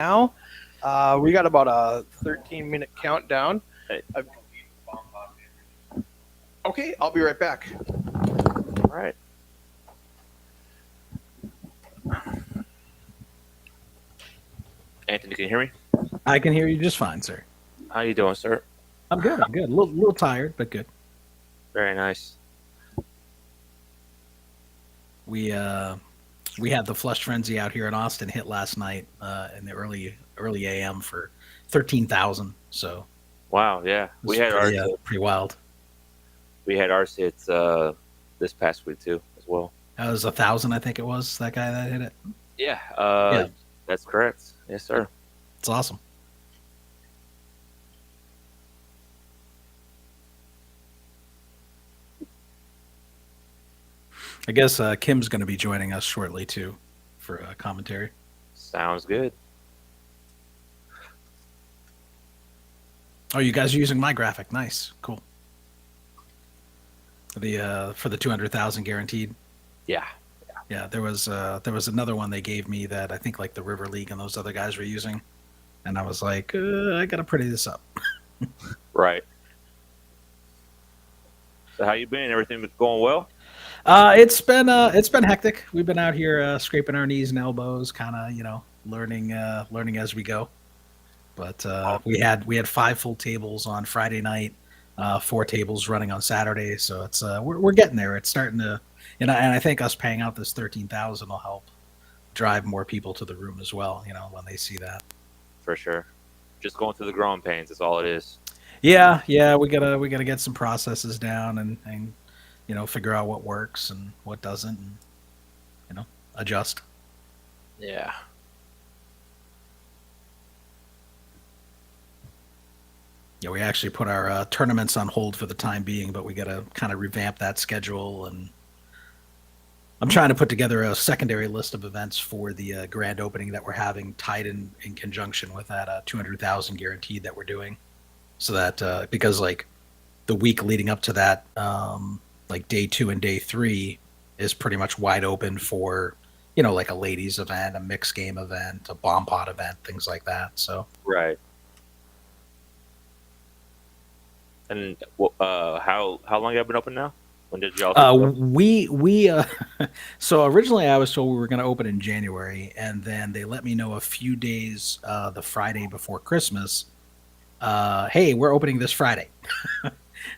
now. We got about a 13-minute countdown. Hey. Okay, I'll be right back. All right. Anthony, can you hear me? I can hear you just fine, sir. How you doing, sir? I'm good. I'm good. A little tired, but good. Very nice. We had the Flush Frenzy out here in Austin hit last night in the early AM for 13,000. So Wow, yeah. We had pretty wild. We had ours hit this past week too, as well. That was 1,000, I think it was. That guy that hit it. Yeah. Yeah. That's correct. Yes, sir. It's awesome. I guess Kim's going to be joining us shortly too for commentary. Sounds good. Oh, you guys are using my graphic. Nice, cool. For the 200,000 guaranteed. Yeah. Yeah, there was another one they gave me that I think like the River League and those other guys were using, and I was like, I gotta pretty this up. Right. So how you been? Everything been going well? It's been hectic. We've been out here scraping our knees and elbows, kind of learning as we go. But we had 5 full tables on Friday night, 4 tables running on Saturday. So it's we're getting there. It's starting to, and I think us paying out this 13,000 will help drive more people to the room as well. When they see that. For sure. Just going through the growing pains is all it is. Yeah, we gotta get some processes down and figure out what works and what doesn't, and adjust. Yeah. Yeah, we actually put our tournaments on hold for the time being, but we got to kind of revamp that schedule. And I'm trying to put together a secondary list of events for the grand opening that we're having, tied in conjunction with that 200,000 guaranteed that we're doing. So that because like the week leading up to that, like day 2 and day 3 is pretty much wide open for like a ladies event, a mixed game event, a bomb pot event, things like that. So Right. And how long have you been open now? When did y'all? So originally I was told we were going to open in January, and then they let me know a few days the Friday before Christmas. Hey, we're opening this Friday.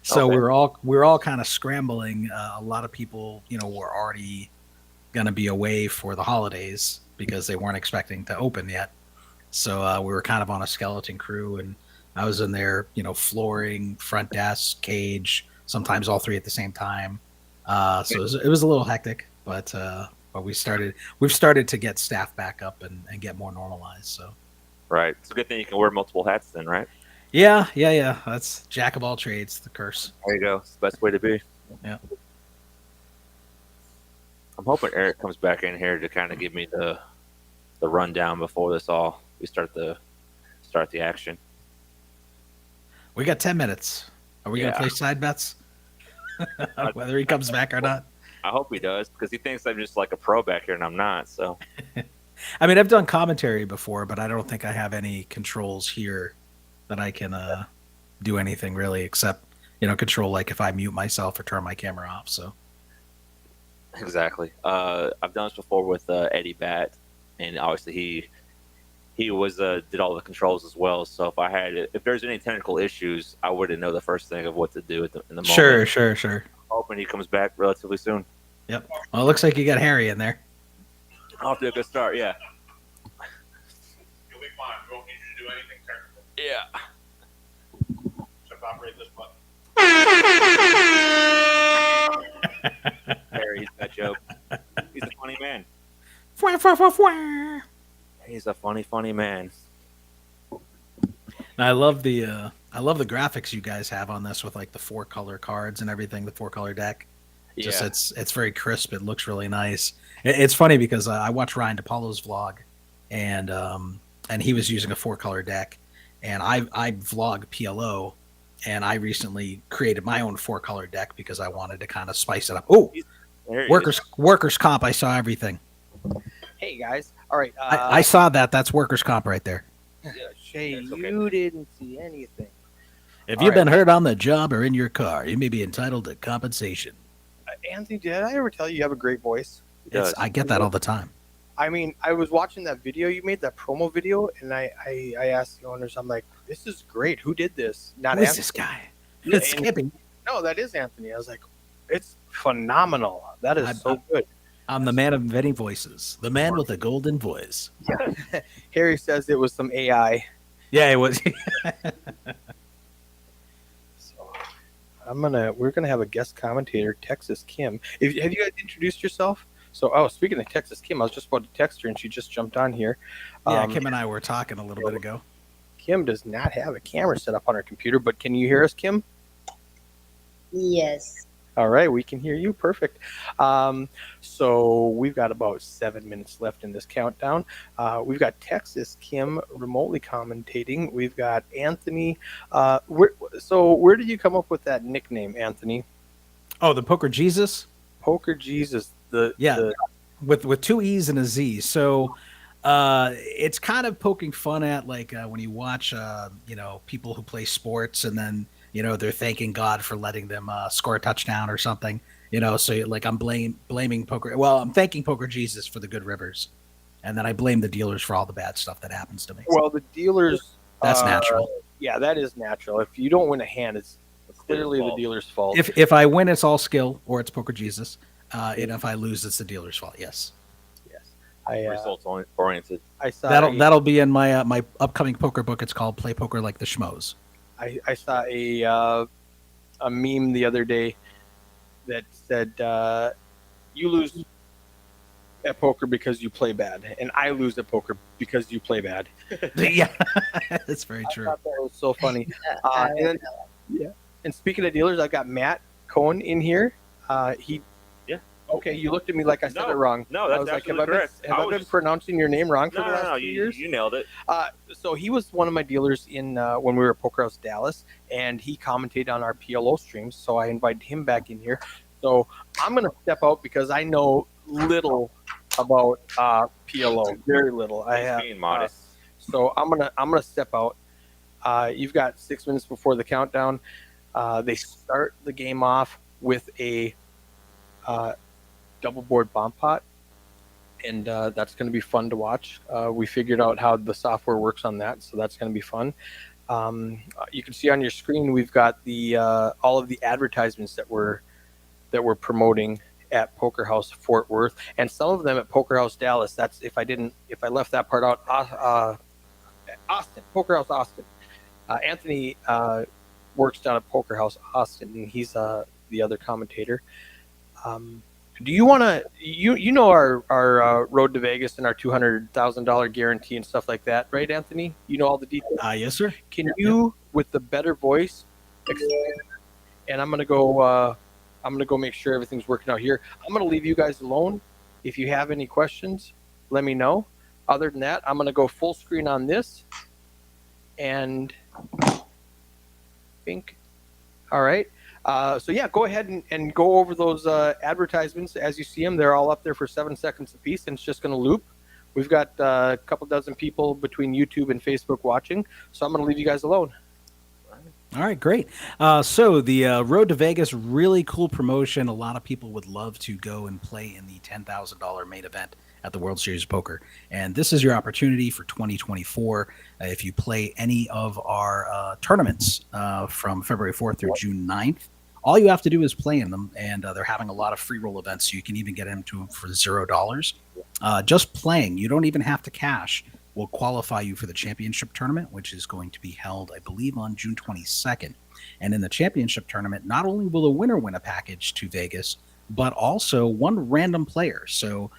So Okay. we're all kind of scrambling. A lot of people, were already going to be away for the holidays because they weren't expecting to open yet. So we were kind of on a skeleton crew, and I was in there, flooring, front desk, cage, sometimes all 3 at the same time. So it was a little hectic, but we've started to get staff back up and get more normalized. So Right. It's a good thing you can wear multiple hats then, right? yeah. That's jack of all trades, the curse. There you go. It's the best way to be. Yeah. I'm hoping Eric comes back in here to kind of give me the rundown before we start the action. We got 10 minutes. Are we going to play side bets? Whether he comes back or not? I hope he does, because he thinks I'm just like a pro back here, and I'm not. So, I mean, I've done commentary before, but I don't think I have any controls here that I can do anything really, except control like if I mute myself or turn my camera off. So exactly. I've done this before with Eddie Bat, and obviously he was did all the controls as well. So if there's any technical issues, I wouldn't know the first thing of what to do in the moment. Sure. I'm hoping he comes back relatively soon. Yep. Well, it looks like you got Harry in there. Off to a good start, yeah. You'll be fine. We won't need you to do anything technical. Yeah. Except operate this button. Harry's that joke. He's a funny man. He's a funny man. I love the graphics you guys have on this with like the 4 color cards and everything, the 4 color deck. Just Yeah. it's very crisp. It looks really nice. It's funny because I watched Ryan DePaulo's vlog, and he was using a 4 color deck, and I vlog PLO, and I recently created my own 4 color deck because I wanted to kind of spice it up. Oh, There he is. workers comp. I saw everything. Hey guys. All right. I saw that. That's workers' comp right there. Shay, It's okay. you didn't see anything. If All you've right. been hurt on the job or in your car, you may be entitled to compensation. Anthony, did I ever tell you have a great voice? I get that all the time. I mean, I was watching that video you made, that promo video, and I asked the owners, I'm like, this is great. Who did this? Not Who is Anthony. this guy? Yeah, It's and- Skippy. No, that is Anthony. I was like, it's phenomenal. That is so good. I'm the man of many voices. The man with the golden voice. Harry says it was some AI. Yeah, it was. So we're gonna have a guest commentator, Texas Kim. Have you guys introduced yourself? So, speaking of Texas Kim, I was just about to text her and she just jumped on here. Yeah, Kim and I were talking a little bit ago. Kim does not have a camera set up on her computer, but can you hear us, Kim? Yes. All right, we can hear you. Perfect. So we've got about 7 minutes left in this countdown. We've got Texas Kim remotely commentating. We've got Anthony. Where did you come up with that nickname, Anthony? Oh, the Poker Jesus? Poker Jesus. With two E's and a Z. So it's kind of poking fun at when you watch people who play sports and then they're thanking God for letting them score a touchdown or something. So I'm blaming poker. Well, I'm thanking Poker Jesus for the good rivers, and then I blame the dealers for all the bad stuff that happens to me. Well, the dealers. That's natural. Yeah, that is natural. If you don't win a hand, it's clearly the dealer's fault. If I win, it's all skill or it's Poker Jesus. And if I lose, it's the dealer's fault. Yes. Results oriented. I saw That'll be in my my upcoming poker book. It's called Play Poker Like the Schmoes. I saw a meme the other day that said you lose at poker because you play bad, and I lose at poker because you play bad. Yeah, that's very I true. thought that was so funny. And speaking of dealers, I got Matt Cohen in here. Okay, you looked at me like I said it wrong. No, I that's was like, absolutely correct. have I been pronouncing your name wrong for the last 2 years? You nailed it. So he was one of my dealers in when we were at Poker House Dallas, and he commentated on our PLO streams. So I invited him back in here. So I'm going to step out because I know little about PLO, very little. I have being modest. so I'm gonna step out. You've got 6 minutes before the countdown. They start the game off with a double board bomb pot, and that's going to be fun to watch. We figured out how the software works on that, so that's going to be fun. You can see on your screen we've got the all of the advertisements that we're promoting at Poker House Fort Worth, and some of them at Poker House Dallas. That's if I left that part out. Austin, Poker House Austin. Anthony works down at Poker House Austin, and he's the other commentator. Do you want to, our Road to Vegas and our $200,000 guarantee and stuff like that, right, Anthony? You know all the details. Yes, sir. Can you, with the better voice, explain? And I'm gonna go make sure everything's working out here. I'm gonna leave you guys alone. If you have any questions, let me know. Other than that, I'm gonna go full screen on this, and think. All right. So yeah, go ahead and go over those advertisements as you see them. They're all up there for 7 seconds apiece, and it's just going to loop. We've got a couple dozen people between YouTube and Facebook watching, so I'm going to leave you guys alone. All right, great. So the Road to Vegas, really cool promotion. A lot of people would love to go and play in the $10,000 main event at the World Series of Poker. And this is your opportunity for 2024. If you play any of our tournaments from February 4th through June 9th, all you have to do is play in them. And they're having a lot of free roll events, so you can even get into them for $0. Just playing, you don't even have to cash, will qualify you for the championship tournament, which is going to be held, I believe, on June 22nd. And in the championship tournament, not only will the winner win a package to Vegas, but also one random player. So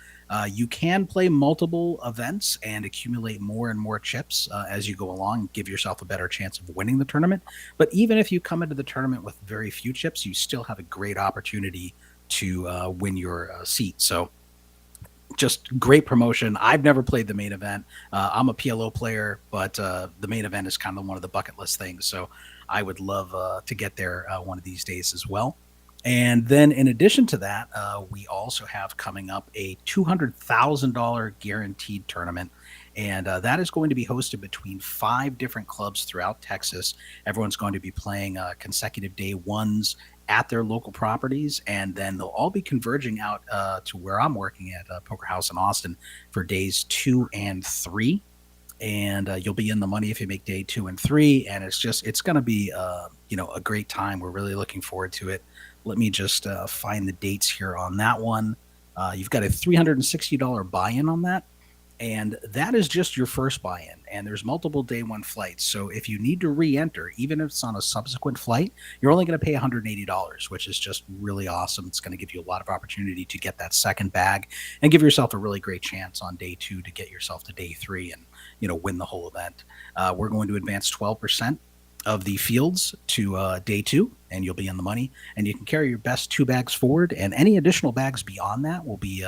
you can play multiple events and accumulate more and more chips as you go along, give yourself a better chance of winning the tournament. But even if you come into the tournament with very few chips, you still have a great opportunity to win your seat. So just great promotion. I've never played the main event. I'm a PLO player, but the main event is kind of one of the bucket list things. So I would love to get there one of these days as well. And then, in addition to that, we also have coming up a $200,000 guaranteed tournament. And that is going to be hosted between 5 different clubs throughout Texas. Everyone's going to be playing consecutive day ones at their local properties. And then they'll all be converging out to where I'm working at Poker House in Austin for days 2 and 3. And you'll be in the money if you make day 2 and 3. And it's going to be, a great time. We're really looking forward to it. Let me just find the dates here on that one. You've got a $360 buy-in on that, and that is just your first buy-in. And there's multiple day one flights. So if you need to re-enter, even if it's on a subsequent flight, you're only going to pay $180, which is just really awesome. It's going to give you a lot of opportunity to get that second bag and give yourself a really great chance on day 2 to get yourself to day 3 and win the whole event. We're going to advance 12% of the fields to day 2, and you'll be in the money. And you can carry your best 2 bags forward, and any additional bags beyond that will be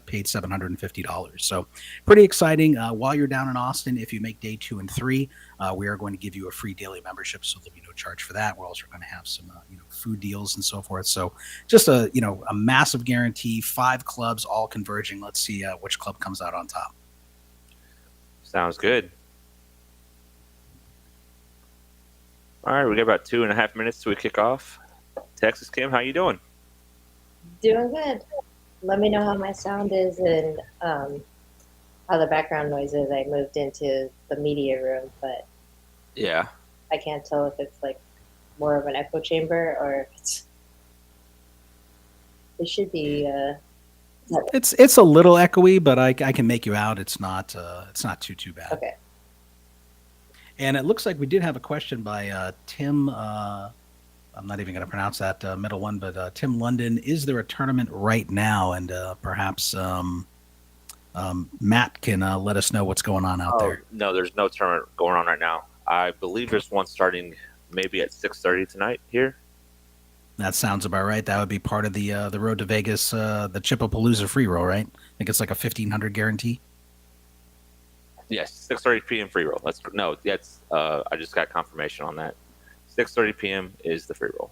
paid $750. So pretty exciting. While you're down in Austin, if you make day 2 and 3, we are going to give you a free daily membership, so there'll be no charge for that. We're also going to have some food deals and so forth. So just a massive guarantee. 5 clubs all converging. Let's see which club comes out on top. Sounds good. All right, we got about 2.5 minutes till we kick off. Texas Kim, how you doing? Doing good. Let me know how my sound is and how the background noise is. I moved into the media room, but Yeah. I can't tell if it's like more of an echo chamber or if it's. It should be. It's a little echoey, but I can make you out. It's not too bad. Okay. And it looks like we did have a question by Tim. I'm not even going to pronounce that middle one, but Tim London. Is there a tournament right now? And perhaps Matt can let us know what's going on out there. No, there's no tournament going on right now. I believe there's one starting maybe at 6:30 tonight here. That sounds about right. That would be part of the Road to Vegas, the Chipapalooza free roll, right? I think it's like a 1,500 guarantee. Yes, 6:30 p.m. free roll. That's I just got confirmation on that. 6:30 p.m. is the free roll.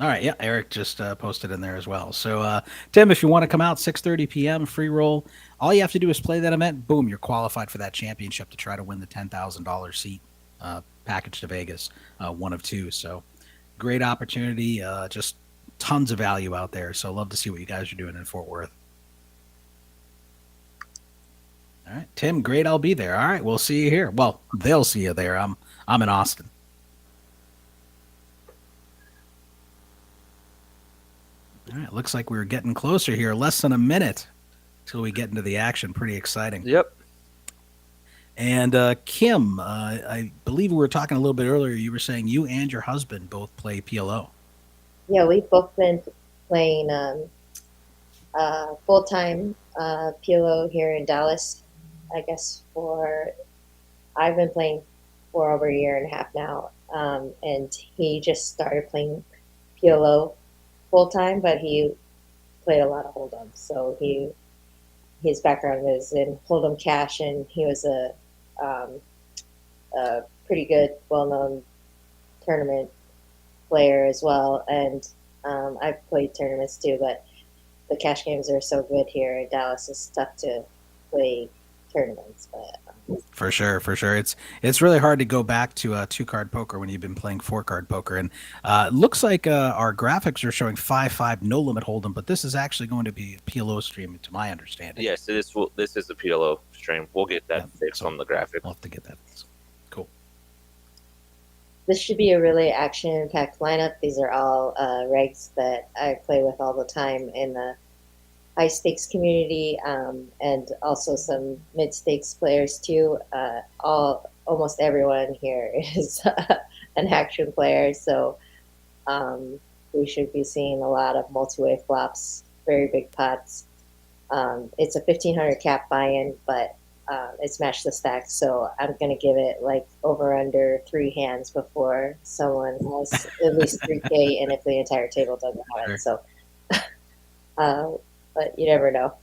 All right, yeah, Eric just posted in there as well. So, Tim, if you want to come out 6:30 p.m. free roll, all you have to do is play that event. Boom, you're qualified for that championship to try to win the $10,000 seat package to Vegas, one of 2. So, great opportunity. Just tons of value out there. So, love to see what you guys are doing in Fort Worth. All right, Tim, great. I'll be there. All right, we'll see you here. Well, they'll see you there. I'm in Austin. All right, looks like we're getting closer here. Less than a minute till we get into the action. Pretty exciting. Yep. And Kim, I believe we were talking a little bit earlier. You were saying you and your husband both play PLO. Yeah, we've both been playing full-time PLO here in Dallas. I guess I've been playing for over a year and a half now, and he just started playing PLO full-time, but he played a lot of Hold'em. So his background is in Hold'em Cash, and he was a pretty good, well-known tournament player as well. And I've played tournaments too, but the cash games are so good here in Dallas. It's tough to play tournaments, but For sure. It's really hard to go back to 2-card poker when you've been playing 4-card poker. And it looks like our graphics are showing 5-5 no limit Hold'em, but this is actually going to be a PLO stream, to my understanding. Yes, this is a PLO stream. We'll get that fixed on the graphic. We'll have to get that. Cool. this should be a really action-packed lineup. These are all regs that I play with all the time in the high stakes community, and also some mid stakes players too. Almost everyone here is an action player, so we should be seeing a lot of multi-way flops, very big pots. It's a 1,500 cap buy-in, but it's match the stack, so I'm gonna give it like over under 3 hands before someone has at least 3K, and if the entire table doesn't have it. So, but you never know.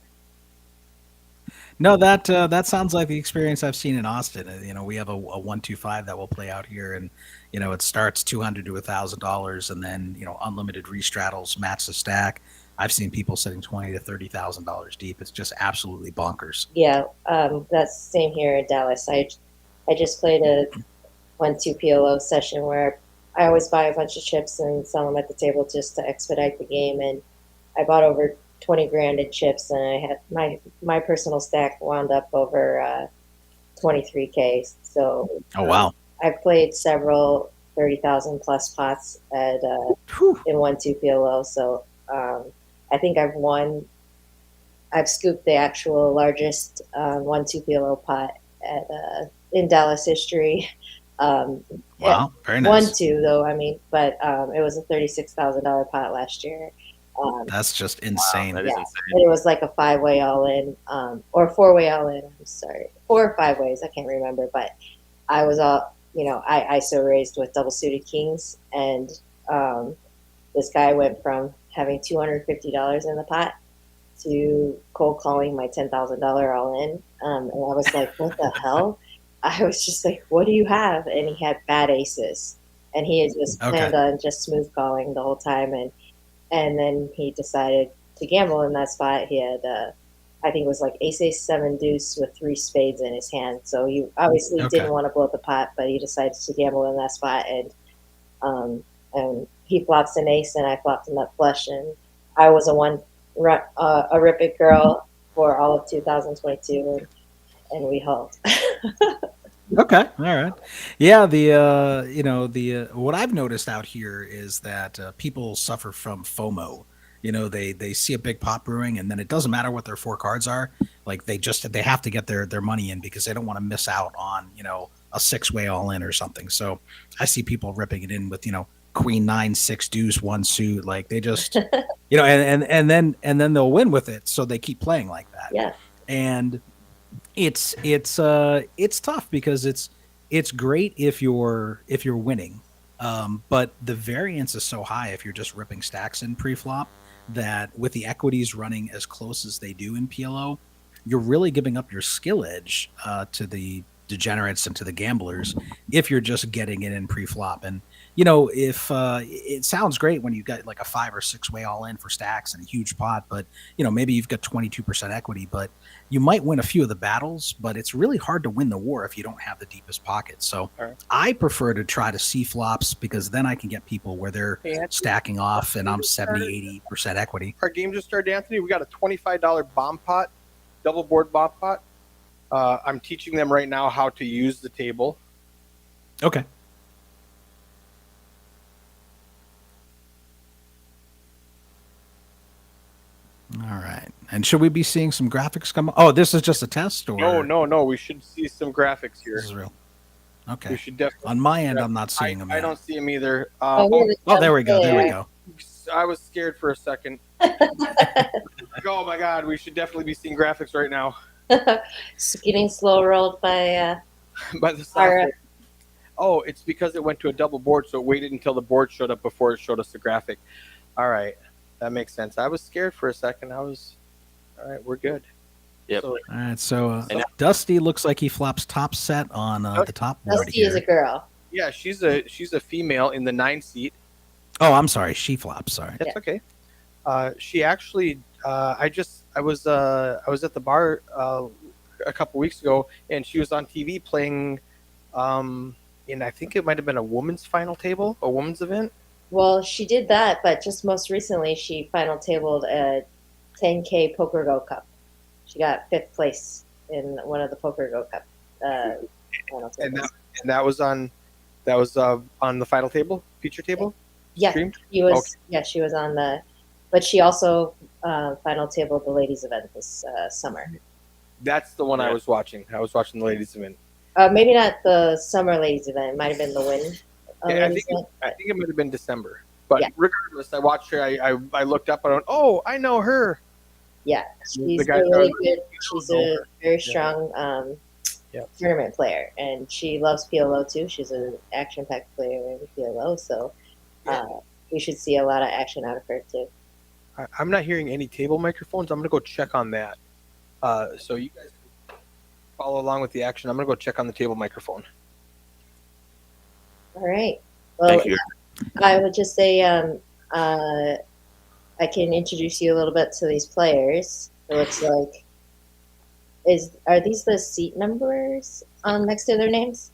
No, that sounds like the experience I've seen in Austin. We have a 125 that will play out here, and it starts $200 to $1,000, and then unlimited restraddles match the stack. I've seen people sitting $20,000 to $30,000 deep. It's just absolutely bonkers. Yeah, that's the same here in Dallas. I just played a 1-2 PLO session where I always buy a bunch of chips and sell them at the table just to expedite the game. And I bought over 20 grand in chips, and I had my personal stack wound up over 23K. So Oh wow! I've played several 30,000 plus pots at in 1-2 PLO. So I think I've scooped the actual largest 1-2 PLO pot at in Dallas history. Wow, very nice. 1-2 though, I mean, but it was a $36,000 pot last year. That's just insane. Wow, that is Yeah, insane. and it was like a 5-way all in, or 4-way all in. I'm sorry, 4 or 5 ways. I can't remember, but I was all, I ISO raised with double suited kings, and this guy went from having $250 in the pot to cold calling my $10,000 all in. And I was like, what the hell? I was just like, what do you have? And he had bad aces. And he had just planned on just smooth calling the whole time. And then he decided to gamble in that spot. He had, I think it was like ace 7 deuce with 3 spades in his hand. So he obviously didn't want to blow up the pot, but he decided to gamble in that spot. And he flops an ace, and I flopped a nut flush. And I was a rip it girl for all of 2022, and we held. Okay, all right. Yeah, the what I've noticed out here is that people suffer from FOMO. They see a big pot brewing, and then it doesn't matter what their 4 cards are. Like they have to get their money in because they don't want to miss out on a 6-way all in or something. So I see people ripping it in with queen 9 6 deuce 1 suit. Like they just and then they'll win with it. So they keep playing like that. Yeah, and it's tough because it's great if you're winning, but the variance is so high if you're just ripping stacks in pre-flop that with the equities running as close as they do in PLO, you're really giving up your skill edge to the degenerates and to the gamblers if you're just getting it in pre-flop. And if it sounds great when you got like a 5 or 6-way all in for stacks and a huge pot, but maybe you've got 22% equity, but you might win a few of the battles, but it's really hard to win the war if you don't have the deepest pockets. So I prefer to try to see flops because then I can get people where they're stacking off and I'm 70-80% equity. Our game just started, Anthony. We got a $25 bomb pot, double board bomb pot. I'm teaching them right now how to use the table. Okay. All right. And should we be seeing some graphics come up? Oh, this is just a test? Or No. We should see some graphics here. This is real. Okay. We should definitely. On my end, I'm not seeing them yet. I don't see them either. Oh, there we go. There we go. I was scared for a second. Oh my God, we should definitely be seeing graphics right now. getting slow rolled by the software. Oh, it's because it went to a double board, so it waited until the board showed up before it showed us the graphic. All right, that makes sense. I was scared for a second. All right, we're good. Yep. All right, so Dusty looks like he flops top set on the top board. Dusty is a girl. Yeah, she's a female in the 9 seat. Oh, I'm sorry, she flops. Sorry. That's okay. She actually, I was at the bar a couple weeks ago, and she was on TV playing, in I think it might have been a women's final table, a women's event. Well, she did that, but just most recently, she final tabled a 10K Poker Go Cup. She got 5th place in one of the Poker Go Cup. And that was on the final table, feature table. Yeah, streamed? she was. Okay. Yeah, she was on but she also final tabled the ladies event this summer. That's the one I was watching. I was watching the ladies event. Maybe not the summer ladies event. It might have been the win. I think it might have been December. But regardless, I watched her. I looked up and I went, "Oh, I know her." Yeah, she's really good. She's a very strong tournament player, and she loves PLO too. She's an action-packed player in PLO, so we should see a lot of action out of her too. I'm not hearing any table microphones. I'm gonna go check on that. So you guys can follow along with the action. I'm gonna go check on the table microphone. All right. Well, Thank you. I would just say I can introduce you a little bit to these players. It looks like are these the seat numbers next to their names?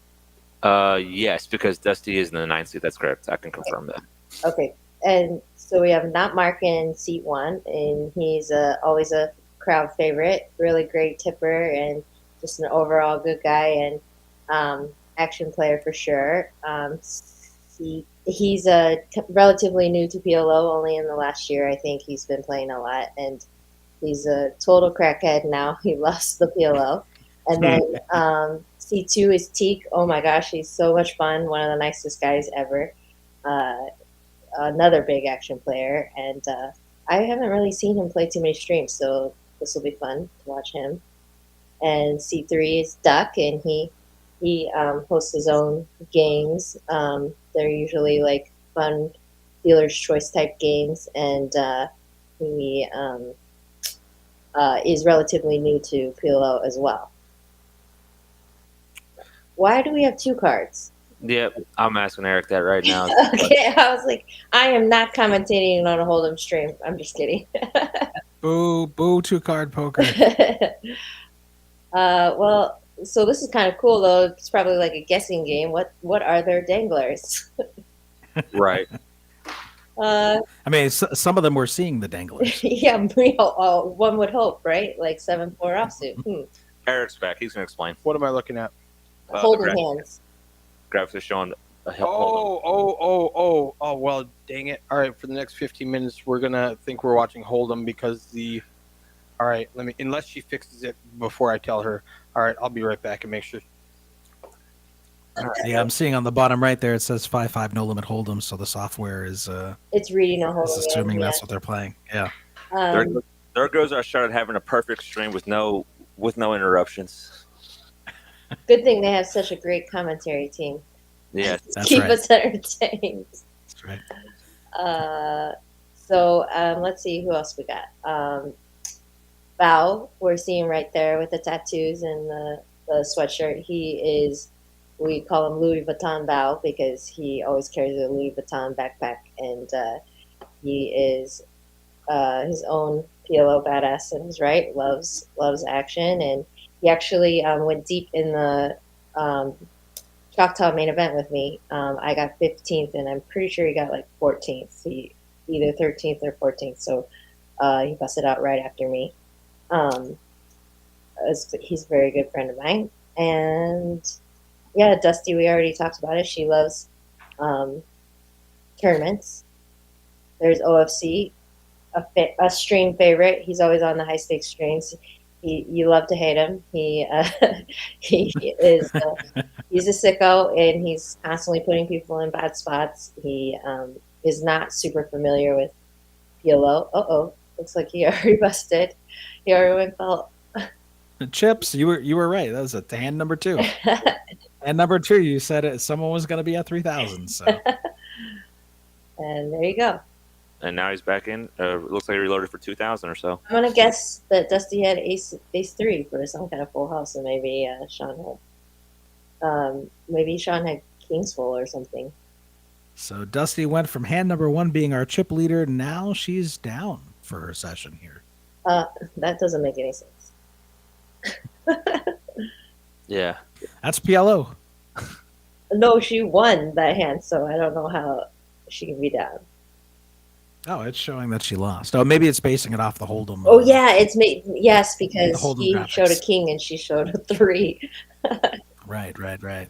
Yes, because Dusty is in the 9th seat. That's correct. I can confirm that. Okay. And so we have Not Mark in seat 1, and he's always a crowd favorite, really great tipper, and just an overall good guy and action player for sure. He's relatively new to PLO, only in the last year. I think he's been playing a lot, and he's a total crackhead now. He loves the PLO. And then C2 is Teak. Oh my gosh, he's so much fun. One of the nicest guys ever. Another big action player. And I haven't really seen him play too many streams, so this will be fun to watch him. And C3 is Duck, and he hosts his own games. They're usually like fun dealer's choice type games, and he is relatively new to PLO as well. Why do we have 2 cards? Yep, I'm asking Eric that right now. Okay, I was like, I am not commentating on a Hold'em stream. I'm just kidding. Boo, 2-card poker. Well, so this is kind of cool though. It's probably like a guessing game. What are their danglers? Right. I mean, some of them were seeing the danglers. Yeah, one would hope, right? Like 7-4 offsuit. Eric's back. He's going to explain. What am I looking at? Holding hands. Graphics are showing a Oh, well, dang it. All right, for the next 15 minutes, we're going to think we're watching Hold'em because all right, unless she fixes it before I tell her. All right, I'll be right back and make sure. Yeah, I'm seeing on the bottom right there, it says 5-5 no limit Hold'em, so the software is It's reading a Hold'em. assuming game, that's what they're playing. Yeah. There goes our shot at having a perfect stream with no interruptions. Good thing they have such a great commentary team. Yeah, That's Keep right. us entertained. That's right. So let's see who else we got. Bao, we're seeing right there with the tattoos and the sweatshirt. We call him Louis Vuitton Bao because he always carries a Louis Vuitton backpack, and he is his own PLO badass in his right. Loves action, and he actually went deep in the Choctaw main event with me. I got 15th, and I'm pretty sure he got like 14th. He either 13th or 14th, so he busted out right after me. He's a very good friend of mine, and yeah, Dusty, we already talked about it. She loves tournaments. There's OFC, a stream favorite. He's always on the high stakes streams. You love to hate him. He is he's a sicko, and he's constantly putting people in bad spots. He is not super familiar with PLO. Looks like he already busted. He already went felt. Chips, you were right. That was hand number 2. And number 2, you said someone was going to be at 3,000. So, and there you go. and now he's back in. Looks like he reloaded for 2,000 or so. I'm gonna guess that Dusty had ace 3 for some kind of full house, and maybe Sean had kings full or something. So Dusty went from hand number 1 being our chip leader. Now she's down for her session here. That doesn't make any sense. Yeah. That's PLO. No, she won that hand, so I don't know how she can be down. Oh, it's showing that she lost. Oh, maybe it's basing it off the Hold'em. Oh yeah, it's made yes because Hold'em he graphics. showed a king and she showed a 3. Right.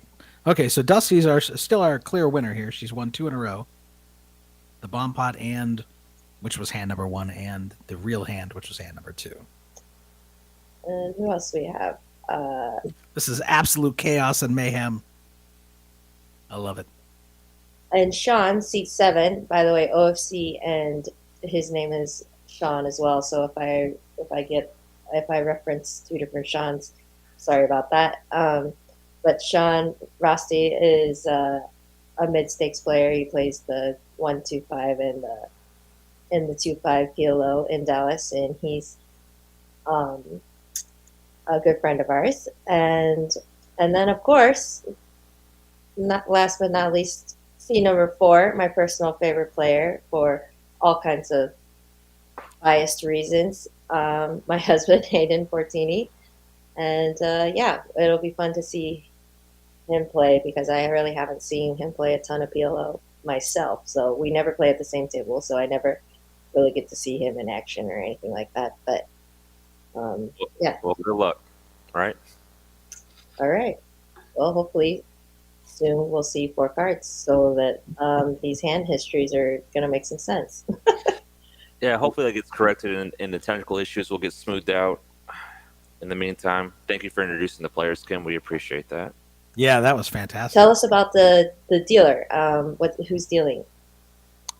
Okay, so Dusty's still our clear winner here. She's won 2 in a row. The bomb pot which was hand number 1, and the real hand, which was hand number 2. And who else do we have? This is absolute chaos and mayhem. I love it. And Sean, seat 7, by the way, OFC, and his name is Sean as well. So if I reference 2 different Seans, sorry about that. But Sean Rosti is a mid stakes player. He plays the 1-2-5 and the 2-5 PLO in Dallas, and he's a good friend of ours, and then of course, not last but not least, C number 4, my personal favorite player for all kinds of biased reasons. My husband Hayden Fortini, and yeah, it'll be fun to see him play because I really haven't seen him play a ton of PLO myself. So we never play at the same table, so I never really get to see him in action or anything like that. But yeah, Well, good luck. Right? all right. Well, hopefully soon we'll see 4 cards so that these hand histories are going to make some sense. Yeah, hopefully that gets corrected and the technical issues will get smoothed out. In the meantime, thank you for introducing the players, Kim. We appreciate that. Yeah, that was fantastic. Tell us about the dealer. Who's dealing?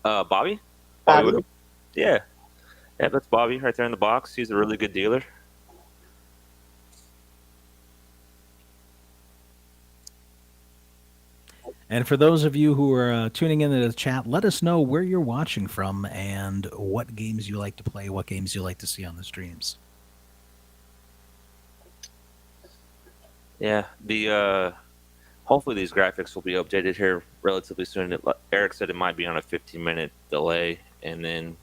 Bobby? Bobby? Yeah. Yeah, that's Bobby right there in the box. He's a really good dealer. And for those of you who are tuning into the chat, let us know where you're watching from and what games you like to play, what games you like to see on the streams. Yeah, the hopefully these graphics will be updated here relatively soon. Eric said it might be on a 15-minute delay, and then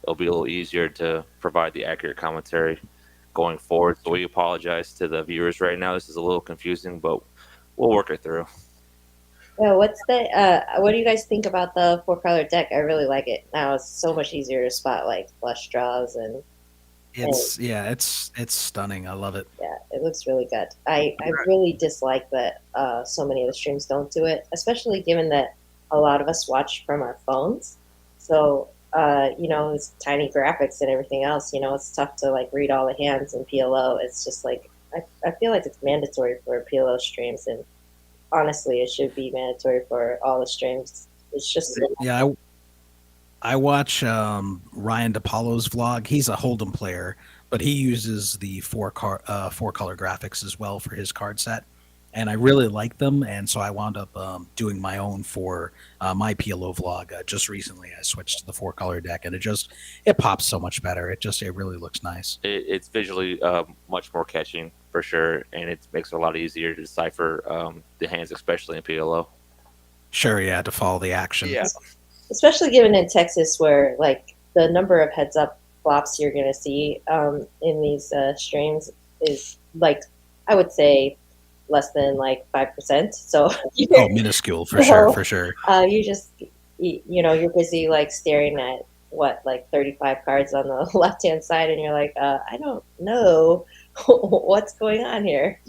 it'll be a little easier to provide the accurate commentary going forward. So we apologize to the viewers right now. This is a little confusing, but we'll work it through. Yeah, what do you guys think about the 4-color deck? I really like it. Now it's so much easier to spot like flush draws and it's stunning. I love it. yeah, it looks really good. I really dislike that so many of the streams don't do it, especially given that a lot of us watch from our phones. So it's tiny graphics and everything else. It's tough to like read all the hands in PLO. It's just like I feel like it's mandatory for PLO streams, and honestly, it should be mandatory for all the streams. It's just Yeah, I watch Ryan DePaulo's vlog. He's a Hold'em player, but he uses the 4-color graphics as well for his card set, and I really like them. And so I wound up doing my own for my PLO vlog. Just recently, I switched to the 4-color deck, and it pops so much better. It really looks nice. It's visually much more catching for sure, and it makes it a lot easier to decipher the hands, especially in PLO. Sure, yeah, to follow the action. Yeah. especially given in Texas where like the number of heads up flops you're going to see in these streams is like, I would say less than like 5%. So minuscule for sure. You just, you're busy like staring at like 35 cards on the left hand side, and you're like, I don't know what's going on here.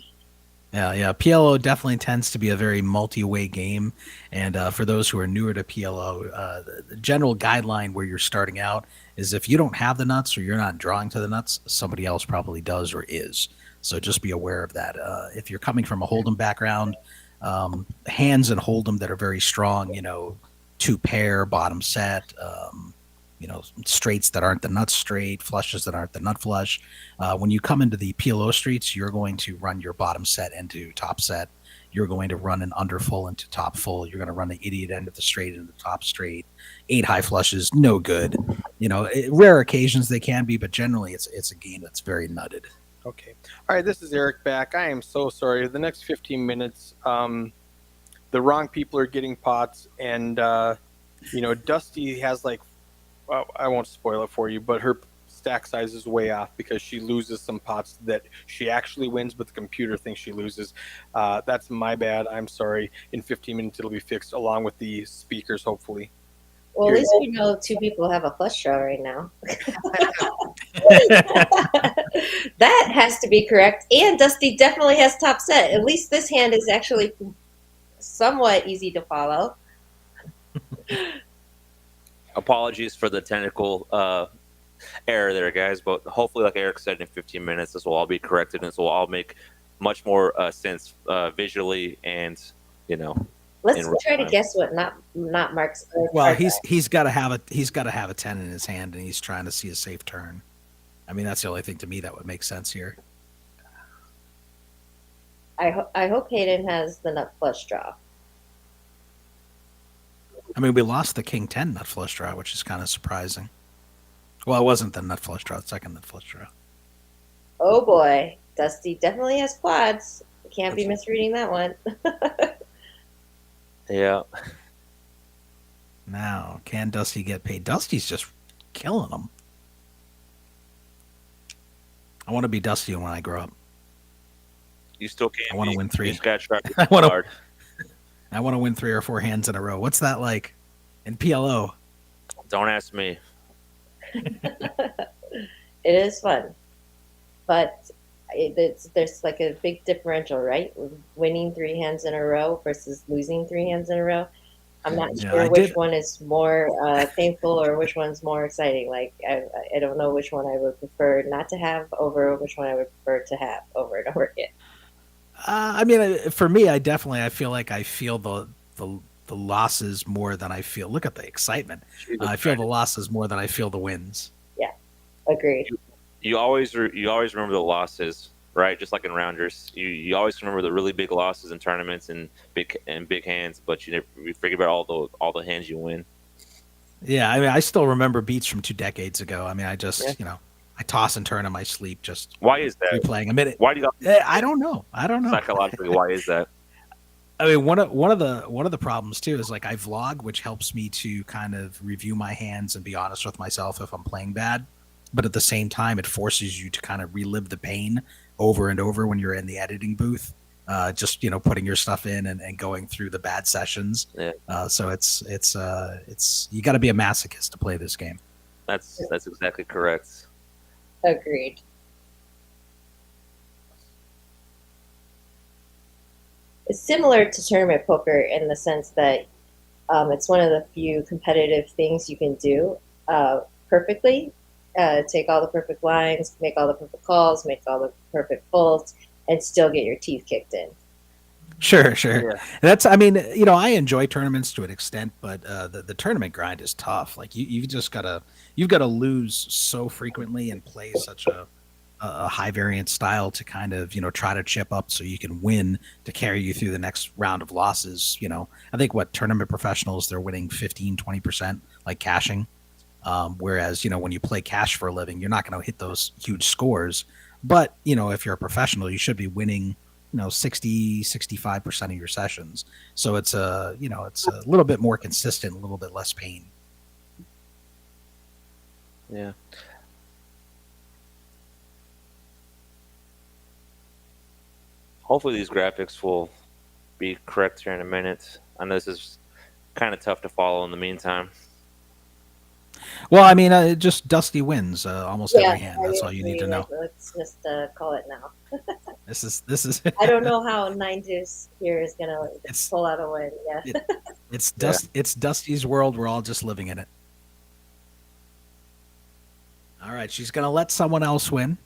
Yeah. PLO definitely tends to be a very multi-way game. And for those who are newer to PLO, the general guideline where you're starting out is if you don't have the nuts or you're not drawing to the nuts, somebody else probably does or is. So just be aware of that. If you're coming from a Hold'em background, hands in Hold'em that are very strong, 2-pair, bottom set, straights that aren't the nut straight, flushes that aren't the nut flush. When you come into the PLO streets, you're going to run your bottom set into top set. You're going to run an under full into top full. You're going to run the idiot end of the straight into top straight. 8 high flushes, no good. Rare occasions they can be, but generally it's a game that's very nutted. Okay. All right, this is Eric back. I am so sorry. The next 15 minutes, the wrong people are getting pots, and Dusty has like, well, I won't spoil it for you, but her stack size is way off because she loses some pots that she actually wins, but the computer thinks she loses. That's my bad. I'm sorry. In 15 minutes, it'll be fixed along with the speakers, hopefully. Well, at least we know 2 people have a flush draw right now. That has to be correct. And Dusty definitely has top set. At least this hand is actually somewhat easy to follow. Apologies for the technical error there, guys, but hopefully, like Eric said, in 15 minutes, this will all be corrected, and this will all make much more sense visually, and Let's try to guess what not Mark's. Well, he's got to have a 10 in his hand, and he's trying to see a safe turn. I mean, that's the only thing to me that would make sense here. I hope Hayden has the nut flush draw. I mean, we lost the King 10 nut flush draw, which is kind of surprising. Well, it wasn't the nut flush draw, the second nut flush draw. Oh boy. Dusty definitely has quads. You can't be misreading that one. Yeah. Now, can Dusty get paid? Dusty's just killing them. I want to be Dusty when I grow up. You still can't. I want to be. win 3. You just gotta try really I want to. hard. I want to win 3 or 4 hands in a row. What's that like in PLO? Don't ask me. It is fun, but there's like a big differential, right? Winning 3 hands in a row versus losing 3 hands in a row. I'm not Yeah, sure I which did. one is more painful or which one's more exciting. Like I don't know which one I would prefer not to have over which one I would prefer to have over and over again. I mean, for me, I feel like I feel the losses more than I feel. Look at the excitement. Jesus I feel the Christ. losses more than I feel the wins. Yeah, agreed. You always remember the losses, right? Just like in rounders, you always remember the really big losses in tournaments and big hands, but you forget about all the hands you win. Yeah, I mean, I still remember beats from 2 decades ago. I mean, I just Yeah. I toss and turn in my sleep, just Why is that? replaying a minute. Why do you I don't know. psychologically? Why is that? I mean, one of the problems too is like I vlog, which helps me to kind of review my hands and be honest with myself if I'm playing bad. But at the same time, it forces you to kind of relive the pain over and over when you're in the editing booth. Just putting your stuff in and going through the bad sessions. Yeah. So it's you got to be a masochist to play this game. That's exactly correct. Agreed. It's similar to tournament poker in the sense that it's one of the few competitive things you can do perfectly. Take all the perfect lines, make all the perfect calls, make all the perfect folds, and still get your teeth kicked in. Sure. Yeah. That's, I mean, I enjoy tournaments to an extent, but the tournament grind is tough. Like you've got to lose so frequently and play such a high variance style to kind of try to chip up so you can win to carry you through the next round of losses. I think what tournament professionals, they're winning 15-20% like cashing, whereas when you play cash for a living, you're not going to hit those huge scores, but if you're a professional, you should be winning 60-65% of your sessions, so it's it's a little bit more consistent, a little bit less pain. Yeah. Hopefully these graphics will be correct here in a minute. I know this is kind of tough to follow in the meantime. Well, I mean, just Dusty wins almost Yeah, every hand. That's all you need to know. Let's just call it now. This is. I don't know how 9 Deuce here is gonna pull out a win. Yeah. It's Dusty's world. We're all just living in it. All right, she's gonna let someone else win.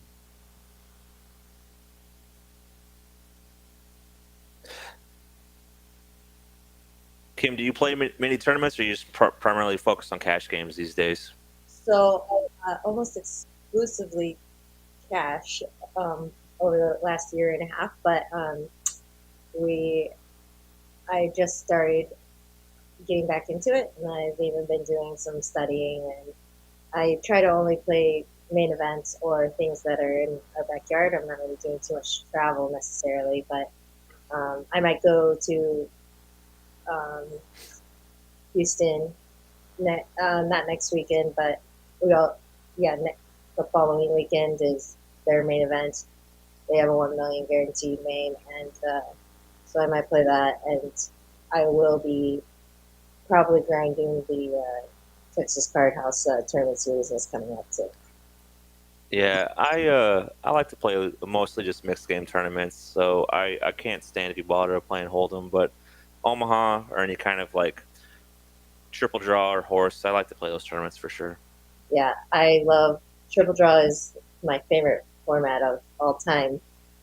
Kim, do you play many tournaments, or you just primarily focus on cash games these days? So almost exclusively cash over the last year and a half, but I just started getting back into it, and I've even been doing some studying, and I try to only play main events or things that are in our backyard. I'm not really doing too much travel necessarily, but I might go to Houston, not next weekend, but the following weekend is their main event. They have a 1 million guaranteed main, and so I might play that, and I will be probably grinding the Texas Card House tournament series that's coming up too. Yeah, I like to play mostly just mixed game tournaments, so I can't stand to be bothered of playing Hold'em, but Omaha or any kind of like triple draw or horse, I like to play those tournaments for sure. Yeah, I love triple draw is my favorite format of all time.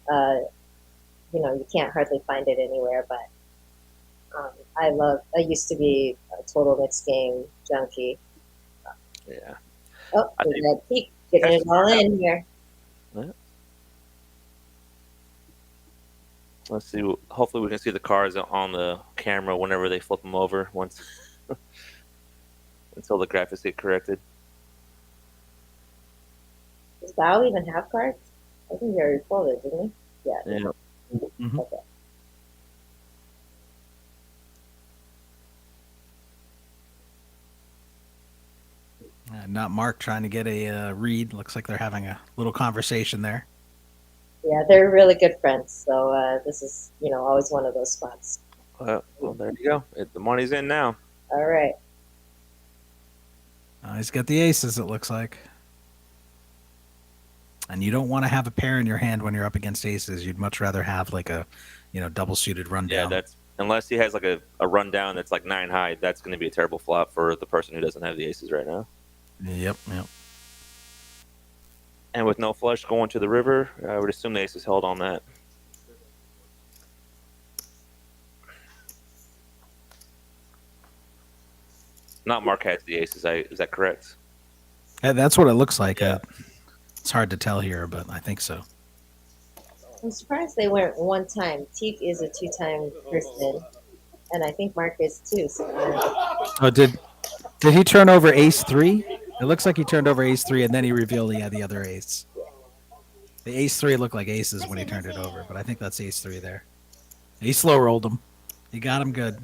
You can't hardly find it anywhere, but I used to be a total mixed game junkie. Yeah. Oh, we got Pete getting it all in here. Let's see. Hopefully, we can see the cards on the camera whenever they flip them over once until the graphics get corrected. Does Bao even have cards? I think he already folded, didn't he? Yeah. Yeah. Mhm. Okay. Not Mark trying to get a read. Looks like they're having a little conversation there. Yeah, they're really good friends. So this is, always one of those spots. Well, there you go. The money's in now. All right. He's got the aces, it looks like. And you don't want to have a pair in your hand when you're up against aces. You'd much rather have like a, double suited rundown. Yeah, that's unless he has like a rundown that's like 9 high. That's going to be a terrible flop for the person who doesn't have the aces right now. Yep. And with no flush going to the river, I would assume the ace is held on that. Not Mark has the aces. Is that correct? That's what it looks like. Yeah. It's hard to tell here, but I think so. I'm surprised they went one time. Teak is a 2-time person, and I think Mark is too. So Oh, did he turn over ace 3? It looks like he turned over ace 3, and then he revealed he had the other ace. The ace 3 looked like aces when he turned it over, but I think that's ace 3 there. He slow rolled him. He got him good.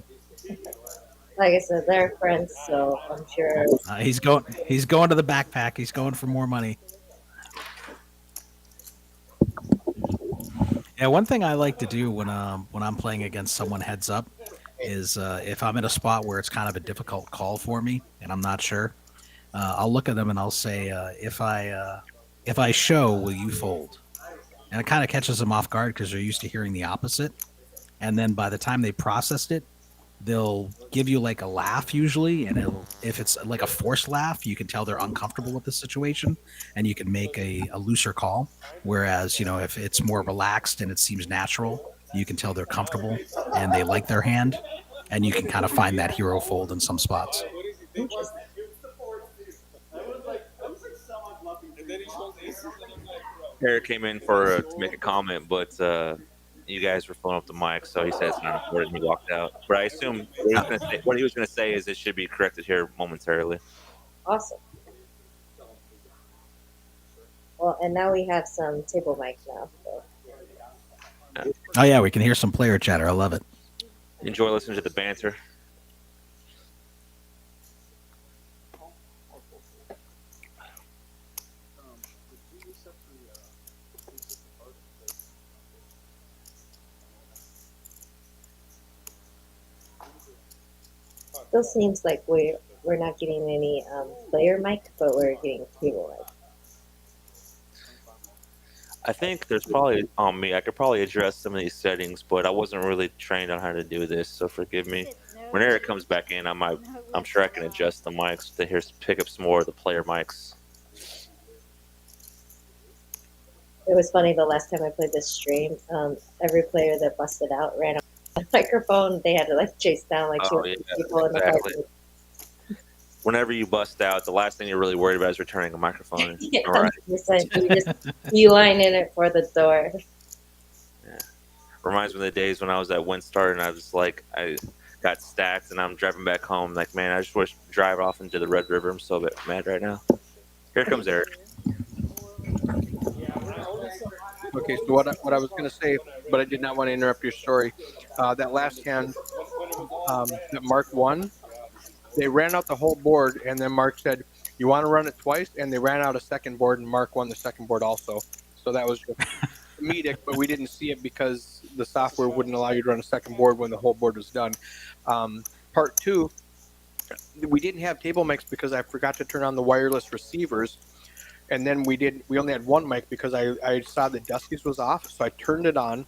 like I said, they're friends, so I'm sure. He's going to the backpack. He's going for more money. Yeah, one thing I like to do when I'm playing against someone heads up is if I'm in a spot where it's kind of a difficult call for me and I'm not sure, I'll look at them and I'll say, if I show, will you fold? And it kind of catches them off guard because they're used to hearing the opposite. And then by the time they processed it, they'll give you like a laugh usually, and if it's like a forced laugh, you can tell they're uncomfortable with the situation, and you can make a looser call. Whereas if it's more relaxed and it seems natural, you can tell they're comfortable and they like their hand, and you can kind of find that hero fold in some spots. Eric came in to make a comment, but you guys were filling up the mic, so he said it's not important. He walked out. But I assume what he was going to say is it should be corrected here momentarily. Awesome. Well, and now we have some table mic now. So. Oh yeah, we can hear some player chatter. I love it. Enjoy listening to the banter. Still seems like we're not getting any player mic, but we're getting table mic. I think there's probably on me. I could probably address some of these settings, but I wasn't really trained on how to do this, so forgive me. When Eric comes back in, I'm sure I can adjust the mics to pick up some more of the player mics. It was funny the last time I played this stream. Every player that busted out ran off the microphone. They had to chase down two people in the exactly. party. Whenever you bust out, the last thing you're really worried about is returning a microphone. Yeah, All right. 100%. You just beeline in it for the door. Yeah. Reminds me of the days when I was at Windstar and I got stacked and I'm driving back home. Like, man, I just wish to drive off into the Red River. I'm so mad right now. Here comes Eric. Okay, so what I was going to say, but I did not want to interrupt your story. That last hand that Mark won, they ran out the whole board, and then Mark said, "You want to run it twice?" And they ran out a second board, and Mark won the second board also. So that was comedic, but we didn't see it because the software wouldn't allow you to run a second board when the whole board was done. Part two, we didn't have table mics because I forgot to turn on the wireless receivers. And then we only had one mic because I saw that Dusty's was off, so I turned it on.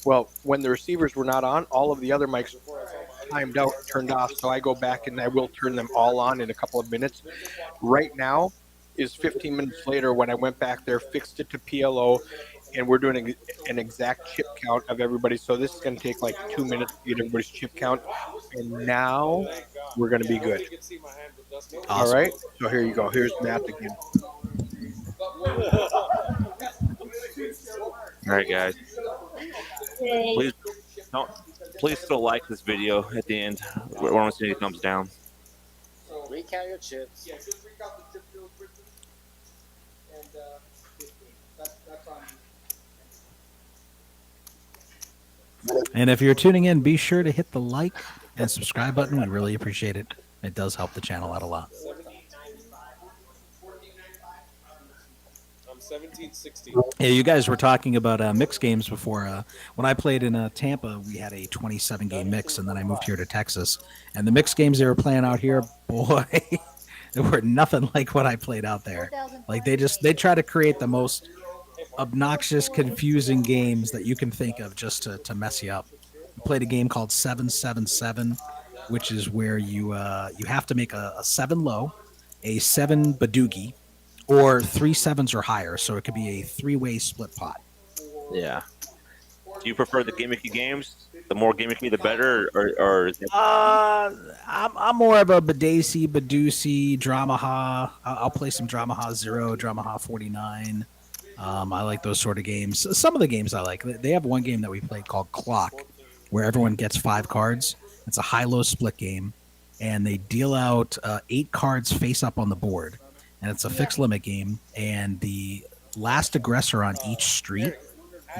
Well, when the receivers were not on, all of the other mics timed out, turned off, so I go back and I will turn them all on in a couple of minutes. Right now is 15 minutes later when I went back there, fixed it to PLO, and we're doing an exact chip count of everybody. So this is going to take 2 minutes to get everybody's chip count, and now we're going to be good. Awesome. All right, so here you go. Here's Matt again. All right, guys. Yay. Please still like this video at the end. We want to see any thumbs down. Recount your chips. Yeah, just recount the chip real quickly. And that's on And if you're tuning in, be sure to hit the like and subscribe button. We really appreciate it. It does help the channel out a lot. 1760. Yeah, you guys were talking about mix games before. When I played in Tampa, we had a 27-game mix, and then I moved here to Texas. And the mix games they were playing out here, boy, they were nothing like what I played out there. Like they try to create the most obnoxious, confusing games that you can think of just to mess you up. We played a game called 777, which is where you have to make a 7 low, a 7 badoogie, or 3 sevens or higher. So it could be a 3-way split pot. Yeah. Do you prefer the gimmicky games? The more gimmicky, the better, or is it... I'm more of a Badesi, Badusi, Dramaha. I'll play some Dramaha 0, Dramaha 49. I like those sort of games. Some of the games I like. They have one game that we played called Clock, where everyone gets 5 cards. It's a high-low split game, and they deal out 8 cards face up on the board. And it's a fixed limit game, and the last aggressor on each street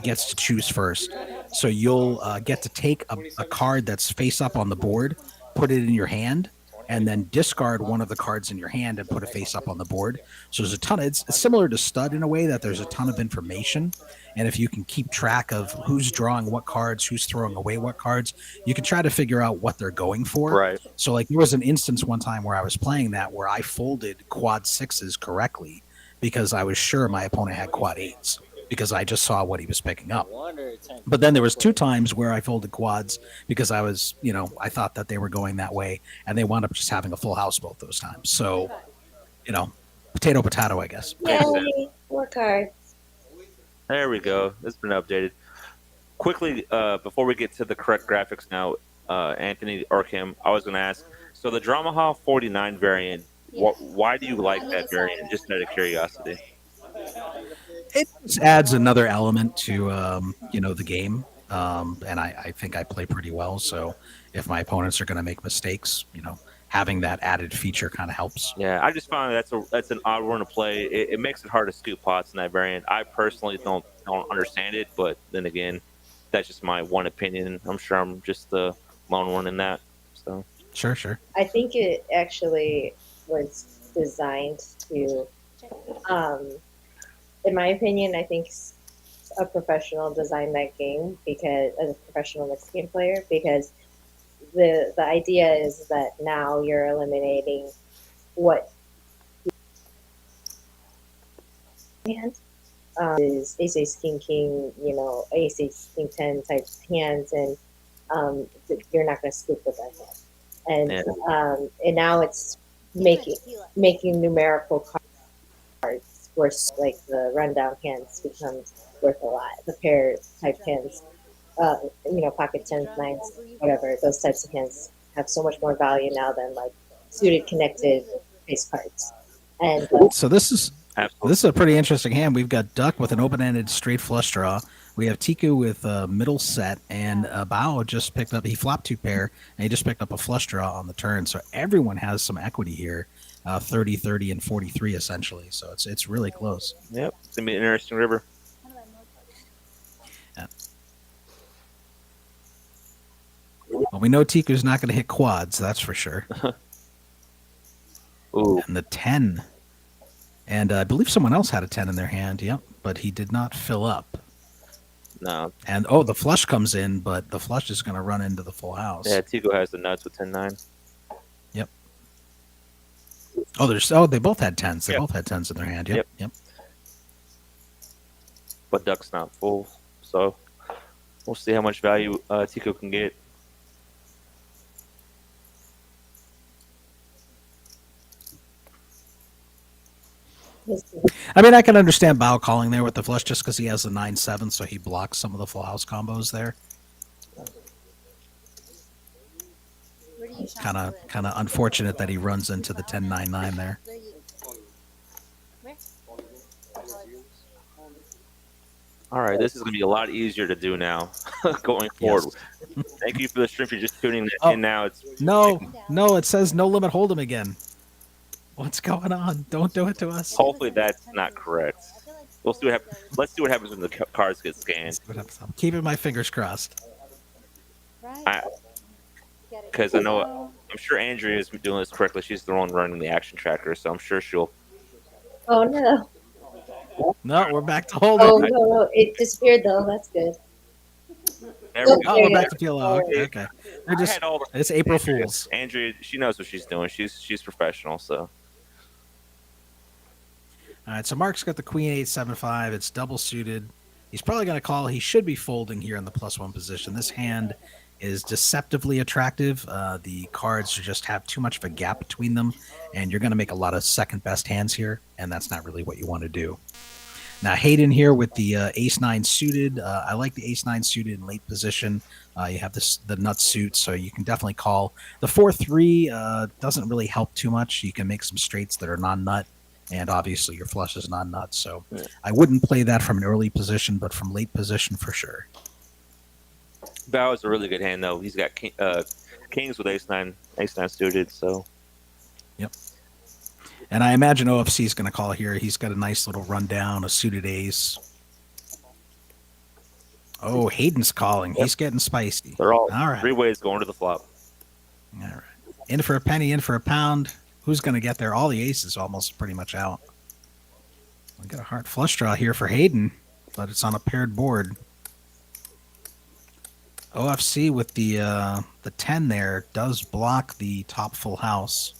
gets to choose first. So you'll get to take a card that's face up on the board, put it in your hand, and then discard one of the cards in your hand and put it face up on the board. So there's a ton of, it's similar to Stud in a way that there's a ton of information. And if you can keep track of who's drawing what cards, who's throwing away what cards, you can try to figure out what they're going for. Right. So like there was an instance one time where I was playing that where I folded quad 6s correctly because I was sure my opponent had quad 8s because I just saw what he was picking up. But then there was 2 times where I folded quads because I was, I thought that they were going that way, and they wound up just having a full house both those times. So, potato, I guess. Yay, 4 cards. There we go. It's been updated. Quickly, before we get to the correct graphics now, Anthony or Kim, I was going to ask, so the Dramaha 49 variant, why do you like that variant? Just out of curiosity. It just adds another element to, the game. And I think I play pretty well. So if my opponents are going to make mistakes, having that added feature kind of helps. Yeah, I just found that's an odd one to play. It makes it hard to scoop pots in that variant. I personally don't understand it, but then again, that's just my one opinion. I'm sure I'm just the lone one in that. So sure. I think it actually was designed to, in my opinion, I think a professional designed that game because as a professional mixed game player, because the idea is that now you're eliminating what hand is ace king, ace king 10 type hands, and you're not going to scoop with that hand. And and now it's making numerical cards where like the rundown hands becomes worth a lot. The pair type hands, pocket 10s, 9s, whatever, those types of hands have so much more value now than like suited connected face cards. And so this is a pretty interesting hand. We've got Duck with an open-ended straight flush draw. We have Tiku with a middle set, and Bao just picked up. He flopped 2 pair, and he just picked up a flush draw on the turn. So everyone has some equity here, 30, 30, and 43 essentially. So it's really close. Yep, it's gonna be an interesting river. Yeah. Well, we know Tiku's not going to hit quads, that's for sure. Ooh. And the 10. And I believe someone else had a 10 in their hand, yep, but he did not fill up. No. And, the flush comes in, but the flush is going to run into the full house. Yeah, Tico has the nuts with 10-9. Yep. They both had 10s. They both had 10s in their hand, yep. But Duck's not full, so we'll see how much value Tico can get. I mean, I can understand Bao calling there with the flush just because he has the 9-7, so he blocks some of the full house combos there. Kind of unfortunate that he runs into the 10-9-9 there. All right, this is going to be a lot easier to do now going forward. Yes. Thank you for the stream. If you're just tuning in now. No, it says no limit hold'em again. What's going on? Don't do it to us. Hopefully that's not correct. We'll see what happens. Let's see what happens when the cards get scanned. I'm keeping my fingers crossed. Because I know I'm sure Andrea is doing this correctly. She's the one running the action tracker, so I'm sure she'll. Oh no! No, we're back to holding. Oh no! It disappeared though. That's good. There we Oh, go. Oh, there we're you back go. to PLO. Okay, okay. They're I just, had all the it's April Fools. Andrea, she knows what she's doing. She's professional, so. All right, so Mark's got the Queen 8-7-5. It's double suited. He's probably going to call. He should be folding here in the +1 position. This hand is deceptively attractive. The cards just have too much of a gap between them, and you're going to make a lot of second best hands here, and that's not really what you want to do. Now, Hayden here with the Ace-9 suited. I like the Ace-9 suited in late position. You have the nut suit, so you can definitely call. The 4-3 doesn't really help too much. You can make some straights that are non-nut, and obviously your flush is non-nut. So I wouldn't play that from an early position, but from late position for sure. Bao is a really good hand, though. He's got kings with ace-9 suited, so. Yep. And I imagine OFC is going to call here. He's got a nice little rundown, a suited ace. Oh, Hayden's calling. He's getting spicy. They're all right. 3 ways going to the flop. All right. In for a penny, in for a pound. Who's going to get there? All the aces almost pretty much out. We got a heart flush draw here for Hayden, but it's on a paired board. OFC with the 10 there does block the top full house.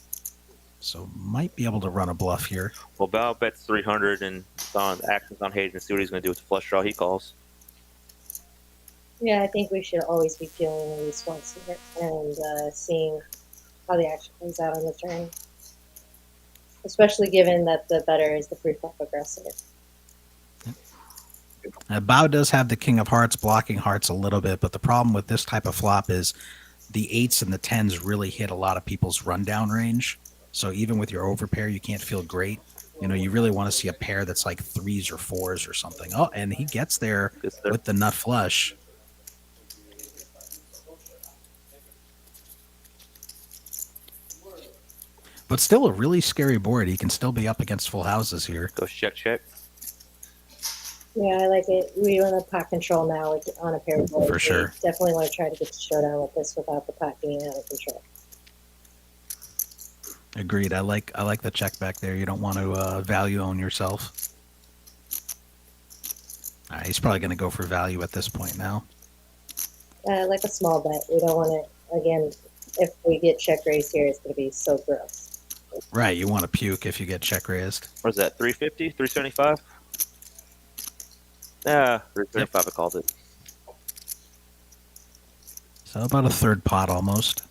So might be able to run a bluff here. Well, Bao bets 300 and it's on actions on Hayden to see what he's going to do with the flush draw he calls. Yeah, I think we should always be feeling at least once here and seeing how the action plays out on the turn. Especially given that the better is the pre-flop aggressor. Bao does have the king of hearts blocking hearts a little bit, but the problem with this type of flop is the 8s and the 10s really hit a lot of people's rundown range. So even with your overpair, you can't feel great. You know, you really want to see a pair that's like 3s or 4s or something. Oh, and he gets there with the nut flush. But still a really scary board. He can still be up against full houses here. Goes check, check. Yeah, I like it. We want to pot control now on a pair of boards. For sure. We definitely want to try to get to showdown with this without the pot being out of control. Agreed. I like the check back there. You don't want to value own yourself. He's probably going to go for value at this point now. Like a small bet. We don't want to, again, if we get check raised here, it's going to be so gross. Right. You want to puke if you get check raised. What is that, 350, 375? Yeah, 335 I called it. So about a third pot almost.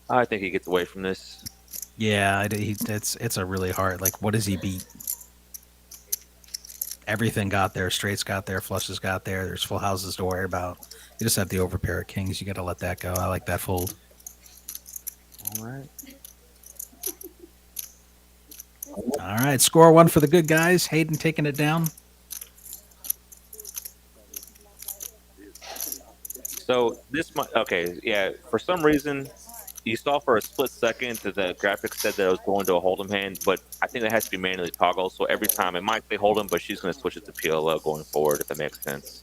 I think he gets away from this. Yeah, it's a really hard. Like, what does he beat? Everything got there. Straights got there. Flushes got there. There's full houses to worry about. You just have the overpair of kings. You got to let that go. I like that fold. All right. All right. Score 1 for the good guys. Hayden taking it down. So this might, okay, yeah, for some reason, you saw for a split second that the graphics said that it was going to a hold'em hand, but I think that has to be manually toggled. So every time it might say hold'em, but she's going to switch it to PLO going forward, if that makes sense.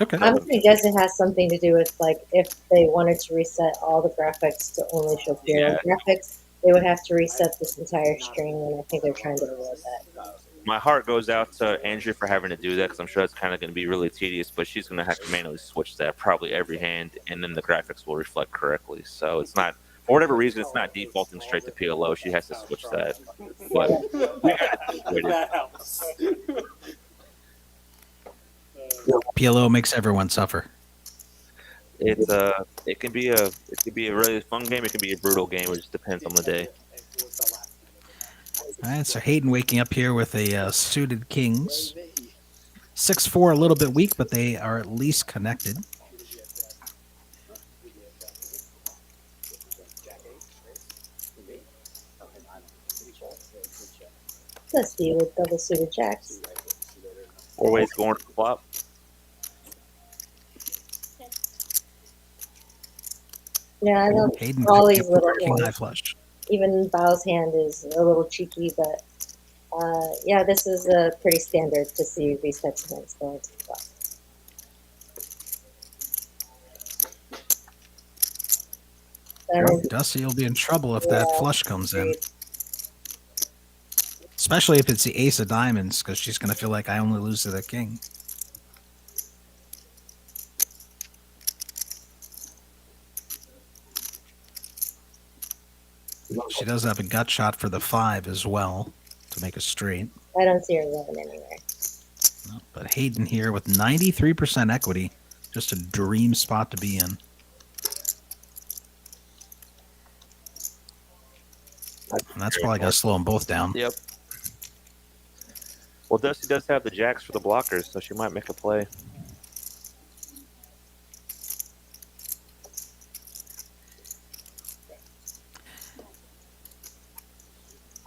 Okay. I'm going to guess it has something to do with, like, if they wanted to reset all the graphics to only show PLO graphics, they would have to reset this entire string, and I think they're trying to avoid that. My heart goes out to Andrea for having to do that, because I'm sure it's kind of going to be really tedious, but she's going to have to manually switch that probably every hand, and then the graphics will reflect correctly. So it's not, for whatever reason, it's not defaulting straight to PLO. She has to switch that. But That helps. PLO makes everyone suffer. it can be a really fun game. It can be a brutal game. It just depends on the day. All right, so Hayden waking up here with a suited kings. 6-4, a little bit weak, but they are at least connected. Let's see with double suited jacks. 4 ways going to the flop. Yeah, I know Hayden all picked these up little the king high ones. flush. Even Bao's hand is a little cheeky, but yeah, this is pretty standard to see these types of hands going to the flop. Dusty will be in trouble if that flush comes in. Especially if it's the ace of diamonds, because she's going to feel like I only lose to the king. She does have a gut shot for the 5 as well to make a straight. I don't see her going anywhere. No, but Hayden here with 93% equity. Just a dream spot to be in. And that's probably going to slow them both down. Yep. Well, Dusty does have the jacks for the blockers, so she might make a play.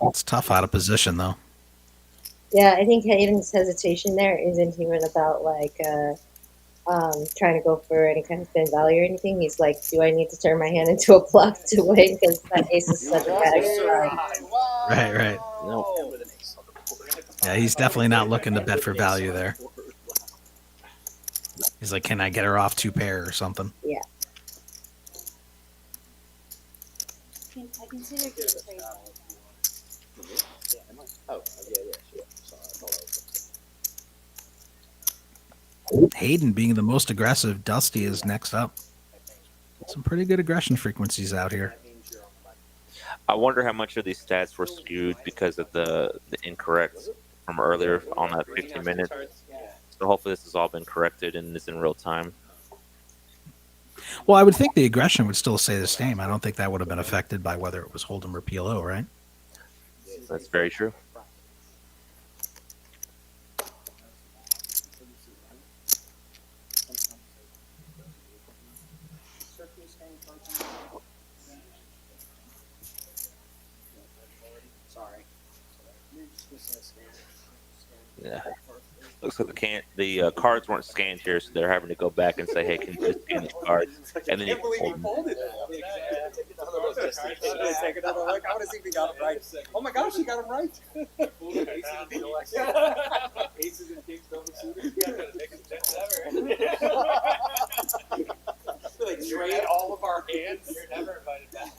It's tough out of position, though. Yeah, I think Hayden's hesitation there isn't even about like trying to go for any kind of thin value or anything. He's like, do I need to turn my hand into a bluff to win? Because that ace is such a bad Right, right. Nope. Yeah, he's definitely not looking to bet for value there. He's like, can I get her off 2 pair or something? Yeah. I consider good trade. Hayden being the most aggressive. Dusty is next up. Some pretty good aggression frequencies out here. I wonder how much of these stats were skewed because of the incorrect from earlier on that 15 minutes. So hopefully this has all been corrected and is in real time. Well, I would think the aggression would still stay the same. I don't think that would have been affected by whether it was Hold'em or PLO, right? That's very true. Yeah. Looks like the cards weren't scanned here, so they're having to go back and say, "Hey, can you just scan these cards?" And then you hold them. Folded that. Take another look. I would have seen we got him right. Oh my gosh, he got him right. Aces and kings double suited. Like trade all of our hands. You're never invited back.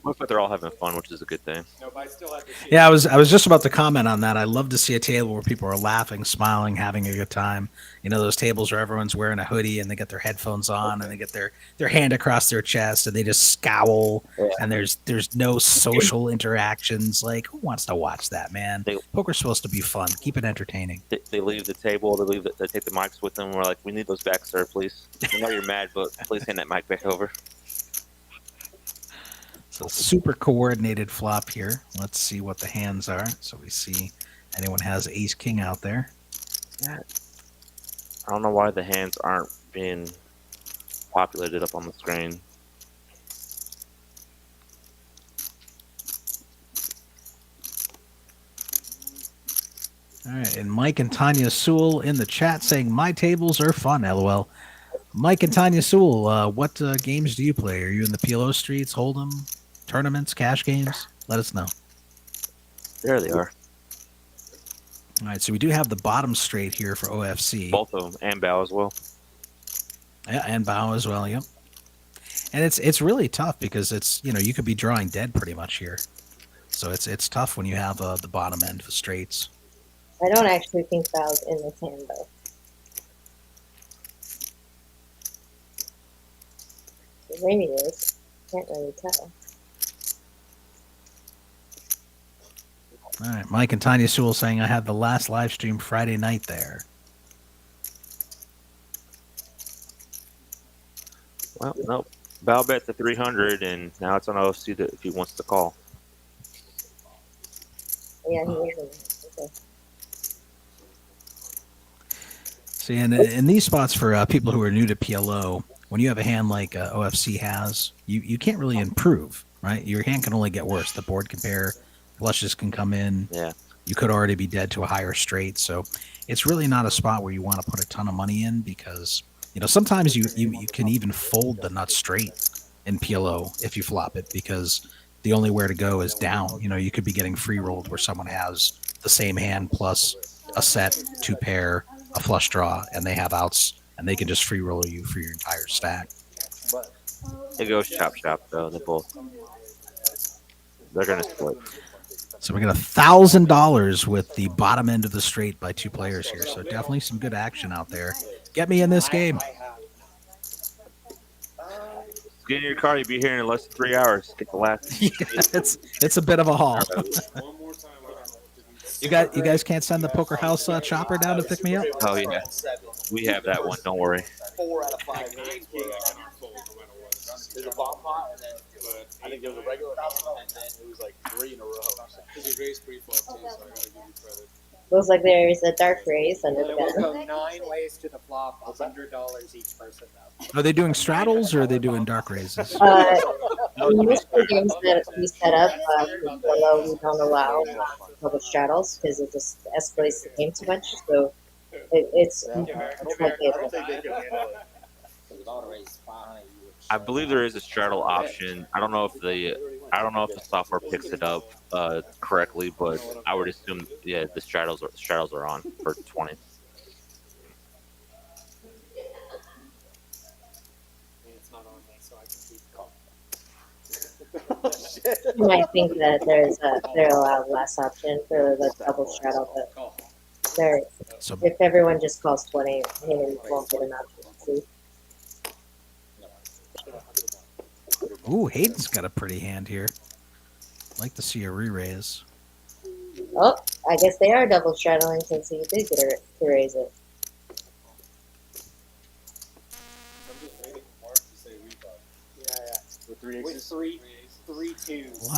Looks like they're all having fun, which is a good thing. No, but I still have to see. Yeah, I was just about to comment on that. I love to see a table where people are laughing, smiling, having a good time. You know, those tables where everyone's wearing a hoodie and they get their headphones on and they get their hand across their chest and they just scowl and there's no social interactions. Like, who wants to watch that, man? Poker's supposed to be fun. Keep it entertaining. They leave the table. They take the mics with them. We're like, "We need those back, sir, please." I know you're mad, but please hand that mic back over. So super coordinated flop here. Let's see what the hands are. So we see anyone has ace king out there. I don't know why the hands aren't being populated up on the screen. All right, and Mike and Tanya Sewell in the chat saying, my tables are fun, LOL. Mike and Tanya Sewell, what games do you play? Are you in the PLO streets, Hold'em, tournaments, cash games? Let us know. There they are. All right, so we do have the bottom straight here for OFC. Both of them, and Bao as well. Yeah, and Bao as well, yep. And it's really tough because it's, you know, you could be drawing dead pretty much here. So it's tough when you have the bottom end for straights. I don't actually think Bao's in this hand, though. Maybe it is. Can't really tell. All right, Mike and Tanya Sewell saying I had the last live stream Friday night there. Well, nope. Bao bet to 300, and now it's on OFC if he wants to call. Yeah, he is. Okay. See, and in these spots for people who are new to PLO, when you have a hand like OFC has, you can't really improve, right? Your hand can only get worse. The board compare, flushes can come in. Yeah. You could already be dead to a higher straight. So it's really not a spot where you want to put a ton of money in because, you know, sometimes you can even fold the nut straight in PLO if you flop it because the only where to go is down. You know, you could be getting free rolled where someone has the same hand plus a set, 2 pair, a flush draw, and they have outs, and they can just free roll you for your entire stack. It goes chop chop though. They're gonna split. So we got $1,000 with the bottom end of the straight by two players here. So definitely some good action out there. Get me in this game. Get in your car. You'll be here in less than 3 hours. Get the last. Yeah, it's a bit of a haul. You guys can't send the Poker House chopper down to pick me up? Oh yeah, we have that one. Don't worry. 4 out of 5 games were there's a bomb pot, and then I think there was a regular pot, and then it was like 3 in a row. Because he raised pretty far too, so I gotta give you credit. Looks like there's a dark raise under the It will gun. go 9 ways to the flop, $100 each person though. Are they doing straddles or are they doing dark raises? In most of the games that we set up, for PLO, we don't allow public straddles because it just escalates the game too much. So it's I don't think they can handle it. I believe there is a straddle option. I don't know if the software picks it up correctly, but I would assume the straddles are on for 20. It's not on me, so I can keep calm. You might think that they're allowed less option for the double straddle, but there, So if everyone just calls 20, Hayden won't get an option. See? ooh, Hayden's got a pretty hand here. I'd like to see a re-raise. Oh, I guess they are double straddling since he did get to raise it. With 3 With aces. 3 twos.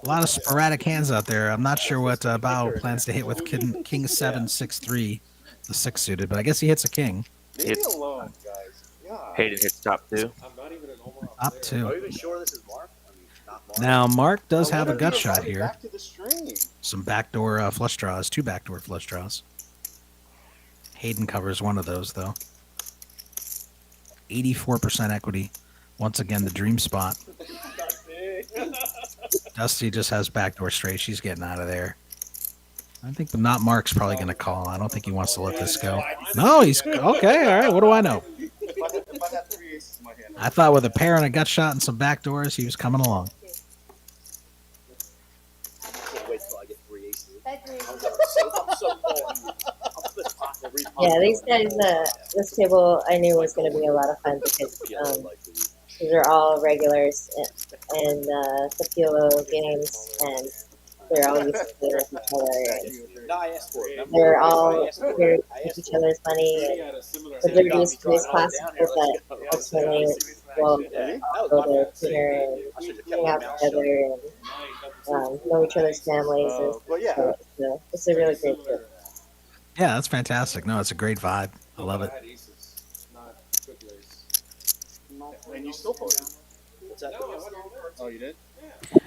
A lot of sporadic hands out there. I'm not sure what Bao plans to hit with King 7 6-3, the 6 suited, but I guess he hits a king. Leave me alone, guys. God. Hayden hits top 2. I'm not even an overall Top player. 2. Are you even sure this is Mark? I mean, not Mark. Now Mark does I have a wanted gut to shot invite you here. Back to the stream. Some backdoor flush draws, 2 backdoor flush draws. Hayden covers one of those though. 84% equity. Once again, the dream spot. Dusty just has backdoor straight. She's getting out of there. I think not Mark's probably going to call. I don't think he wants to let this go. No, he's okay. All right. What do I know? If I had 3 aces in my hand, I thought with a pair and a gut shot and some backdoors, he was coming along. I'll wait till I get 3 aces. That's I'm so full. I'll put this pot in every pot. Yeah, these guys, this table I knew was going to be a lot of fun because these are all regulars in the PLO games, and they're all used to playing with each other. No, I asked for it. They're all here to take each other's money, and so they're used to these classes that ultimately will go to dinner and hang out together and know each other's families. And Well, yeah. so it's a really great trip. Yeah, that's fantastic. No, it's a great vibe. I love it. And you still voted. What's that? Oh, you did?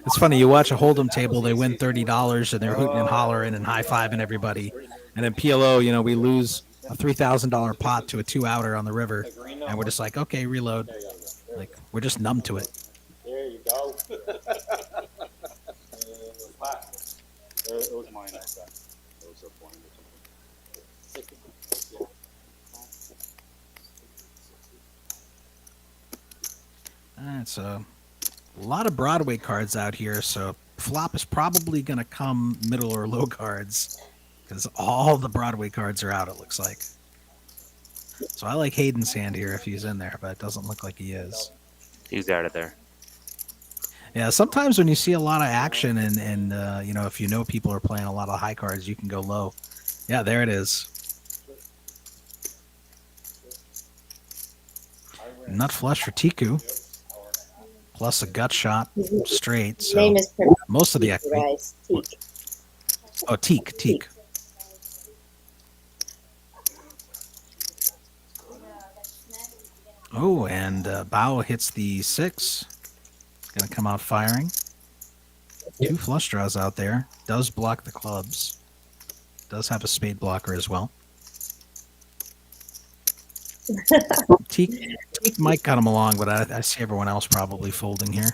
It's funny. You watch a hold'em table, they win $30, and they're hooting and hollering and high fiving everybody. And then PLO, we lose a $3,000 pot to a 2-outer on the river, and we're just like, okay, reload. Like we're just numb to it. There you go. It was mine. It was so funny. All right, so a lot of Broadway cards out here. So flop is probably going to come middle or low cards because all the Broadway cards are out, it looks like. So I like Hayden's hand here if he's in there, but it doesn't look like he is. He's out of there. Yeah, sometimes when you see a lot of action and if you know people are playing a lot of high cards, you can go low. Yeah, there it is. Nut flush for Tiku. Plus a gut shot straight. His So name is pronounced most of the Teak, equity. guys. Teak. Oh, Teak. Oh, and Bao hits the 6. Gonna come out firing. 2 flush draws out there. Does block the clubs. Does have a spade blocker as well. Teak might cut him along, but I see everyone else probably folding here.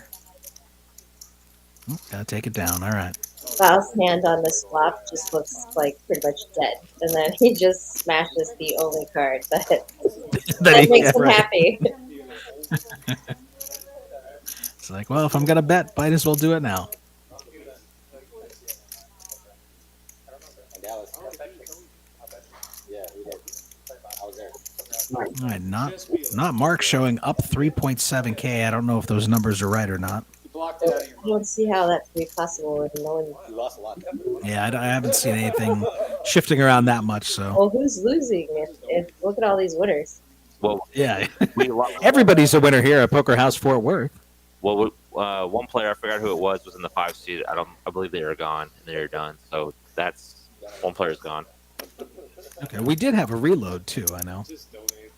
Oh, gotta take it down. All right. Val's hand on this flop just looks like pretty much dead, and then he just smashes the only card that That he- makes him right. happy. It's like, well, if I'm gonna bet, might as well do it now. Yeah, we did. I was there. All right, not Mark showing up 3.7K. I don't know if those numbers are right or not. You blocked it out of your I don't see how that could be possible when no one. We lost a lot. Yeah, I haven't seen anything shifting around that much. So Well, who's losing? If look at all these winners. Well, yeah, we lost. everybody's a winner here at Poker House Fort Worth. Well, one player, I forgot who it was in the 5 seed. I believe they are gone and they're done. So that's one player's gone. Okay, we did have a reload too. I know. Just donate.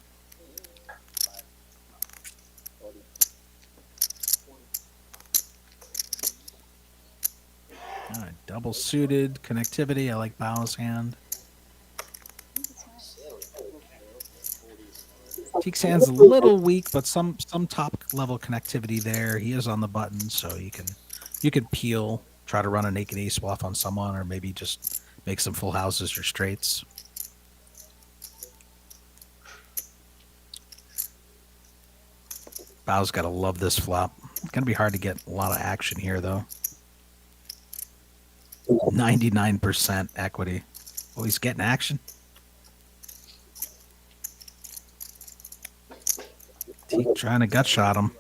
All right, double suited connectivity. I like Bao's hand. Teek's hand's a little weak, but some top level connectivity there. He is on the button, so you can peel, try to run a naked ace off on someone, or maybe just make some full houses or straights. Bao's got to love this flop. It's gonna be hard to get a lot of action here, though. 99% equity. Oh, he's getting action. Teek trying to gut shot him.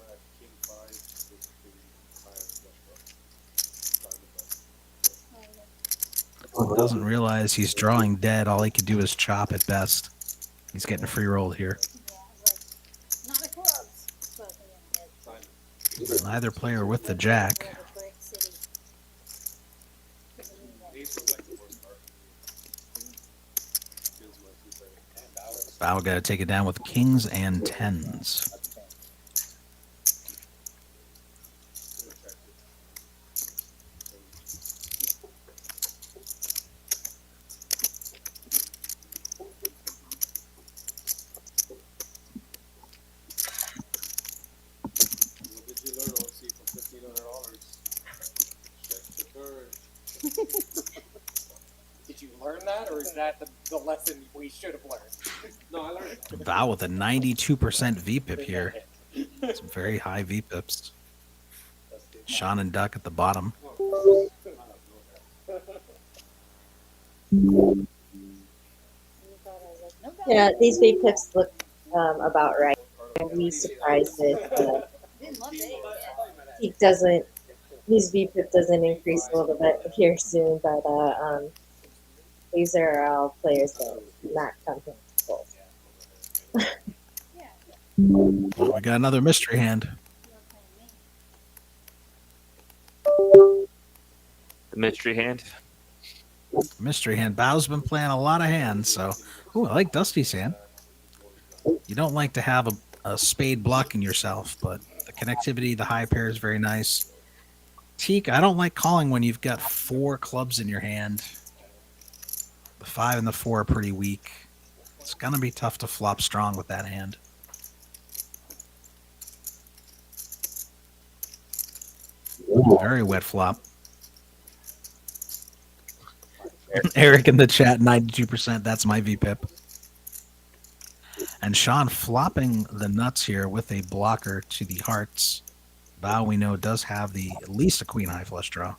Doesn't realize he's drawing dead. All he could do is chop at best. He's getting free rolled here. Yeah, I was like, not a clubs. Supposed to be in it. Neither player with the jack. Brick City. Bao got to take it down with kings and tens. What did you learn, OC, from $1,500? Check the turn. Did you learn that, or is that the lesson we should have learned? No, I learned it. Bao with a 92% VPIP here. Some very high VPIPs. Sean and Duck at the bottom. You thought I was like, no doubt. Yeah, these big pips look about right. I'd be surprised if Didn't love it. Teak doesn't. His VPIP doesn't increase a little bit here soon, but these are all players that not comfortable. Yeah, Oh, we got another mystery hand. you were playing me. The mystery hand. Mystery hand. Bao's been playing a lot of hands, so. Ooh, I like Dusty's hand. You don't like to have a spade blocking yourself, but the connectivity, the high pair is very nice. Teak, I don't like calling when you've got 4 clubs in your hand. The 5 and the 4 are pretty weak. It's going to be tough to flop strong with that hand. Very wet flop. Eric in the chat, 92%. That's my VPIP. And Sean flopping the nuts here with a blocker to the hearts. Bao, we know, does have at least a queen high flush draw.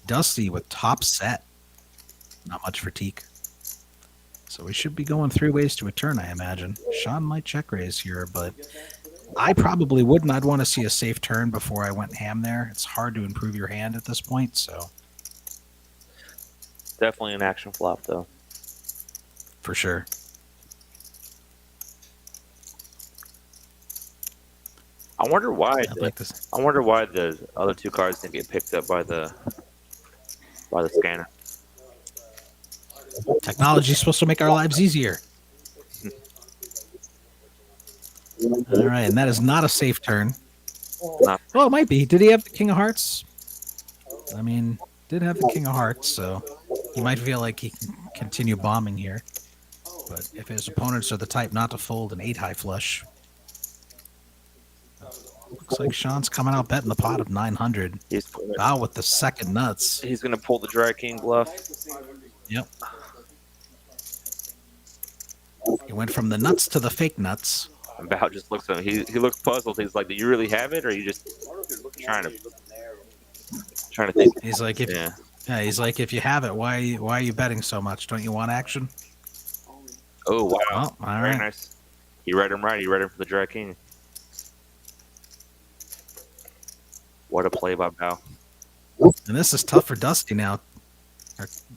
Dusty with top set. Not much for Teak. So we should be going 3 ways to a turn, I imagine. Sean might check raise here, but I probably wouldn't. I'd want to see a safe turn before I went ham there. It's hard to improve your hand at this point, so Definitely an action flop, though. for sure. I wonder why. I'd like this. I wonder why the other 2 cards didn't get picked up by the scanner. Technology is supposed to make our lives easier. All right, and that is not a safe turn. Not- Well, it might be. Did he have the King of Hearts? I mean, did have the King of Hearts, so he might feel like he can continue bombing here. But if his opponents are the type not to fold an 8 high flush, looks like Sean's coming out betting the pot of 900. He's Bao with the second nuts. gonna pull the Drag King bluff. Yep. He went from the nuts to the fake nuts. Bao just looks at him. He looks puzzled. He's like, "Do you really have it, or are you just trying to think?" He's like, Yeah. he's like, if you have it, why are you betting so much? Don't you want action? Oh wow. Well, all Very right. nice. You read him right. You read him for the Drag King. What a play by Bao. And this is tough for Dusty now.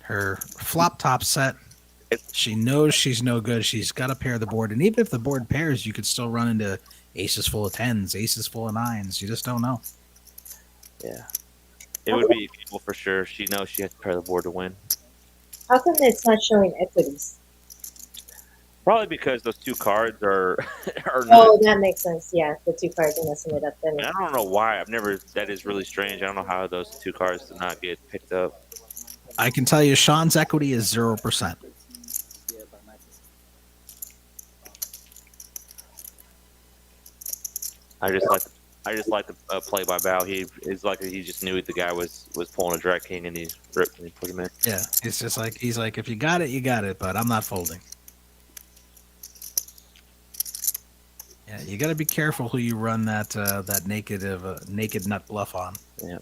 Her flop top set. She knows she's no good. She's got to pair the board, and even if the board pairs, you could still run into aces full of tens, aces full of nines. You just don't know. Yeah. It would be equal for sure. She knows she has to pair the board to win. How come it's not showing equities? Probably because those two cards are are Oh, not. that makes sense. Yeah, the two cards are messing it up. Then I don't know why. I've never. That is really strange. I don't know how those two cards did not get picked up. I can tell you, Sean's equity is 0%. I just like the play by Bao. He is like he just knew the guy was pulling a Drag King and he ripped and he put him in. Yeah, it's just like he's like, if you got it, you got it, but I'm not folding. Yeah, you got to be careful who you run that naked nut bluff on. Yeah.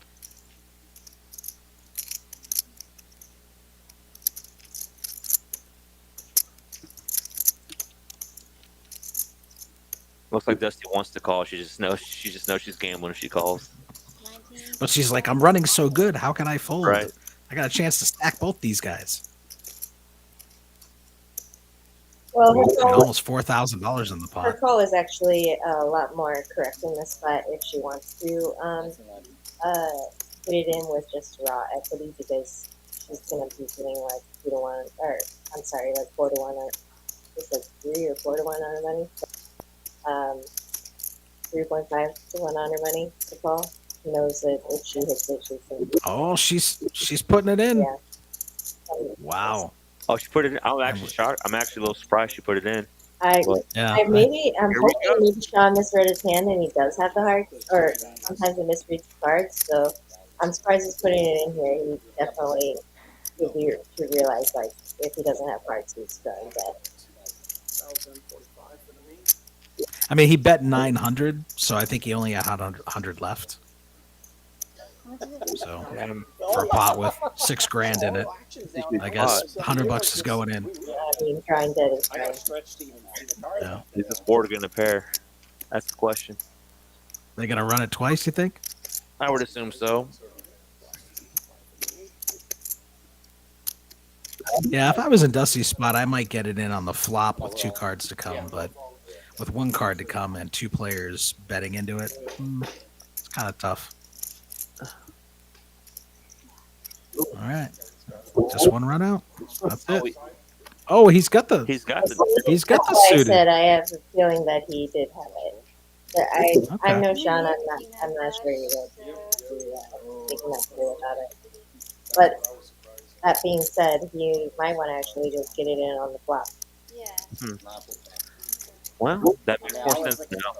Looks like Dusty wants to call. She just knows she's gambling if she calls. 19. But she's like, I'm running so good. How can I fold? Right. I got a chance to stack both these guys. well, her And call, almost $4,000 in the her pot. call is actually a lot more correct in this spot if she wants to put it in with just raw equity because she's gonna be getting like 2-1, or I'm sorry, like 4-1, or it's like 3 or 4-1 on her money. 3.5 to 1 on her money to call. She knows that if she hits it, she's gonna be, Oh, she's putting it in. yeah. Wow. Oh, she put it in. I'm actually shocked. I'm actually a little surprised she put it in. I Yeah. I'm Here we hoping maybe Sean misread his hand and he does have the hearts, or sometimes he misreads the cards. So I'm surprised he's putting it in here. He definitely should realize like if he doesn't have hearts, he's going dead. I mean, he bet 900, so I think he only had 100 left. So for a pot with $6,000 in it, I guess $100 is going in. Yeah, I mean, drawing dead is I fine. got stretched to even see the card. Yeah. Is this board going to pair? That's the question. They gonna run it twice, you think? I would assume so. Yeah, if I was in Dusty's spot, I might get it in on the flop with 2 cards to come, but with 1 card to come and 2 players betting into it, it's kind of tough. All right, just 1 run out. That's it. Oh, he's got the He's got the. he's got the That's why I suited. said I have a feeling that he did have it. But I Okay. know Sean. I'm not sure he would take enough to do about it. But that being said, he might want to actually just get it in on the flop. Yeah. Well, that makes more sense now.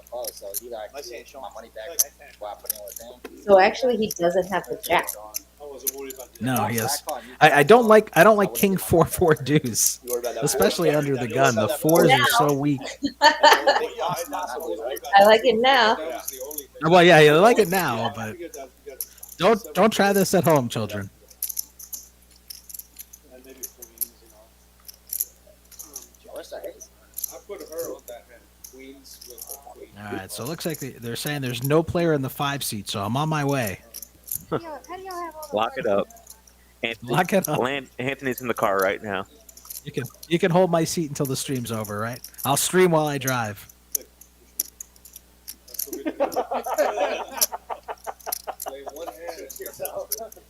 So actually, he doesn't have the jack. No, yes. I don't like King 4-4 deuce, especially under the gun. The 4s are so weak. I like it now. Well, yeah, you like it now, but don't try this at home, children. I put her on that hand. Queens with the queen. All right, so it looks like they're saying there's no player in the 5 seat, so I'm on my way. How do y'all have all the Lock it up. Anthony, Lock it up. Anthony's in the car right now. You can hold my seat until the stream's over, right? I'll stream while I drive. Play one hand.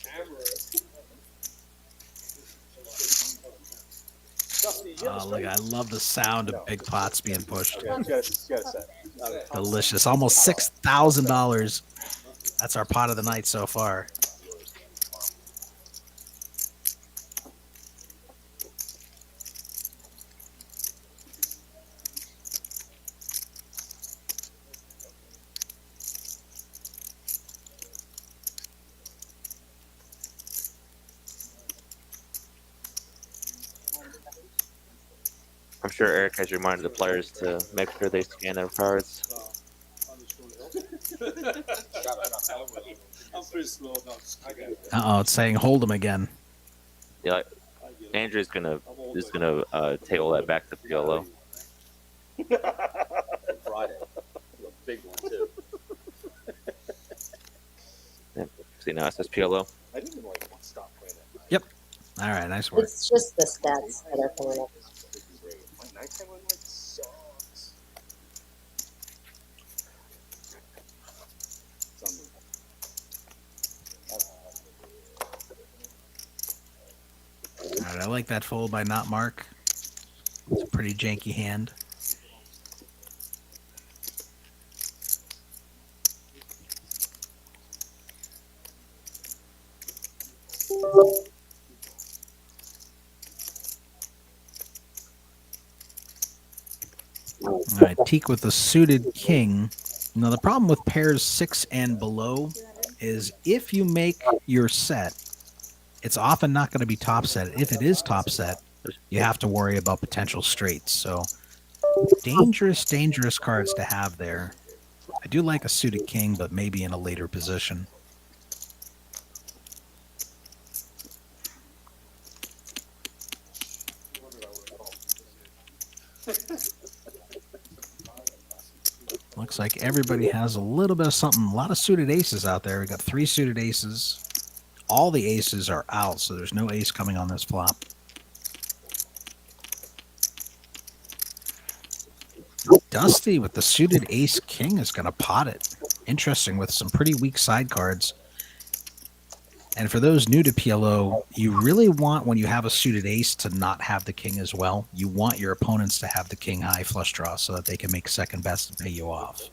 Camera. Oh, look, I love the sound of big pots being pushed. Yeah, you gotta set. Delicious. Almost $6,000. That's our pot of the night so far. I'm sure Eric has reminded the players to make sure they scan their cards. I'm pretty slow. No, I got it. Uh-oh, it's saying hold him again. Yeah, Andrew's gonna table that back to PLO. Friday. A big one, too. Yep. See, now it says PLO. I didn't even want to stop playing that night. Yep. All right, nice work. It's just the stats that are coming up. My nighttime one like sucks. All right, I like that fold by not Mark. It's a pretty janky hand. All right, Teak with the suited king. Now, the problem with pairs 6 and below is if you make your set, it's often not going to be top set. If it is top set, you have to worry about potential straights. So, dangerous, dangerous cards to have there. I do like a suited king, but maybe in a later position. Looks like everybody has a little bit of something. A lot of suited aces out there. We got 3 suited aces. All the aces are out, so there's no ace coming on this flop. Dusty with the suited ace king is going to pot it. Interesting, with some pretty weak side cards. And for those new to PLO, you really want, when you have a suited ace, to not have the king as well. You want your opponents to have the king high flush draw so that they can make second best and pay you off.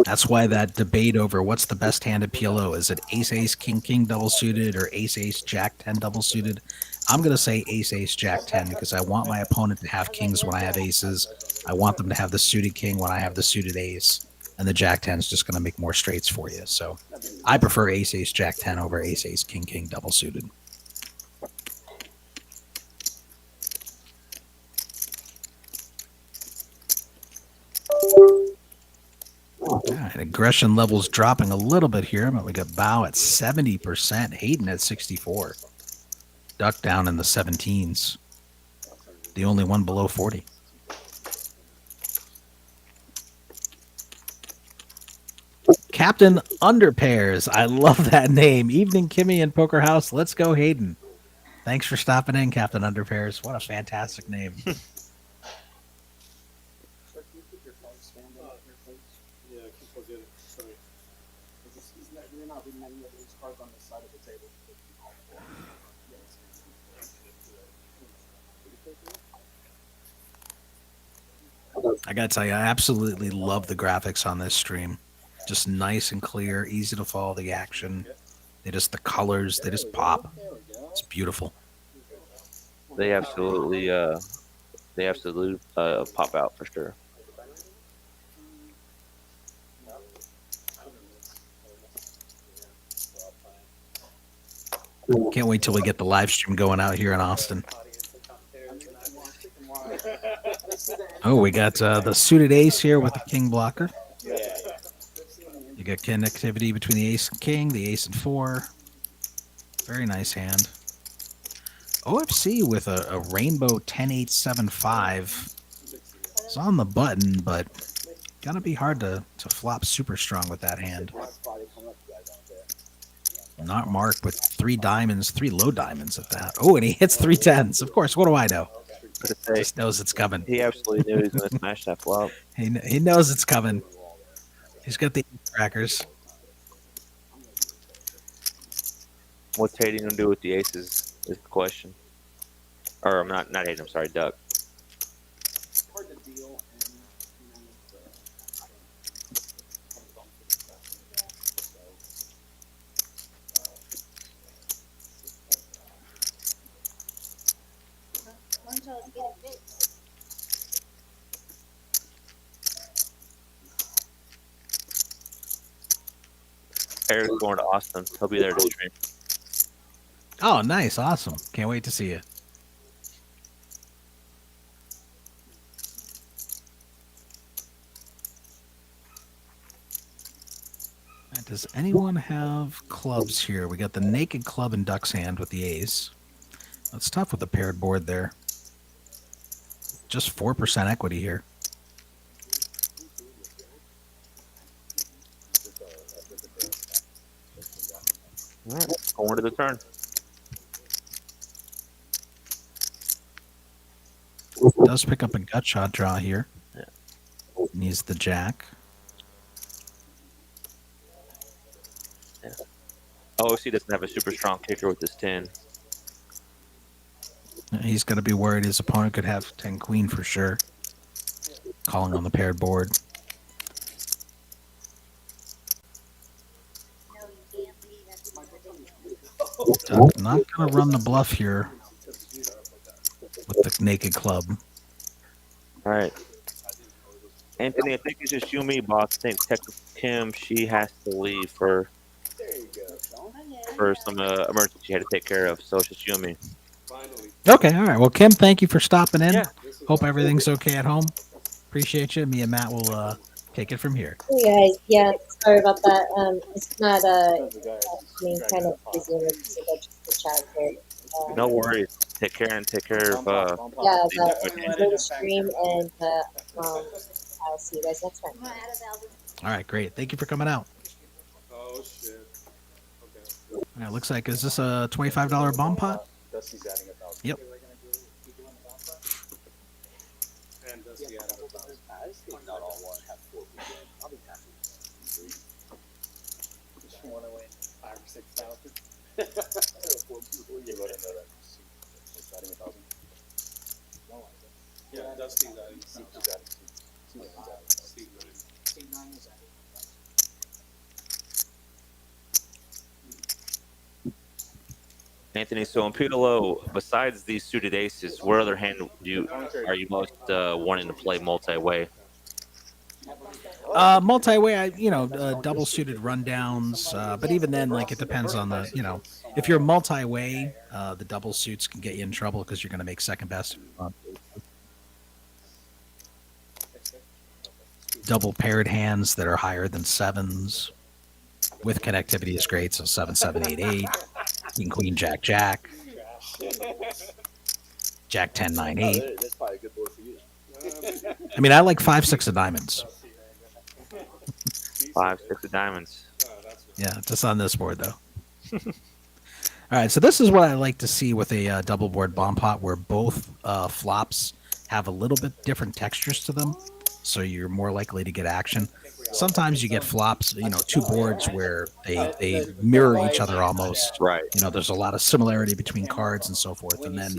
That's why that debate over what's the best hand at PLO, is it ace ace king king double suited or ace ace jack 10 double suited? I'm going to say ace ace jack 10 because I want my opponent to have kings when I have aces. I want them to have the suited king when I have the suited ace, and the jack 10 is just going to make more straights for you. So I prefer ace ace jack 10 over ace ace king king double suited. All right, aggression levels dropping a little bit here, but we got Bao at 70%, Hayden at 64, Duck down in the 17s, the only one below 40. Captain Underpairs, I love that name. Evening, Kimmy and Poker House. Let's go, Hayden. Thanks for stopping in, Captain Underpairs. What a fantastic name. I gotta tell you, I absolutely love the graphics on this stream. Just nice and clear, easy to follow the action. The colors, they just pop. It's beautiful. They absolutely pop out for sure. Can't wait till we get the live stream going out here in Austin. Oh, we got the suited ace here with the king blocker. You got connectivity between the ace and king, the ace and 4. Very nice hand. OFC with a rainbow 10-8-7-5. It's on the button, but gonna be hard to flop super strong with that hand. Not Mark with 3 diamonds, 3 low diamonds at that. Oh, and he hits 3 10s. Of course, what do I know? Just knows it's coming. He absolutely knew he was going to smash that flop. He knows it's coming. He's got the crackers. What's Hayden going to do with the aces is the question. Or I'm not Hayden, I'm sorry, Duck. Hard to deal, and One shot is getting fixed. Eric's going to Austin. He'll be there to stream. Oh, nice. Awesome. Can't wait to see you. Does anyone have clubs here? We got the naked club in Duck's hand with the ace. That's tough with the paired board there. Just 4% equity here. All right, going to the turn. Does pick up a gut shot draw here. Yeah. Needs the jack. Yeah. OC doesn't have a super strong kicker with this 10. He's going to be worried his opponent could have 10 queen for sure. Calling on the paired board. Duck not going to run the bluff here with the naked club. All right. Anthony, I think it's just you and me, boss. I think Kim, she has to leave for some emergency she had to take care of. So it's just you and me. Okay, all right. Well, Kim, thank you for stopping in. Yeah. Hope everything's okay at home. Appreciate you. Me and Matt will take it from here. Hey guys, yeah, sorry about that. It's not kind of busy with the childcare. No worries. Take care and take care of. Yeah, but little stream and I'll see you guys next time. All right, great. Thank you for coming out. Oh shit. Okay. All right, looks like, is this a $25 bomb pot? Dusty's adding 1,000. Yep. And Dusty added 1,000. I just think not all one have 4 people. I'll be happy. You want to win 5 or 6,000? 4 people. You let him know that. He's adding 1,000. No, yeah, Dusty's adding 1,000. Steve adding. Anthony, so in PLO, besides these suited aces, what other hand are you most wanting to play multi-way? Multi-way, double suited rundowns. But even then, like, it depends on the, if you're multi-way, the double suits can get you in trouble because you're going to make second best. Double paired hands that are higher than sevens with connectivity is great. So 7, 7, 8, 8, King, Queen, Jack, Jack, Jack 10, 9, 8. That's probably a good board for you. I mean, I like 5, 6 of diamonds. 5, 6 of diamonds. Yeah, just on this board though. All right, so this is what I like to see with a double board bomb pot, where both flops have a little bit different textures to them, so you're more likely to get action. Sometimes you get flops, 2 boards where they mirror each other almost. Right. There's a lot of similarity between cards and so forth, and then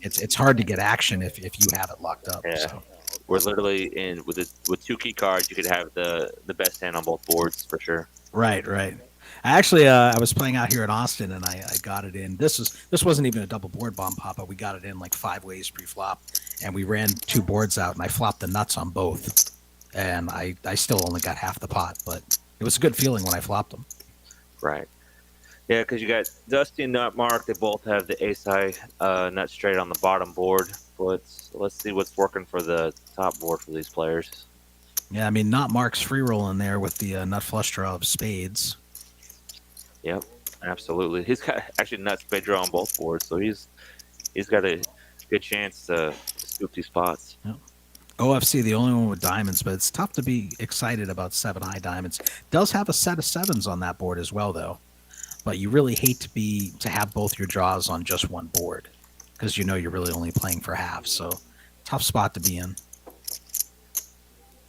it's hard to get action if you have it locked up. Yeah. So. We're literally with 2 key cards, you could have the best hand on both boards for sure. Right. Actually, I was playing out here in Austin, and I got it in. This wasn't even a double board bomb pot, but we got it in like 5 ways pre-flop, and we ran 2 boards out, and I flopped the nuts on both, and I still only got half the pot, but it was a good feeling when I flopped them. Right. Yeah, because you got Dusty and Nut Mark. They both have the ace high nut straight on the bottom board. But let's see what's working for the top board for these players. Yeah, I mean, not Mark's free roll in there with the nut flush draw of spades. Yep, absolutely. He's got actually nut spade draw on both boards, so he's got a good chance to scoop these spots. Yep. OFC, the only one with diamonds, but it's tough to be excited about 7 high diamonds. Does have a set of 7s on that board as well, though. But you really hate to have both your draws on just one board, because you're really only playing for half. So tough spot to be in.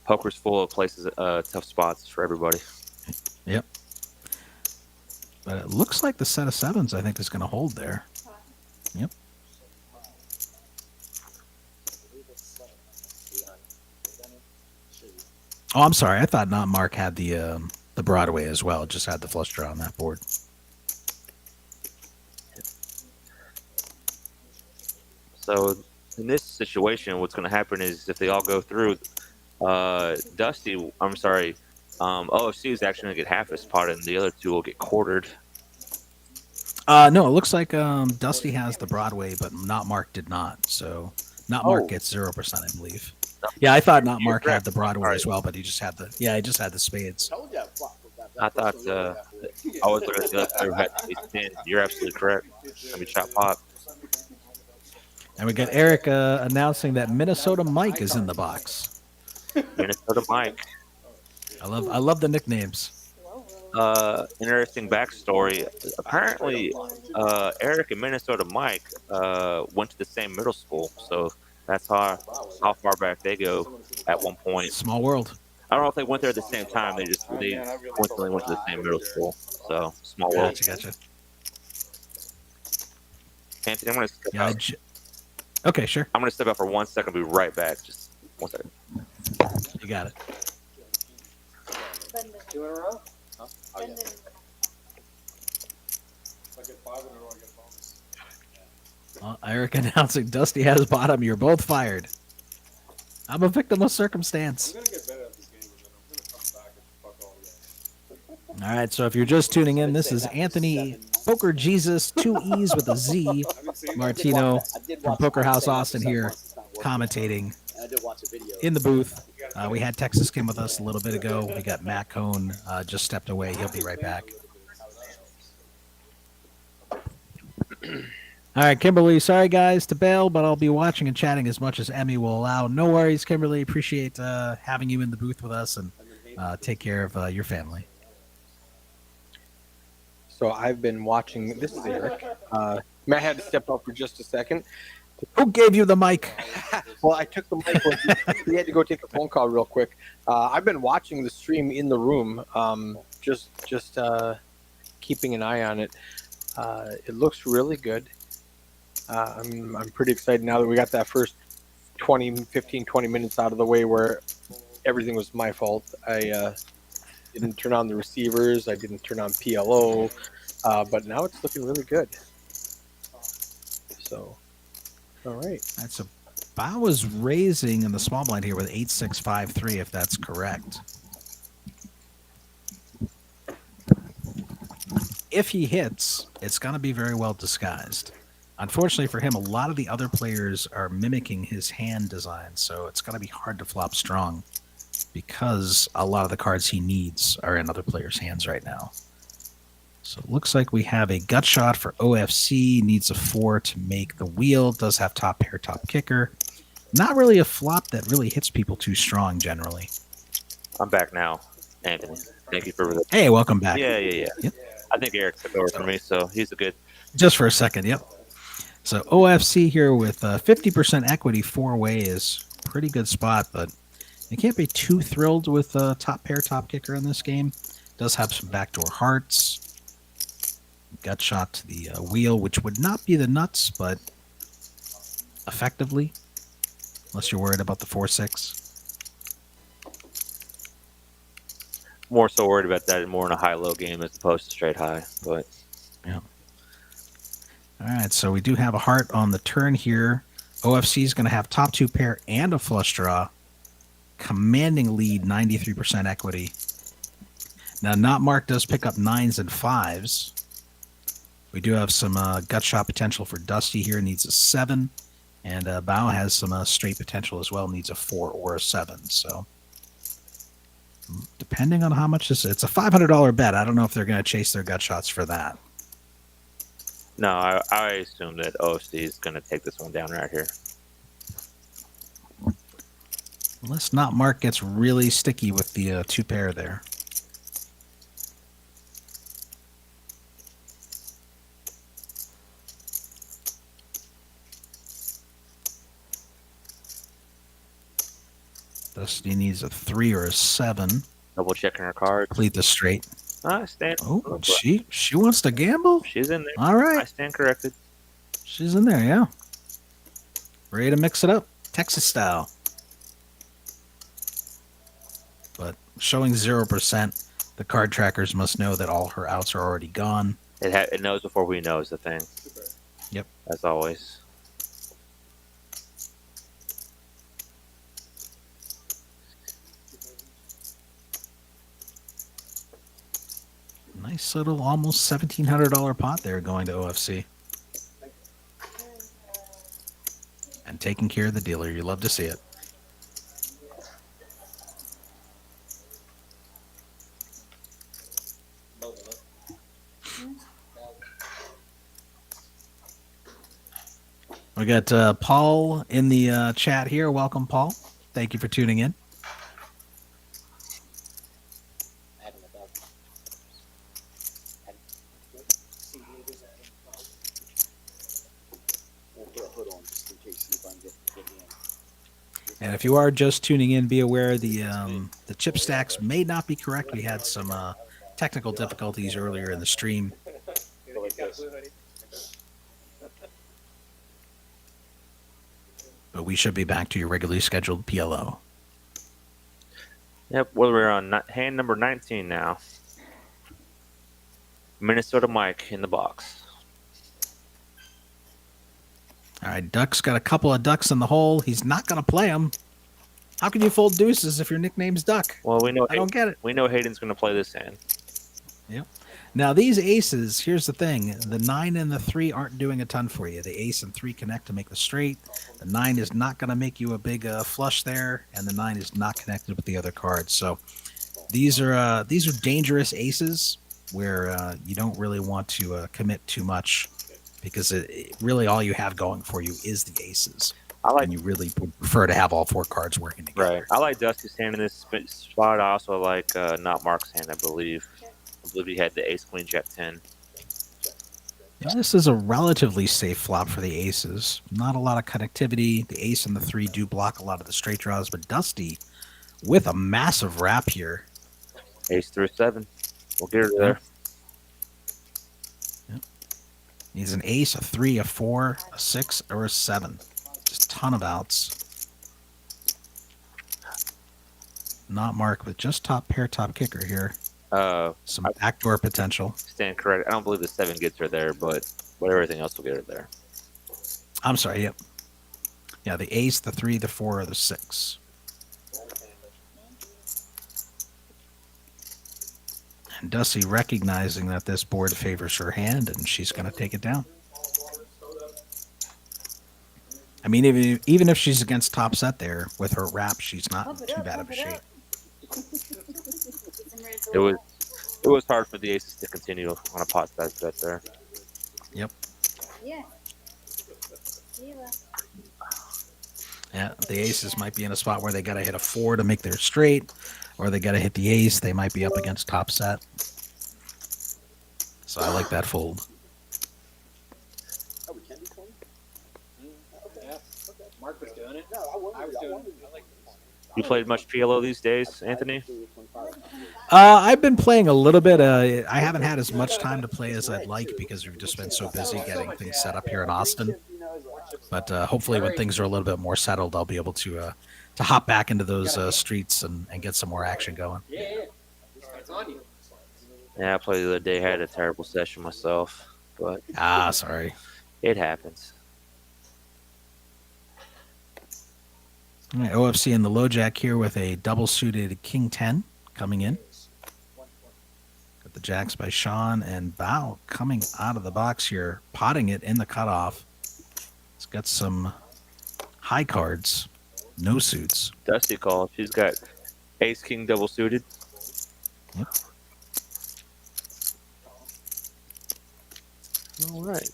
Poker's full of places, tough spots for everybody. Yep. But it looks like the set of 7s, I think, is going to hold there. Yep. Oh, I'm sorry. I thought not Mark had the Broadway as well. Just had the flush draw on that board. So in this situation, what's going to happen is if they all go through, OFC is actually going to get half his pot, and the other two will get quartered. No, it looks like Dusty has the Broadway, but Not Mark did not. So Not Mark gets 0%, I believe. Yeah, I thought Not You're Mark had correct. the Broadway Sorry. as well, but he just had the he just had the spades. Told you that flop. I thought I was looking at the other player who had ace 10. You're absolutely correct. Let me chop pot. And we got Eric announcing that Minnesota Mike is in the box. Minnesota Mike. I love the nicknames. Interesting backstory. Apparently, Eric and Minnesota Mike went to the same middle school, so that's how far back they go. At one point, Small world. I don't know if they went there at the same time. They coincidentally went to the same middle school. So small world. Gotcha. Anthony, I'm gonna step Yeah. out. Okay, sure. I'm gonna step out for 1 second. Be right back. Just 1 second. You got it. Bend it. 2 in a row? Oh, Bend yeah. it. If I get 5 in a row, I get a bonus. Eric announcing Dusty has bottom. You're both fired. I'm a victim of circumstance. I'm gonna get better at this game, and then I'm gonna come back and fuck all you. All right, so if you're just tuning in, this is Anthony Poker Jesus, 2 E's with a Z, I've been saying Martino I did from watch Poker it. House I'm Austin saying here, once it's not working. commentating And I did watch a video. in the booth. We had Texas Kim with us a little bit ago. We got Matt Cohn just stepped away. He'll be right back. All right, Kimberly, sorry guys to bail, but I'll be watching and chatting as much as Emmy will allow. No worries, Kimberly. Appreciate having you in the booth with us, and take care of your family. So I've been watching. This is Eric. Matt had to step up for just a second. Who gave you the mic? Well, I took the mic. He had to go take a phone call real quick. I've been watching the stream in the room, just keeping an eye on it. It looks really good. I'm pretty excited now that we got that first 15, 20 minutes out of the way where everything was my fault. I didn't turn on the receivers. I didn't turn on PLO, but now it's looking really good. So, all right. That's a Bao is raising in the small blind here with 8-6-5-3, if that's correct. If he hits, it's going to be very well disguised. Unfortunately for him, a lot of the other players are mimicking his hand design, so it's going to be hard to flop strong because a lot of the cards he needs are in other players' hands right now. So it looks like we have a gut shot for OFC, needs a 4 to make the wheel, does have top pair, top kicker. Not really a flop that really hits people too strong generally. I'm back now, Anthony. Thank you for the. Hey, welcome back. Yeah. Yep. I think Eric took over for me, so he's a good. Just for a second, yep. So OFC here with 50% equity 4-way is pretty good spot, but you can't be too thrilled with top pair, top kicker in this game. Does have some backdoor hearts. Gut shot to the wheel, which would not be the nuts, but effectively, unless you're worried about the 4-6. More so worried about that and more in a high-low game as opposed to straight high, but. Yeah. All right, so we do have a heart on the turn here. OFC is going to have top 2 pair and a flush draw. Commanding lead, 93% equity. Now, Not Mark does pick up 9s and 5s. We do have some gut shot potential for Dusty here, needs a 7. And Bao has some straight potential as well, needs a 4 or a 7. So, depending on how much this is, it's a $500 bet. I don't know if they're going to chase their gut shots for that. No, I assume that OFC is going to take this one down right here. Unless Not Mark gets really sticky with the 2 pair there. Dusty needs a 3 or a 7. Double checking her cards. Complete the straight. I stand. Oh, she wants to gamble? She's in there. All right. I stand corrected. She's in there, yeah. Ready to mix it up. Texas style. But showing 0%, the card trackers must know that all her outs are already gone. It knows before we know is the thing. Yep. As always. Nice little almost $1,700 pot there going to OFC. And taking care of the dealer. You love to see it. We got Paul in the chat here. Welcome, Paul. Thank you for tuning in. And if you are just tuning in, be aware the chip stacks may not be correct. We had some technical difficulties earlier in the stream. But we should be back to your regularly scheduled PLO. Yep, well, we're on hand number 19 now. Minnesota Mike in the box. All right, Duck's got a couple of ducks in the hole. He's not going to play them. How can you fold deuces if your nickname's Duck? Well, we know I don't get it. We know Hayden's going to play this hand. Yep. Now, these aces, here's the thing. The 9 and the 3 aren't doing a ton for you. The ace and 3 connect to make the straight. The 9 is not going to make you a big flush there, and the 9 is not connected with the other cards. So these are dangerous aces where you don't really want to commit too much because it really all you have going for you is the aces. And you really would prefer to have all 4 cards working together. Right. I like Dusty's hand in this spot. I also like not Mark's hand, I believe. I believe he had the ace, queen, jack 10. Now, this is a relatively safe flop for the aces. Not a lot of connectivity. The ace and the 3 do block a lot of the straight draws, but Dusty with a massive wrap here. Ace through 7. We'll get her there. Yep. He's an ace, a 3, a 4, a 6, or a 7. Just a ton of outs. Not Mark, but just top pair, top kicker here. Some backdoor potential. Stand correct. I don't believe the 7 gets her there, but everything else will get her there. I'm sorry, yep. Yeah, the ace, the 3, the 4, or the 6. And Dusty recognizing that this board favors her hand, and she's going to take it down. I mean, even if she's against top set there, with her wrap, she's not in too bad of a shape. It was hard for the aces to continue on a pot size bet there. Yep. Yeah. Yeah, the aces might be in a spot where they got to hit a 4 to make their straight, or they got to hit the ace. They might be up against top set. So I like that fold. Mark was doing it. I was doing it. I like You played much PLO these days, Anthony? I've been playing a little bit. I haven't had as much time to play as I'd like because we've just been so busy getting things set up here in Austin. But hopefully when things are a little bit more settled, I'll be able to hop back into those streets and get some more action going. Yeah. It's on you. Yeah, I played the other day. Had a terrible session myself, but sorry. It happens. All right, OFC in the low jack here with a double suited king 10 coming in. Got the jacks by Sean and Bao coming out of the box here, potting it in the cutoff. It's got some high cards, no suits. Dusty call. She's got ace king double suited. Yep. All right.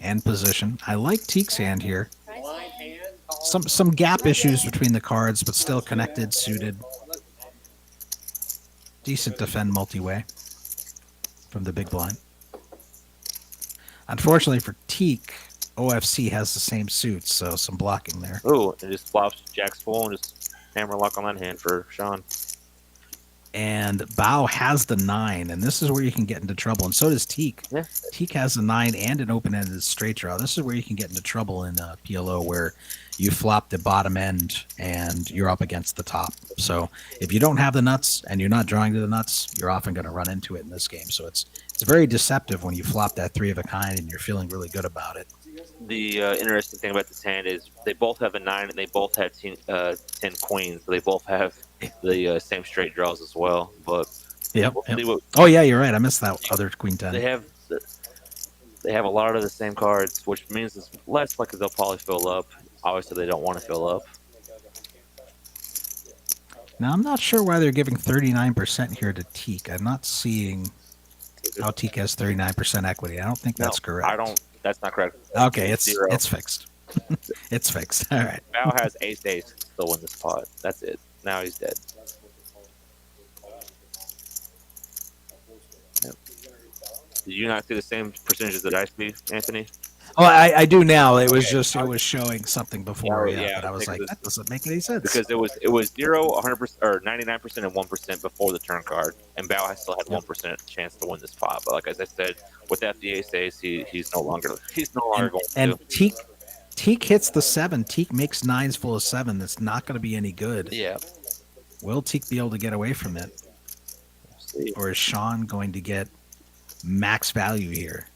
And position. I like Teek's hand here. Blind hand. Some gap issues between the cards, but still connected, suited. Decent defend multi-way from the big blind. Unfortunately for Teek, OFC has the same suits, so some blocking there. Ooh, it just flops jacks full and just hammer lock on that hand for Sean. And Bao has the 9, and this is where you can get into trouble, and so does Teek. Yeah. Teek has the 9 and an open-ended straight draw. This is where you can get into trouble in PLO, where you flop the bottom end and you're up against the top. So if you don't have the nuts and you're not drawing to the nuts, you're often going to run into it in this game. So it's very deceptive when you flop that 3 of a kind and you're feeling really good about it. The interesting thing about this hand is they both have a 9 and they both have 10 queens. They both have the same straight draws as well. But Yep. We'll yep. see what Oh yeah, you're right. I missed that other queen 10. they have. They have a lot of the same cards, which means it's less likely they'll probably fill up. Obviously, they don't want to fill up. Now I'm not sure why they're giving 39% here to Teak. I'm not seeing how Teak has 39% equity. I don't think that's correct. I don't. That's not correct. Okay, it's zero. it's fixed. It's fixed. All right. Bao has ace to still win this pot. That's it. Now he's dead. Yep. Did you not see the same percentages that I see, Anthony? Oh, I do now. It was just it was showing something before, Yeah, but I was like, that doesn't make any sense. Because it was 0, 100%, or 99% and 1% before the turn card, and Bao still had 1% chance to win this pot. But like as I said, without the ace, he's no longer going and to. Teak hits the 7. Teak makes 9s full of 7. That's not going to be any good. Yeah. Will Teak be able to get away from it, or is Sean going to get max value here?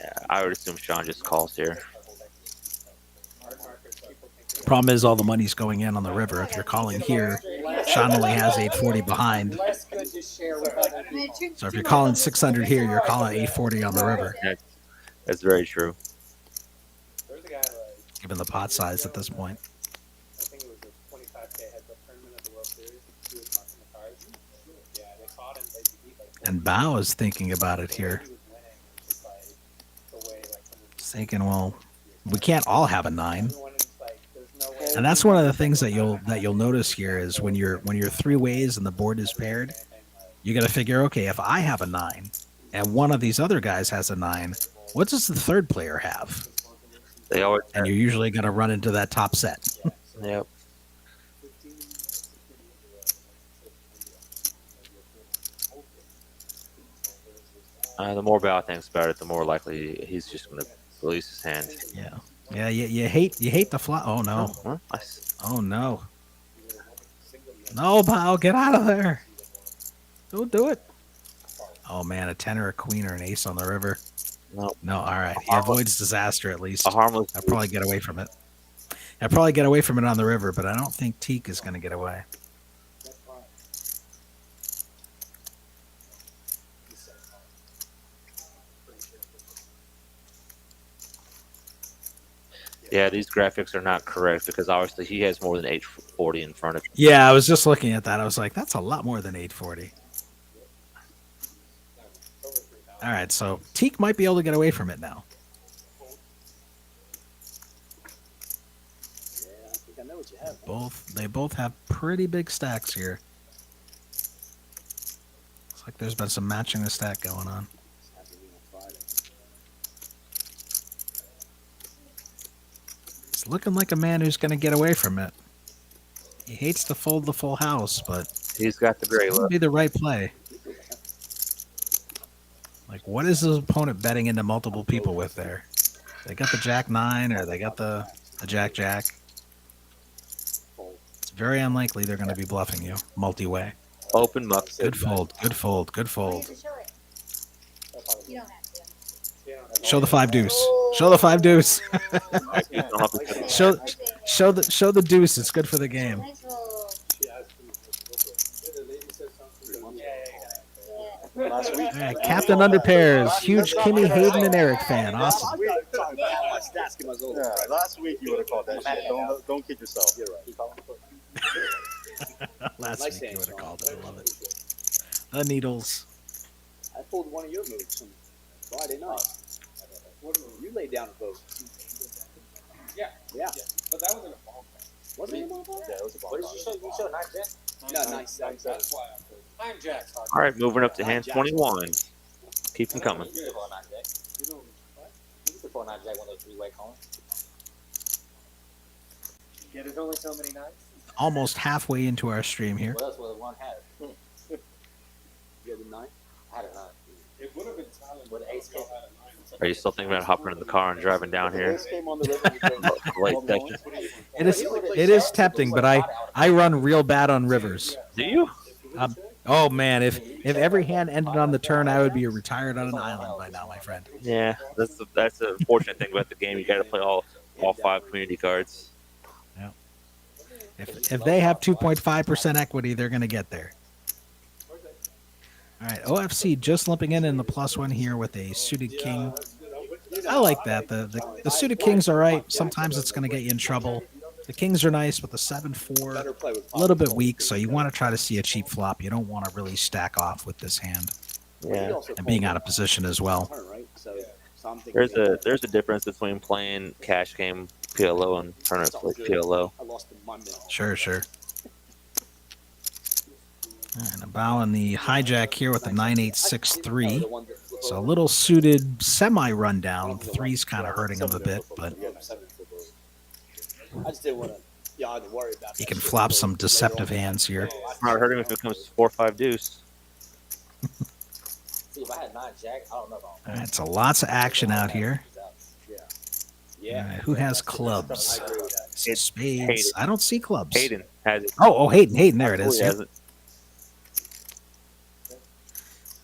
Yeah, I would assume Sean just calls here. Problem is, all the money's going in on the river. If you're calling here, Sean only has 840 behind. Less good to share with other people. So if you're calling 600 here, you're calling 840 on the river. Yeah, that's very true. Given the pot size at this point. I think it was a 25K heads up tournament at the World Series. He was marking the cards. Yeah, they caught him. They beat like. And Bao is thinking about it here. He's thinking, well, we can't all have a 9. And that's one of the things that you'll notice here is when you're 3 ways and the board is paired, you got to figure, okay, if I have a 9 and one of these other guys has a 9, what does the third player have? They always and you're usually going to run into that top set. Yep. The more Bao thinks about it, the more likely he's just going to release his hand. Yeah. Yeah, you hate the flop. Oh no. Huh? Oh no. No, Bao, get out of there. Don't do it. Oh man, a 10 or a queen or an ace on the river. No, all right. He avoids disaster at least. A harmless. I'll probably get away from it. I'll probably get away from it on the river, but I don't think Teak is going to get away. Yeah, these graphics are not correct because obviously he has more than 840 in front of him. Yeah, I was just looking at that. I was like, that's a lot more than 840. All right, so Teak might be able to get away from it now. They both have pretty big stacks here. Looks like there's been some matching the stack going on. It's looking like a man who's going to get away from it. He hates to fold the full house, but he's got the gray look. Be the right play. Like, what is his opponent betting into multiple people with there? They got the Jack-9 or they got the Jack-Jack. It's very unlikely they're going to be bluffing you multi-way. Open muck. Good fold. Good fold. Good fold. You don't have to. Show the 5 deuce. Show the 5 deuce. show the deuce. It's good for the game. Last week, Captain under pairs. Huge Kimmy, Hayden, and Eric fan. Awesome. Last week you would have called that shit. Don't kid yourself. You're right. Last week you would have called it. I love it. The needles. I pulled one of your moves on Friday night. You laid down a vote. Yeah. Yeah. But that wasn't a ball. Was it a ball? Yeah, it was a ball. What did you show? You showed 9 jack? No, 9 7. That's why I put 9 jacks. All right, moving up to hand 21. Keep them coming. You can pull 9 jack one of those 3-way calls. Yeah, there's only so many nights. Almost halfway into our stream here. What else was one had? You had a 9? I had a 9. It would have been silent. But ace had a 9. Are you still thinking about hopping in the car and driving down here? Late section. It is tempting, but I run real bad on rivers. Do you? Oh man, if every hand ended on the turn, I would be retired on an island by now, my friend. Yeah, that's the fortunate thing about the game. You got to play all 5 community cards. Yeah. If they have 2.5% equity, they're going to get there. All right, OFC just limping in the +1 here with a suited king. I like that. The suited king's all right. Sometimes it's going to get you in trouble. The kings are nice, but the 7-4 a little bit weak. So you want to try to see a cheap flop. You don't want to really stack off with this hand. Yeah. And being out of position as well. There's a difference between playing cash game PLO and tournament play PLO. Sure. And a bow in the hijack here with the 9-8-6-3. So a little suited semi-rundown. Three's kind of hurting him a bit, but I just didn't want to worry about. he can flop some deceptive hands here. Not hurting if it comes 4-5 deuce. See, if I had 9 jack, I don't know about. All right, so lots of action out here. Yeah. All right, who has clubs? Spades. Hayden. I don't see clubs. Hayden has it. Oh, Hayden. There it is. He Yep. has it.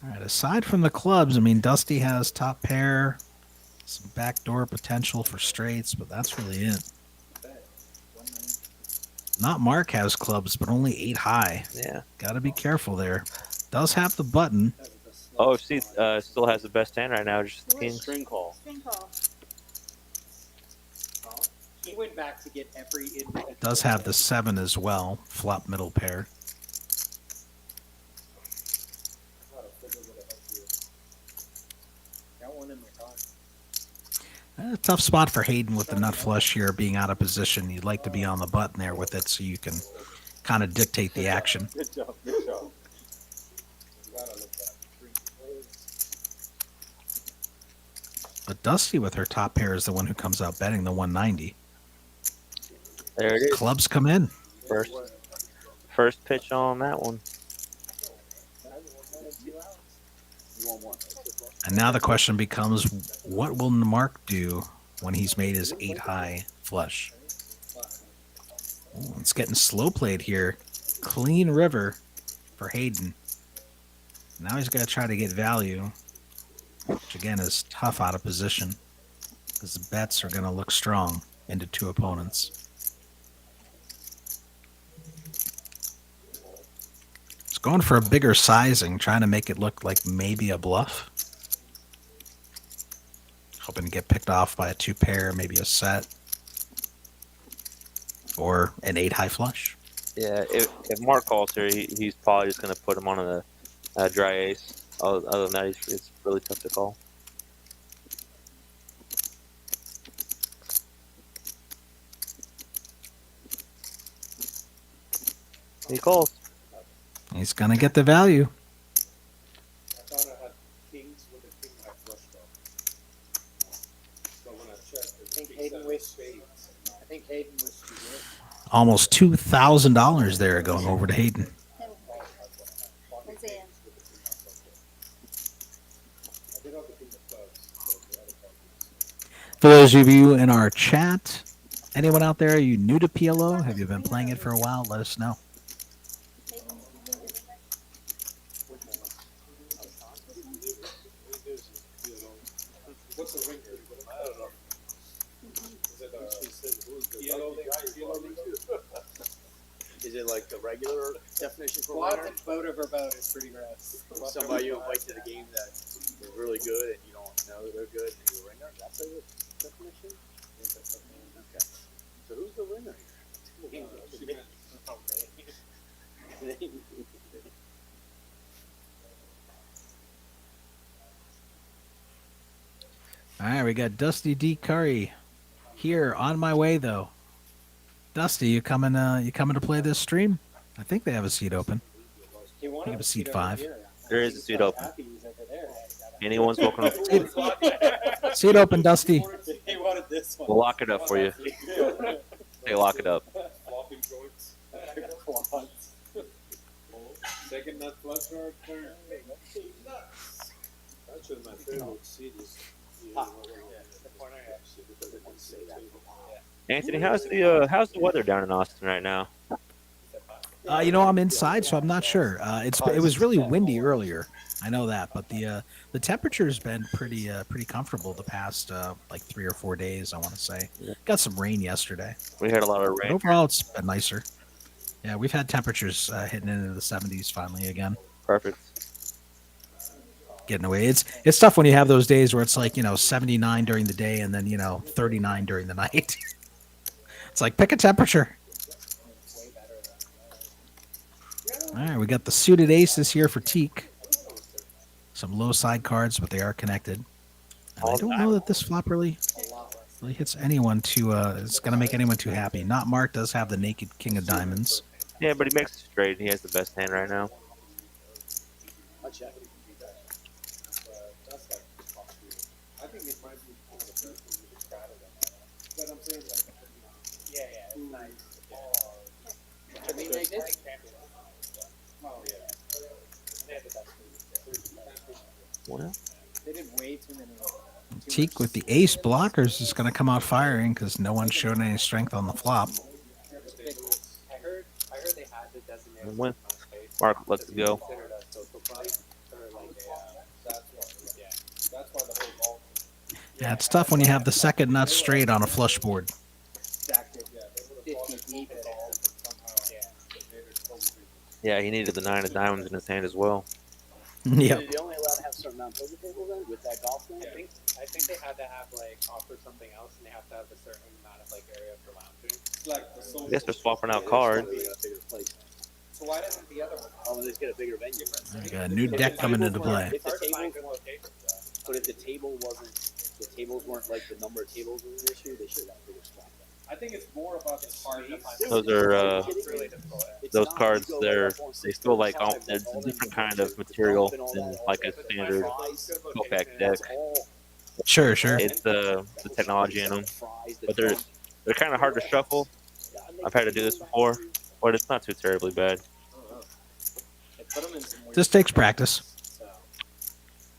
All right, aside from the clubs, I mean, Dusty has top pair, some backdoor potential for straights, but that's really it. Not Mark has clubs, but only 8 high. Yeah. Got to be careful there. Does have the button. OFC still has the best hand right now, just the king. String call. String call. He went back to get every. Does have the 7 as well. Flop middle pair. Got one in my car. A tough spot for Hayden with the nut flush here, being out of position. You'd like to be on the button there with it so you can kind of dictate the action. Good job. Good job. But Dusty with her top pair is the one who comes out betting the 190. There it is. Clubs come in. First pitch on that one. And now the question becomes, what will Mark do when he's made his 8 high flush? Ooh, it's getting slow played here. Clean river for Hayden. Now he's got to try to get value, which again is tough out of position because the bets are going to look strong into 2 opponents. It's going for a bigger sizing, trying to make it look like maybe a bluff. Hoping to get picked off by a 2 pair, maybe a set, or an 8 high flush. Yeah, if Mark calls here, he's probably just going to put him on a dry ace. Other than that, it's really tough to call. He calls. He's going to get the value. I thought I had kings with a king high flush draw. So when I checked, I think Hayden wished. I think Hayden wished he would. Almost $2,000 there going over to Hayden. That's it. For those of you in our chat, anyone out there, are you new to PLO? Have you been playing it for a while? Let us know. what's the ring? I don't know. Is it like the regular definition for Quads winner? and boat over boat is pretty gross. Somebody you invite to the game that is really good and you don't know they're good and you're a ringer? That's a definition? Okay. So who's the winner here? All right, we got Dusty D. Curry here on my way though. Dusty, you coming to play this stream? I think they have a seat open. He wanted have a to seat over 5. here. There is a seat open. Happy he's over there. Anyone's welcome to Seat open, Dusty. He wanted this one. We'll lock it up for you. Hey, lock it up. Flopping joints. Quads. Second nut flush or turn. Actually, my favorite seat is. Anthony, how's the weather down in Austin right now? I'm inside, so I'm not sure. It was really windy earlier. I know that, but the temperature's been pretty comfortable the past like 3 or 4 days. I want to say got some rain yesterday. We had a lot of But rain. overall, it's been nicer. Yeah, we've had temperatures hitting into the 70s finally again. Perfect. getting away. It's tough when you have those days where it's like 79 during the day and then 39 during the night. It's like pick a temperature. All right, we got the suited aces here for Teak. Some low side cards, but they are connected. And I don't know that this flop really hits anyone too. It's gonna make anyone too happy. Not Mark does have the naked king of diamonds. Yeah, but he makes it straight. He has the best hand right now. I'll check. I think it might be one of the first things we try to them. But I'm saying like, Yeah, it's nice. I mean, they did. oh yeah. They had the best food. Well, They did way too many. Teak with the ace blockers is gonna come out firing because no one showed any strength on the flop. I heard they had to designate. and win. Mark, let's go. Considered a social club or like That's why, yeah. That's why the whole ball. Yeah, it's tough when you have the second nut straight on a flush board. stacked it 50 deep. Yeah, he needed the 9 of diamonds in his hand as well. Yep. Are they only allowed to have certain amount of poker tables then with that golf thing? I think they had to have like offer something else, and they have to have a certain amount of like area for lounging. It's like the social. I guess they're swapping out cards. They got a bigger place. So why doesn't the other one? Oh, they just get a bigger venue. We got a new deck coming into play. If the Hard to find tables, good locations. but if the tables weren't like the number of tables was an issue, they should have got a bigger spot. I think it's more about the Hard to space. find. Those are It's really difficult. It's those not cards. you go They're up on they feel like 6.5, it's a all different them kind of features, material and all than that, like a all standard fries, Kopak deck. that's all- Sure, sure. It's the technology in them, fries, the but they're drums. kind of hard to shuffle. I've had to do this before, but it's not too terribly bad. They put them in some weird Just takes practice. so.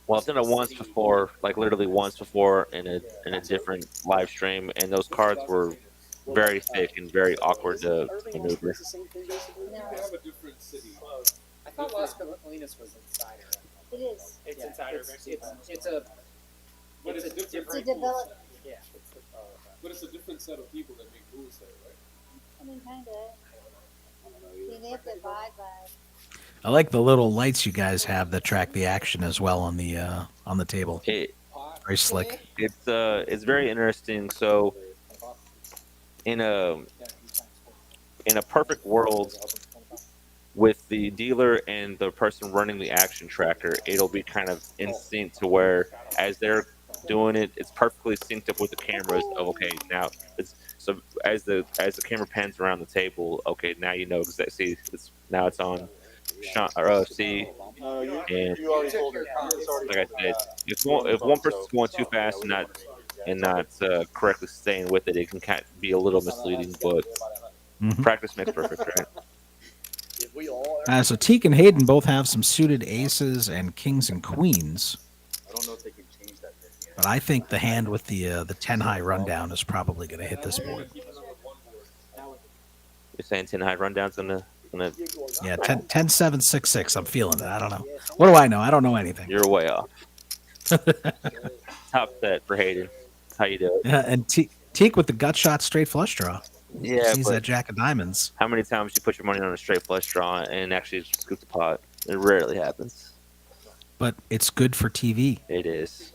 Well, I've done it once before, like literally once before in a different live stream, and those cards were very thick and very awkward to maneuver. It's the same thing basically. No, We have a different city. I thought Las Colinas was Insider. it is. It's Yeah, Insider. it's- It's a. But it's a different. To develop, Yeah. But it's a different set of people that make rules there, right? I mean, kinda. They have to abide by. I like the little lights you guys have that track the action as well on the table. Very slick. It's very interesting. So in a perfect world with the dealer and the person running the action tracker, it'll be kind of in sync to where as they're doing it, it's perfectly synced up with the cameras of okay, now it's so as the camera pans around the table, okay, now you know exactly now it's on Sean or OC. And You already told her. like I said, if one person's going too fast and not correctly staying with it, it can kind of be a little misleading. But practice makes perfect, right? If we all So Teak and Hayden both have some suited aces and kings and queens. I don't know if they can change that bit yet. But I think the hand with the 10 high rundown is probably going to hit this board. You're saying 10 high rundowns gonna Yeah, 10 7 6 6. I'm feeling it. I don't know. What do I know? I don't know anything. you're way off. Top set for Hayden. How you doing? Yeah, and Teak with the gut shot straight flush draw. Yeah, Sees but that jack of diamonds. how many times you put your money on a straight flush draw and actually scoop the pot? It rarely happens. But it's good for TV. It is.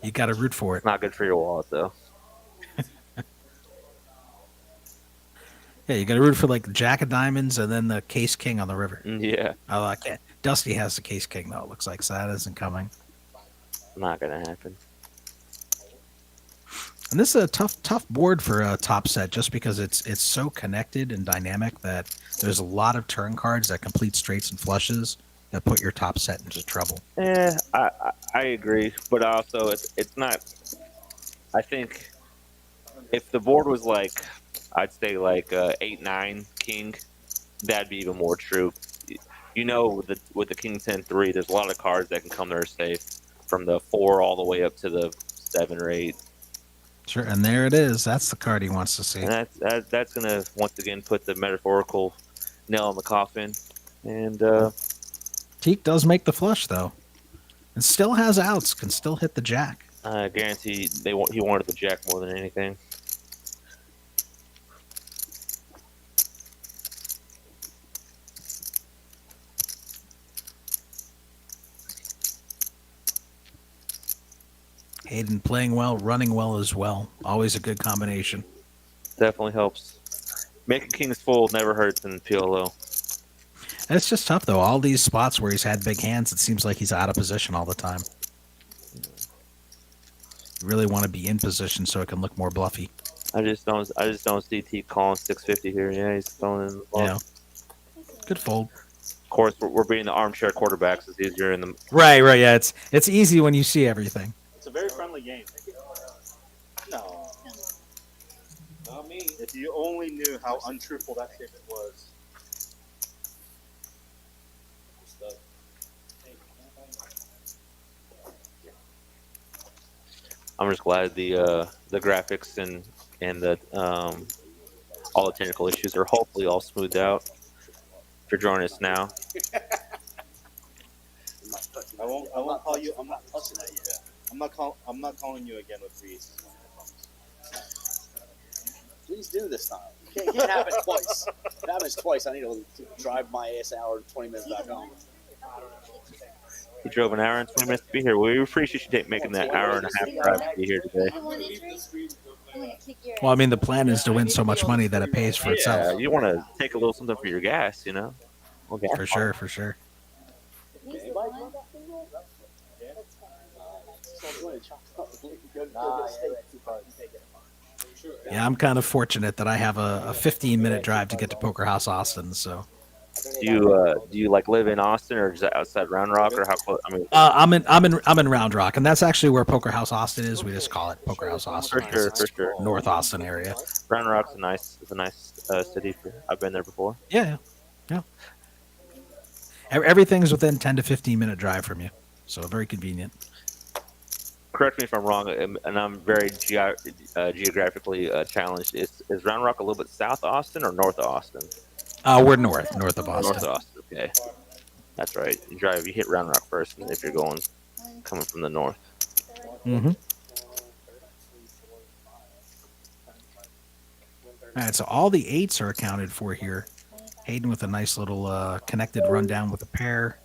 You got to root for it. It's not good for your wallet though. Yeah, you got to root for like the jack of diamonds and then the case king on the river. Yeah, Oh, I can't. Dusty has the case king though. It looks like so that isn't coming. not gonna happen. And this is a tough board for a top set just because it's so connected and dynamic that there's a lot of turn cards that complete straights and flushes that put your top set into trouble. Yeah, I agree, but also it's not. I think if the board was like, I'd say like 8-9 king, that'd be even more true. You know, with the king 10-3, there's a lot of cards that can come there safe from the 4 all the way up to the 7 or 8. Sure, and there it is. That's the card he wants to see. And that's gonna once again put the metaphorical nail in the coffin. And Teak does make the flush though, and still has outs. Can still hit the jack. I guarantee he wanted the jack more than anything. Hayden playing well, running well as well. Always a good combination. Definitely helps. Making kings fold never hurts in PLO. It's just tough though. All these spots where he's had big hands, it seems like he's out of position all the time. You really want to be in position so it can look more bluffy. I just don't see T calling 650 here. Yeah, he's throwing in the ball. Yeah. Good fold. Of course, we're being the armchair quarterbacks. It's easier in the Right. Yeah, it's easy when you see everything. It's a very friendly game. No. Not me. If you only knew how untruthful that statement was. I'm just glad the graphics and the all the technical issues are hopefully all smoothed out. If you're joining us now, I won't call you. I'm not touching that yet. I'm not calling you again with these. Please do this time. It can't happen twice. If it happens twice, I need to drive my ass an hour and 20 minutes back home. you drove an hour and 20 minutes to be here. We appreciate you making that hour and a half drive to be here today. Well, I mean, the plan is to win so much money that it pays for Yeah, itself. you want to take a little something for your gas, you know? Okay. For sure. Yeah, I'm kind of fortunate that I have a 15-minute drive to get to Poker House Austin. So Do you like live in Austin or is that outside Round Rock or how close? I mean, I'm in Round Rock, and that's actually where Poker House Austin is. We just call it Poker House Austin. for sure. North Austin area. Round Rock's a nice city. I've been there before. Yeah. Everything's within 10 to 15-minute drive from you, so very convenient. Correct me if I'm wrong, and I'm very geographically challenged. Is Round Rock a little bit south of Austin or north of Austin? We're north of Austin. North of Austin. Okay, that's right. You hit Round Rock first if you're coming from the north. Mm-hmm. All right, so all the 8s are accounted for here. Hayden with a nice little connected rundown with a pair.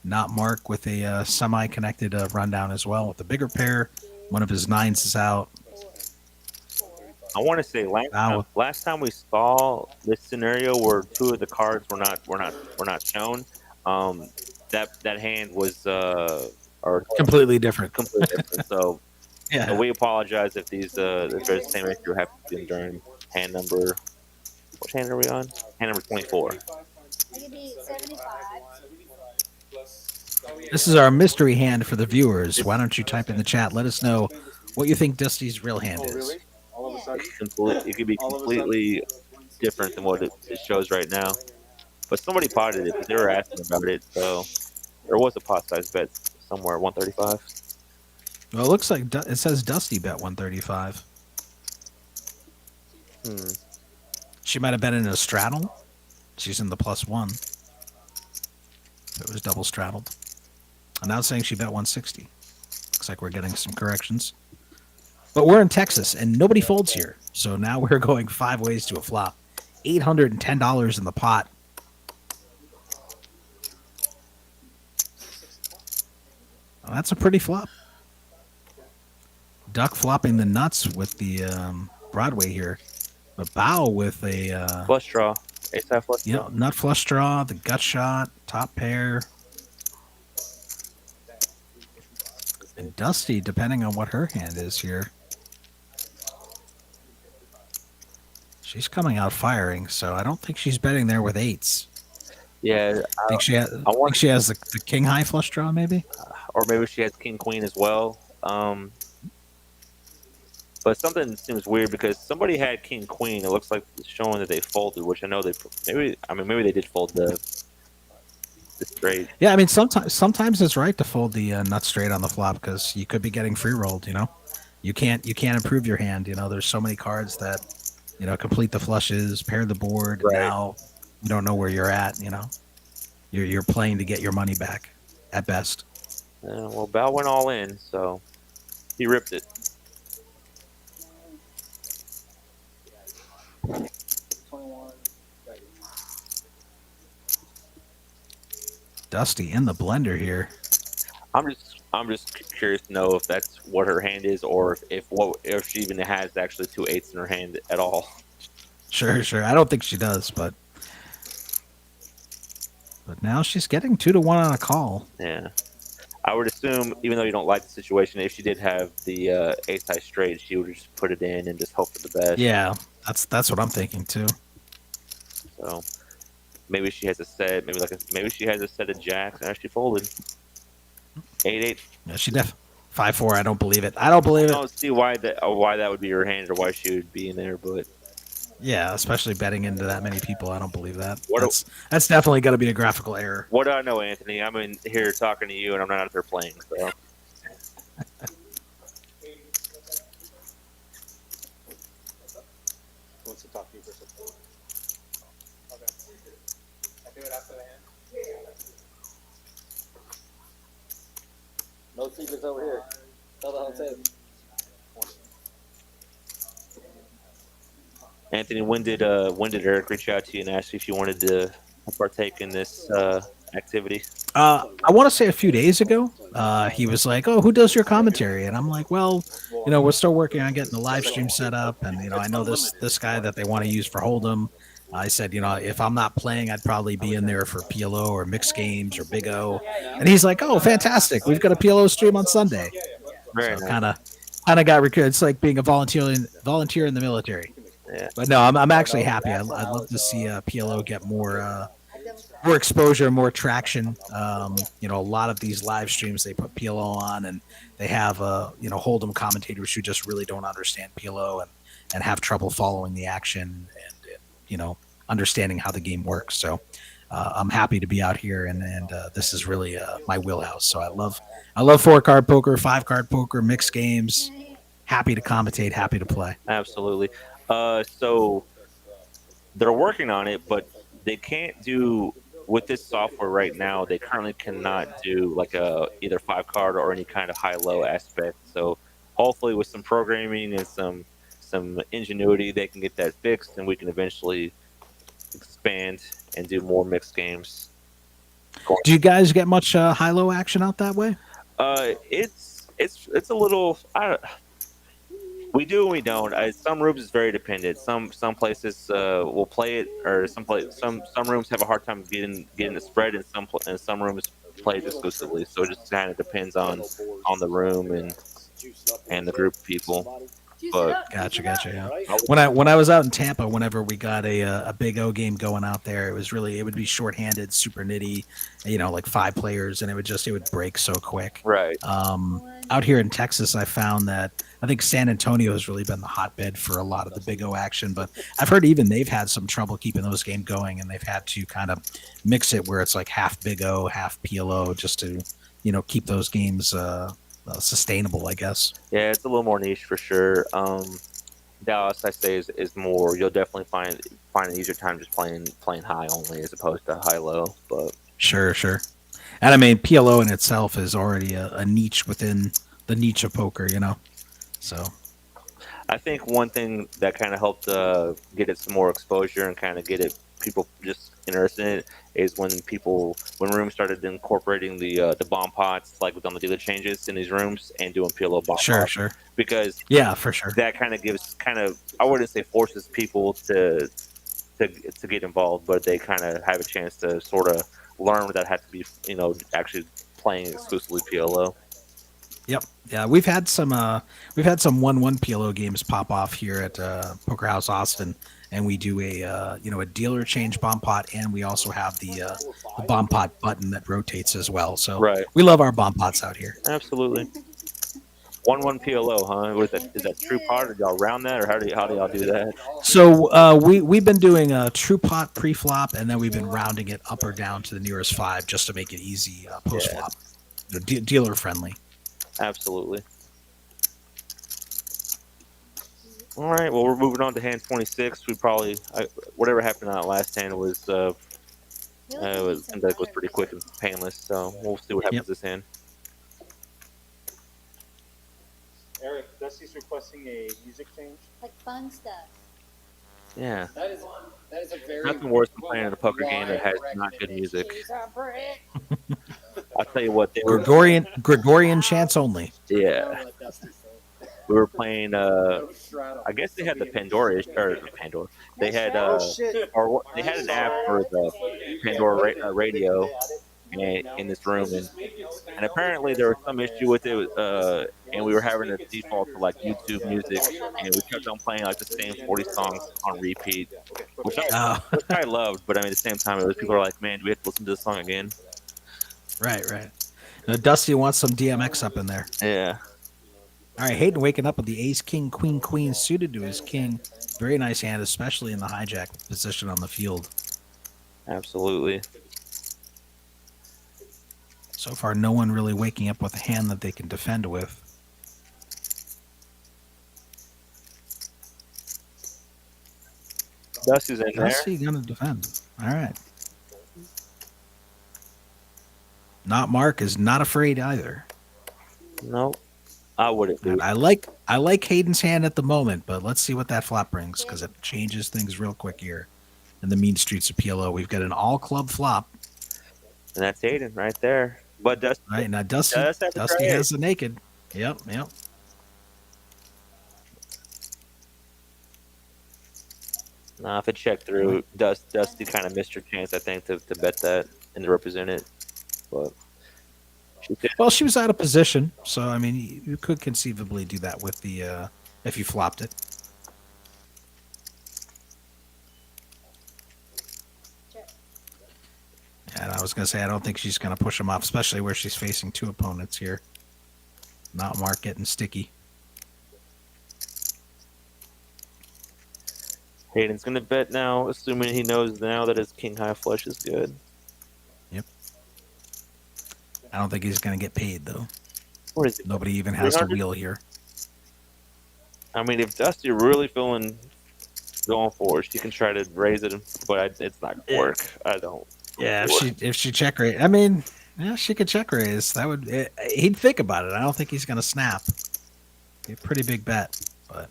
Not Mark with a semi-connected rundown as well with the bigger pair. One of his 9s is out. I want to say last time we saw this scenario where 2 of the cards were not shown. That hand was completely different. So Yeah. so we apologize if if there's the same issue happened during hand number. What hand are we on? Hand number 24. It could be 75. This is our mystery hand for the viewers. Why don't you type in the chat? Let us know what you think Dusty's real hand is. All of a sudden, It could be completely different than what it shows right now. But somebody potted it, but they were asking about it, so there was a pot size bet somewhere, 135. Well, it looks like it says Dusty bet 135. She might have been in a straddle. She's in the +1. It was double straddled. I'm now saying she bet 160. Looks like we're getting some corrections. But we're in Texas, and nobody folds here. So now we're going 5 ways to a flop. $810 in the pot. Well, that's a pretty flop. Duck flopping the nuts with the Broadway here. But Bao with a... Flush draw. Ace-high flush draw. Yeah, nut flush draw, the gut shot, top pair. And Dusty, depending on what her hand is here. She's coming out firing, so I don't think she's betting there with 8s. Yeah. I think she has the king high flush draw, maybe? Or maybe she has king queen as well. But something seems weird because somebody had king queen. It looks like it's showing that they folded, which I know maybe they did fold the straight. Yeah, I mean sometimes it's right to fold the nut straight on the flop because you could be getting free rolled. You know, you can't improve your hand. You know, there's so many cards that complete the flushes, pair the board. Right. Now you don't know where you're at. You know, you're playing to get your money back at best. Well, Bao went all in, so he ripped it. Dusty in the blender here. I'm just I'm just curious to know if that's what her hand is, or if she even has actually 2 8s in her hand at all. Sure. I don't think she does, but now she's getting 2-1 on a call. Yeah. I would assume, even though you don't like the situation, if she did have the ace high straight, she would just put it in and just hope for the best. Yeah, that's what I'm thinking too. So maybe she has a set. Maybe she has a set of jacks and she folded 8-8. Yeah, she 5-4. I don't believe it. I don't see why that would be her hand or why she would be in there, but yeah, especially betting into that many people. I don't believe that. What That's definitely going to be a graphical error. what do I know, Anthony? I'm in here talking to you and I'm not out there playing. So Wants to talk to you for a second. Okay. I do it after the hand. No secrets over here. Tell the whole thing. Anthony, when did Eric reach out to you and ask you if you wanted to partake in this activity? I want to say a few days ago, he was like, "Oh, who does your commentary?" And I'm like, "Well, we're still working on getting the live stream set up, and I know this guy that they want to use for Hold'em." I said, if I'm not playing, I'd probably be in there for PLO or mixed games or Big O. And he's like, "Oh, fantastic! We've got a PLO stream on Sunday." Very So nice. kind of got recruited. It's like being a volunteer in the military. Yeah. But no, I'm actually happy. I'd love to see PLO get more exposure, more traction. A lot of these live streams, they put PLO on and they have Hold'em commentators who just really don't understand PLO and have trouble following the action and understanding how the game works. So I'm happy to be out here and this is really my wheelhouse. So I love 4-card poker, 5-card poker, mixed games. Happy to commentate, happy to play. Absolutely. So they're working on it, but they can't do with this software right now. They currently cannot do like either 5-card or any kind of high-low aspect. So hopefully, with some programming and some ingenuity, they can get that fixed, and we can eventually expand and do more mixed games. Do you guys get much high-low action out that way? It's a little. We do and we don't. Some rooms is very dependent. Some places will play it, or some rooms have a hard time getting the spread, and some rooms play it exclusively. So it just kind of depends on the room and the group of people. But Gotcha. Yeah. When I was out in Tampa, whenever we got a Big O game going out there, it would be shorthanded, super nitty, like 5 players, and it would break so quick. Right. Out here in Texas, I found that I think San Antonio has really been the hotbed for a lot of the Big O action, but I've heard even they've had some trouble keeping those games going, and they've had to kind of mix it where it's like half Big O, half PLO, just to keep those games sustainable, I guess. Yeah, it's a little more niche for sure. Dallas, I say, is more. You'll definitely find an easier time just playing high only as opposed to high low. But Sure. And I mean, PLO in itself is already a niche within the niche of poker, So I think one thing that kind of helped get it some more exposure and kind of get people just interested in it is when rooms started incorporating the bomb pots, like with on the dealer changes in these rooms, and doing PLO bomb pots. Sure. Because yeah, for sure. that kind of I wouldn't say forces people to get involved, but they kind of have a chance to sort of learn without having to be actually playing exclusively PLO. Yep. Yeah, we've had some 1-1 PLO games pop off here at Poker House Austin, and we do a dealer change bomb pot, and we also have the bomb pot button that rotates as well. So right. We love our bomb pots out here. Absolutely. 1-1 PLO, huh? Is that true pot, or do y'all round that, or how do y'all do that? So we've been doing a true pot pre-flop, and then we've been rounding it up or down to the nearest 5 just to make it easy post-flop, dealer friendly. Absolutely. All right. Well, we're moving on to hand 26. We probably whatever happened on that last hand was seemed like it was pretty quick and painless. So we'll see what happens this hand. Eric, Dusty's requesting a music change. Like fun stuff. Yeah. That is a very Nothing worse than playing in a poker game that has not good music. She's a brick. I'll tell you what, they were. Gregorian chants only. Yeah, we were playing. I guess they had the Pandora or Pandora. They had or they had an app for the Pandora radio in this room, and apparently there was some issue with it, and we were having to default to like YouTube music, and we kept on playing like the same 40 songs on repeat, which I loved, but I mean at the same time it was people are like, man, do we have to listen to this song again? Right. Now, Dusty wants some DMX up in there. Yeah. All right, Hayden waking up with the ace, king, queen suited to his king. Very nice hand, especially in the hijack position on the field. Absolutely. So far, no one really waking up with a hand that they can defend with. Dusty's in there. Dusty gonna defend. All right. Not Mark is not afraid either. No, I wouldn't be. I like Hayden's hand at the moment, but let's see what that flop brings because it changes things real quick here. In the mean streets of PLO, we've got an all club flop, and that's Hayden right there. But Dusty, right now, Dusty has the naked. Yep. Nah, if it checked through, Dusty kind of missed her chance, I think, to bet that and to represent it. But she was out of position, so I mean, you could conceivably do that with the if you flopped it. And I was gonna say I don't think she's gonna push him off, especially where she's facing two opponents here. Not Mark getting sticky. Hayden's gonna bet now, assuming he knows now that his king high flush is good. Yep. I don't think he's gonna get paid though. What is it? Nobody even has to wheel here. I mean, if Dusty really feeling going for it, she can try to raise it, but it's not gonna work. I don't. Yeah, if she check raise, I mean, yeah, she could check raise. That would he'd think about it. I don't think he's gonna snap. Be a pretty big bet, but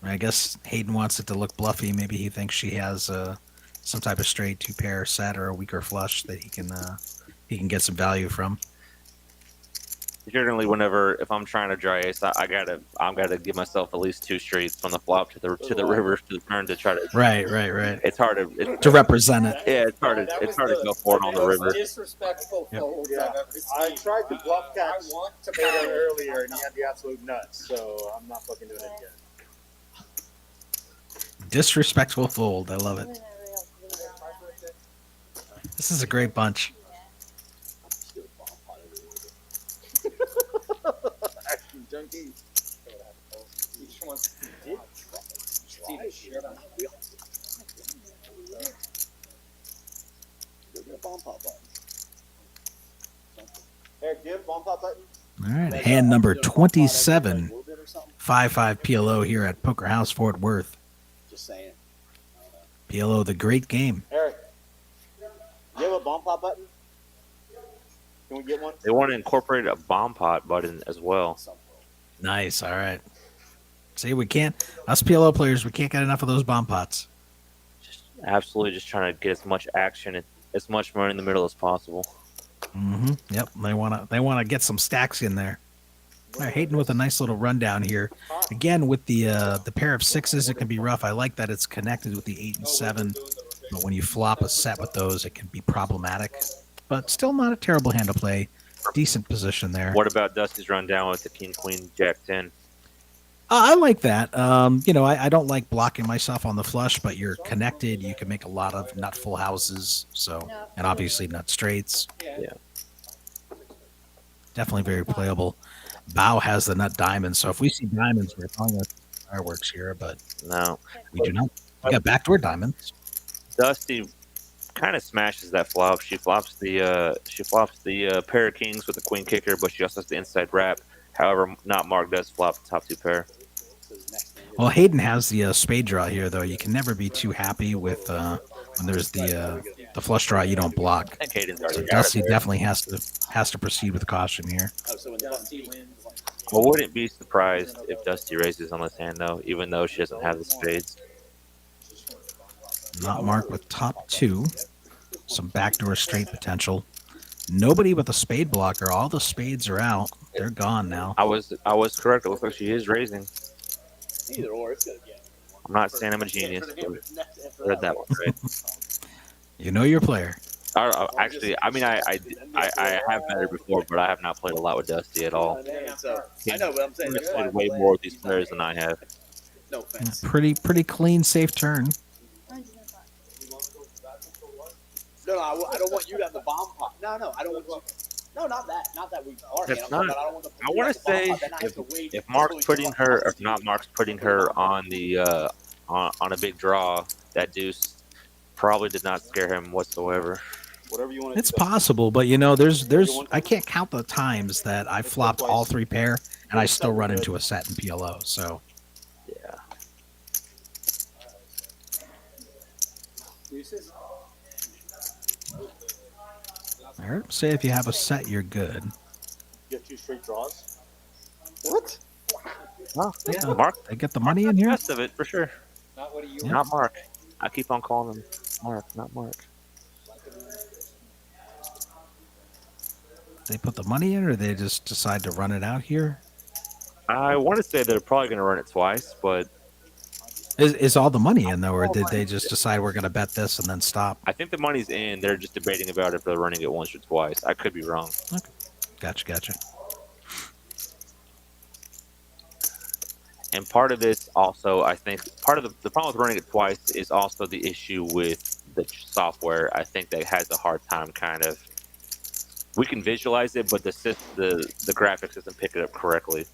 I guess Hayden wants it to look bluffy. Maybe he thinks she has some type of straight, two pair set, or a weaker flush that he can get some value from. Generally, if I'm trying to dry ace, I'm gotta give myself at least two straights on the flop to the river to the turn to try to. Right. It's hard to represent it. Yeah, it's hard to go for it on the river. Disrespectful folds Yeah. I've ever seen. I tried to bluff catch I want to Taylor bet earlier, and he had the absolute nuts. So I'm not fucking doing it again. Disrespectful fold. I love it. This is a great bunch. Action junkie. Each one did see the shit on it. Give me a bomb pop button. Eric, do you have a bomb pop button? All right, hand number 27, 5-5 PLO here at Poker House Fort Worth. Just saying. PLO, the great game. Eric, do you have a bomb pop button? Can we get one? They want to incorporate a bomb pot button as well. Nice. All right. See, us PLO players, we can't get enough of those bomb pots. Absolutely, just trying to get as much action, as much money in the middle as possible. Mm-hmm. Yep. They wanna get some stacks in there. All right, Hayden with a nice little rundown here. Again, with the pair of sixes, it can be rough. I like that it's connected with the 8 and 7, but when you flop a set with those, it can be problematic. But still not a terrible hand to play. Decent position there. What about Dusty's rundown with the king, queen, jack 10? I like that. I don't like blocking myself on the flush, but you're connected. You can make a lot of nut full houses, and obviously nut straights. Yeah. Definitely very playable. Bao has the nut diamonds, so if we see diamonds, we're talking about fireworks here, but no, we do not. We got backdoor diamonds. Dusty kind of smashes that flop. She flops the pair of kings with the queen kicker, but she also has the inside wrap. However, not Mark does flop the top two pair. Well, Hayden has the spade draw here, though. You can never be too happy with when there's the flush draw you don't block. I think Hayden's already So Dusty definitely has to proceed with caution here. Dusty wins. I wouldn't be surprised if Dusty raises on this hand, though, even though she doesn't have the spades. Not Mark with top 2. All right, Hayden with the ace, king, queen, jack 10. All right, Hayden some backdoor straight potential. Nobody with a spade blocker. All the spades are out. They're gone now. I was correct. It looks like she is raising. Either or, it's gonna get. I'm not saying I'm a genius, but I read that one right. You know your player. Actually, I mean, I have betted before, but I have not played a lot with Dusty at all. I know, but I'm saying He's played way more with these players than I have. no offense. Pretty clean, safe turn. No, I don't want you to have the bomb pot. No, I don't want you. No, not that. Not that we are. That's handling, not- but I don't want I want to say if Mark's putting her, or if not Mark's putting her on the on a big draw, that deuce probably did not scare him whatsoever. Whatever you want to It's possible, but you know, there's I can't count the times that I flopped all 3 pair and I still run into a set in PLO. So Yeah. I heard him say if you have a set, you're good. get 2 straight draws. What? Oh, Yeah. Mark, They get the money in here. rest of it for sure. Not what do you Yeah. Not Mark. I keep on calling him Mark, not Mark. They put the money in, or they just decide to run it out here. I want to say they're probably going to run it twice, but Is all the money in though, or did they just decide we're going to bet this and then stop? I think the money's in. They're just debating about if they're running it once or twice. I could be wrong. Gotcha. And part of this also, I think, part of the problem with running it twice is also the issue with the software. I think that has a hard time kind of. We can visualize it, but the graphics doesn't pick it up correctly.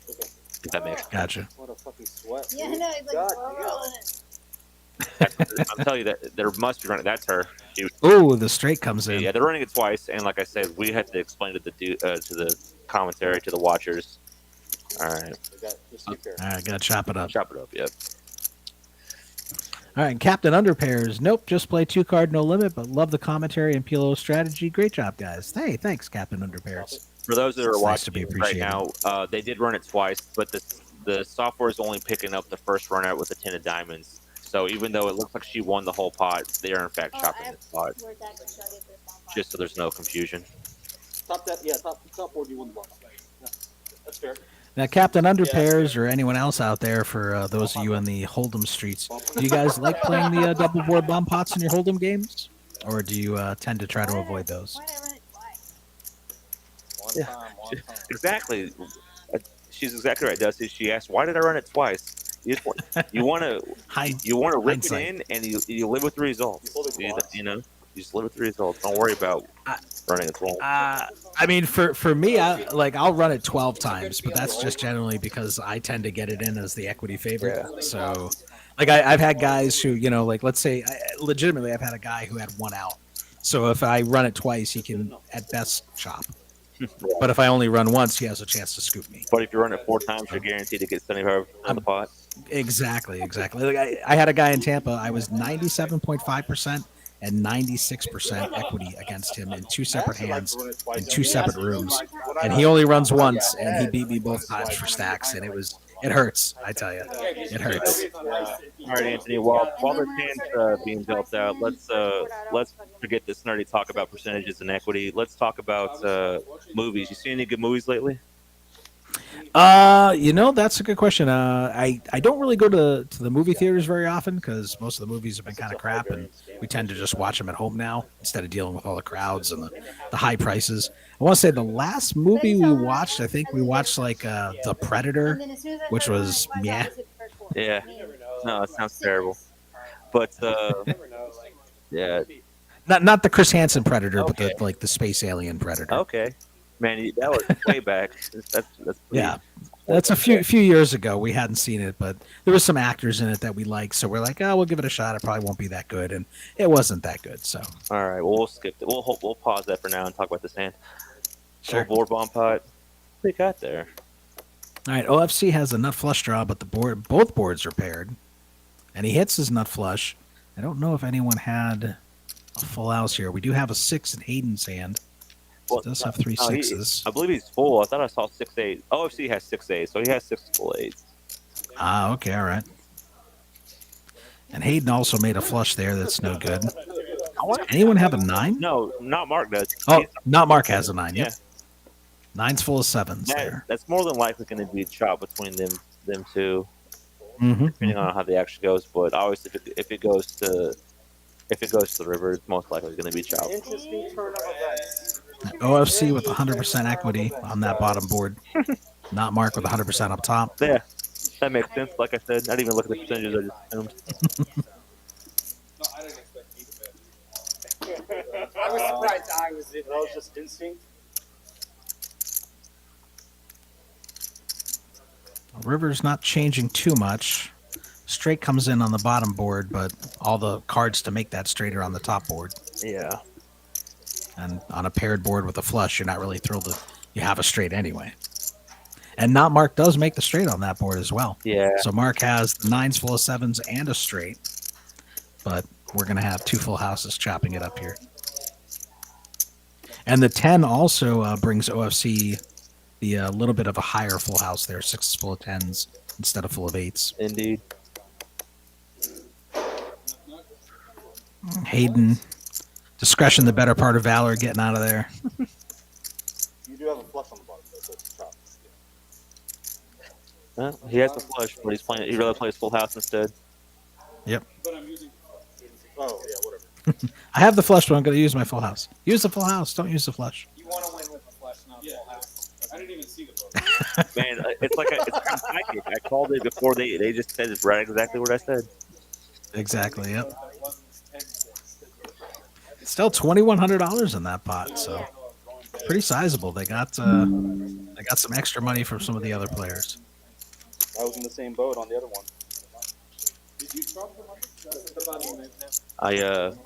If that makes sense. Gotcha. What a fucking sweat. Yeah, I know. It's God like, damn. oh, I'll tell you that there must be running. That's her. Oh, the straight comes in. Yeah, they're running it twice, and like I said, we had to explain to the commentary to the watchers. All right, All right, gotta chop it up. chop it up. Yep. All right, Captain Underpairs. Nope, just play 2 card, no limit, but love the commentary and PLO strategy. Great job, guys. Hey, thanks, Captain Underpairs. For those that are It's nice to watching be right appreciated. now, they did run it twice, but the software is only picking up the first run out with the 10 of diamonds. So even though it looks like she won the whole pot, they are in fact chopping the pot, where's that? Shall I get this on? just so there's no confusion. Top that, yeah, top board you won the ball. Yeah, that's fair. Now, Captain Underpairs or anyone else out there, for those of you in the Hold'em streets, do you guys like playing the double board bomb pots in your Hold'em games? Or do you tend to try to avoid those? Why did I run it twice? One time. Exactly. She's exactly right, Dusty. She asked, "Why did I run it twice?" You want to rip it Hindsight. in, and you live with the results. You know, you just live with the results. Don't worry about running it wrong. I mean, for me, I'll run it 12 times, but that's just generally because I tend to get it in as the equity favorite. Yeah. So, like, I've had guys who, you know, like, let's say, legitimately, I've had a guy who had 1 out. So if I run it twice, he can at best chop. But if I only run once, he has a chance to scoop me. But if you run it 4 times, you're guaranteed to get 75 on the pot. Exactly. Like, I had a guy in Tampa. I was 97.5% and 96% equity against him in 2 separate hands in 2 separate rooms, and he only runs once, and he beat me both times for stacks, and it hurts. I tell you, it hurts. All right, Anthony. While there's hands being dealt out, let's forget this nerdy talk about percentages and equity. Let's talk about movies. You seen any good movies lately? You know, that's a good question. I don't really go to the movie theaters very often because most of the movies have been kind of crap, and we tend to just watch them at home now instead of dealing with all the crowds and the high prices. I want to say the last movie we watched, I think we watched like The Predator, which was yeah. Yeah. No, it sounds terrible. But yeah. Not the Chris Hansen Predator, but the space alien Predator. Okay. Man, that was way back. That's Yeah, that's a few years ago. We hadn't seen it, but there was some actors in it that we liked, so we're like, oh, we'll give it a shot. It probably won't be that good, and it wasn't that good. So all right, well, we'll skip it. We'll pause that for now and talk about this hand. Sure. Board bomb pot. What do you got there? all right, OFC has a nut flush draw, but both boards are paired, and he hits his nut flush. I don't know if anyone had a full house here. We do have a 6 in Hayden's hand. So it does have 3 6s. I believe he's full. I thought I saw 6-8. OFC has 6-8, so he has 6 full 8s. Ah, okay, all right. And Hayden also made a flush there. That's no good. Anyone have a 9? No, not Mark does. Oh, not Mark has a 9. Yeah. Yep. 9's full of 7s there. That's more than likely going to be a chop between them two, Mm-hmm. depending on how the action goes. But obviously, if it goes to the river, it's most likely going to be chop. Interesting turn of events. OFC with 100% equity on that bottom board. Not Mark with 100% up top. Yeah, that makes sense. Like I said, I didn't even look at the percentages. I just assumed. No, I didn't expect you to bet. I was surprised I was in. That was just instinct. River's not changing too much. Straight comes in on the bottom board, but all the cards to make that straight are on the top board. Yeah. And on a paired board with a flush, you're not really thrilled that you have a straight anyway. And not Mark does make the straight on that board as well. Yeah. So Mark has the 9s full of 7s and a straight. But we're going to have 2 full houses chopping it up here. And the 10 also brings OFC the little bit of a higher full house there. 6 full of 10s instead of full of 8s. Indeed. Hayden, discretion the better part of valor, getting out of there. You do have a flush on the bottom, though, so it's chop. Well, he has the flush, but he'd rather play his full house instead. Yep. But I'm using. Oh, yeah, whatever. I have the flush, but I'm going to use my full house. Use the full house. Don't use the flush. You want to win with the flush, not full house. I didn't even see the book. Man, it's like psychic. I called it before they just said it right exactly what I said. Exactly, yep. Still $2,100 in that pot, so pretty sizable. They got some extra money from some of the other players. I was in the same boat on the other one. Did you drop the money?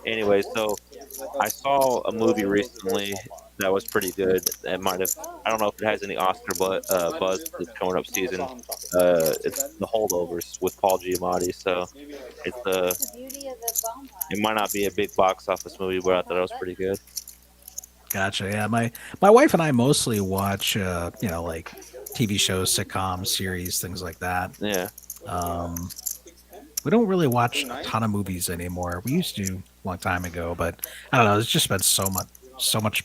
Anyway, so I saw a movie recently that was pretty good. It might have, I don't know if it has any Oscar buzz this coming up season. It's The Holdovers with Paul Giamatti. So it's The beauty of the bomb pot. it might not be a big box office movie, but I thought it was pretty good. Gotcha. Yeah, my wife and I mostly watch like TV shows, sitcoms, series, things like that. Yeah. We don't really watch a ton of movies anymore. We used to a long time ago, but I don't know. There's just been so much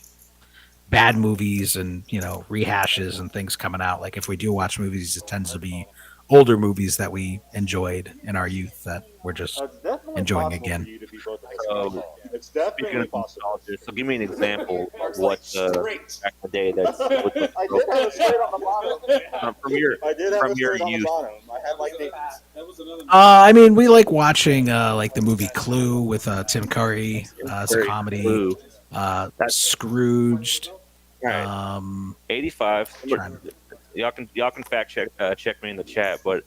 bad movies and rehashes and things coming out. Like if we do watch movies, it tends to be older movies that we enjoyed in our youth that we're just enjoying again. It's Speaking definitely of possible. nostalgia, so give me an example of what back in the day that's I did have a straight on the bottom. from your I did have from a your straight on the youth. bottom. I had like the That was another. I mean, we like watching like the movie Clue with Tim Curry as a comedy. Clue. Scrooged. Right. 85. Y'all can fact check me in the chat, but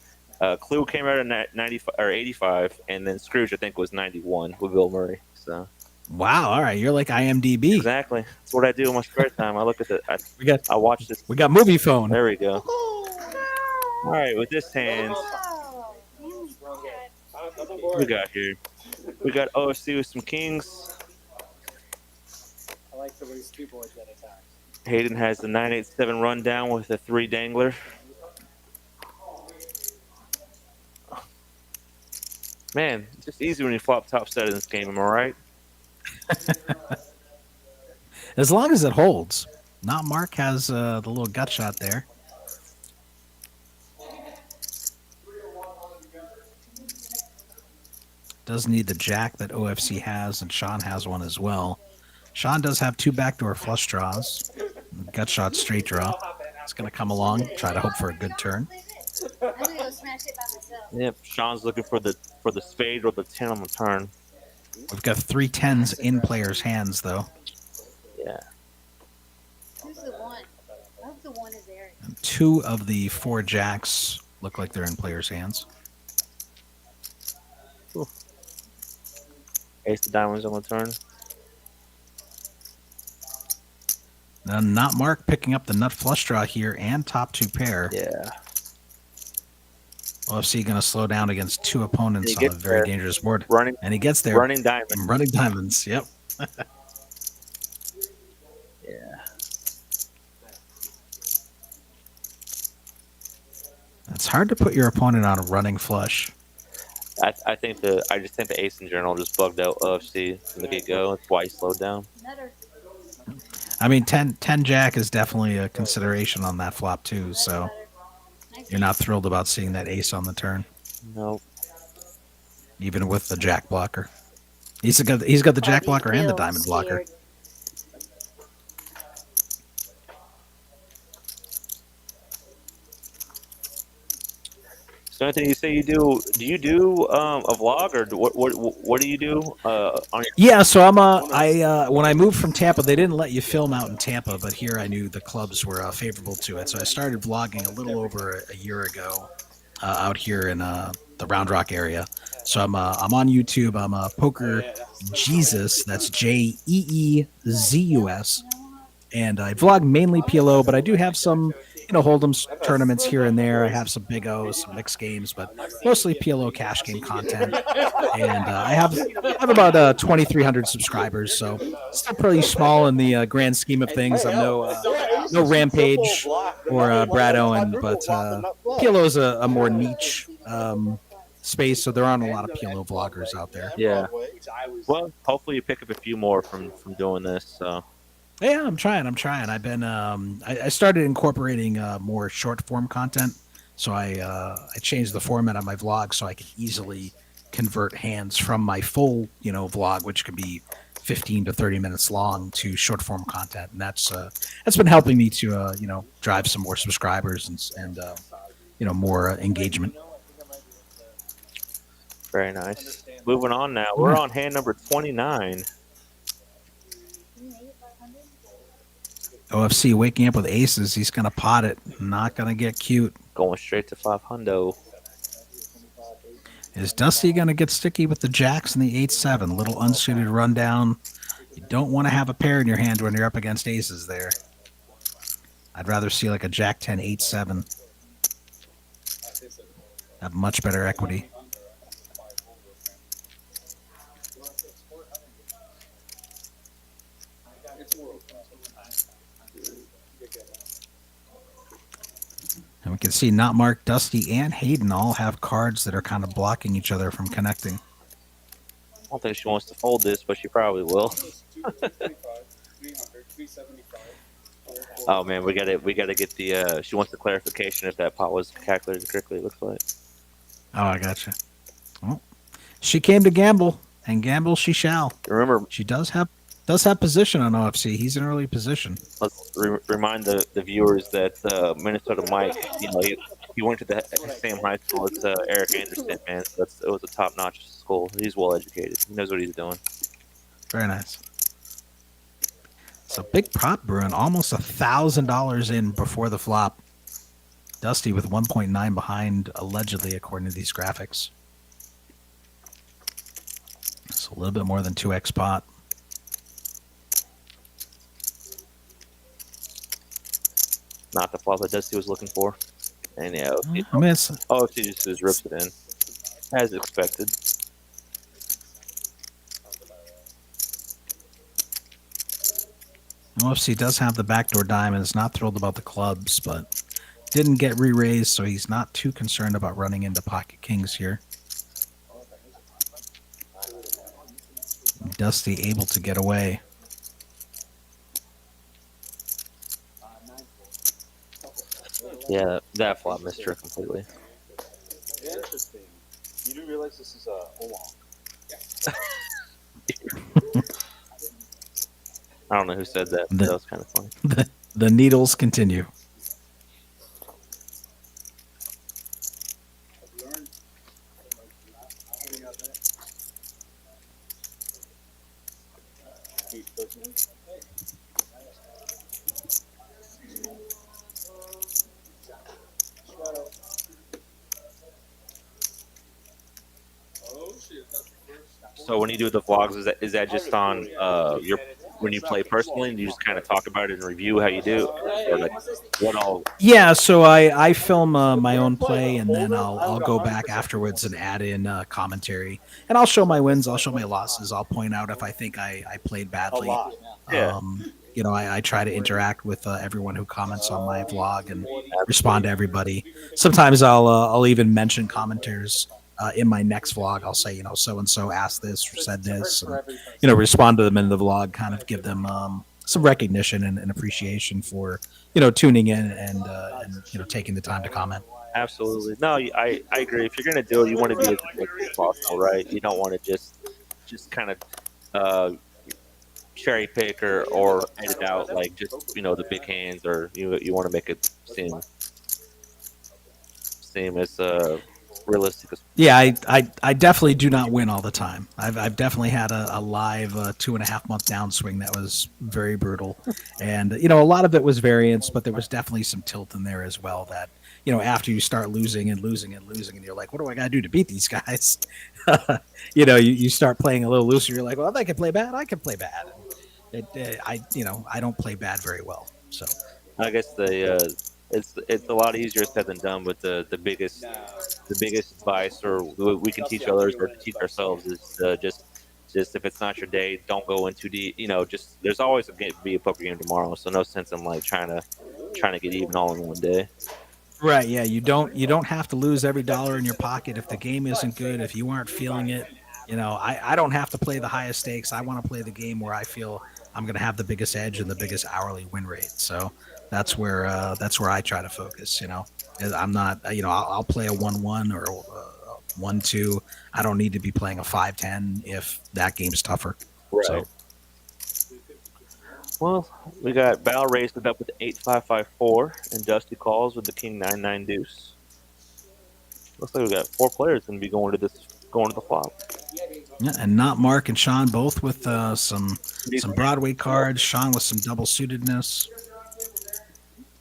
Clue came out in 95 or 85, and then Scrooge I think was 91 with Bill Murray. So Wow, all right, you're like IMDb. exactly, that's what I do in my spare time. I look at I watch this. We got movie phone. There we go. All right, with this hand, Oh, what we got here? We got OFC with some kings. I like the way two boys that attack. Hayden has the 987 rundown with a 3 dangler. Man, it's just easy when you flop top set in this game, am I right? As long as it holds. Not Mark has the little gut shot there. Does need the jack that OFC has, and Sean has one as well. Sean does have 2 backdoor flush draws. Gut shot straight draw. It's going to come along. Try to hope for a good turn. I'm gonna go smash it by myself. Yep, Sean's looking for the spade or the 10 on the turn. We've got 3 10s in players' hands, though. Yeah. Who's the one? I hope the one is Eric. And 2 of the 4 jacks look like they're in players' hands. Ace of diamonds on the turn. Now, not Mark picking up the nut flush draw here and top 2 pair. Yeah. OFC going to slow down against 2 opponents And he on a gets very there. dangerous board. Running And he gets there. running diamond. Running diamonds, yep. Yeah. It's hard to put your opponent on a running flush. I think I just think the ace in general just bugged out UFC from the get go. That's why he slowed down. Nutter. I mean, 10 Jack is definitely a consideration on that flop too. So Nice. you're not thrilled about seeing that ace on the turn, No, even with the Jack blocker. He's got the Jack blocker and the diamond blocker. so anything you say you do? Do you do a vlog or what do you do on your? Yeah, so when I moved from Tampa, they didn't let you film out in Tampa, but here I knew the clubs were favorable to it, so I started vlogging a little over a year ago out here in the Round Rock area. So I'm on YouTube. I'm Poker Jesus. That's JEEZUS, and I vlog mainly PLO, but I do have some Hold'em tournaments here and there. I have some Big O's, some mixed games, but mostly PLO cash game content. And I have about 2,300 subscribers, so still pretty small in the grand scheme of things. I'm no Rampage or Brad Owen, but PLO is a more niche space, so there aren't a lot of PLO vloggers out there. Yeah. Well, hopefully you pick up a few more from doing this. So. Yeah, I'm trying. I've been I started incorporating more short form content, so I changed the format on my vlog so I can easily convert hands from my full vlog, which can be 15 to 30 minutes long, to short form content, and that's been helping me to drive some more subscribers and more engagement. Very nice. Moving on now. We're on hand number 29. OFC waking up with aces. He's gonna pot it. Not gonna get cute. Going straight to 500. Is Dusty gonna get sticky with the jacks and the 8-7? Little unsuited rundown. You don't want to have a pair in your hand when you're up against aces there. I'd rather see like a Jack 10 8-7. Have much better equity. And we can see Not Mark, Dusty, and Hayden all have cards that are kind of blocking each other from connecting. I don't think she wants to fold this, but she probably will. Oh man, we gotta get the. She wants the clarification if that pot was calculated correctly. It looks like. Oh, I gotcha. Well, she came to gamble, and gamble she shall. Remember, she does have position on OFC. He's in early position. Let's remind the viewers that Minnesota Mike, he went to the same high school as Eric Anderson, man. So it was a top-notch school. He's well educated. He knows what he's doing. Very nice. So big prop, Bruin, almost $1,000 in before the flop. Dusty with 1.9 behind, allegedly, according to these graphics. So a little bit more than 2x pot. Not the flop that Dusty was looking for. And yeah, OFC just rips it in, as expected. OFC does have the backdoor diamond. Is not thrilled about the clubs, but didn't get re-raised, so he's not too concerned about running into pocket kings here. Dusty able to get away. Yeah, that flop missed her completely. Interesting. You do realize this is a Oolong? I don't know who said that. That was kind of funny. The needles continue. So when you do the vlogs, is that just on your when you play personally, and you just kind of talk about it and review how you do, or like what all? Yeah, so I film my own play, and then I'll go back afterwards and add in commentary, and I'll show my wins, I'll show my losses, I'll point out if I think I played badly. Yeah. I try to interact with everyone who comments on my vlog and respond to everybody. Sometimes I'll even mention commenters in my next vlog, I'll say, so and so asked this or said this, and, respond to them in the vlog, kind of give them some recognition and appreciation for tuning in and taking the time to comment. Absolutely. No, I agree. If you're gonna do it, you want to be as objective as possible, right? You don't want to just kind of cherry pick or edit out like just the big hands, or you want to make it seem as realistic as. Yeah, I definitely do not win all the time. I've definitely had a live 2.5 month downswing that was very brutal, and a lot of it was variance, but there was definitely some tilt in there as well. That after you start losing and losing and losing, and you're like, what do I got to do to beat these guys? You start playing a little looser. You're like, well, if I can play bad, I can play bad. I don't play bad very well, so I guess it's a lot easier said than done. But the biggest advice, or we can teach others or to teach ourselves, is just if it's not your day, don't go in too deep. Just there's always be a poker game tomorrow, so no sense in like trying to get even all in one day. Right, yeah, you don't have to lose every dollar in your pocket if the game isn't good, if you aren't feeling it. I don't have to play the highest stakes. I want to play the game where I feel I'm going to have the biggest edge and the biggest hourly win rate. So that's where I try to focus. I'm not, I'll play a 1-1 or a 1-2. I don't need to be playing a 5-10 if that game's tougher. Right. So. Well, we got Bao raised it up with 8-5-5-4, and Dusty calls with the King 9-9 deuce. Looks like we got 4 players going to be going to the flop. Yeah, and not Mark and Sean both with some Broadway cards. Sean with some double suitedness.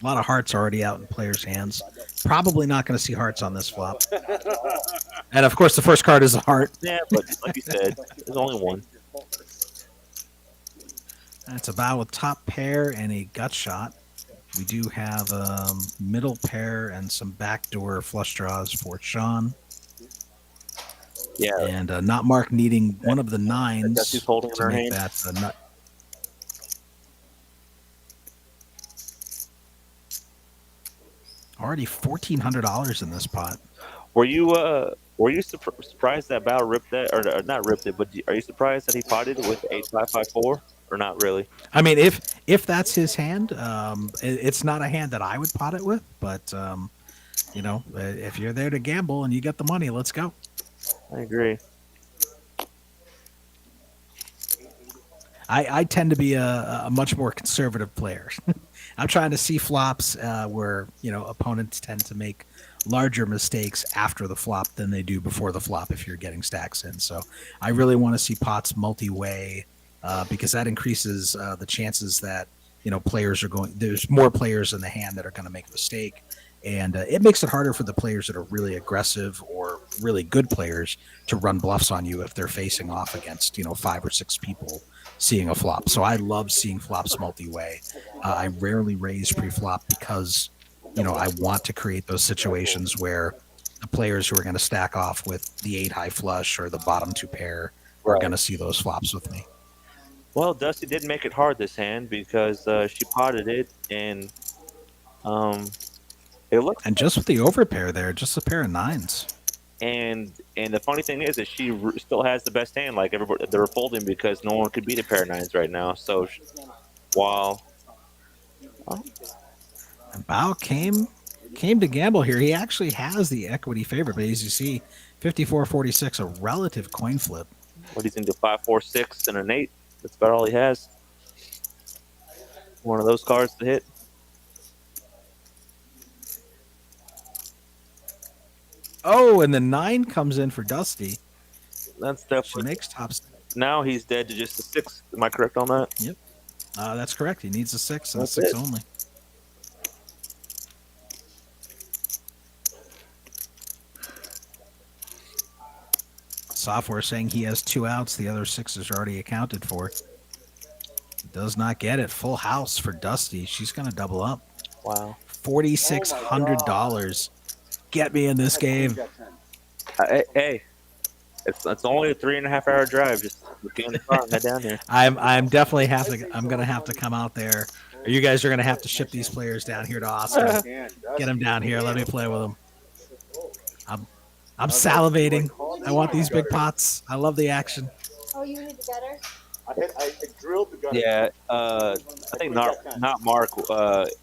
A lot of hearts already out in players' hands. Probably not going to see hearts on this flop. And of course, the first card is a heart. Yeah, but like you said, there's only one. That's a Bao with top pair and a gut shot. We do have middle pair and some backdoor flush draws for Sean. Yeah, and not Mark needing one of the nines Dusty's holding in to her make hand. that nut. Already $1,400 in this pot. Were you surprised that Bao ripped that, or not ripped it, but are you surprised that he potted it with 8-5-5-4, or not really? I mean, if that's his hand, it's not a hand that I would pot it with, but if you're there to gamble and you get the money, let's go. I agree. I tend to be a much more conservative player. I'm trying to see flops where opponents tend to make larger mistakes after the flop than they do before the flop if you're getting stacks in. So I really want to see pots multi-way because that increases the chances that players are going. There's more players in the hand that are going to make a mistake, and it makes it harder for the players that are really aggressive or really good players to run bluffs on you if they're facing off against 5 or 6 people seeing a flop. So I love seeing flops multi-way. I rarely raise pre-flop because I want to create those situations where the players who are going to stack off with the 8 high flush or the bottom 2 pair are going to see those flops with me. Well, Dusty did make it hard this hand because she potted it, and it looks. And just with the overpair there, just a pair of 9s. And the funny thing is that she still has the best hand. Like everybody, they're folding because no one could beat a pair of 9s right now. So while and Bao came to gamble here, he actually has the equity favorite, but as you see, 54-46, a relative coin flip. What he's into 5-4-6 and an 8. That's about all he has. One of those cards to hit. Oh, and the 9 comes in for Dusty. That's She definitely. makes tops. Now he's dead to just a 6. Am I correct on that? Yep. That's correct. He needs a 6 and That's a 6 it. only. Software saying he has 2 outs. The other 6 is already accounted for. Does not get it. Full house for Dusty. She's going to double up. Wow. $4,600. Get me in this game. Hey, it's only a 3.5 hour drive. Just get in the car and head down here. I'm definitely I'm going to have to come out there. Or you guys are going to have to ship these players down here to Austin. Get them down here. Let me play with them. I'm salivating. I want these big pots. I love the action. Oh, you need the gutter? I drilled the gutter. Yeah, I think not Mark.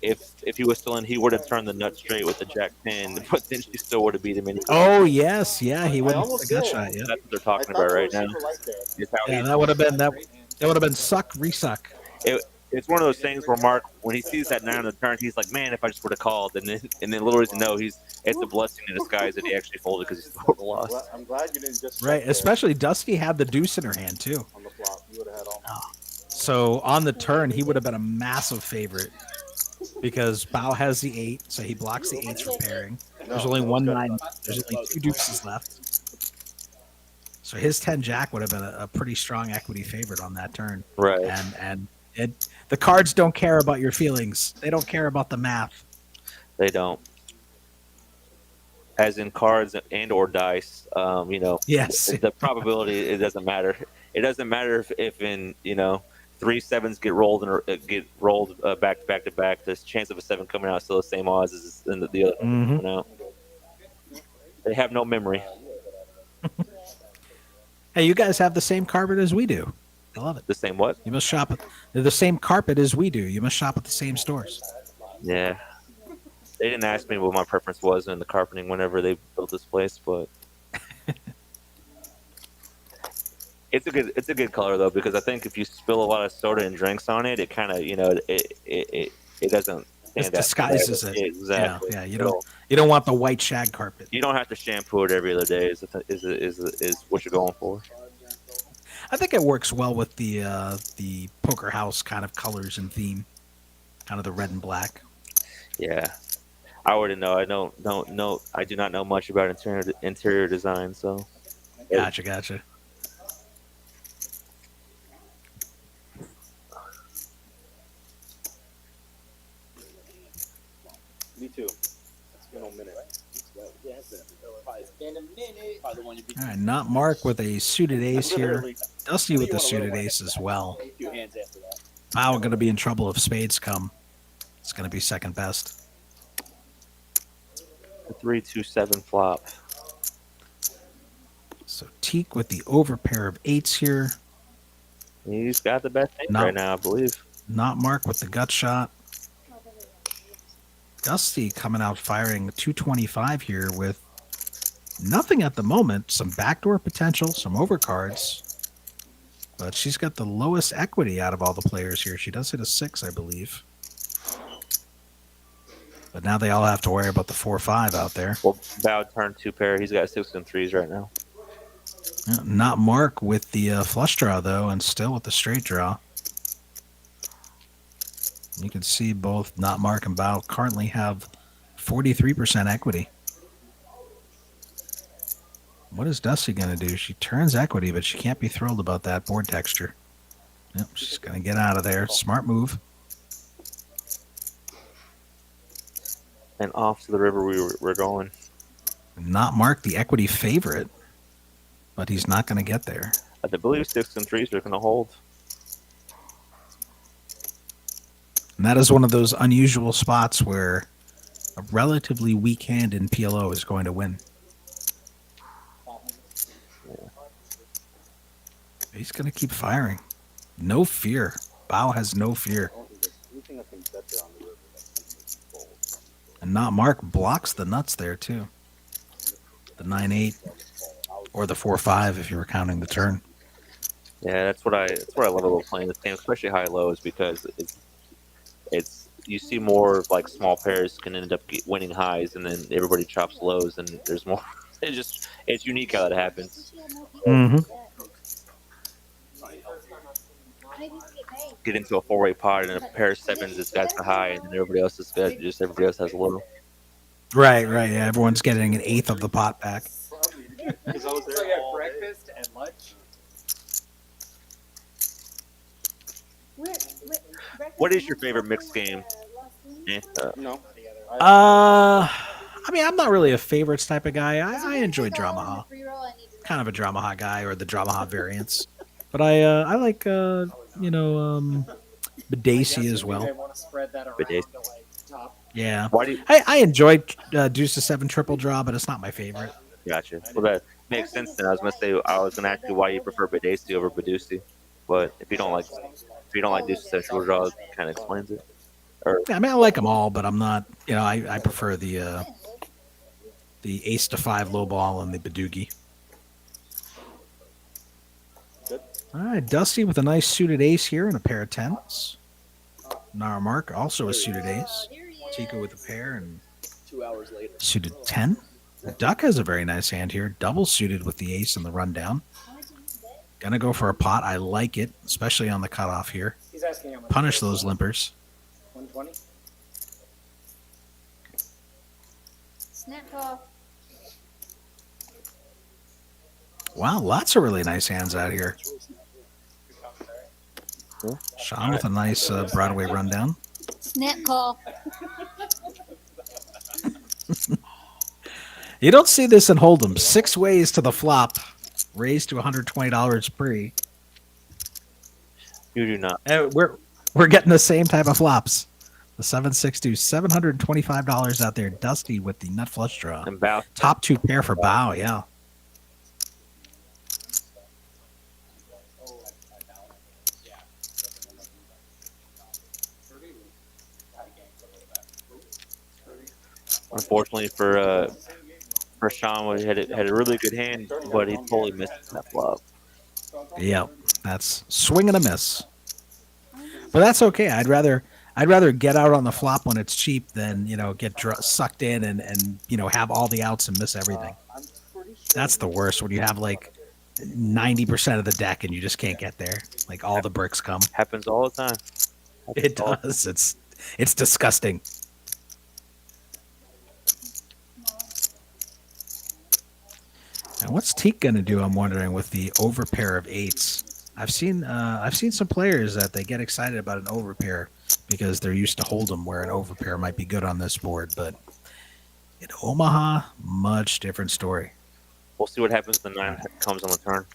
If he was still in, he would have turned the nut straight with the jack 10, but then she still would have beat him anyway. Oh yes, yeah, he wouldn't almost have got did. shot. Yeah, That's what they're talking about right now. It's how yeah, that would have been that. That would have been suck resuck. It's one of those things where Mark, when he sees that 9 on the turn, he's like, "Man, if I just would have called," and then little does he know, it's a blessing in disguise that he actually folded because he's total lost. Well, I'm glad you didn't just Right, especially Dusty had the deuce in her hand too. on the flop. You would have had all. So on the turn, he would have been a massive favorite because Bao has the 8, so he blocks the 8s for pairing. There's only 1 9. There's only 2 deuces left. So his 10 jack would have been a pretty strong equity favorite on that turn. Right. And the cards don't care about your feelings. They don't care about the math. They don't. As in cards and or dice, Yes. the probability, it doesn't matter. It doesn't matter if in 3 7s get rolled back to back. The chance of a 7 coming out is still the same odds as in the other one coming out. They have no memory. Hey, you guys have the same carpet as we do. I love it. The same what? You must shop at the same carpet as we do. You must shop at the same stores. Yeah. They didn't ask me what my preference was in the carpeting whenever they built this place, but it's a good color though, because I think if you spill a lot of soda and drinks on it, it kind of it doesn't stand It disguises it. Exactly. Yeah. You don't want the white shag carpet. You don't have to shampoo it every other day. Is what you're going for? I think it works well with the Poker House kind of colors and theme, kind of the red and black. Yeah, I wouldn't know. I don't know. I do not know much about interior design, so. Gotcha. Me too. It's been a minute. Yeah, it's been a minute. Probably the one you beat. All right, not Mark with a suited ace here. Literally. Dusty with the suited ace as well. A few hands after that. Wow, going to be in trouble if spades come. It's going to be second best. A 3-2-7 flop. So Teak with the overpair of 8s here. He's got the best hand No. right now, I believe. Not Mark with the gut shot. Dusty coming out firing 225 here with nothing at the moment. Some backdoor potential, some overcards. But she's got the lowest equity out of all the players here. She does hit a 6, I believe. But now they all have to worry about the 4-5 out there. Well, Bao turned 2 pair. He's got 6 and 3s right now. Not Mark with the flush draw, though, and still with the straight draw. You can see both Not Mark and Bao currently have 43% equity. What is Dusty going to do? She turns equity, but she can't be thrilled about that board texture. Yep, she's going to get out of there. Smart move. And off to the river we're going. Not Mark, the equity favorite, but he's not going to get there. I believe 6 and 3s are going to hold. And that is one of those unusual spots where a relatively weak hand in PLO is going to win. He's going to keep firing. No fear. Bao has no fear. And Not Mark blocks the nuts there, too. The 9-8 or the 4-5 if you were counting the turn. Yeah, that's what I love about playing this game, especially high lows, because it's you see more like small pairs can end up winning highs, and then everybody chops lows, and there's more. It's unique how that happens. Mm-hmm. Get into a 4-way pot, and a pair of 7s has got the high, and then everybody else is good. Just everybody else has a low. Right. Yeah, everyone's getting an eighth of the pot back. Because I was there at breakfast and lunch. What is your favorite mixed game? No. I mean, I'm not really a favorites type of guy. I enjoy Dramaha. Kind of a Dramaha guy, or the Dramaha variants. But I like Badaci as well. Yeah. Why do you, I enjoyed Deuce to 7 triple draw, but it's not my favorite. Gotcha. Well, that makes sense. Then I was gonna say I was gonna ask you why you prefer Badesi over Badusi, but if you don't like Deuce Central Draw, it kind of explains it. Or Yeah, I mean, I like them all, but I'm not. I prefer the ace to 5 low ball and the Badugi. All right, Dusty with a nice suited ace here and a pair of 10s. Nara Mark also a suited ace. Chico with a pair and 2 hours later. suited 10. Duck has a very nice hand here, double suited with the ace and the rundown. Gonna go for a pot. I like it, especially on the cutoff here. He's asking how much. Punish those limpers. 120. Snap call. Wow, lots of really nice hands out here. Sean with a nice Broadway rundown. Snap call. You don't see this in Hold'em. 6 ways to the flop, raised to $120 pre. you do not. And we're getting the same type of flops. The 7-6 $725 out there. Dusty with the nut flush draw. And Bao. Top 2 pair for Bao, yeah. Unfortunately for Sean, he had a really good hand, but he totally missed that flop. Yep, that's swing and a miss. But that's okay. I'd rather get out on the flop when it's cheap than get sucked in and have all the outs and miss everything. That's the worst when you have like 90% of the deck and you just can't get there. Like all the bricks come. Happens all the time. It does. It's disgusting. Now, what's Teak going to do? I'm wondering with the overpair of 8s. I've seen some players that they get excited about an overpair because they're used to Hold'em, where an overpair might be good on this board. But in Omaha, much different story. We'll see what happens when the 9 comes on the turn.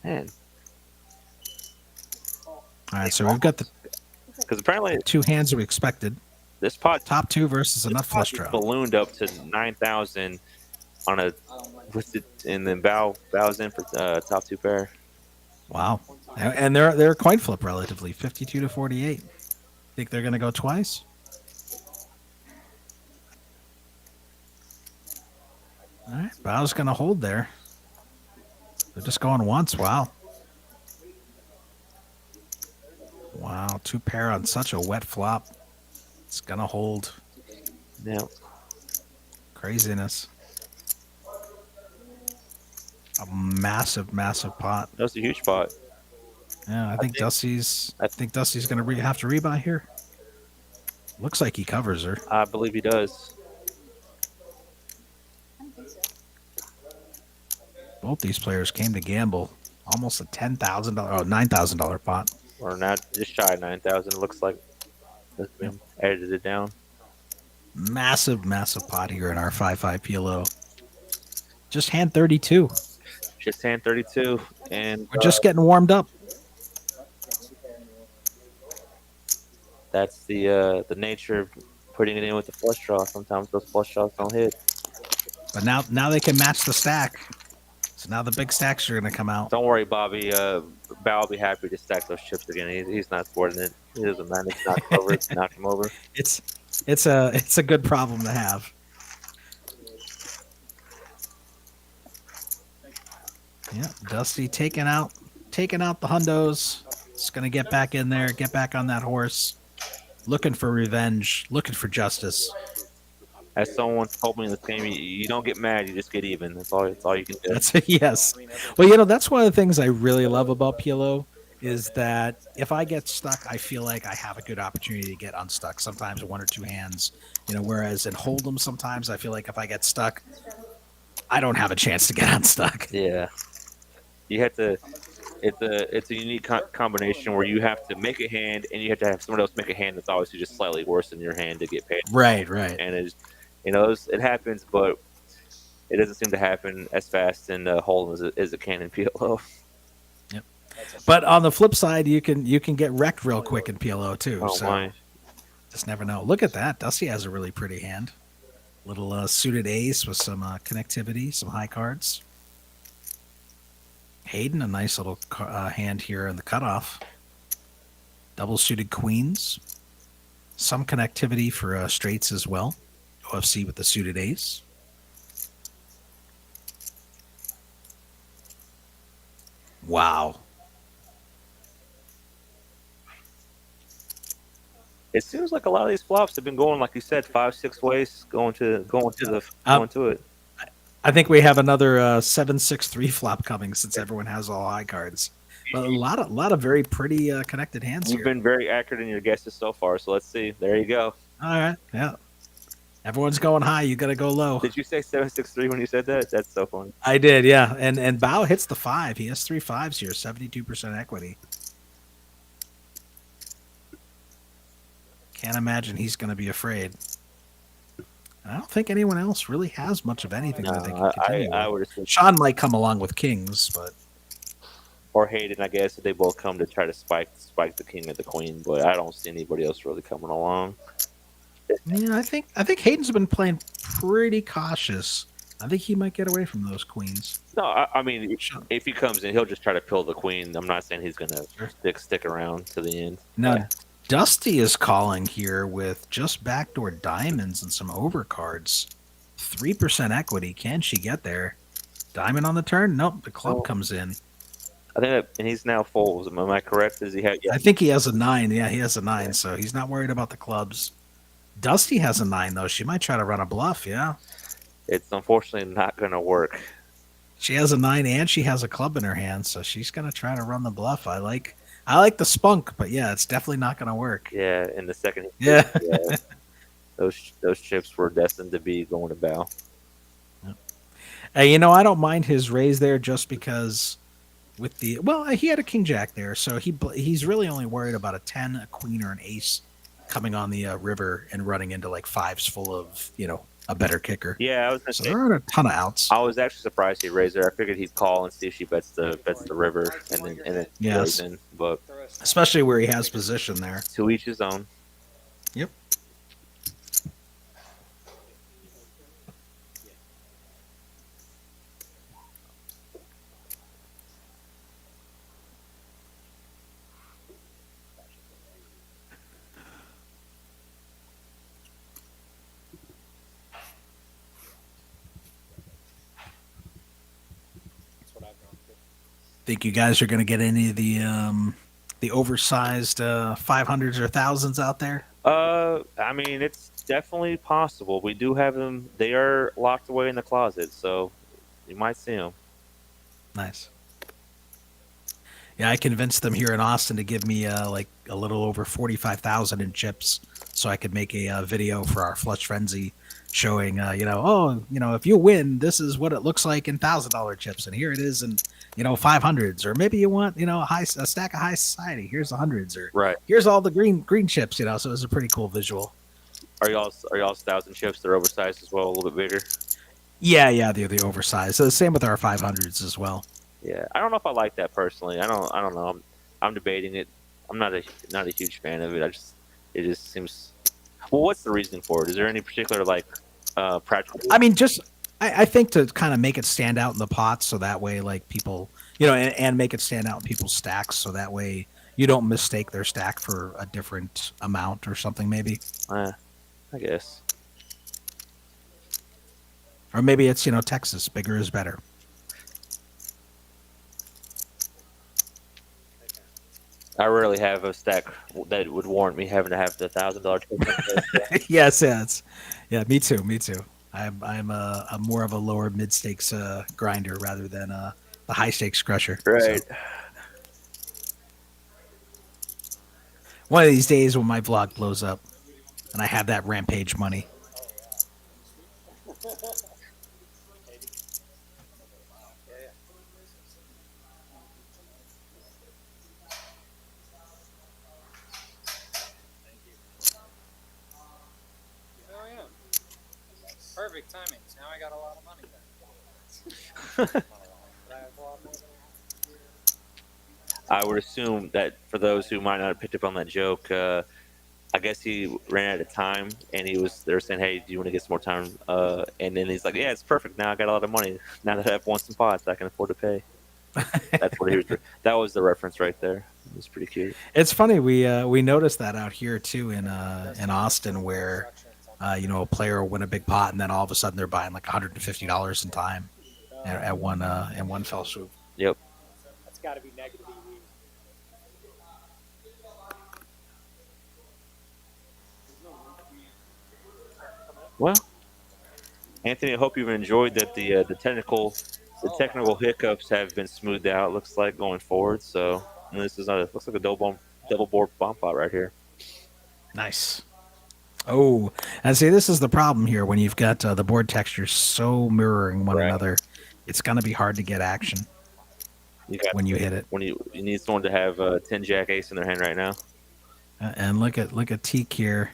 Man, All right, so we've got the because apparently 2 hands we expected. this pot Top 2 versus a nut flush draw. ballooned up to 9,000 on a with it, and then bows in for top 2 pair. Wow, and they're coin flip relatively 52 to 48. Think they're going to go twice? All right, Bow's going to hold there. They're just going once. Wow. Wow, 2 pair on such a wet flop. It's going to hold. Yeah, Craziness. A massive, massive pot. that was a huge pot. Yeah, I think Dusty's going to have to rebuy here. Looks like he covers her. I believe he does. I don't think so. Both these players came to gamble almost a $9,000 pot. Or not, just shy of 9,000. It looks like. That's been edited it down. Massive, massive pot here in our 5-5 PLO. Just hand 32. Just hand 32, and We're just getting warmed up. that's the nature of putting it in with the flush draw. Sometimes those flush draws don't hit. But now they can match the stack. So now the big stacks are going to come out. Don't worry, Bobby. Bao will be happy to stack those chips again. He's not sporting it. He doesn't mind if knock him over. Knock him over. It's a good problem to have. Yeah, Dusty taking out the hundos. It's going to get back in there, get back on that horse. Looking for revenge, looking for justice. As someone told me in this game, you don't get mad, you just get even. That's all you can do. That's yes. Well, that's one of the things I really love about PLO is that if I get stuck, I feel like I have a good opportunity to get unstuck. Sometimes 1 or 2 hands, whereas in Hold'em, sometimes I feel like if I get stuck, I don't have a chance to get unstuck. Yeah. You have to. It's a unique combination where you have to make a hand and you have to have someone else make a hand that's obviously just slightly worse than your hand to get paid. Right. And it happens, but it doesn't seem to happen as fast in Hold'em as it can in PLO. Yep. But on the flip side, you can get wrecked real quick in PLO too. Oh So my! just never know. Look at that. Dusty has a really pretty hand. Little suited ace with some connectivity, some high cards. Hayden, a nice little hand here in the cutoff. Double suited queens. Some connectivity for straights as well. OFC with the suited ace. Wow. It seems like a lot of these flops have been going, like you said, 5-6 ways, going to it. I think we have another 7-6-3 flop coming since everyone has all high cards. But a lot of very pretty connected hands You've here. been very accurate in your guesses so far, so let's see. There you go. All right, yeah. Everyone's going high. You got to go low. Did you say 7-6-3 when you said that? That's so funny. I did, yeah. And Bao hits the 5. He has 3 5s here, 72% equity. Can't imagine he's going to be afraid. I don't think anyone else really has much of anything that they can continue. I would assume Sean might come along with kings, but or Hayden, I guess, if they both come to try to spike the king and the queen, but I don't see anybody else really coming along. yeah, I think Hayden's been playing pretty cautious. I think he might get away from those queens. No, I mean, if he comes in, he'll just try to pill the queen. I'm not saying he's going to stick around to the end. Now, Dusty is calling here with just backdoor diamonds and some overcards. 3% equity. Can she get there? Diamond on the turn? Nope. The club comes in. I think and he's now full. Am I correct? Does he have? Yeah. I think he has a 9. Yeah, he has a 9, so he's not worried about the clubs. Dusty has a 9, though. She might try to run a bluff, yeah. It's unfortunately not going to work. She has a 9 and she has a club in her hand, so she's going to try to run the bluff. I like the spunk, but yeah, it's definitely not going to work. Yeah, in the second. Yeah. Those chips were destined to be going to Bao. Hey, I don't mind his raise there just because with the he had a king jack there, so he's really only worried about a 10, a queen, or an ace coming on the river and running into like 5s full of a better kicker. Yeah, I was gonna so say, there aren't a ton of outs. I was actually surprised he raised there. I figured he'd call and see if she bets the river and then yes. in, but especially where he has position there. To each his own. Yep. Think you guys are going to get any of the oversized 500s or 1000s out there? I mean, it's definitely possible. We do have them. They are locked away in the closet, so you might see them. Nice. Yeah, I convinced them here in Austin to give me like a little over 45,000 in chips, so I could make a video for our Flush Frenzy, showing if you win, this is what it looks like in $1,000 chips, and here it is in 500s, or maybe you want a stack of high society. Here's the hundreds, or right. Here's all the green chips. So it was a pretty cool visual. Are y'all 1,000 chips? They're oversized as well, a little bit bigger. Yeah, they're the oversized. So the same with our 500s as well. Yeah, I don't know if I like that personally. I don't know. I'm debating it. I'm not a huge fan of it. It just seems. Well, what's the reasoning for it? Is there any particular practical? I mean, I think to kind of make it stand out in the pots, so that way like people, and make it stand out in people's stacks, so that way you don't mistake their stack for a different amount or something, maybe. I guess. Or maybe it's Texas, bigger is better. I rarely have a stack that would warrant me having to have the $1,000. Yes, yeah, me too. I'm a more of a lower mid stakes grinder rather than the high stakes crusher. Right. So. One of these days when my vlog blows up and I have that rampage money. Perfect timing. Now I got a lot of money back. I would assume that for those who might not have picked up on that joke, I guess he ran out of time, and they were saying, "Hey, do you want to get some more time?" And then he's like, "Yeah, it's perfect. Now I got a lot of money. Now that I've won some pots, I can afford to pay." That's what he was. That was the reference right there. It was pretty cute. It's funny we noticed that out here too in Austin, where a player will win a big pot and then all of a sudden they're buying like $150 in time at one fell swoop. Yep. That's got to be negative EV. Well, Anthony, I hope you've enjoyed that the technical hiccups have been smoothed out. Looks like going forward. So this is looks like a double board bomb pot right here. Nice. Oh, and see, this is the problem here when you've got the board textures so mirroring one another. It's going to be hard to get action when you hit it. When you need someone to have 10 Jack Ace in their hand right now. And look at Teak here.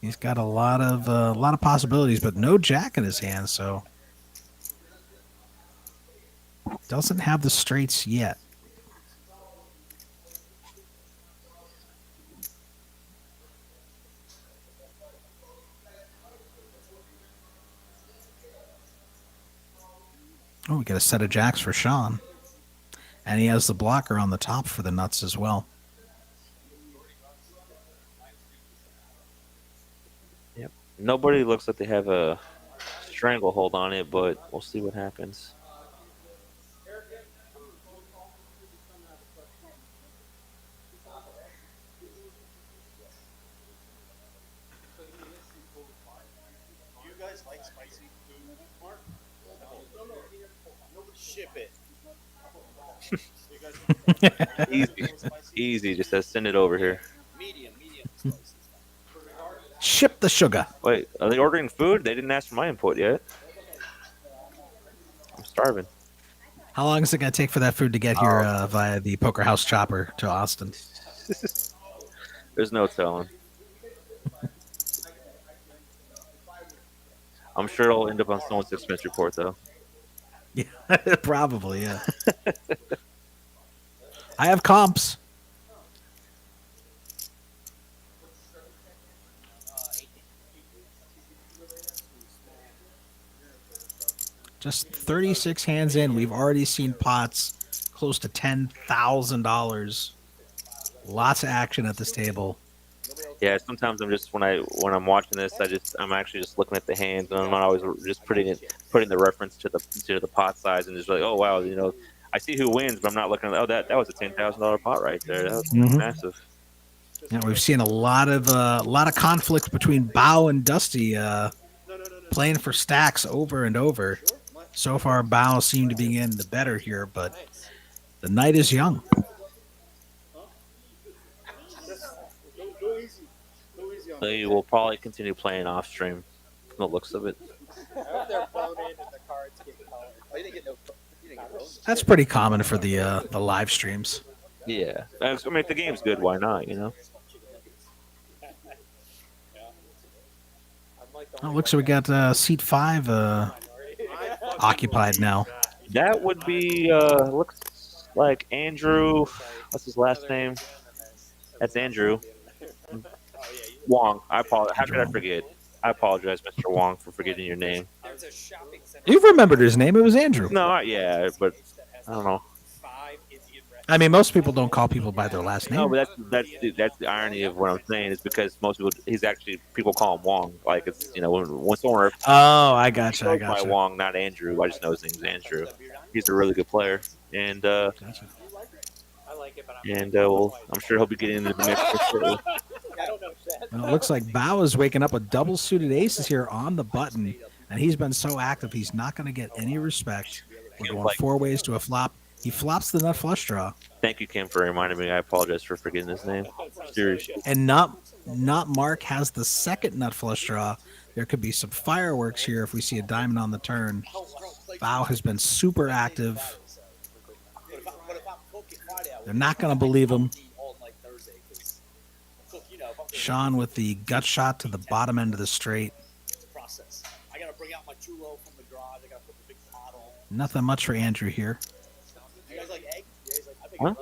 He's got a lot of possibilities, but no Jack in his hand, so doesn't have the straights yet. Oh, we got a set of jacks for Sean. And he has the blocker on the top for the nuts as well. Yep. Nobody looks like they have a stranglehold on it, but we'll see what happens. Do you guys like spicy food, Mark? Ship it. Easy. Just says send it over here. Medium. Ship the sugar. Wait, are they ordering food? They didn't ask for my input yet. I'm starving. How long is it going to take for that food to get here via the Poker House chopper to Austin? There's no telling. I'm sure it'll end up on someone's expense report, though. Yeah, probably, yeah. I have comps. Just 36 hands in, we've already seen pots close to $10,000. Lots of action at this table. Yeah, sometimes I'm just when I'm watching this, I'm actually just looking at the hands, and I'm not always just putting the reference to the pot size, and just like, oh wow, I see who wins, but I'm not looking at that was a $10,000 pot right there. That was massive. Yeah, we've seen a lot of conflict between Bao and Dusty playing for stacks over and over. So far, Bao seemed to be in the better here, but the night is young. They will probably continue playing off stream from the looks of it. I hope they're blown in and the cards get colored. Oh, you didn't get no. That's pretty common for the live streams. Yeah, I mean, if the game's good, why not? Oh, looks like we got seat 5 occupied now. That would be looks like Andrew. What's his last name? That's Andrew Wong. I apologize. How could I forget? I apologize, Mr. Wong, for forgetting your name. You remembered his name. It was Andrew. No, yeah, but I don't know. I mean, most people don't call people by their last name. No, but that's the irony of what I'm saying is because most people people call him Wong. Like it's when someone oh, I gotcha. my Wong, not Andrew. I just know his name's Andrew. He's a really good player, and Gotcha. I'm sure he'll be getting into the mix for sure. Well, it looks like Bao is waking up with double suited aces here on the button, and he's been so active he's not going to get any respect. We're going 4 ways to a flop. He flops the nut flush draw. Thank you, Kim, for reminding me. I apologize for forgetting his name. Seriously. And not Mark has the second nut flush draw. There could be some fireworks here if we see a diamond on the turn. Bao has been super active. They're not going to believe him. Sean with the gut shot to the bottom end of the straight. Nothing much for Andrew here. Huh?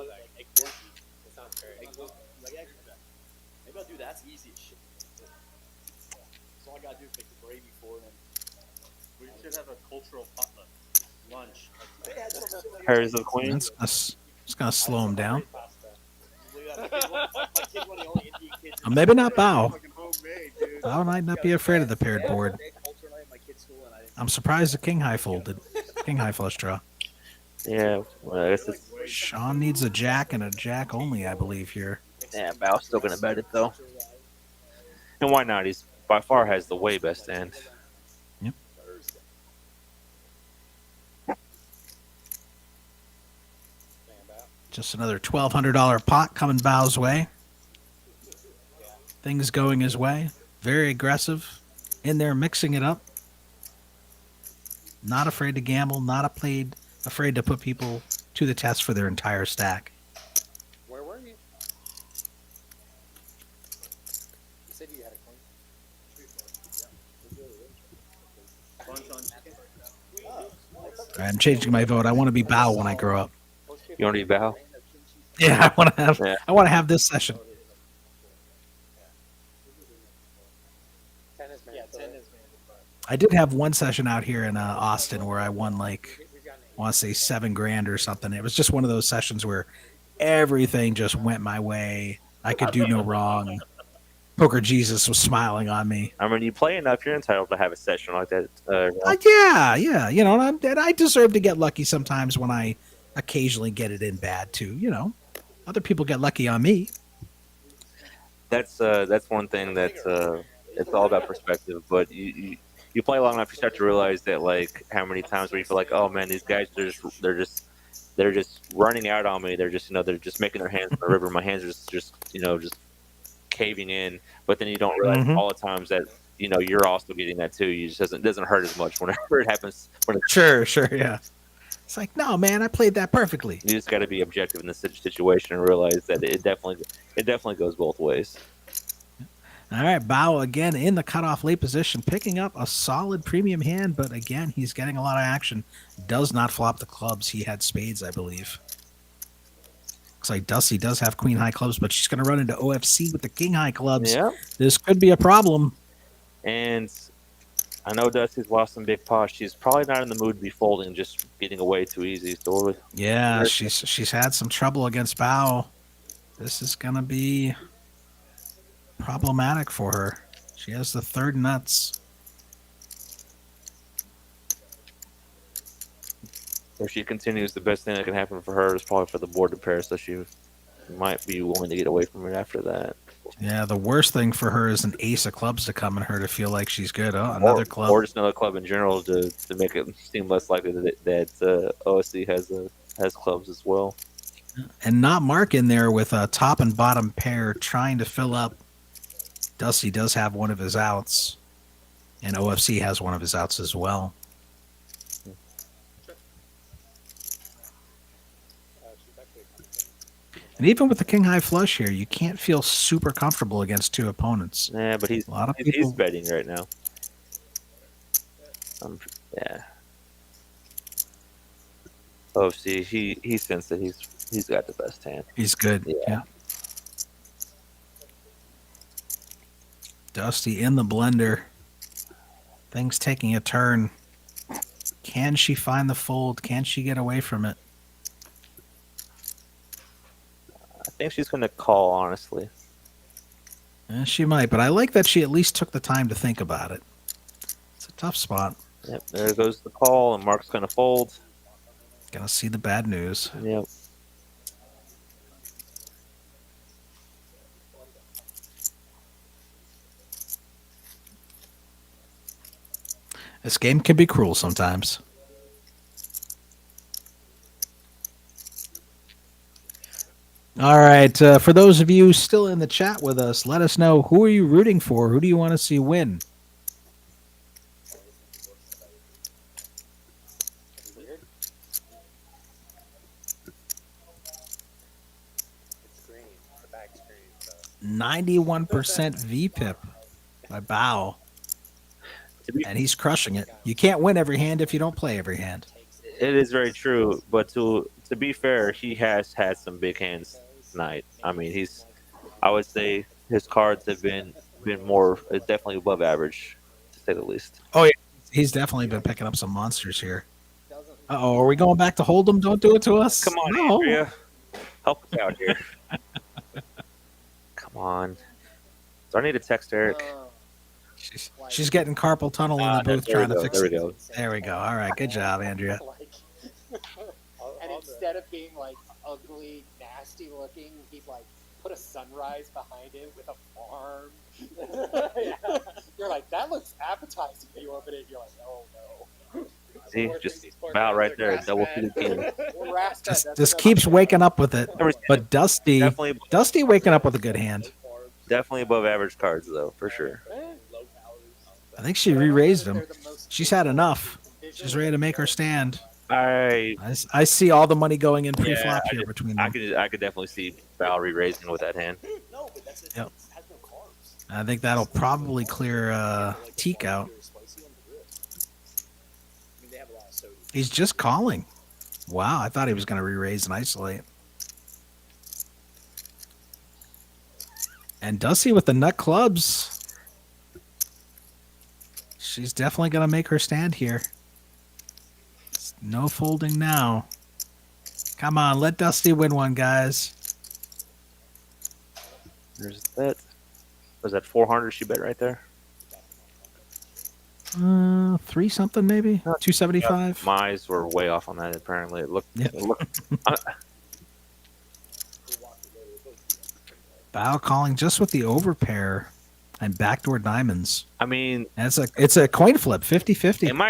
Dude, that's easy as shit. So all I gotta do is make the gravy for it. We should have a cultural potluck lunch. Pairs of queen. It's gonna slow him down. We got my kid's one of the only Indian kids. Maybe not Bao. Fucking homemade, dude. Bao might not be afraid of the paired board. I'm surprised the king high folded. King high flush draw. Yeah, well, I guess it's, Sean needs a jack and a jack only, I believe, here. yeah, Bao's still gonna bet it though. And why not? He's by far has the way best hand. Yep. Just another $1,200 pot coming Bao's way. Things going his way. Very aggressive. In there mixing it up. Not afraid to gamble. Not afraid to put people to the test for their entire stack. Where were you? You said you had a coin. I'm changing my vote. I want to be Bao when I grow up. You want to be Bao? Yeah, I want to have. Yeah. I want to have this session. 10 is mandatory. 10 is mandatory. I did have one session out here in Austin where I won like, I want to say $7,000 or something. It was just one of those sessions where everything just went my way. I could do no wrong. Poker Jesus was smiling on me. I mean, you play enough, you're entitled to have a session like that. Yeah. You know, and I deserve to get lucky sometimes when I occasionally get it in bad too. You know, other people get lucky on me. That's one thing that it's all about perspective. But you play long enough, you start to realize that like how many times where you feel like, oh man, these guys they're just running out on me. They're just they're just making their hands in the river. My hands are just caving in. But then you don't realize all the times that you're also getting that too. You just it doesn't hurt as much whenever it happens. Sure, yeah. It's like, no, man, I played that perfectly. You just got to be objective in this situation and realize that it definitely goes both ways. All right, Bao again in the cutoff late position, picking up a solid premium hand, but again, he's getting a lot of action. Does not flop the clubs. He had spades, I believe. Looks like Dusty does have queen high clubs, but she's going to run into OFC with the king high clubs. Yeah. This could be a problem. And I know Dusty's lost some big pots. She's probably not in the mood to be folding, just getting away too easy. So yeah, she's had some trouble against Bao. This is going to be problematic for her. She has the third nuts. If she continues, the best thing that can happen for her is probably for the board to pair, so she might be willing to get away from it after that. Yeah, the worst thing for her is an ace of clubs to come and her to feel like she's good. Oh, another club. Or just another club in general to make it seem less likely that OSC has clubs as well. And not Mark in there with a top and bottom pair trying to fill up. Dusty does have one of his outs, and OFC has one of his outs as well. And even with the king high flush here, you can't feel super comfortable against two opponents. Yeah, but he's betting right now. Yeah. OFC, he sensed that he's got the best hand. He's good. Yeah. Dusty in the blender. Things taking a turn. Can she find the fold? Can she get away from it? I think she's going to call, honestly. She might, but I like that she at least took the time to think about it. It's a tough spot. Yep, there goes the call, and Mark's going to fold. Gonna see the bad news. Yep. This game can be cruel sometimes. All right, for those of you still in the chat with us, let us know, who are you rooting for? Who do you want to see win? It's green. The back's green. So. 91% VPIP by Bao. And he's crushing it. You can't win every hand if you don't play every hand. It is very true, but to be fair, he has had some big hands tonight. I mean, I would say his cards have been more definitely above average, to say the least. Oh yeah, he's definitely been picking up some monsters here. Uh-oh, are we going back to Hold'em? Don't do it to us. Come on, No. Andrea, help us out here. Come on. Do I need to text Eric? She's getting carpal tunnel in the booth there we trying to go, fix there it. we go. There we go. All right, good job, Andrea. And instead of being like ugly, nasty looking, he'd like put a sunrise behind it with a farm. You're like, that looks appetizing. You open it, you're like, oh no. See, just Bao right there, double seated king. Just keeps waking up with it. But Dusty Definitely waking up with a good hand. Definitely above average cards though, for sure. I think she re-raised him. She's had enough. She's ready to make her stand. I see all the money going in pre-flop here between them. I could definitely see Bao re-raising with that hand. Yep. I think that'll probably clear Teak out. He's just calling. Wow, I thought he was going to re-raise and isolate. And Dusty with the nut clubs. She's definitely going to make her stand here. No folding now. Come on, let Dusty win one, guys. There's that. Was that 400 she bet right there? 3 something maybe? 275? My eyes were way off on that apparently. It looked Bao calling just with the overpair and backdoor diamonds. I mean, it's a coin flip, 50-50. Am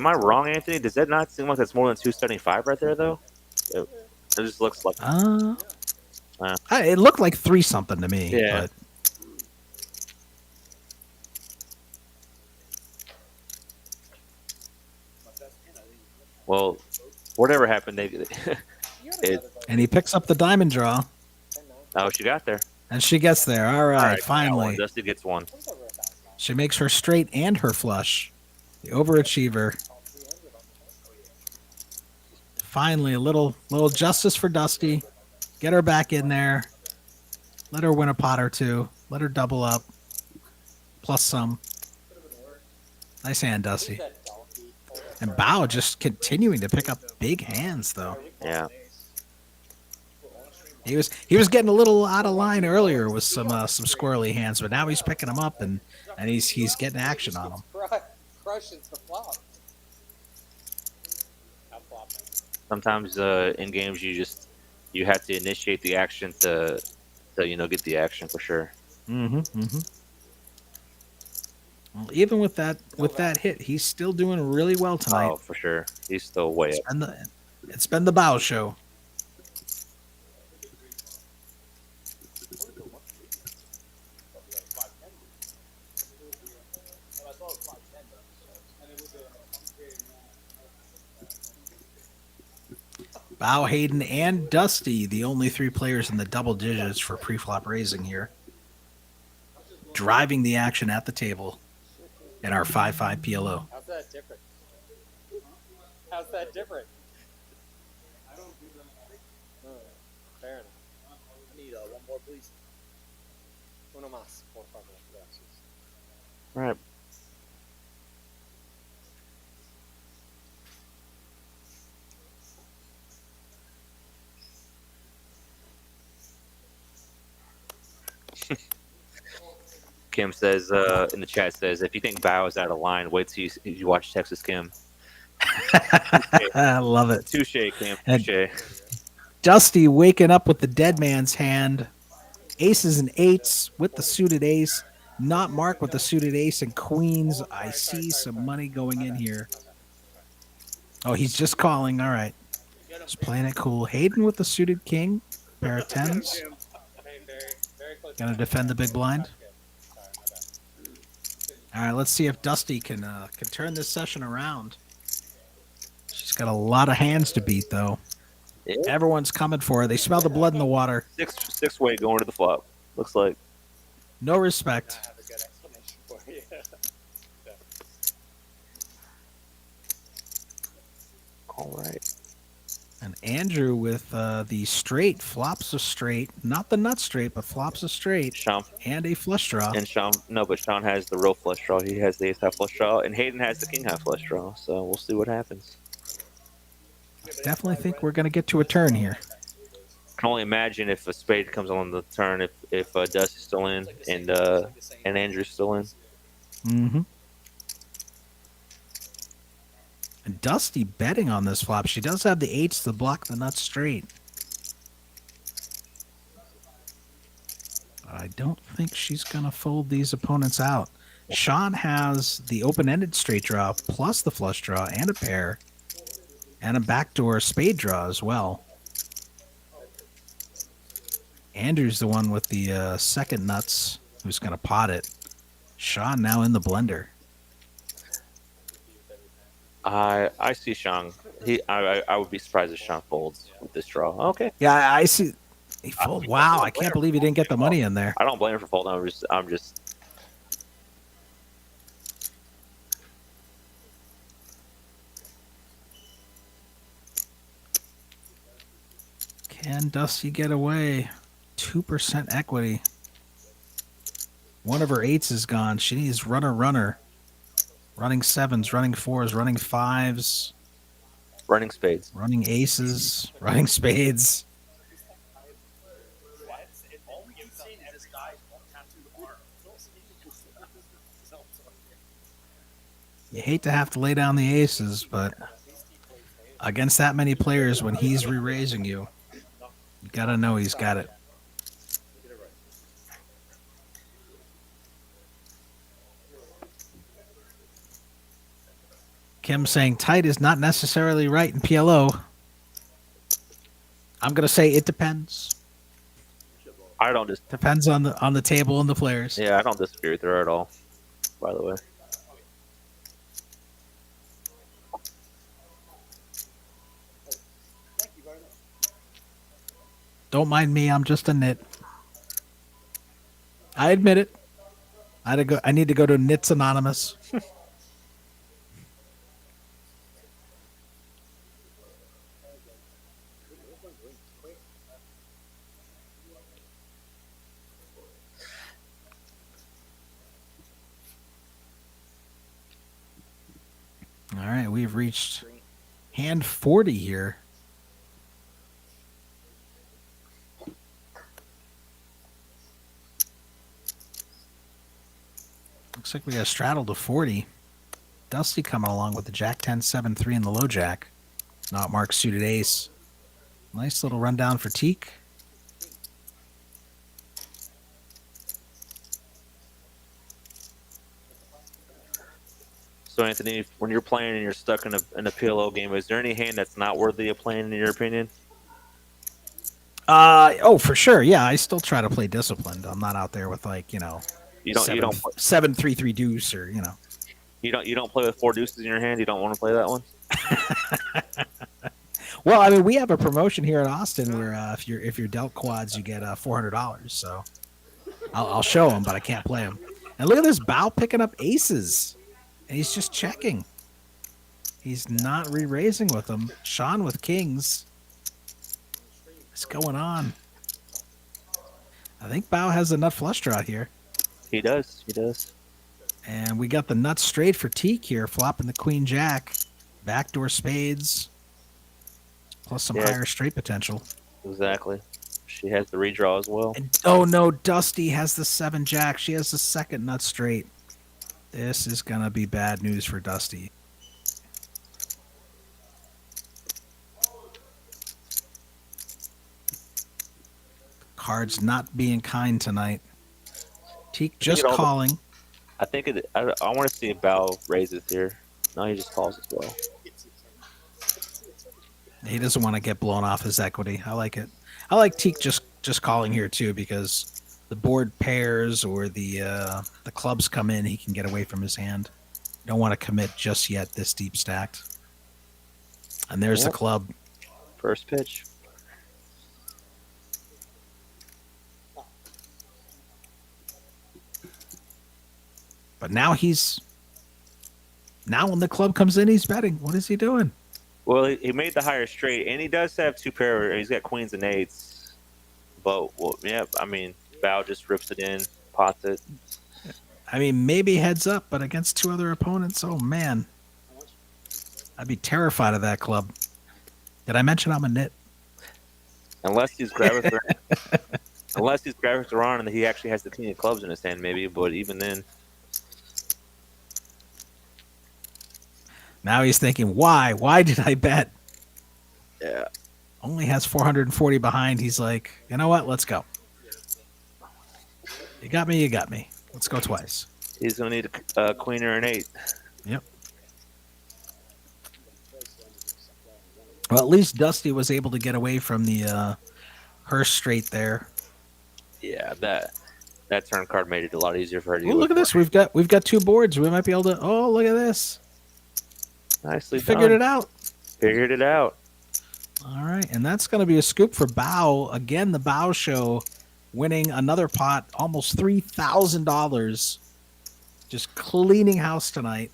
I wrong, Anthony? Does that not seem like that's more than 275 right there though? It just looks like it looked like 3 something to me. Yeah. But well, whatever happened, and he picks up the diamond draw. Oh, she got there. And she gets there. All right, finally. Dusty gets one. She makes her straight and her flush. The overachiever. Finally, a little justice for Dusty. Get her back in there. Let her win a pot or two. Let her double up. Plus some. Nice hand, Dusty. And Bao just continuing to pick up big hands, though. Yeah. He was getting a little out of line earlier with some squirrely hands, but now he's picking them up and he's getting action on them. Crushes the flop. Sometimes in games you have to initiate the action to get the action for sure. Well, even with that hit, he's still doing really well tonight. Oh, for sure. He's still way up. It's been the Bao show. Bao, Hayden, and Dusty, the only 3 players in the double digits for pre-flop raising here. Driving the action at the table in our 5-5 PLO. How's that different? How's that different? I don't do that. Fair enough. I need one more, please. Uno más, por favor. Gracias. All right. Kim says in the chat says if you think Bao is out of line, wait till you watch Texas Kim. I love it. Touche, Kim. Touche. Dusty waking up with the dead man's hand. Aces and 8s with the suited ace. Not Mark with the suited ace and queens. I see some money going in here. Oh, he's just calling. All right. He's playing it cool. Hayden with the suited king. Pair of 10s. Gonna defend the big blind. All right, let's see if Dusty can turn this session around. She's got a lot of hands to beat, though. Yeah. Everyone's coming for her. They smell the blood in the water. Six way going to the flop. Looks like. No respect. I have a good explanation for you. All right. And Andrew with the straight flops a straight, not the nut straight, but flops a straight Sean and a flush draw. and Sean, no, but Sean has the real flush draw. He has the ace high flush draw, and Hayden has the king high flush draw. So we'll see what happens. Definitely think we're going to get to a turn here. I can only imagine if a spade comes on the turn, if Dusty's still in and Andrew's still in. Mm-hmm. And Dusty betting on this flop. She does have the eights to block the nut straight. But I don't think she's going to fold these opponents out. Sean has the open-ended straight draw plus the flush draw and a pair and a backdoor spade draw as well. Andrew's the one with the second nuts who's going to pot it. Sean now in the blender. I see Sean. I would be surprised if Sean folds with this draw. Okay. Yeah, I see. He fold. Wow, I can't believe he didn't get the money in there. I don't blame him for folding. I'm just. Can Dusty get away? 2% equity. One of her eights is gone. She needs runner. Running sevens, running fours, running fives. Running spades. Running aces, running spades. You hate to have to lay down the aces, but against that many players, when he's re-raising you, you gotta know he's got it. Kim saying tight is not necessarily right in PLO. I'm gonna say it depends. I don't just Depends on the table and the players. Yeah, I don't disagree with her at all. By the way. Don't mind me. I'm just a nit. I admit it. I need to go to Nits Anonymous. All right, we've reached hand 40 here. Looks like we got straddled to 40. Dusty coming along with the Jack 10, 7, 3 and the low jack. Not Mark's suited ace. Nice little rundown for Teak. So Anthony, when you're playing and you're stuck in a PLO game, is there any hand that's not worthy of playing in your opinion? Oh, for sure. Yeah, I still try to play disciplined. I'm not out there with you don't 7-3-3 deuce or you don't play with 4 deuces in your hand. You don't want to play that one. Well, I mean, we have a promotion here in Austin where if you're dealt quads, you get $400. So I'll show them, but I can't play them. And look at this Bao picking up aces, and he's just checking. He's not re-raising with them. Sean with kings. What's going on? I think Bao has a nut flush draw here. He does. He does. And we got the nut straight for Teak here, flopping the queen jack, backdoor spades, plus some higher straight potential. Exactly. She has the redraw as well. And, oh no, Dusty has the 7 jack. She has the second nut straight. This is going to be bad news for Dusty. Cards not being kind tonight. Teak just calling. I think I want to see if Bao raises here. No, he just calls as well. He doesn't want to get blown off his equity. I like it. I like Teak just calling here too, because the board pairs or the clubs come in, he can get away from his hand. Don't want to commit just yet this deep stacked. And there's the club. First pitch. But now when the club comes in, he's betting. What is he doing? Well, he made the higher straight, and he does have two pair. He's got queens and eights. But well, yeah, I mean, Bao just rips it in, pots it. I mean, maybe heads up, but against two other opponents, oh man, I'd be terrified of that club. Did I mention I'm a nit? Unless he's Gravither on and he actually has the king of clubs in his hand, maybe. But even then, Now he's thinking, why? Why did I bet? yeah, Only has 440 behind. He's like, you know what? Let's go. You got me. You got me. Let's go twice. he's gonna need a queen or an eight. Yep. Well, at least Dusty was able to get away from the Hearst straight there. Yeah, that turn card made it a lot easier for her to Oh, get look at this. We've got two boards. We might be able to. Oh, look at this. Nicely Figured done. it out. Figured it out. All right, and that's going to be a scoop for Bao. Again, the Bao show winning another pot, almost $3,000. Just cleaning house tonight.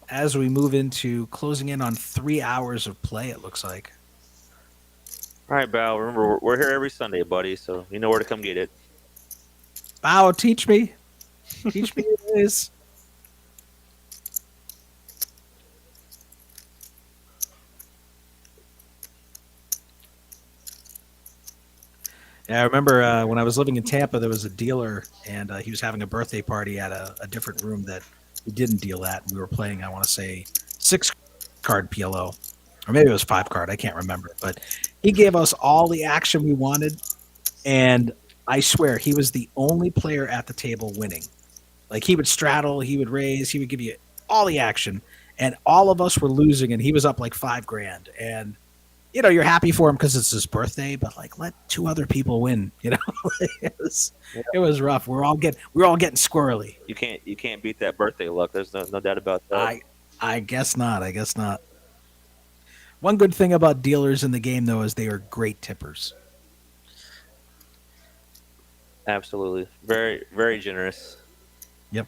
As we move into closing in on 3 hours of play, it looks like. All right, Bao. Remember, we're here every Sunday, buddy. So you know where to come get it. Bao, teach me. Teach me your ways. Yeah, I remember when I was living in Tampa, there was a dealer, and he was having a birthday party at a different room that we didn't deal at. We were playing, I want to say, 6-card PLO, or maybe it was 5-card. I can't remember. But he gave us all the action we wanted, and I swear he was the only player at the table winning. Like, he would straddle, he would raise, he would give you all the action, and all of us were losing, and he was up like $5,000. And you know, you're happy for him because it's his birthday, but like, let two other people win. You know, it was rough. We're all getting squirrely. You can't beat that birthday luck. There's no doubt about that. I guess not. I guess not. One good thing about dealers in the game, though, is they are great tippers. Absolutely, very very generous. Yep.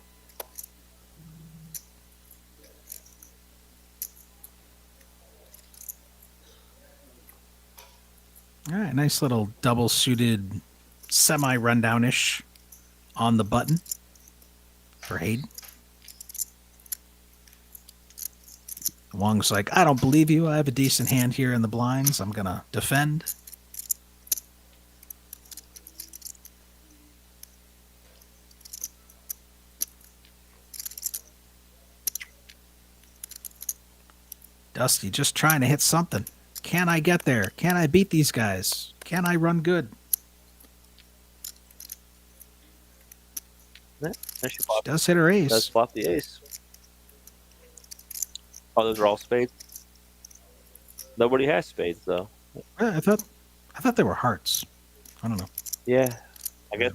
All right, nice little double suited, semi rundown-ish on the button for Hayden. Wong's like, I don't believe you. I have a decent hand here in the blinds. I'm going to defend. Dusty just trying to hit something. Can I get there? Can I beat these guys? Can I run good? Yeah, She does hit her ace. Does flop the ace. Oh, those are all spades. Nobody has spades though. I thought they were hearts. I don't know. Yeah, I guess.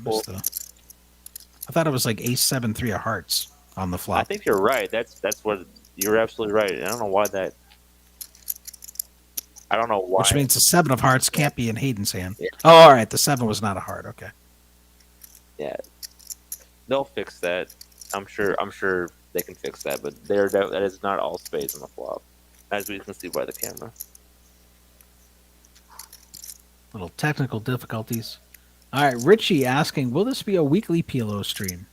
I thought it was like ace 7-3 of hearts on the flop. I think you're right. That's what you're absolutely right. I don't know why that. I don't know why. Which means the 7 of hearts can't be in Hayden's hand. Yeah. Oh, all right. The 7 was not a heart. Okay. Yeah, they'll fix that. I'm sure they can fix that. But that is not all spades on the flop, as we can see by the camera. Little technical difficulties. All right, Richie asking, will this be a weekly PLO stream?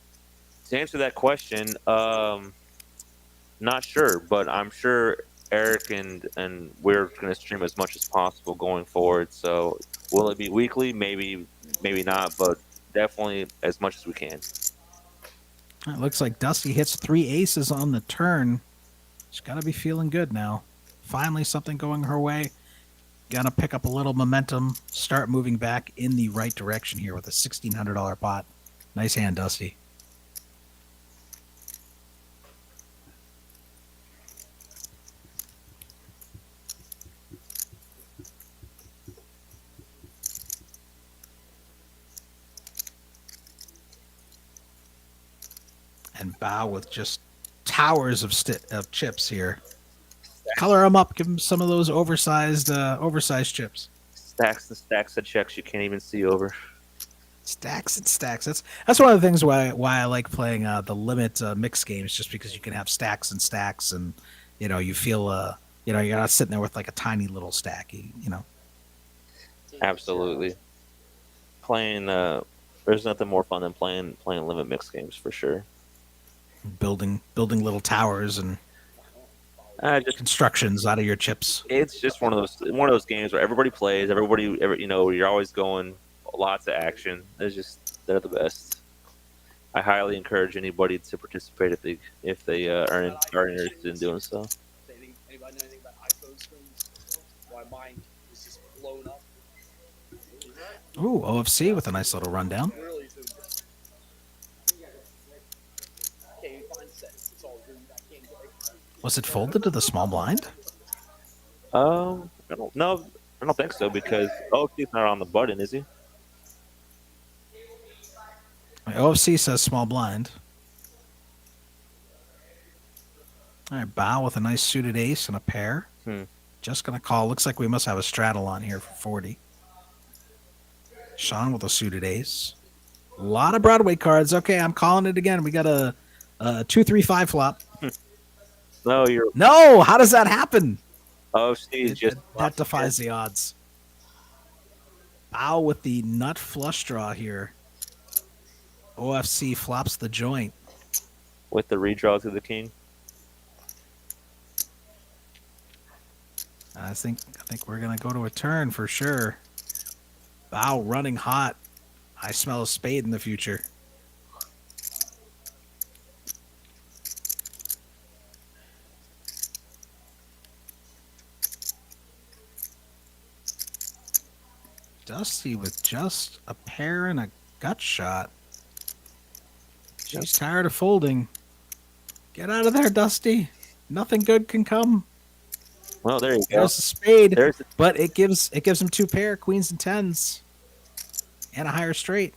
To answer that question, not sure, but I'm sure Eric and we're going to stream as much as possible going forward. So will it be weekly? Maybe not, but definitely as much as we can. It looks like Dusty hits 3 aces on the turn. She's got to be feeling good now. Finally something going her way. Got to pick up a little momentum, start moving back in the right direction here with a $1,600 pot. Nice hand, Dusty. And Bao with just towers of chips here. Color them up. Give them some of those oversized chips. Stacks and stacks of checks you can't even see over. Stacks and stacks. That's one of the things why I like playing the limit mix games, just because you can have stacks and stacks, and you feel you're not sitting there with like a tiny little stack. Absolutely. Playing there's nothing more fun than playing limit mix games for sure. building little towers and Just constructions out of your chips. it's just one of those games where everybody plays, you're always going, lots of action. They're the best. I highly encourage anybody to participate if they are interested in doing so. Anybody know anything about iPhone screens? Why mine was just blown up? Ooh, OFC with a nice little rundown. Really zoomed in. Can't even find settings. It's all zoomed. I can't get it. Was it folded to the small blind? I don't know. I don't think so because he's not on the button, is he? OFC says small blind. All right, Bao with a nice suited ace and a pair. Just going to call. Looks like we must have a straddle on here for 40. Sean with a suited ace. A lot of Broadway cards. Okay, I'm calling it again. We got a 2-3-5 flop. No, how does that happen? That defies the odds. Bao with the nut flush draw here. OFC flops the joint with the redraw to the king. I think we're gonna go to a turn for sure. Bao running hot. I smell a spade in the future. Dusty with just a pair and a gut shot. She's tired of folding. Get out of there, Dusty. Nothing good can come. Well, there you go. There's a spade, but it gives him two pair, queens and tens, and a higher straight.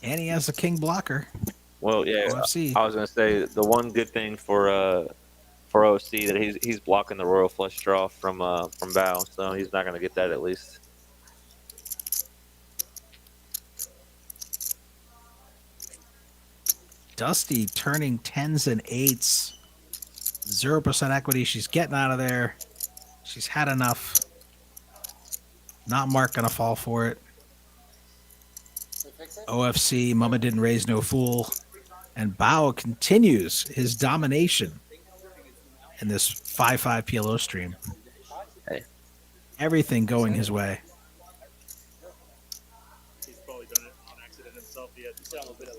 And he has a king blocker. Well, yeah. OFC. I was going to say the one good thing for OC that he's blocking the royal flush draw from Bao, so he's not going to get that at least. Dusty turning tens and eights. 0% equity. She's getting out of there. She's had enough. Not Mark gonna fall for it. OFC, Mama didn't raise no fool. And Bao continues his domination in this 5-5 PLO stream. Hey. Everything going his way.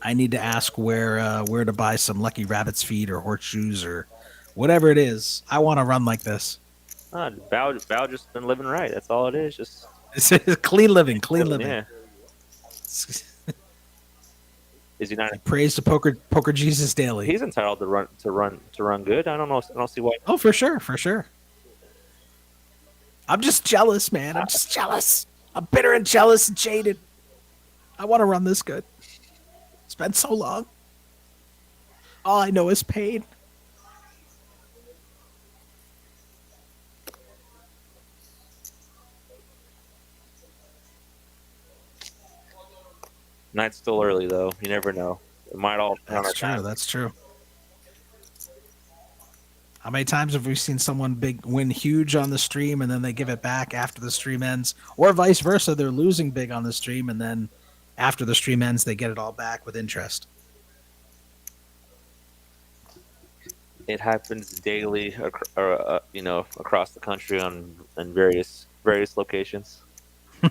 I need to ask where to buy some Lucky Rabbit's feet or horseshoes or whatever it is. I want to run like this. Bao just been living right. That's all it is. Just it's clean living. Yeah. Is he not? Praise to Poker Jesus daily. He's entitled to run good. I don't know. I don't see why. Oh, for sure. I'm just jealous, man. I'm just jealous. I'm bitter and jealous and jaded. I want to run this good. It's been so long. All I know is pain. Night's still early, though. You never know. It might all. That's true. How many times have we seen someone big win huge on the stream and then they give it back after the stream ends, or vice versa? They're losing big on the stream and then after the stream ends, they get it all back with interest. It happens daily, across the country on various locations. All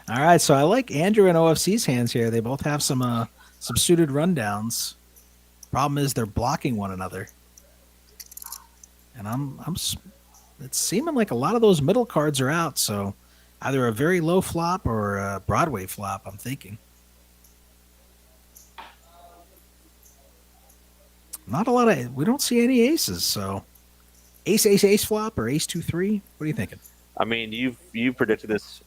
right, so I like Andrew and OFC's hands here. They both have some suited rundowns. Problem is they're blocking one another, and it's seeming like a lot of those middle cards are out. So either a very low flop or a Broadway flop. I'm thinking. Not a lot of. We don't see any aces. So ace flop or ace 2-3. What are you thinking? I mean, you predicted this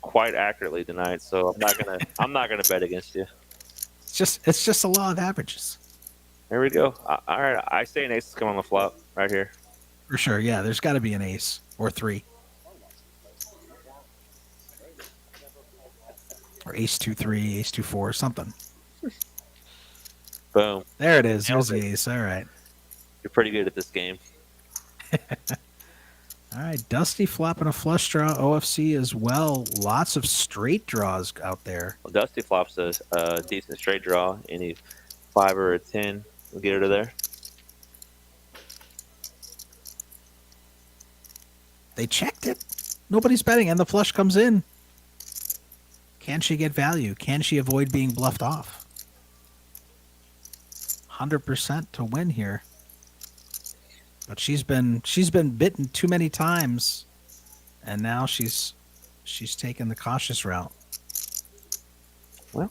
quite accurately tonight, so I'm not gonna bet against you. It's just a law of averages. There we go. All right, I say an ace is coming on the flop right here. For sure, yeah. There's got to be an ace or 3. ace 2-3, ace 2-4, something. Boom. There it is. Nailed There's the it. ace. All right. You're pretty good at this game. All right. Dusty flopping a flush draw. OFC as well. Lots of straight draws out there. Well, Dusty flops a decent straight draw. Any 5 or a 10 will get her to there. They checked it. Nobody's betting, and the flush comes in. Can she get value? Can she avoid being bluffed off? 100% to win here. But she's been bitten too many times, and now she's taken the cautious route. Well,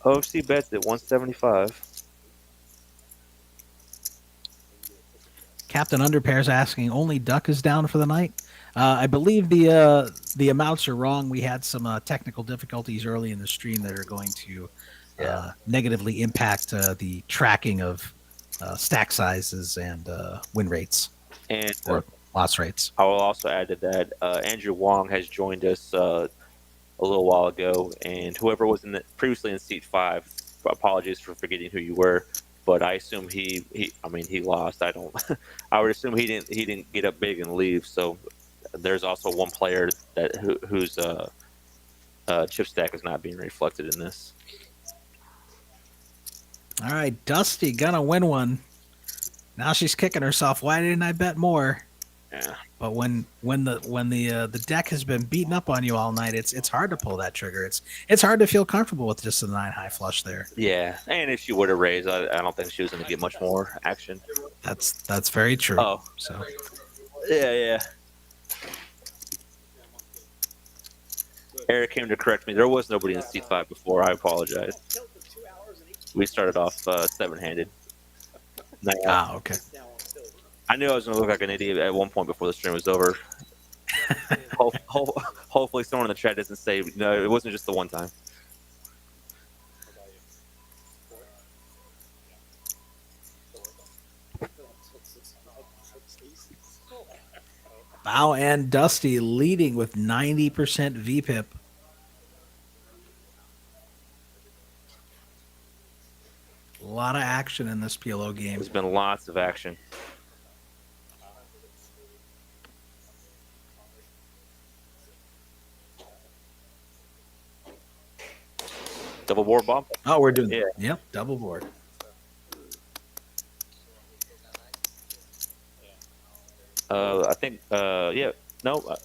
OFC bets at 175. Captain Underpair's asking, only Duck is down for the night? I believe the amounts are wrong. We had some technical difficulties early in the stream that are going to negatively impact the tracking of stack sizes and win rates And or loss rates. I will also add to that, Andrew Wong has joined us a little while ago, and whoever was previously in seat 5, apologies for forgetting who you were, but I assume he lost. I would assume he didn't get up big and leave. So there's also one player whose chip stack is not being reflected in this. All right, Dusty gonna win one. Now she's kicking herself. Why didn't I bet more? Yeah. But when the deck has been beaten up on you all night, it's hard to pull that trigger. It's hard to feel comfortable with just a 9 high flush there. Yeah, and if she would have raised, I don't think she was going to get much more action. That's very true. Oh, so yeah. Eric came to correct me. There was nobody in seat 5 before. I apologize. We started off 7-handed. Okay. I knew I was going to look like an idiot at one point before the stream was over. Hopefully someone in the chat doesn't say, no, it wasn't just the one time. Bao and Dusty leading with 90% VPIP. A lot of action in this PLO game. There's been lots of action. Double board, Bob? Oh, we're doing Yeah. Yep, double board. I think, yeah, no.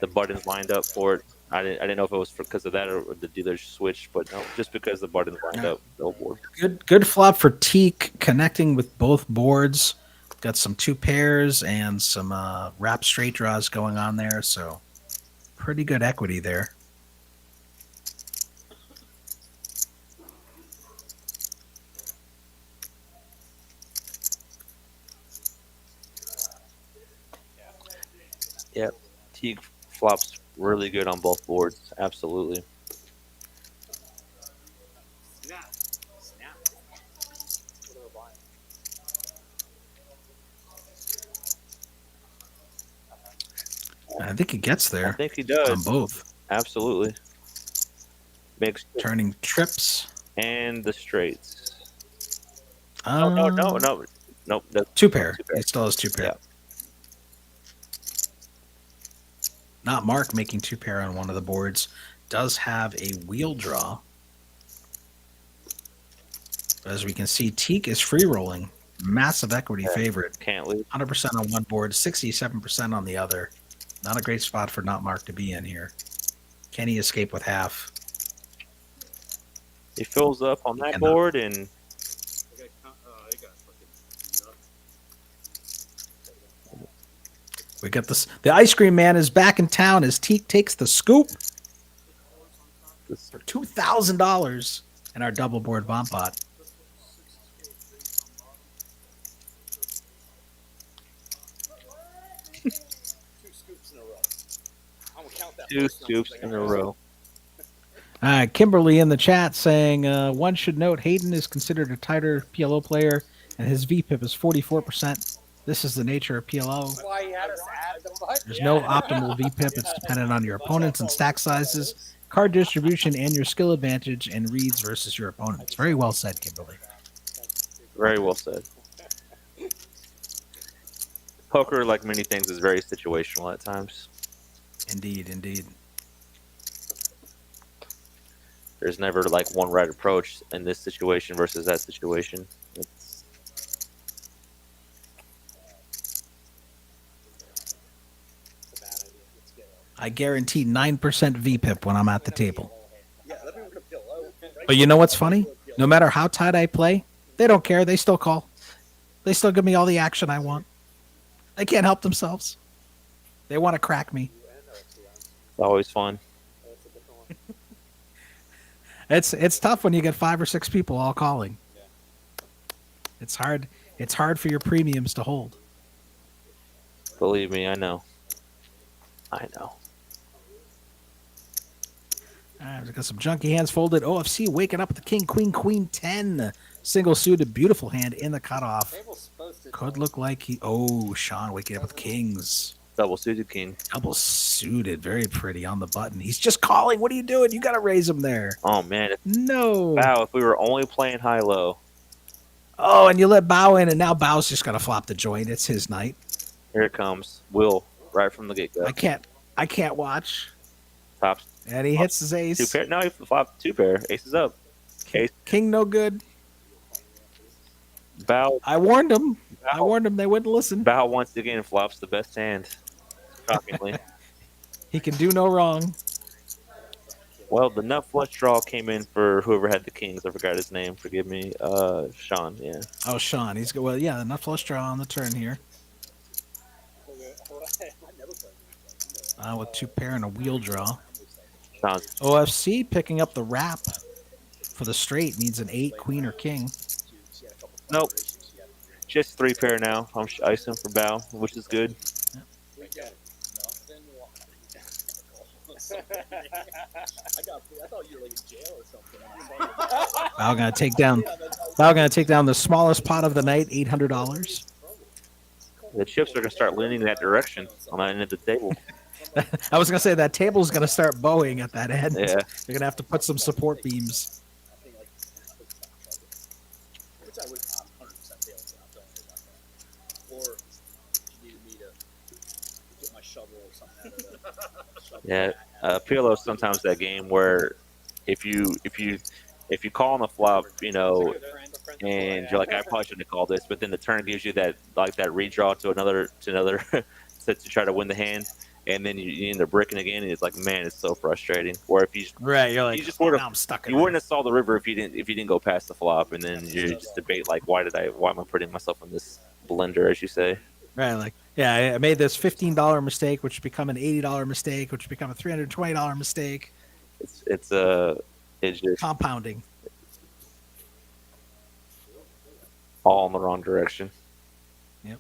The buttons lined up for it. I didn't know if it was because of that or the dealer switch, but no, just because the buttons lined up. Double board. Good flop for Teak, connecting with both boards. Got some 2 pairs and some wrap straight draws going on there, so pretty good equity there. Yeah, Teague flops really good on both boards. Absolutely. I think he gets there. I think he does. On both. Absolutely. Makes turning trips. And the straights. No. No. 2 pair. He still has 2 pair. Yeah. Not Mark making 2 pair on one of the boards. Does have a wheel draw. But as we can see, Teak is free rolling. Massive equity favorite. Can't lose. 100% on one board, 67% on the other. Not a great spot for Not Mark to be in here. Can he escape with half? He fills up on that board and we got this. The ice cream man is back in town as Teak takes the scoop for $2,000 in our double board bomb pot. Two scoops in a row. Kimberly in the chat saying, one should note Hayden is considered a tighter PLO player and his VPIP is 44%. This is the nature of PLO. That's why he had us add the button. There's no optimal VPIP. It's dependent on your opponents and stack sizes, card distribution, and your skill advantage and reads versus your opponents. Very well said, Kimberly. Very well said. Poker, like many things, is very situational at times. Indeed, indeed. There's never like one right approach in this situation versus that situation. It's, I guarantee 9% VPIP when I'm at the table. Yeah, let me look at PLO. But you know what's funny? No matter how tight I play, they don't care. They still call. They still give me all the action I want. They can't help themselves. They want to crack me. always fun. It's tough when you get 5 or 6 people all calling. It's hard. It's hard for your premiums to hold. Believe me, I know. I know. All right, we've got some junky hands folded. OFC waking up with the king, queen, queen 10. Single suited, beautiful hand in the cutoff. Table's supposed to Could look like he. Oh, Sean waking up with kings. Double suited king. Double suited, very pretty on the button. He's just calling. What are you doing? You got to raise him there. Oh man. No. Wow, if we were only playing high low. Oh, and you let Bao in, and now Bao's just gonna flop the joint. It's his night. Here it comes. Will, right from the get go. I can't watch. Tops. And he hits his ace. 2 pair. No, he flopped 2 pair. Aces up. Ace. King no good. Bow. I warned him. I warned him they wouldn't listen. Bow once again flops the best hand. Shockingly. He can do no wrong. Well, the nut flush draw came in for whoever had the kings. I forgot his name. Forgive me. Sean. Yeah. Oh, Sean. He's good. Well, yeah, the nut flush draw on the turn here. With 2 pair and a wheel draw. Sean. OFC picking up the wrap for the straight. Needs an 8, queen, or king. Nope. Just 3 pair now. I'm icing for Bow, which is good. I thought you were like in jail or something. Bao gonna take down the smallest pot of the night, $800. The chips are going to start leaning that direction on that end of the table. I was gonna say that table's gonna start bowing at that end. Yeah. You're gonna have to put some support beams. Which I would 100% fail to. Don't worry about that. Or if you needed me to get my shovel or something out of the shovel. Yeah. PLO is sometimes that game where if you call on the flop, you know, and you're like, I probably shouldn't have called this, but then the turn gives you that redraw to another to try to win the hand, and then you end up bricking again, and it's like, man, it's so frustrating. Or if you you're like, you just would have, I'm stuck. you wouldn't have saw the river if you didn't go past the flop, and then you just debate like, why am I putting myself in this blender, as you say? Right, like, yeah, I made this $15 mistake, which become an $80 mistake, which become a $320 mistake. It's just compounding. All in the wrong direction. Yep.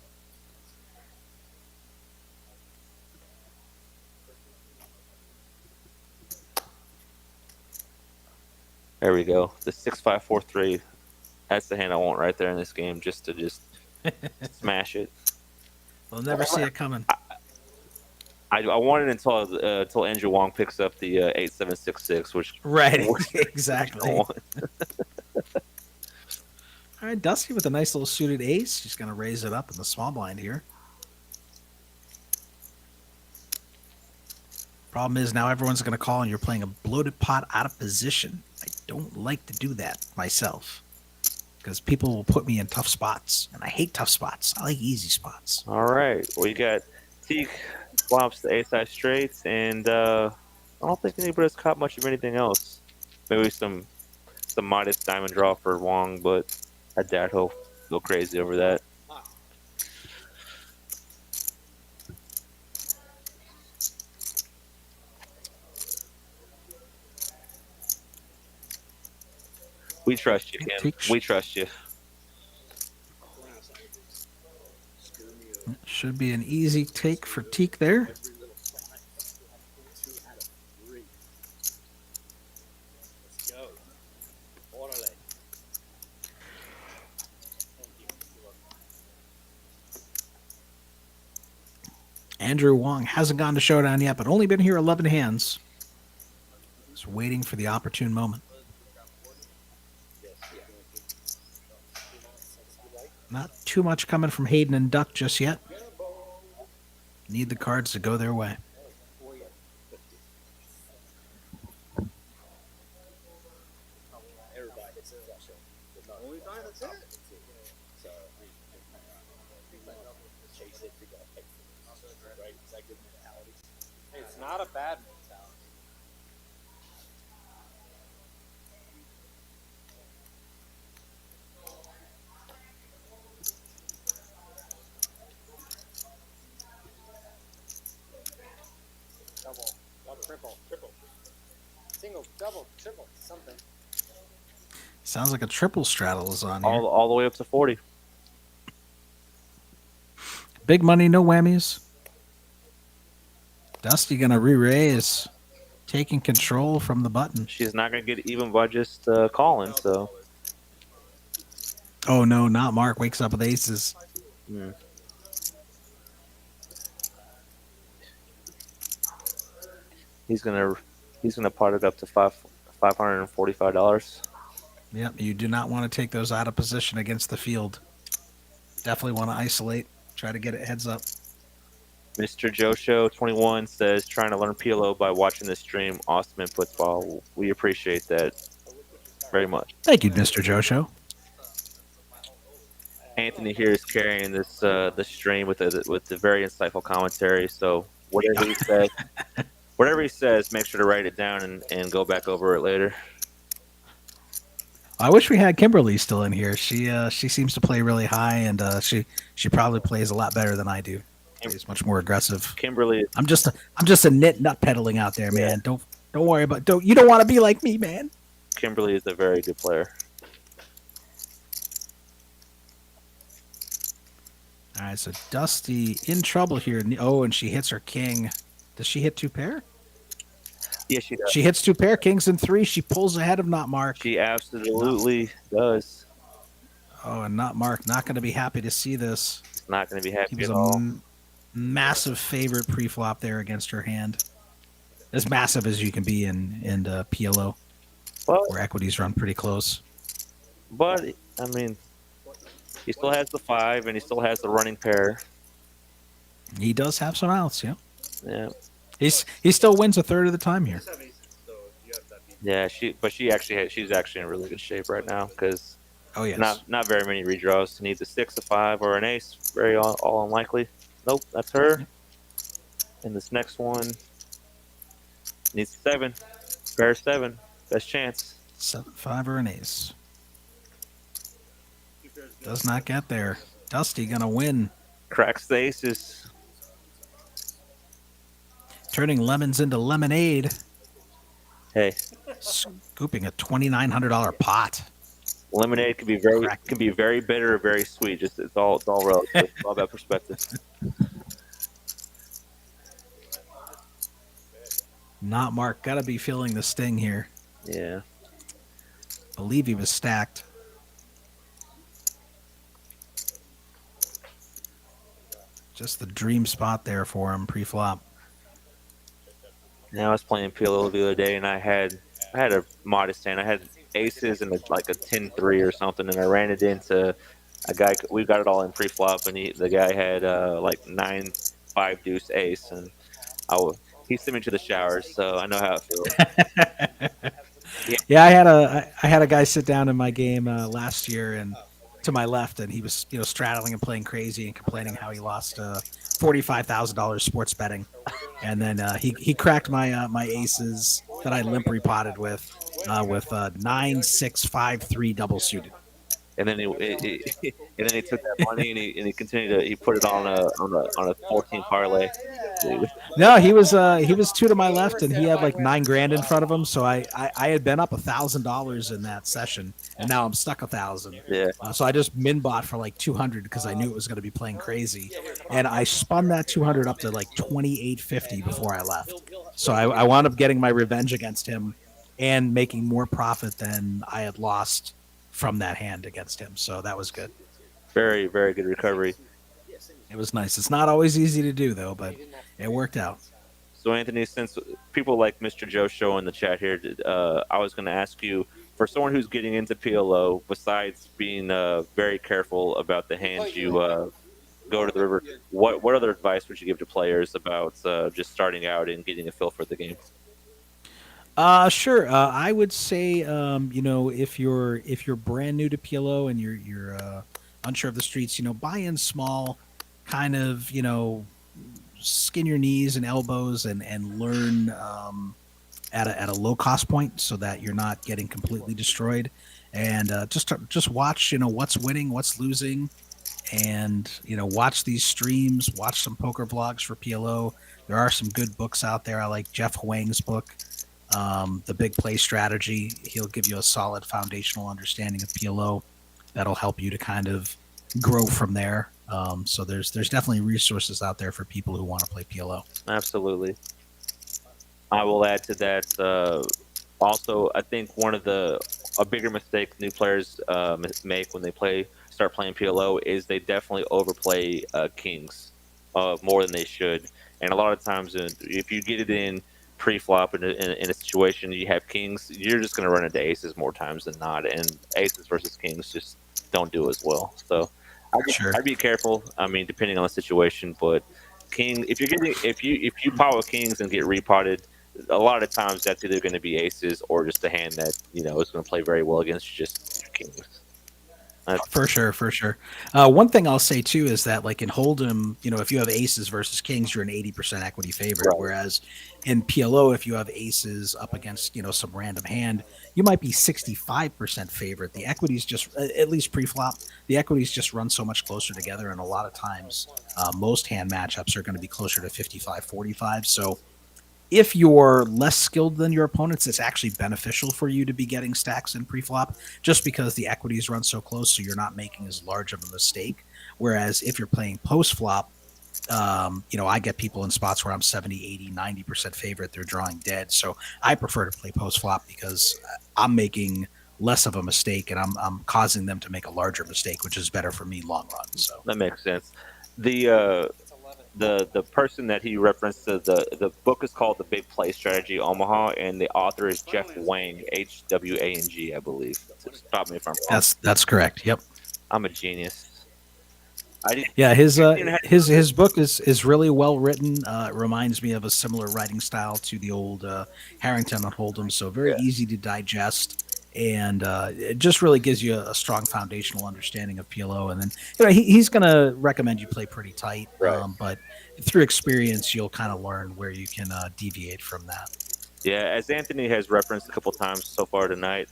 There we go. The 6-5-4-3. That's the hand I want right there in this game, just to smash it. We'll never see it coming. I want it until Andrew Wong picks up the 8-7-6-6, which right, exactly. All right, Dusty with a nice little suited ace. He's going to raise it up in the small blind here. Problem is now everyone's going to call and you're playing a bloated pot out of position. I don't like to do that myself because people will put me in tough spots, and I hate tough spots. I like easy spots. All right, well, you got Teak flops the ace-high straights, and I don't think anybody's caught much of anything else. Maybe some modest diamond draw for Wong, but I doubt he'll go crazy over that. We trust you, Kim. We trust you. Should be an easy take for Teak there. Andrew Wong hasn't gone to showdown yet, but only been here 11 hands. Just waiting for the opportune moment. Not too much coming from Hayden and Duck just yet. Need the cards to go their way. Only time, that's it. So, chase it to go pick right? Is that good mentality? It's not a bad mentality. Double, triple, single, double, triple, something. Sounds like a triple straddle is on here. All the way up to 40. Big money, no whammies. Dusty gonna re-raise, taking control from the button. She's not going to get even by just calling, so. Oh no, not Mark. Wakes up with aces. Yeah. He's gonna pot it up to $545. Yep, you do not want to take those out of position against the field. Definitely want to isolate. Try to get it heads up. Mr. Joe Show 21 says trying to learn PLO by watching the stream. Awesome inputs, Paul. We appreciate that very much. Thank you, Mr. Joe Show. Anthony here is carrying this the stream with the very insightful commentary. So whatever he says, make sure to write it down and go back over it later. I wish we had Kimberly still in here. She seems to play really high, and she probably plays a lot better than I do. She's much more aggressive. Kimberly, I'm just a nut peddling out there, man. Don't worry about you don't want to be like me, man. Kimberly is a very good player. All right, so Dusty in trouble here. Oh, and she hits her king. Does she hit two pair? Yes, she does. She hits two pair, kings and three. She pulls ahead of Not Mark. She absolutely does. Oh, and Not Mark not going to be happy to see this. He's not going to be happy He was at all. Massive favorite pre-flop there against her hand. As massive as you can be in PLO, where equities run pretty close. But I mean, he still has the 5, and he still has the running pair. He does have some outs, yeah. Yeah. He still wins a third of the time here. Yeah, she's actually in really good shape right now because oh yes, not very many redraws. Needs a 6, a 5, or an ace. Very all unlikely. Nope, that's her. And this next one needs 7, pair 7, best chance. 7, 5, or an ace. Does not get there. Dusty gonna win. Cracks the aces. Turning lemons into lemonade. Hey, scooping a $2,900 pot. Lemonade can be very bitter or very sweet. Just it's all relative. It's all about perspective. Not Mark. Gotta be feeling the sting here. Yeah. Believe he was stacked. Just the dream spot there for him pre-flop. Now I was playing PLO the other day, and I had a modest hand. I had aces and like a 10-3 or something, and I ran it into a guy. We got it all in pre-flop, and the guy had like 9-5 deuce ace, and he sent me to the showers, so I know how it feels. Yeah, I had a guy sit down in my game last year and to my left, and he was straddling and playing crazy and complaining how he lost $45,000 sports betting, and then he cracked my aces that I limp repotted with 9, 6, 5, 3 double suited. And then he took that money and he continued to put it on a 14 parlay. No, he was 2 to my left, and he had like $9,000 in front of him. So I had been up $1,000 in that session, and now I'm stuck 1,000. Yeah. So I just min bought for like 200 because I knew it was going to be playing crazy, and I spun that 200 up to like 2850 before I left. So I wound up getting my revenge against him and making more profit than I had lost from that hand against him. So that was good. Very, very good recovery. It was nice. It's not always easy to do though, but You didn't have to it worked out. So, Anthony, since people like Mr. Joe Show in the chat here, I was going to ask you, for someone who's getting into PLO, besides being very careful about the hands you go to the river, what other advice would you give to players about just starting out and getting a feel for the game? Sure. I would say, if you're brand new to PLO and you're unsure of the streets, buy in small, kind of, skin your knees and elbows and learn at a low cost point so that you're not getting completely destroyed. And just watch, what's winning, what's losing, and watch these streams, watch some poker vlogs for PLO. There are some good books out there. I like Jeff Huang's book, The Big Play Strategy. He'll give you a solid foundational understanding of PLO that'll help you to kind of grow from there. So there's definitely resources out there for people who want to play PLO. Absolutely. I will add to that. Also, I think a bigger mistake new players make when they start playing PLO is they definitely overplay kings more than they should. And a lot of times, if you get it in pre-flop in a situation you have kings, you're just going to run into aces more times than not. And aces versus kings just don't do as well. So Sure. I'd be careful. I mean, depending on the situation, but king, if you pot with kings and get repotted, a lot of times that's either going to be aces or just a hand that is going to play very well against just kings. For sure. One thing I'll say too is that, like in Hold'em, if you have aces versus kings, you're an 80% equity favorite. Right. Whereas in PLO, if you have aces up against some random hand, you might be 65% favorite. The equities just, at least pre-flop, the equities just run so much closer together, and a lot of times, most hand matchups are going to be closer to 55-45. So if you're less skilled than your opponents, it's actually beneficial for you to be getting stacks in pre-flop just because the equities run so close, so you're not making as large of a mistake. Whereas if you're playing post-flop, I get people in spots where I'm 70, 80, 90% favorite. They're drawing dead. So I prefer to play post-flop because I'm making less of a mistake and I'm causing them to make a larger mistake, which is better for me long run. So that makes sense. The person that he referenced, the book is called The Big Play Strategy Omaha, and the author is Jeff Wang, Hwang, I believe. Stop me if I'm wrong. that's correct. Yep. I'm a genius. His book is really well written. It reminds me of a similar writing style to the old Harrington and Hold'em, so very easy to digest, and it just really gives you a strong foundational understanding of PLO. And then he's going to recommend you play pretty tight, but through experience you'll kind of learn where you can deviate from that. Yeah, as Anthony has referenced a couple times so far tonight,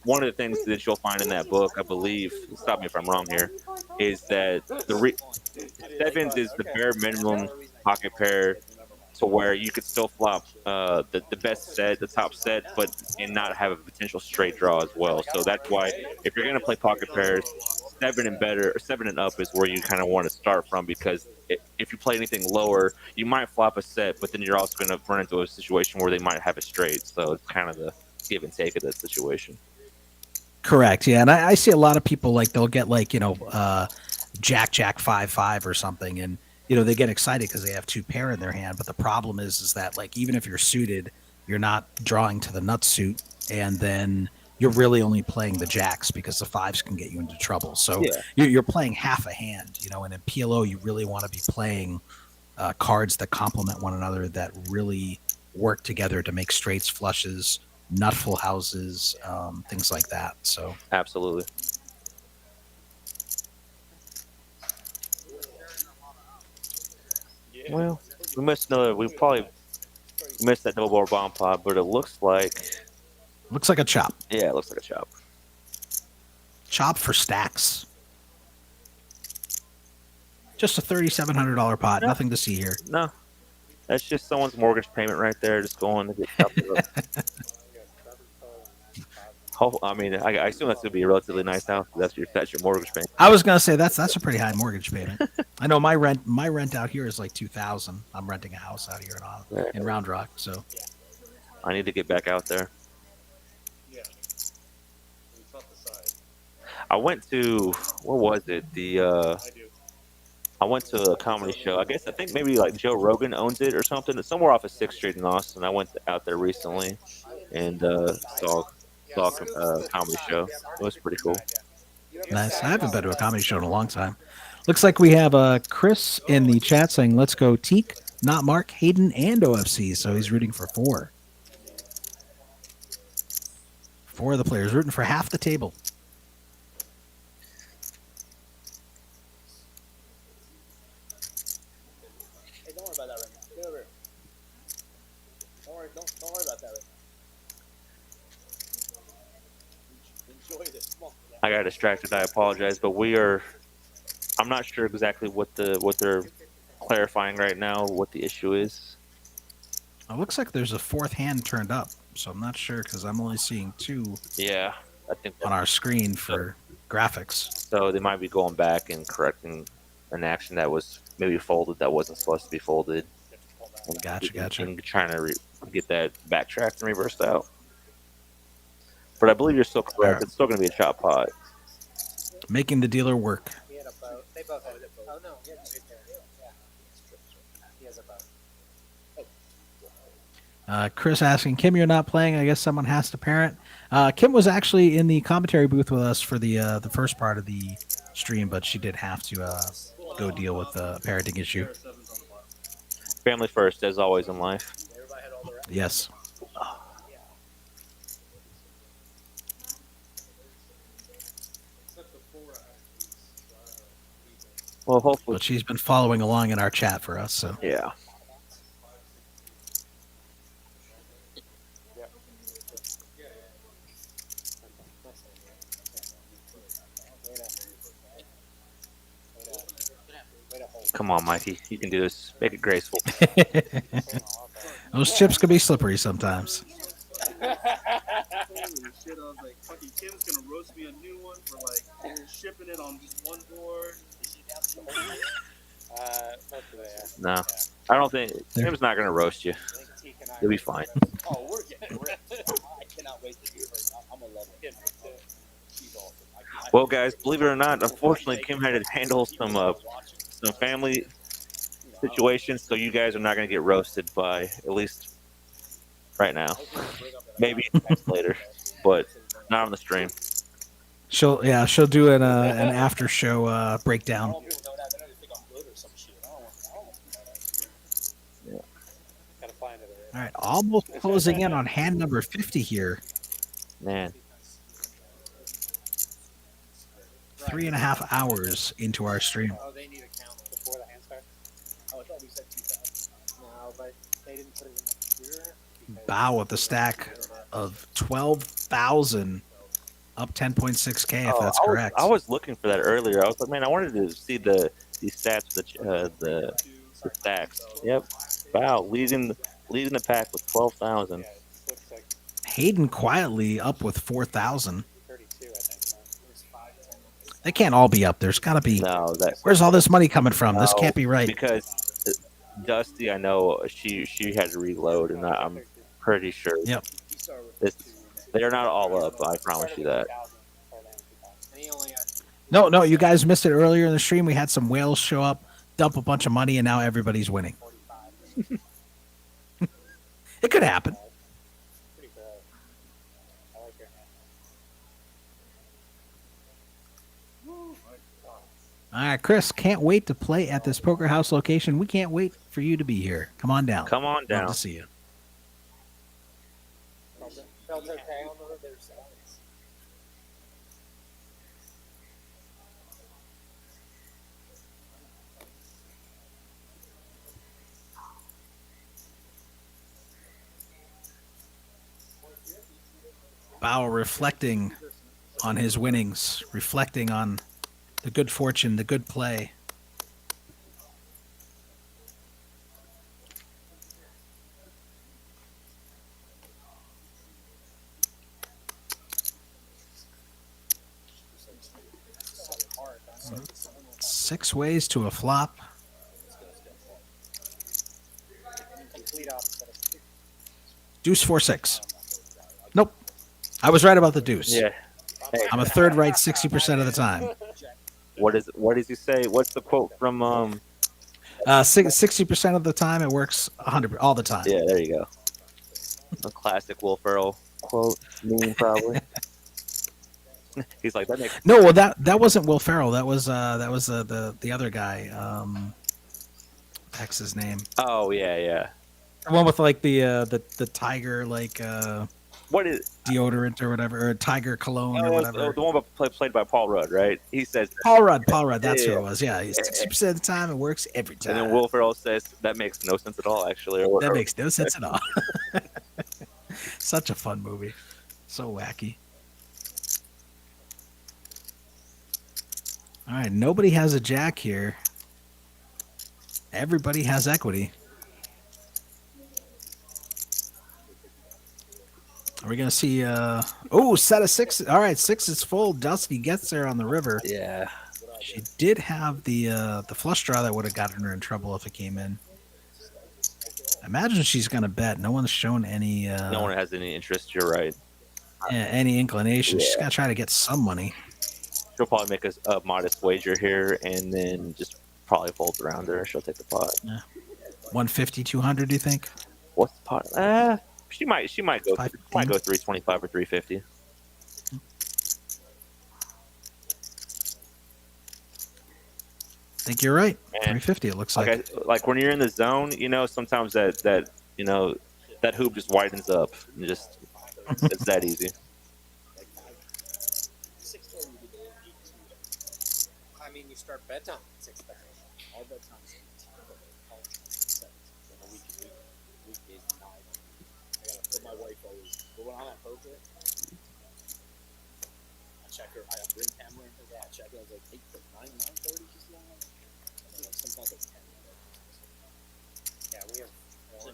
one of the things that you'll find in that book, I believe, stop me if I'm wrong here, is that sevens is the bare minimum pocket pair to where you could still flop the best set, the top set, and not have a potential straight draw as well. So that's why if you're going to play pocket pairs, 7 and better, or 7 and up is where you kind of want to start from, because if you play anything lower, you might flop a set, but then you're also going to run into a situation where they might have a straight. So it's kind of the give and take of that situation. Correct. Yeah, and I see a lot of people, like, they'll get Jack 5-5 or something, and they get excited because they have 2 pair in their hand. But the problem is that, like, even if you're suited, you're not drawing to the nut suit, and then you're really only playing the jacks because the 5s can get you into trouble. So you're playing half a hand, and in PLO you really want to be playing cards that complement one another, that really work together to make straights, flushes, nut full houses, things like that. So absolutely. Well, we probably missed that double bar bomb pod, but it looks like a chop. Yeah, it looks like a chop. Chop for stacks. Just a $3,700 pot. No. Nothing to see here. No, that's just someone's mortgage payment right there, just going to get chopped up. I mean, I assume that's gonna be a relatively nice house. That's your mortgage payment. I was gonna say that's a pretty high mortgage payment. I know my rent out here is like $2,000. I'm renting a house out here in Round Rock, so I need to get back out there. Yeah, it's not the side. I went to, what was it? I do. I went to a comedy show. I think maybe like Joe Rogan owns it or something. It's somewhere off of 6th Street in Austin. I went out there recently and saw a comedy show. It was pretty cool. Nice. I haven't been to a comedy show in a long time. Looks like we have Chris in the chat saying, let's go Teak, not Mark, Hayden, and OFC. So he's rooting for 4. 4 of the players rooting for half the table. Hey, don't worry about that right now. Get over here. Don't worry about that right now. Enjoy this. Come on. I got distracted. I apologize, but I'm not sure exactly what they're clarifying right now. What the issue is? It looks like there's a 4th hand turned up, so I'm not sure because I'm only seeing 2 Yeah, I think on our screen for graphics. so. They might be going back and correcting an action that was maybe folded that wasn't supposed to be folded. Gotcha. And trying to get that backtracked and reversed out. But I believe you're still correct. It's still going to be a chop pot. Making the dealer work. He had a boat. They both had a boat. Oh no, he had right there. Yeah. He has a boat. Chris asking, Kim, you're not playing. I guess someone has to parent. Kim was actually in the commentary booth with us for the first part of the stream, but she did have to go deal with the parenting issue. Family first, as always in life. Yes. Well, hopefully. But she's been following along in our chat for us. So Yeah. Come on, Mikey. You can do this. Make it graceful. those chips can be slippery sometimes. Holy shit, I was like, fucking Kim's gonna roast me a new one for like shipping it on just one board. No, I don't think Tim's not gonna roast you. You'll be fine. Oh, we're getting ready. I cannot wait to do it. I'm gonna love it. She's awesome. Well, guys, believe it or not, unfortunately, Kim had to handle some family situations, so you guys are not gonna get roasted by at least right now. Maybe later, but not on the stream. She'll do an after show breakdown. All right, almost closing in on hand number 50 here. Man, 3.5 hours into our stream. Oh, they need a count before the hand starts? Oh, I thought we said 2,000. No, but they didn't put it in the computer. Bao with the stack of 12,000, up 10.6K if that's correct. I was looking for that earlier. I was like, man, I wanted to see the stats, the stacks. Yep, wow, leading the pack with 12,000. Hayden quietly up with 4,000. They can't all be up. There's got to be. No, Where's all this money coming from? This can't be right. Because Dusty, I know she had to reload, and I'm pretty sure. Yep. They're not all up. I promise you that. No, you guys missed it earlier in the stream. We had some whales show up, dump a bunch of money, and now everybody's winning. It could happen. All right, Chris, can't wait to play at this Poker House location. We can't wait for you to be here. Come on down. Come on down. Love to see you. Bao reflecting on his winnings, reflecting on the good fortune, the good play. Six ways to a flop. Deuce 4-6. Nope. I was right about the deuce. Yeah. Hey. I'm a third right 60% of the time. What does he say? What's the quote from 60% of the time it works 100 all the time. Yeah, there you go. A classic Will Ferrell quote, meme probably. He's like, that makes No, well that wasn't Will Ferrell. That was the other guy. Heck's his name. Oh yeah. The one with like the tiger like What is deodorant or whatever, or tiger cologne or whatever. the one played by Paul Rudd, right? He says Paul Rudd. That's who Yeah. it was. Yeah, 60% of the time it works every time. And then Will Ferrell says that makes no sense at all, actually. That makes no sense at all. Such a fun movie. So wacky. All right, nobody has a jack here. Everybody has equity. Are we going to see set of six. All right, 6 is full. Dusty gets there on the river. Yeah. She did have the flush draw that would have gotten her in trouble if it came in. Imagine she's going to bet. No one's shown any No one has any interest, you're right. any inclination. Yeah. She's going to try to get some money. She'll probably make a modest wager here and then just probably fold around her. She'll take the pot. 150, 200, do you think? What's the pot? She might go 515. 325 or 350. I think you're right. Man. 350 it looks like. Like when you're in the zone, sometimes that hoop just widens up and just it's that easy. I mean, you start bedtime at 6:30. Our bedtime is 7. Weekdays 9. I gotta put my wife always. But when I'm at poker, I check her. I bring Pamela in her. I check her. I was like, 9:30 she's long. And then sometimes like 10. Yeah, we have one.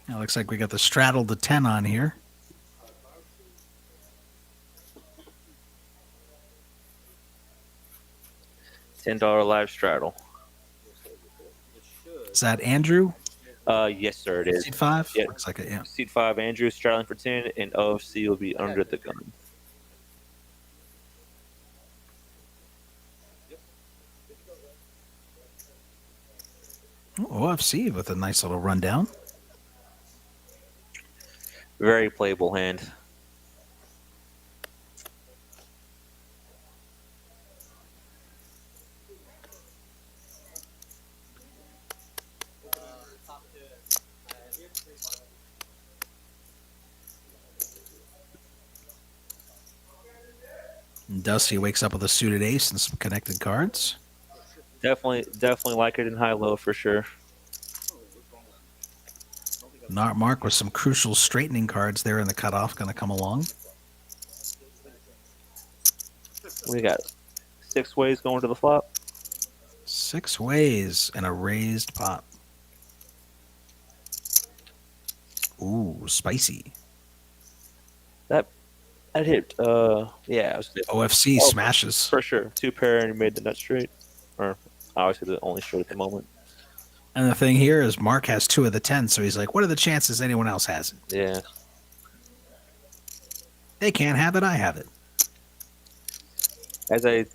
It looks like we got the straddle to 10 on here. $10 live straddle. Is that Andrew? Yes, sir, it is. Seed 5? Yeah. Looks like it, yeah. Seed 5, Andrew straddling for 10, and OFC will be under the gun. OFC with a nice little rundown. Very playable hand. And Dusty wakes up with a suited ace and some connected cards. Definitely like it in high-low for sure. Mark with some crucial straightening cards there in the cutoff going to come along. We got 6 ways going to the flop. 6 ways and a raised pot. Ooh, spicy. That hit. Yeah. OFC smashes for sure. 2 pair and he made the nut straight, or obviously the only straight at the moment. And the thing here is Mark has 2 of the 10, so he's like, what are the chances anyone else has it? Yeah. They can't have it, I have it. As I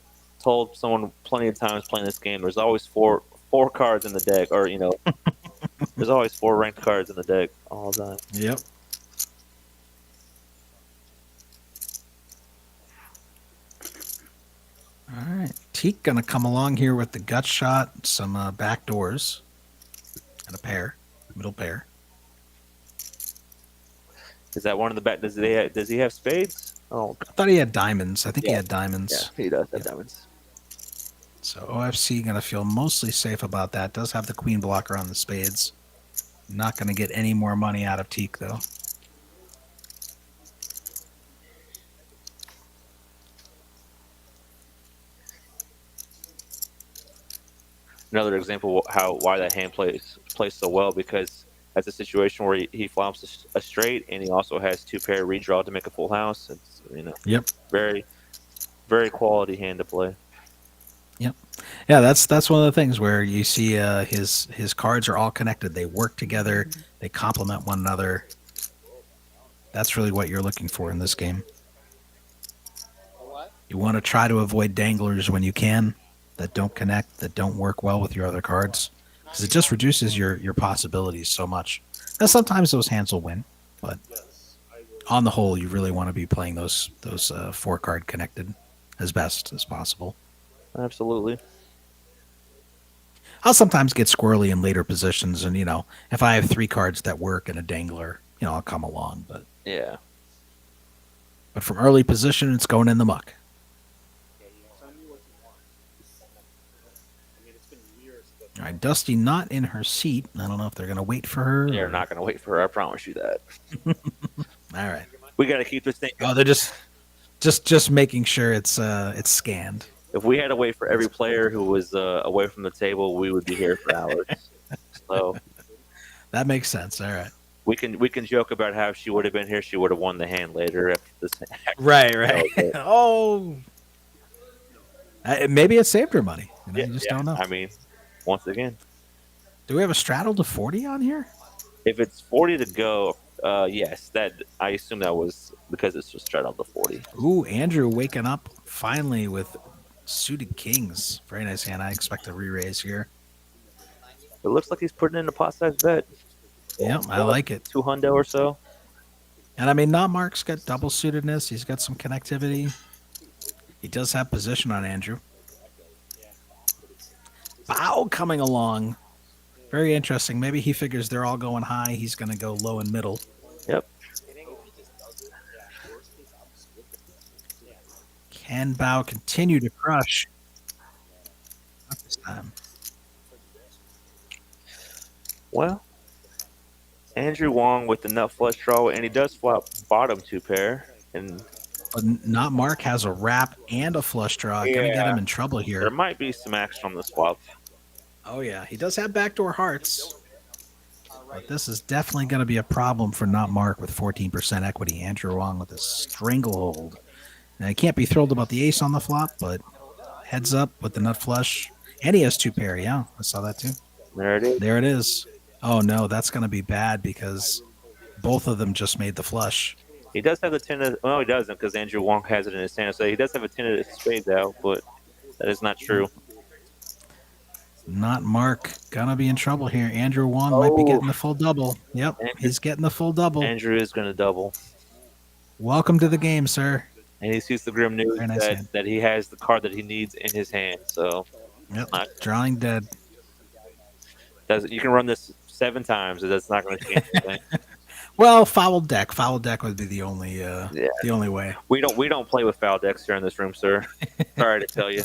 told someone plenty of times playing this game, there's always four cards in the deck, or there's always 4 ranked cards in the deck all the time. Yep. All right. Teak going to come along here with the gut shot, some back doors, and a pair, middle pair. Is that one of the back? Does he have spades? Oh, I thought he had diamonds. I think he had diamonds. Yeah, he does have diamonds. So OFC going to feel mostly safe about that. Does have the queen blocker on the spades. Not going to get any more money out of Teak, though. Another example of why that hand plays so well, because that's a situation where he flops a straight and he also has 2 pair redraw to make a full house. It's Yep. very, very quality hand to play. Yeah, that's one of the things where you see his cards are all connected. They work together. They complement one another. That's really what you're looking for in this game. What? You want to try to avoid danglers when you can that don't connect, that don't work well with your other cards, because it just reduces your possibilities so much. Now, sometimes those hands will win, but on the whole, you really want to be playing those 4-card connected as best as possible. Absolutely. I'll sometimes get squirrely in later positions, and if I have 3 cards that work and a dangler, I'll come along. Yeah. But from early position, it's going in the muck. Tell me what you want. I mean, it's been years. But All right, Dusty not in her seat. I don't know if they're going to wait for her. They're not going to wait for her. I promise you that. All right. We got to keep this thing going. Oh, they're just making sure it's scanned. If we had to wait for every player who was away from the table, we would be here for hours. So That makes sense. All right. we can joke about how she would have been here. She would have won the hand later if this. Right. Oh. Maybe it saved her money. You just don't know. I mean, once again, Do we have a straddle to 40 on here? if it's 40 to go, yes, that I assume that was because it's just straight up to 40. Ooh, Andrew waking up finally with suited kings. Very nice hand. I expect a re-raise here. It looks like he's putting in a pot size bet. Yep, I like it. 200 or so. And I mean, not Mark's got double suitedness. He's got some connectivity. He does have position on Andrew. Bao coming along. Very interesting. Maybe he figures they're all going high. He's going to go low and middle. Yep. Can Bao continue to crush? Not this time. Well, Andrew Wong with the nut flush draw, and he does flop bottom 2 pair. And But not Mark has a wrap and a flush draw. Gonna get Yeah. him in trouble here. there might be some action on the swap. Oh, yeah. He does have backdoor hearts. But this is definitely going to be a problem for not Mark with 14% equity. Andrew Wong with a stranglehold. Now, he can't be thrilled about the ace on the flop, but heads up with the nut flush. And he has 2 pair. Yeah, I saw that too. There it is. There it is. Oh, no, that's going to be bad because both of them just made the flush. He does have the 10 of, well, he doesn't because Andrew Wong has it in his hand. So he does have a 10 of spades out, but that is not true. Not Mark. Gonna be in trouble here. Andrew Wong might be getting the full double. Yep, he's getting the full double. Andrew is going to double. Welcome to the game, sir. And he sees the grim news Very nice hand. that he has the card that he needs in his hand. So Yep, not- drawing dead. you can run this 7 times, and that's not going to change anything. Well, foul deck. Foul deck would be the only way. We don't play with foul decks here in this room, sir. Sorry to tell you.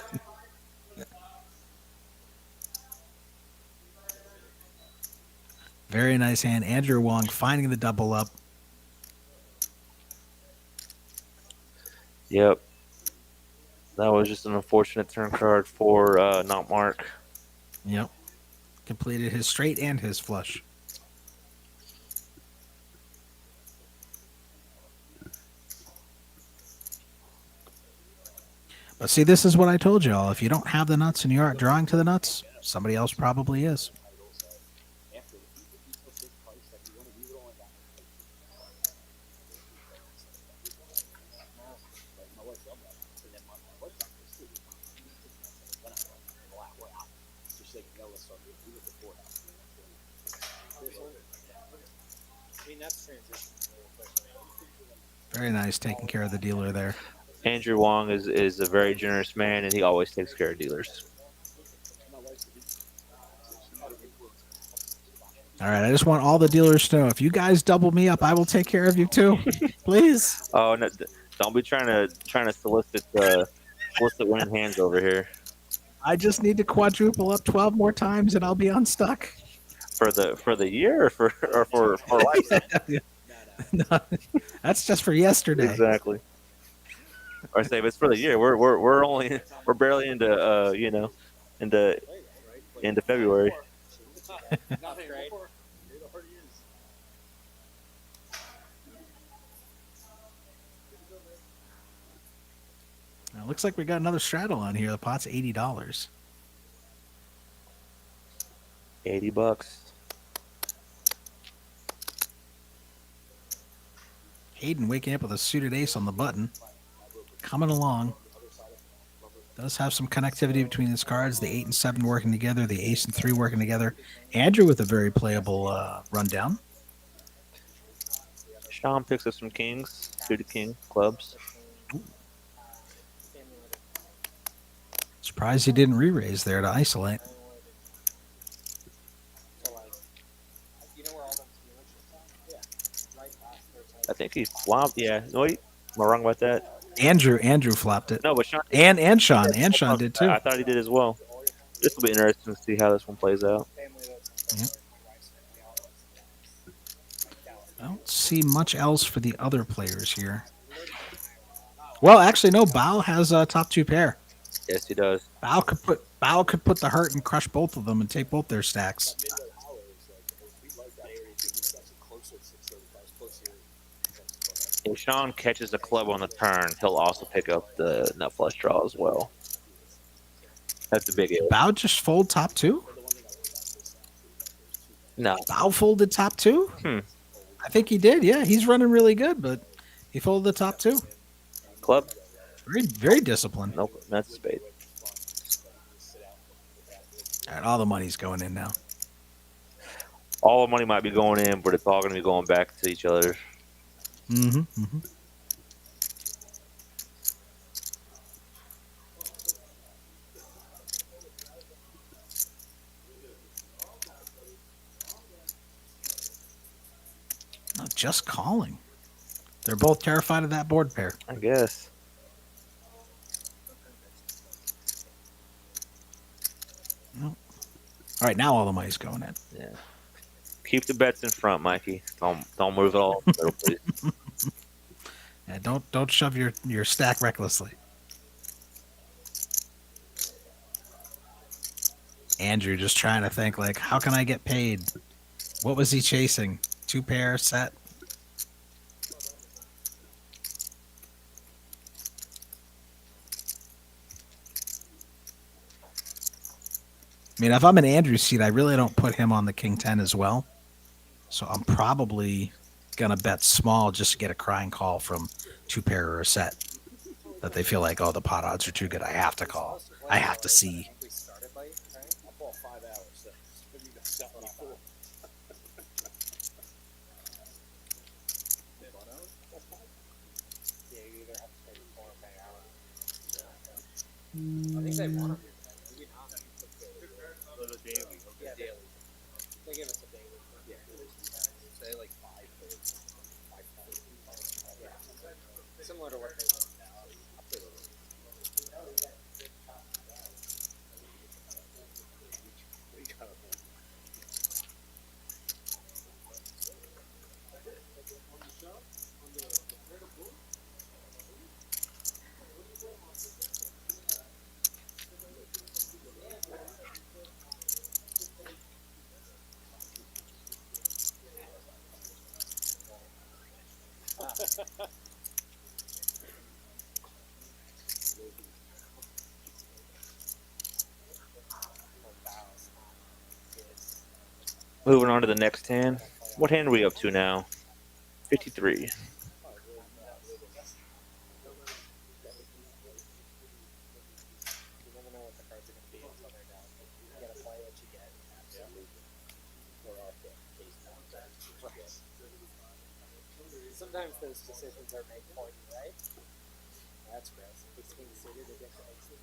Very nice hand. Andrew Wong finding the double up. Yep. That was just an unfortunate turn card for not Mark. Yep. Completed his straight and his flush. But see, this is what I told y'all. If you don't have the nuts and you aren't drawing to the nuts, somebody else probably is. Very nice taking care of the dealer there. Andrew Wong is a very generous man, and he always takes care of dealers. All right, I just want all the dealers to know, if you guys double me up, I will take care of you too. Please. Oh, no, don't be trying to solicit winning hands over here. I just need to quadruple up 12 more times and I'll be unstuck. For the year or for life? No, that's just for yesterday. Exactly. Or say if it's for the year, we're barely into into February. Now, Looks like we got another straddle on here. The pot's $80. $80. Hayden waking up with a suited ace on the button. Coming along. Does have some connectivity between his cards. The 8 and 7 working together. The ace and 3 working together. Andrew with a very playable rundown. Sean picks up some kings. Suited king clubs. Surprised he didn't re-raise there to isolate. I think he flopped. Yeah. No, wait. Am I wrong about that? Andrew flopped it. No, but Sean. And Sean did too. I thought he did as well. This will be interesting to see how this one plays out. Yep. I don't see much else for the other players here. Well, actually, no. Bao has a top 2 pair. Yes, he does. Bao could put the hurt and crush both of them and take both their stacks. If Sean catches a club on the turn, he'll also pick up the nut flush draw as well. That's the big if. Bao just fold top 2? No. Bao folded top 2? I think he did, yeah. He's running really good, but he folded the top 2. Club? Very, very disciplined. Nope, that's a spade. All right, all the money's going in now. All the money might be going in, but it's all going to be going back to each other. Mm-hmm. No, just calling. They're both terrified of that board pair. I guess. No. All right, now all the money's going in. Yeah. Keep the bets in front, Mikey. Don't move it all. Please. Yeah, don't shove your stack recklessly. Andrew just trying to think, like, how can I get paid? What was he chasing? 2 pair set? I mean, if I'm in Andrew's seat, I really don't put him on the King 10 as well. So I'm probably going to bet small just to get a crying call from 2 pair or a set. That they feel like, oh, the pot odds are too good. I have to call. I have to see. I think they want them. Maybe not. Daily. Yeah, daily. They give us a daily. Yeah. Say like 5 yeah. Similar to what they want now. Moving on to the next hand. What hand are we up to now? 53. Sometimes those decisions are made for you, right? That's gross. If it's being suited against aces.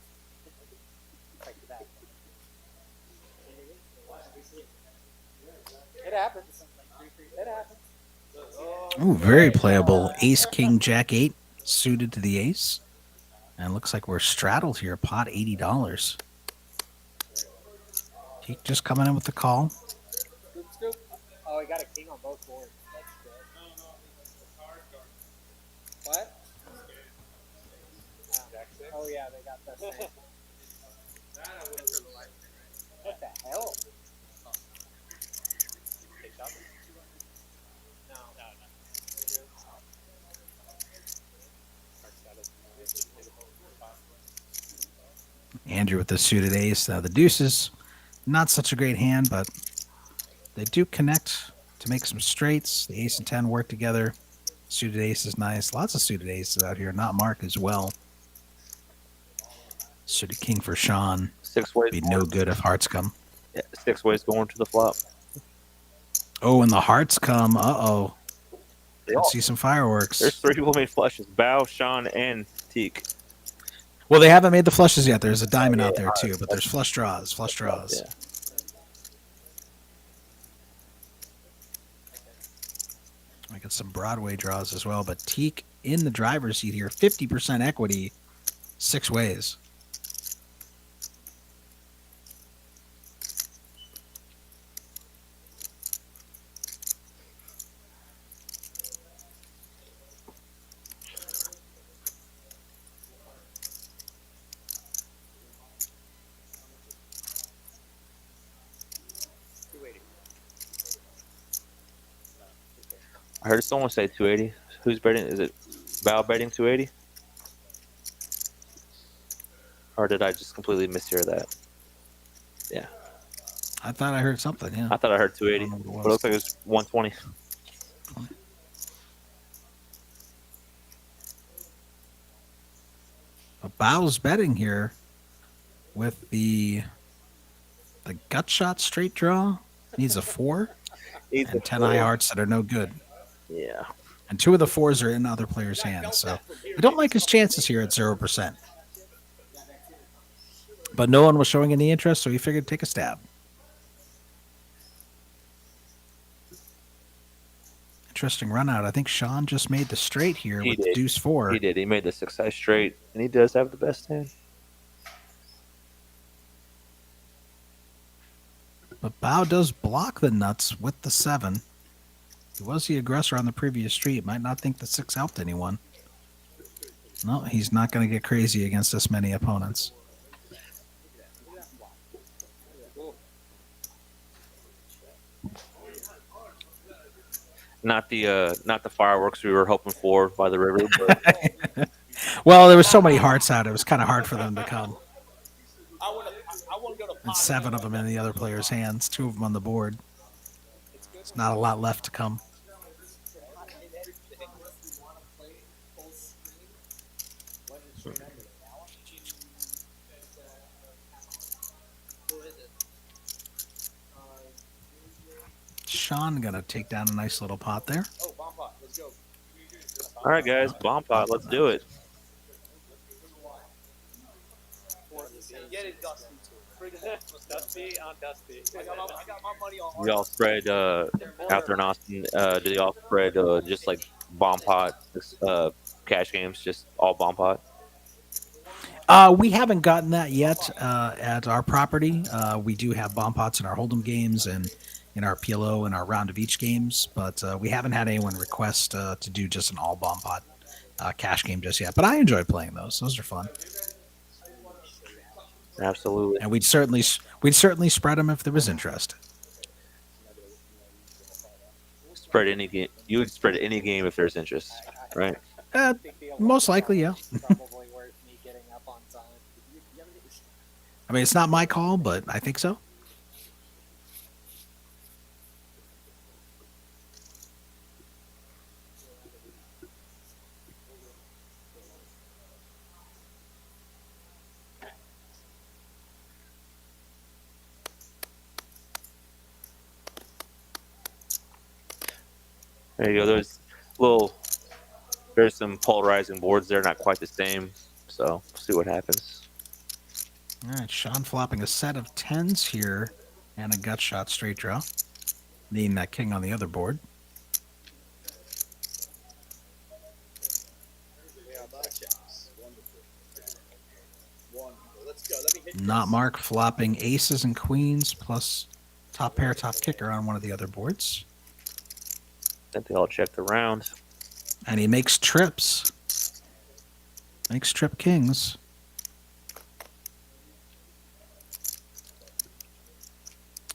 Like that. It happens. It happens. Ooh, very playable. Ace, King, Jack 8 suited to the ace. And looks like we're straddled here. Pot $80. He just coming in with the call. Scoop, scoop. Oh, he got a king on both boards. That's good. What? Oh yeah, they got that same. What the hell? No. Andrew with the suited ace. Now the deuces, not such a great hand, but they do connect to make some straights. The ace and 10 work together. Suited ace is nice. Lots of suited aces out here. Not Mark as well. Suited king for Sean. 6 ways. Be no good if hearts come. Yeah, 6 ways going to the flop. Oh, and the hearts come. Uh-oh. They Let's all- see some fireworks. There's 3 people made flushes. Bao, Sean, and Teak. Well, they haven't made the flushes yet. There's a diamond out there too, but there's flush draws. Flush draws. Yeah. I got some Broadway draws as well, but Teak in the driver's seat here. 50% equity, 6 ways. I heard someone say 280. Who's betting? Is it Bao betting 280? Or did I just completely mishear that? Yeah. I thought I heard something, yeah. I thought I heard 280. I don't know what it But it looks like it was 120. But Bao's betting here with the gut shot straight draw. Needs a 4 and 10 high hearts that are no good. Yeah. And 2 of the 4s are in other players' hands. So I don't like his chances here at 0%. But no one was showing any interest, so he figured take a stab. Interesting run out. I think Sean just made the straight here He with did. deuce 4. He did. He made the 6-side straight, and he does have the best hand. But Bao does block the nuts with the 7. He was the aggressor on the previous street. Might not think the 6 helped anyone. No, he's not going to get crazy against this many opponents. Not the fireworks we were hoping for by the river. But Well, there was so many hearts out. It was kind of hard for them to come. I want to go to. And 7 of them in the other player's hands. 2 of them on the board. There's not a lot left to come. Sean gonna take down a nice little pot there. Oh, bomb pot. Let's go. all right, guys, bomb pot. Let's do it. Get it, Dusty. Dusty on Dusty. I got my money on. We all spread out there in Austin. Did they all spread just like bomb pot cash games? Just all bomb pot. We haven't gotten that yet at our property. We do have bomb pots in our hold'em games and in our PLO and our round of each games, but we haven't had anyone request to do just an all bomb pot cash game just yet. But I enjoy playing those. Those are fun, Absolutely. and we'd certainly spread them if there was interest. Spread any game. You would spread any game if there's interest, right? Most likely, yeah. Probably worth me getting up on time. I mean, it's not my call, but I think so. There you go. There's some polarizing boards there, not quite the same. So we'll see what happens. All right, Sean flopping a set of 10s here and a gut shot straight draw. Needing that king on the other board. Not Mark flopping aces and queens plus top pair, top kicker on one of the other boards. I think they all checked around. And he makes trips. Makes trip kings.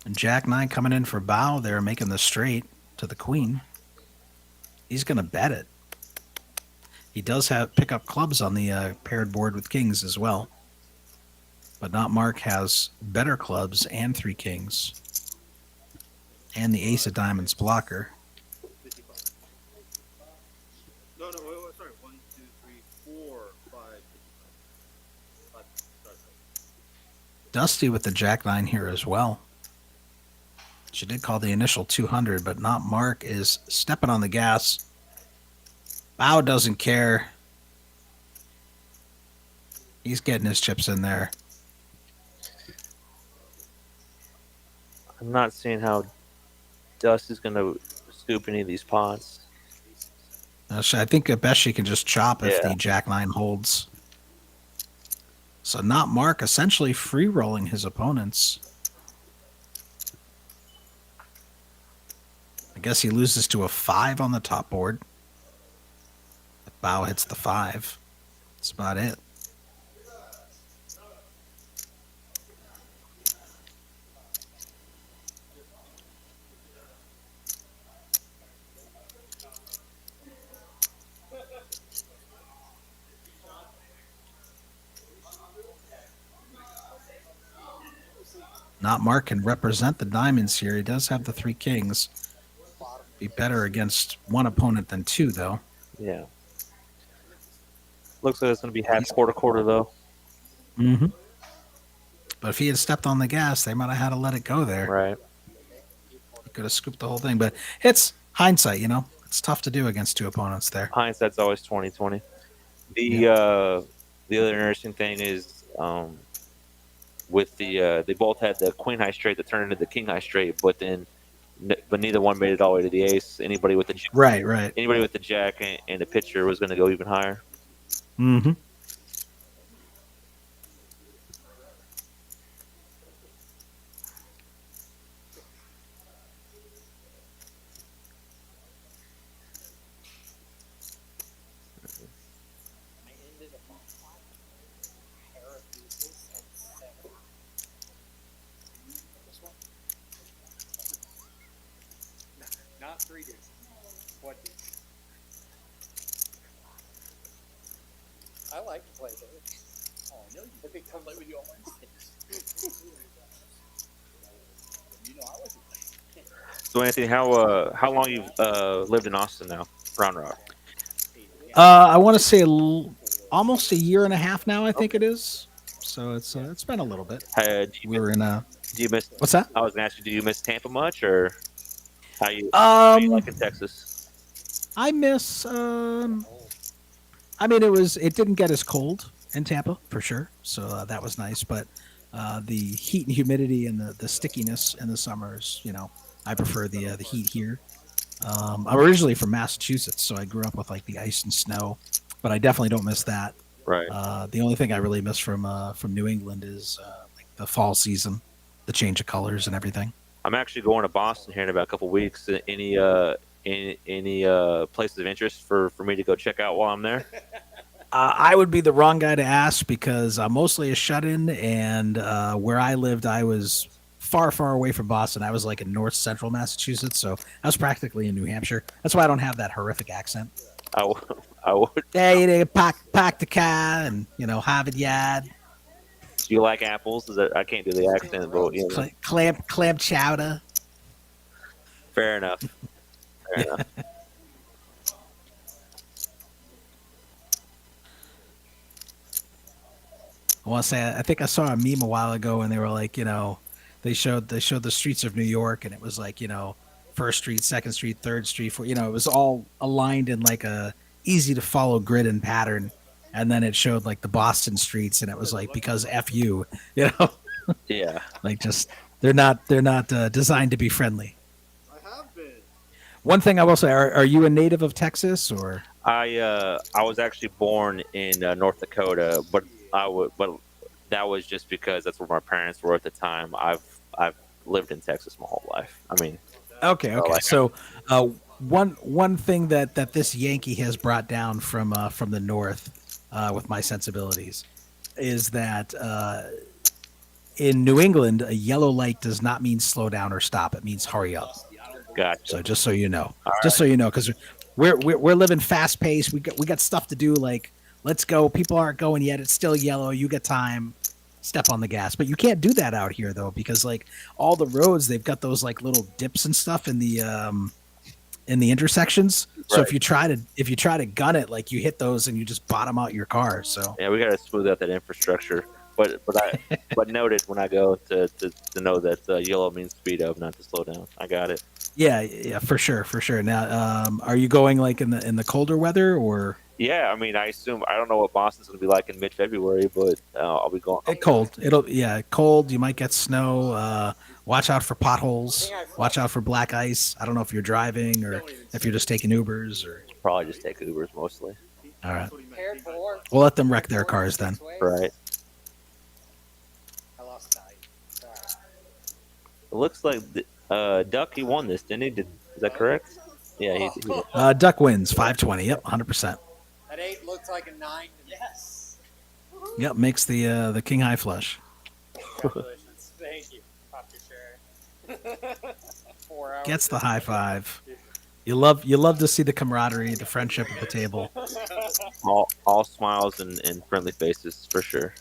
And Jack 9 coming in for Bao there, making the straight to the queen. He's going to bet it. He does have pick up clubs on the paired board with kings as well. but not Mark has better clubs and 3 kings. And the ace of diamonds blocker. 55. No, wait, sorry. 1, 2, 3, 4, 5, 55. Sorry. Dusty with the jack 9 here as well. She did call the initial 200, but not Mark is stepping on the gas. Bao doesn't care. He's getting his chips in there. I'm not seeing how Dust is going to scoop any of these pots. I think at best she can just chop if Yeah. the jack 9 holds. So not Mark essentially free rolling his opponents. I guess he loses to a 5 on the top board. If Bao hits the 5. That's about it. Not Mark can represent the diamonds here. He does have the 3 kings. Be better against one opponent than 2, though. Yeah. Looks like it's going to be half quarter, though. Mm-hmm. But if he had stepped on the gas, they might have had to let it go there. Right. He could have scooped the whole thing. But it's hindsight, you know. It's tough to do against 2 opponents there. Hindsight's always 20/20. The other interesting thing is with they both had the queen high straight that turned into the king high straight, but neither one made it all the way to the ace. Anybody with the Right. Anybody with the jack and the pitcher was going to go even higher. Mm-hmm. I ended up on pair of deuces and 7. This one? Not 3 deuces. What deuce? I like to play those. Oh, I know you. I think come play with you on Wednesdays. You know I wasn't playing. So Anthony, how long you've lived in Austin now, Round Rock? I want to say almost a year and a half now. I think it is. So it's been a little bit. Do you miss? What's that? I was gonna ask you, do you miss Tampa much, or how you like in Texas? I miss. I mean, it didn't get as cold in Tampa for sure, so that was nice. But the heat and humidity and the stickiness in the summers, you know, I prefer the heat here. I'm originally from Massachusetts, so I grew up with like the ice and snow, but I definitely don't miss that. Right. The only thing I really miss from New England is like the fall season, the change of colors and everything. I'm actually going to Boston here in about a couple weeks. Any places of interest for me to go check out while I'm there? I would be the wrong guy to ask because I'm mostly a shut-in, and where I lived, I was far away from Boston. I was like in north central Massachusetts, so I was practically in New Hampshire. That's why I don't have that horrific accent. I would. Hey, they pack the car and, you know, Harvard Yard. Do you like apples? I can't do the accent, but you know. Clam chowder. Fair enough. Fair enough. I want to say, I think I saw a meme a while ago, and they were like, you know, they showed the streets of New York, and it was like, you know, First Street, Second Street, Third Street, you know, it was all aligned in like a easy to follow grid and pattern. And then it showed like the Boston streets, and it was like, because F you know, Yeah. like just they're not designed to be friendly. I have been. One thing I will say, are you a native of Texas or? I was actually born in North Dakota, but that was just because that's where my parents were at the time. I've lived in Texas my whole life. I mean, okay. So one thing that this Yankee has brought down from the north with my sensibilities is that in New England, a yellow light does not mean slow down or stop. It means hurry up. gotcha. So just so you know, All so you know, because we're living fast paced. We got stuff to do. Like, let's go. People aren't going yet. It's still yellow. You got time. step on the gas. But you can't do that out here though, because like all the roads, they've got those like little dips and stuff in the intersections. So Right. if you try to gun it, like you hit those and you just bottom out your car. So Yeah, we gotta smooth out that infrastructure. But noted when I go to know that yellow means speed up, not to slow down. I got it. yeah, for sure. Now, are you going like in the colder weather or? Yeah, I mean, I assume I don't know what Boston's gonna be like in mid-February, but I'll be going. Cold. Cold. You might get snow. Watch out for potholes. Watch out for black ice. I don't know if you're driving or if you're just taking Ubers or. Probably just take Ubers mostly. All right. Paired four. We'll let them wreck their cars then. Right. I lost value. Sorry. It looks like Duck, he won this, didn't he? Is that correct? Yeah, he Duck wins 520. Yep, 100%. That 8 looks like a 9. Yes. Yep, makes the king high flush. Congratulations. Thank you. Pop your share. 4 hours. Gets the high five. You love to see the camaraderie, the friendship at the table. all smiles and friendly faces for sure.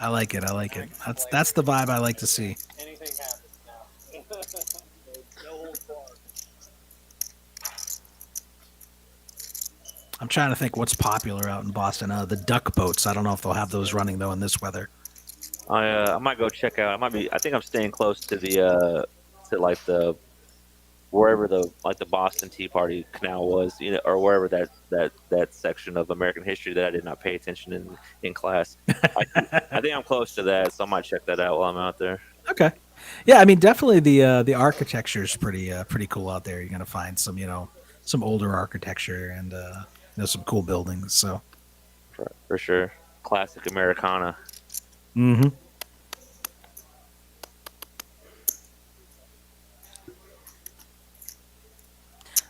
I like it. That's the vibe I like to see. Anything happens now. No holds barred. I'm trying to think what's popular out in Boston. The duck boats. I don't know if they'll have those running though in this weather. I might go check out. I think I'm staying close to the wherever the Boston Tea Party canal was, or wherever that section of American history that I did not pay attention in class. I think I'm close to that, so I might check that out while I'm out there. Okay. Yeah, I mean definitely the architecture is pretty cool out there. You're gonna find some some older architecture and some cool buildings. So for sure, classic Americana. Mm-hmm.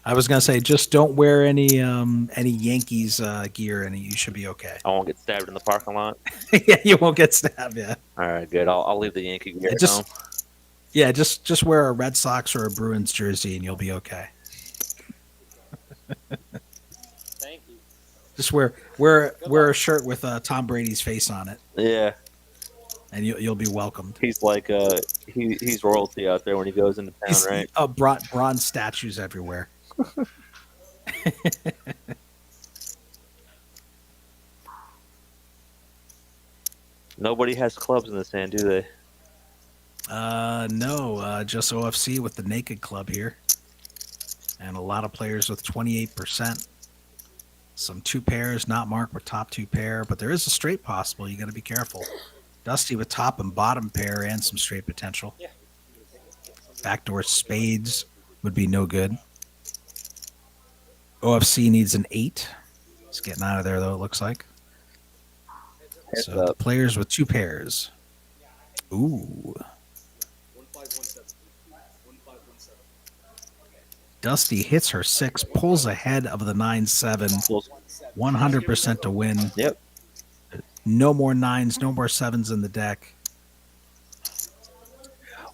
I was gonna say, just don't wear any Yankees gear, and you should be okay. I won't get stabbed in the parking lot. Yeah, you won't get stabbed. Yeah. All right, good. I'll leave the Yankee gear at home. Yeah, just wear a Red Sox or a Bruins jersey, and you'll be okay. Thank you. Just wear a shirt with Tom Brady's face on it. Yeah. And you'll be welcomed. He's like he's royalty out there when he goes into town, right? Bronze statues everywhere. Nobody has clubs in this hand, do they? No, just OFC with the naked club here. And a lot of players with 28%. Some 2 pairs not marked with top 2 pair, but there is a straight possible. You got to be careful. Dusty with top and bottom pair and some straight potential. Yeah. Backdoor spades would be no good. OFC needs an 8. It's getting out of there, though, it looks like. So the players with 2 pairs. Ooh. 1517. 1517. Dusty hits her 6, pulls ahead of the 9-7. 100% to win. Yep. No more 9s, no more 7s in the deck.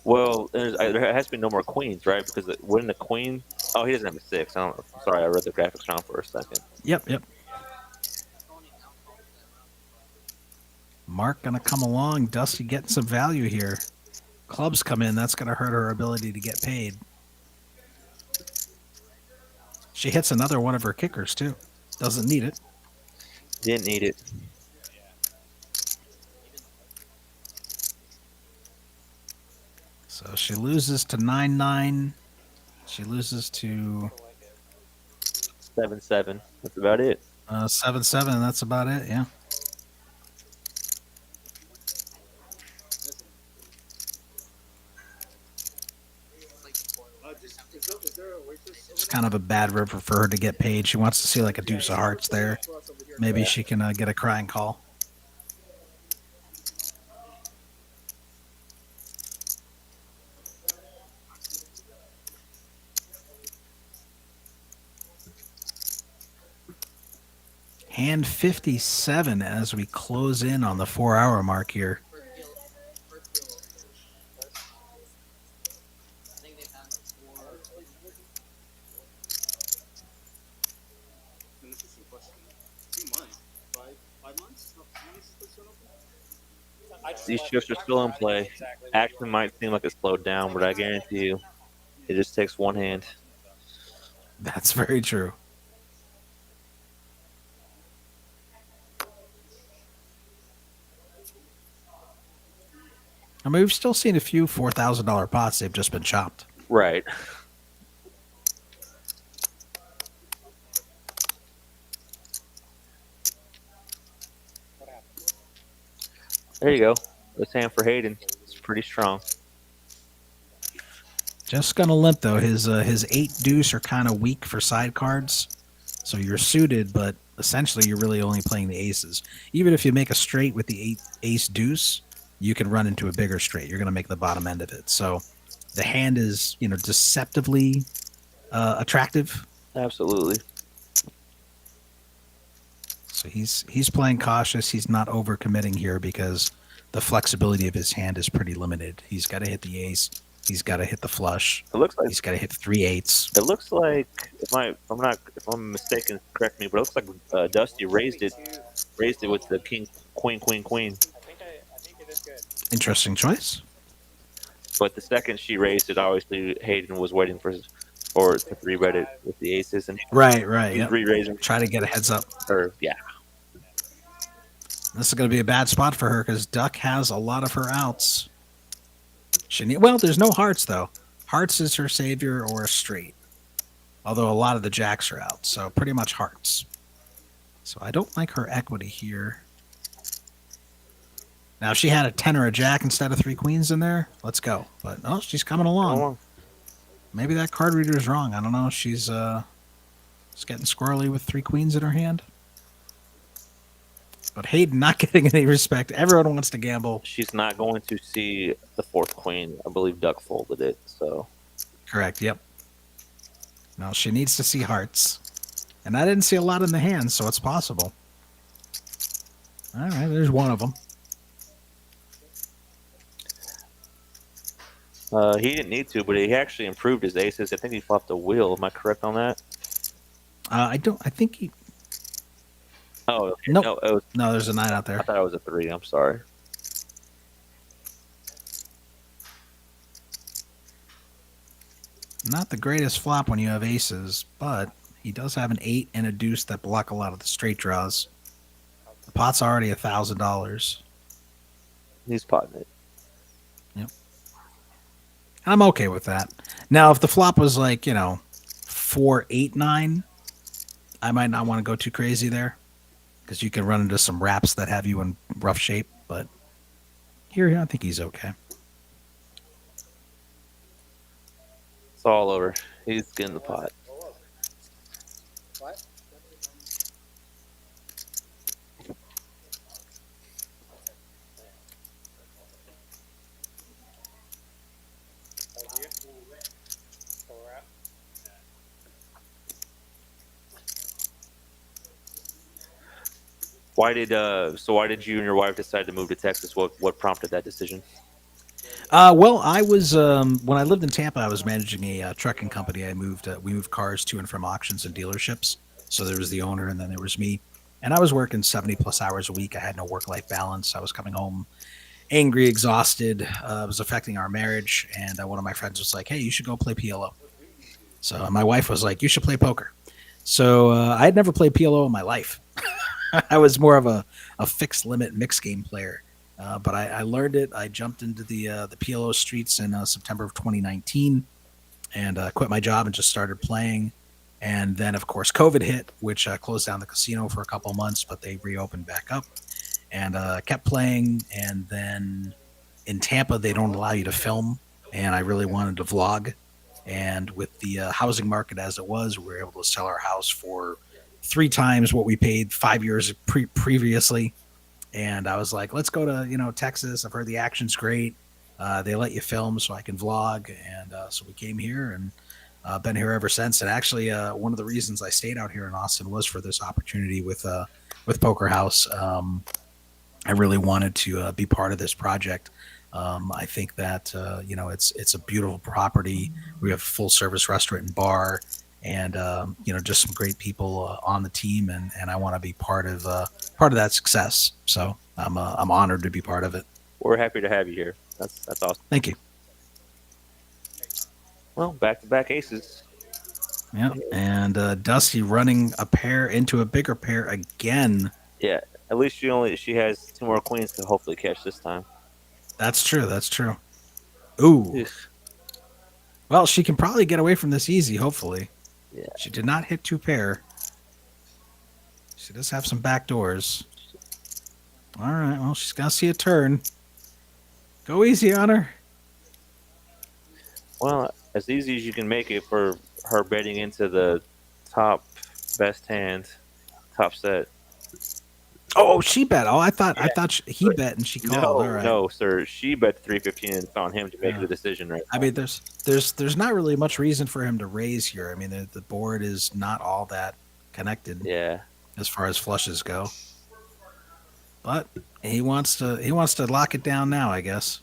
Well, there has to be no more queens, right? Because wouldn't the queen... Oh, he doesn't have a 6. Sorry, I read the graphics wrong for a second. Yep. Mark going to come along. Dusty getting some value here. Clubs come in. That's going to hurt her ability to get paid. She hits another one of her kickers, too. Doesn't need it. Didn't need it. So she loses to 9-9. She loses to 7-7. That's about it. 7-7. That's about it. Yeah. It's kind of a bad river for her to get paid. She wants to see like a deuce of hearts there. Maybe she can get a crying call. Hand 57 as we close in on the 4-hour mark here. These shifts are still in play. Action might seem like it slowed down, but I guarantee you, it just takes one hand. That's very true. I mean, we've still seen a few $4,000 pots. They've just been chopped. Right. There you go. This hand for Hayden. It's pretty strong. Just gonna limp though. His 8 deuce are kind of weak for side cards, so you're suited, but essentially you're really only playing the aces. Even if you make a straight with the 8 ace deuce, you can run into a bigger straight. You're gonna make the bottom end of it. So the hand is deceptively attractive. Absolutely. So he's playing cautious. He's not overcommitting here because the flexibility of his hand is pretty limited. He's got to hit the ace. He's got to hit the flush. It looks like He's got to hit 3 eights. It looks like if I'm mistaken, correct me, but it looks like Dusty raised it with the king, queen. I think it is good. Interesting choice. But the second she raised it, obviously Hayden was waiting to 3-bet it with the aces, and Right. he's Yep. re-raising. Try to get a heads up. Yeah. This is going to be a bad spot for her because Duck has a lot of her outs. Well, there's no hearts, though. Hearts is her savior or a straight. Although a lot of the jacks are out, so pretty much hearts. So I don't like her equity here. Now, if she had a 10 or a jack instead of 3 queens in there, let's go. But no, she's coming along. Maybe that card reader is wrong. I don't know. She's getting squirrely with 3 queens in her hand. But Hayden not getting any respect. Everyone wants to gamble. She's not going to see the 4th queen. I believe Duck folded it, so. Correct, yep. No, she needs to see hearts. And I didn't see a lot in the hand, so it's possible. All right, there's one of them. He didn't need to, but he actually improved his aces. I think he flopped a wheel. Am I correct on that? I think he... Oh, okay. Nope. No, there's a 9 out there. I thought it was a 3. I'm sorry. Not the greatest flop when you have aces, but he does have an 8 and a deuce that block a lot of the straight draws. The pot's already $1,000. He's potting it. Yep. I'm okay with that. Now, if the flop was like, 4, 8, 9, I might not want to go too crazy there because you can run into some wraps that have you in rough shape. But here, I think he's okay. It's all over. He's getting the pot. What? Why did you and your wife decide to move to Texas? What prompted that decision? Well, I was when I lived in Tampa, I was managing a trucking company. We moved cars to and from auctions and dealerships. So there was the owner, and then there was me, and I was working 70+ hours a week. I had no work-life balance. I was coming home angry, exhausted. It was affecting our marriage, and one of my friends was like, "Hey, you should go play PLO." So my wife was like, "You should play poker." So I had never played PLO in my life. I was more of a fixed limit mixed game player. But I learned it. I jumped into the PLO streets in September of 2019 and quit my job and just started playing. And then, of course, COVID hit, which closed down the casino for a couple of months, but they reopened back up and kept playing. And then in Tampa, they don't allow you to film. And I really wanted to vlog. And with the housing market as it was, we were able to sell our house for 3 times what we paid 5 years previously. And I was like, let's go to, Texas. I've heard the action's great. They let you film so I can vlog. And so we came here and been here ever since. And actually, one of the reasons I stayed out here in Austin was for this opportunity with Poker House. I really wanted to be part of this project. I think that, it's a beautiful property. We have a full service restaurant and bar. And just some great people on the team, and I want to be part of that success. So I'm honored to be part of it. we're happy to have you here. That's awesome. Thank you. Well, back-to-back aces. Yeah, and Dusty running a pair into a bigger pair again. Yeah, at least she has 2 more queens to hopefully catch this time. That's true. That's true. Ooh. Well, she can probably get away from this easy, hopefully. Yeah. She did not hit 2 pair. She does have some back doors. All right, well, she's got to see a turn. Go easy on her. Well, as easy as you can make it for her betting into the top best hand, top set. Oh, she bet. Oh, I thought he bet and she called. No, All right. no, sir. She bet 315 and it's on him to make the decision right now. I mean, there's not really much reason for him to raise here. I mean, the board is not all that connected. Yeah. As far as flushes go. But he wants to lock it down now, I guess.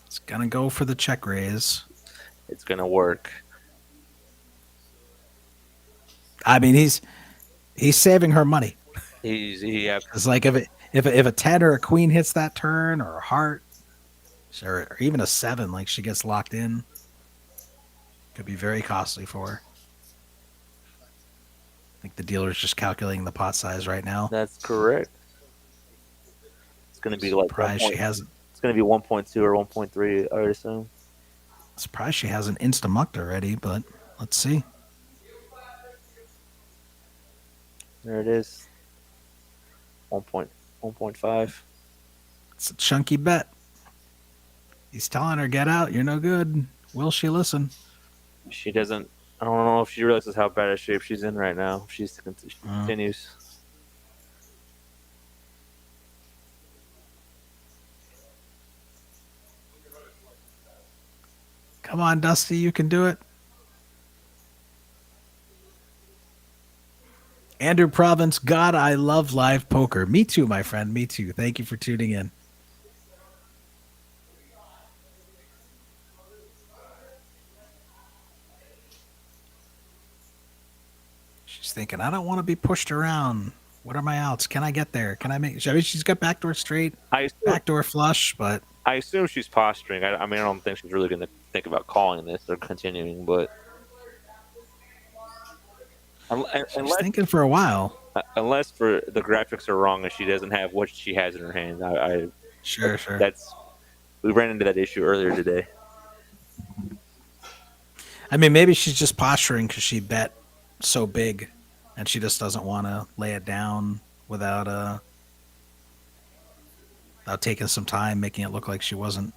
It's gonna go for the check raise. It's gonna work. I mean, he's saving her money. It's like if a 10 or a queen hits that turn, or a heart, or even a 7, like she gets locked in, could be very costly for her. I think the dealer's just calculating the pot size right now. That's correct. It's going to be like surprised she hasn't. It's going to be 1.2 or 1.3, I would assume. Surprised she hasn't insta-mucked already, but let's see. There it is. 1.5. It's a chunky bet. He's telling her, get out, you're no good. Will she listen? She doesn't. I don't know if she realizes how bad a shape she's in right now. She continues. Come on, Dusty, you can do it. Andrew Province, God, I love live poker. Me too, my friend. Me too. Thank you for tuning in. She's thinking, I don't want to be pushed around. What are my outs? Can I get there? Can I make? I mean, she's got backdoor straight, backdoor flush, but I assume she's posturing. I mean, I don't think she's really going to think about calling this or continuing, but she's thinking for a while. Unless for the graphics are wrong and she doesn't have what she has in her hand. Sure. We ran into that issue earlier today. I mean, maybe she's just posturing because she bet so big, and she just doesn't want to lay it down without taking some time, making it look like she wasn't,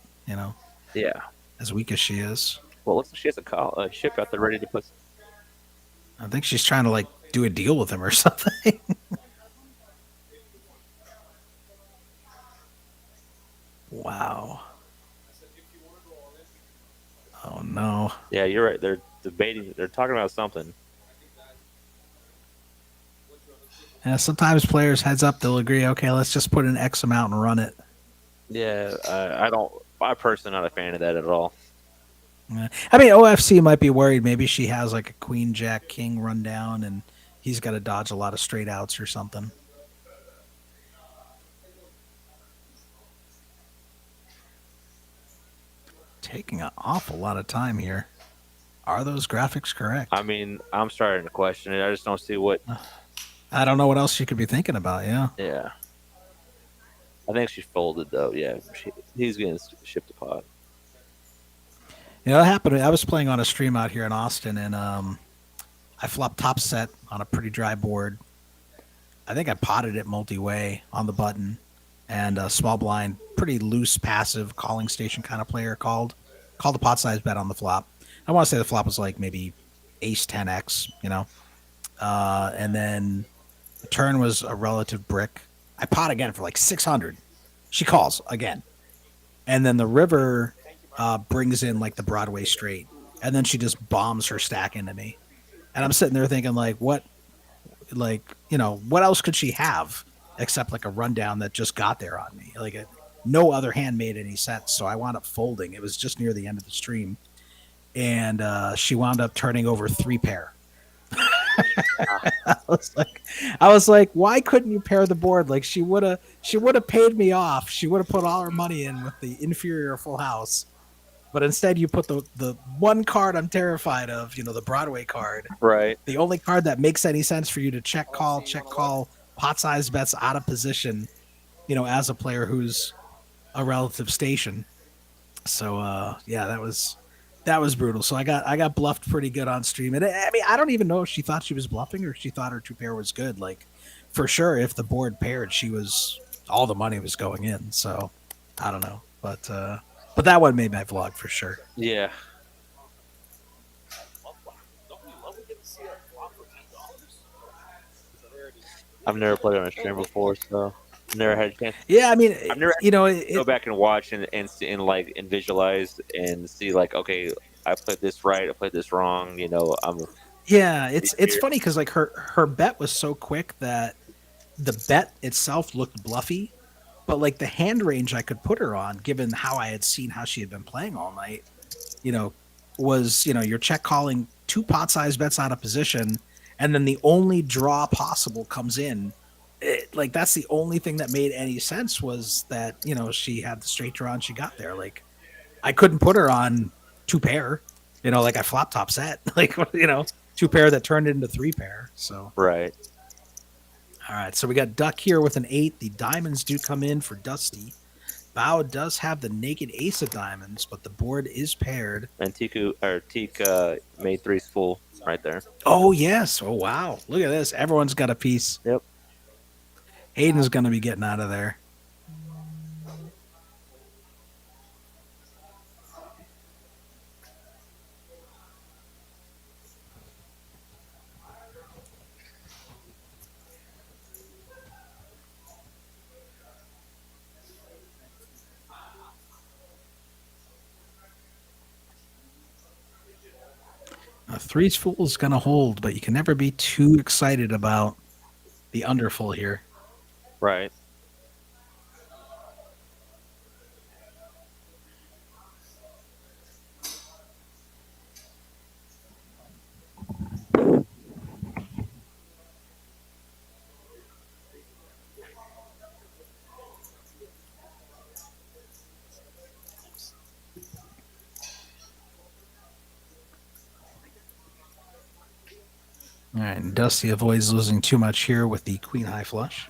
as weak as she is. Well, it looks like she has a ship out there ready to put. I think she's trying to do a deal with him or something. Wow. Oh no. Yeah, you're right. They're debating. They're talking about something. Yeah, sometimes players heads up, they'll agree, okay, let's just put an X amount and run it. Yeah, I'm personally not a fan of that at all. Yeah. I mean, OFC might be worried. Maybe she has a queen, jack, king run down, and he's got to dodge a lot of straight outs or something. Taking an awful lot of time here. Are those graphics correct? I mean, I'm starting to question it. I just don't see what. I don't know what else you could be thinking about. Yeah. I think she folded though. Yeah, he's getting shipped a pot. That happened. I was playing on a stream out here in Austin, and I flopped top set on a pretty dry board. I think I potted it multi-way on the button, and small blind, pretty loose, passive calling station kind of player called the pot size bet on the flop. I want to say the flop was maybe ace 10x, and then the turn was a relative brick. I pot again for 600. She calls again, and then the river brings in the Broadway straight, and then she just bombs her stack into me, and I'm sitting there thinking what else could she have except a rundown that just got there on me? No other hand made any sense, so I wound up folding. It was just near the end of the stream, and she wound up turning over 3 pair. I was like, why couldn't you pair the board? Like she would have paid me off. She would have put all her money in with the inferior full house. But instead, you put the one card I'm terrified of, the Broadway card, Right. the only card that makes any sense for you to check call, pot size bets out of position, as a player who's a relative station. So yeah, that was brutal. So I got bluffed pretty good on stream. And I mean, I don't even know if she thought she was bluffing or if she thought her two pair was good. Like for sure, if the board paired, all the money was going in. So I don't know, but that one made my vlog for sure. Yeah. I've never played on a stream before, so never had a chance. Yeah, I mean, I've never go back and watch and visualize and see like, okay, I played this right, I played this wrong. Yeah, it's funny because like her bet was so quick that the bet itself looked bluffy, but like the hand range I could put her on, given how I had seen how she had been playing all night, was you're check calling two pot size bets out of position, and then the only draw possible comes in. Like that's the only thing that made any sense was that she had the straight draw and she got there. Like I couldn't put her on two pair, like I flop top set, like two pair that turned into three pair. So right. All right, so we got Duck here with an 8. The diamonds do come in for Dusty. Bao does have the naked ace of diamonds, but the board is paired. And Teak made threes full right there. Oh, yes. Oh, wow. Look at this. Everyone's got a piece. Yep. Hayden's going to be getting out of there. Threes full is going to hold, but you can never be too excited about the underfull here. Right. All right, and Dusty avoids losing too much here with the queen high flush.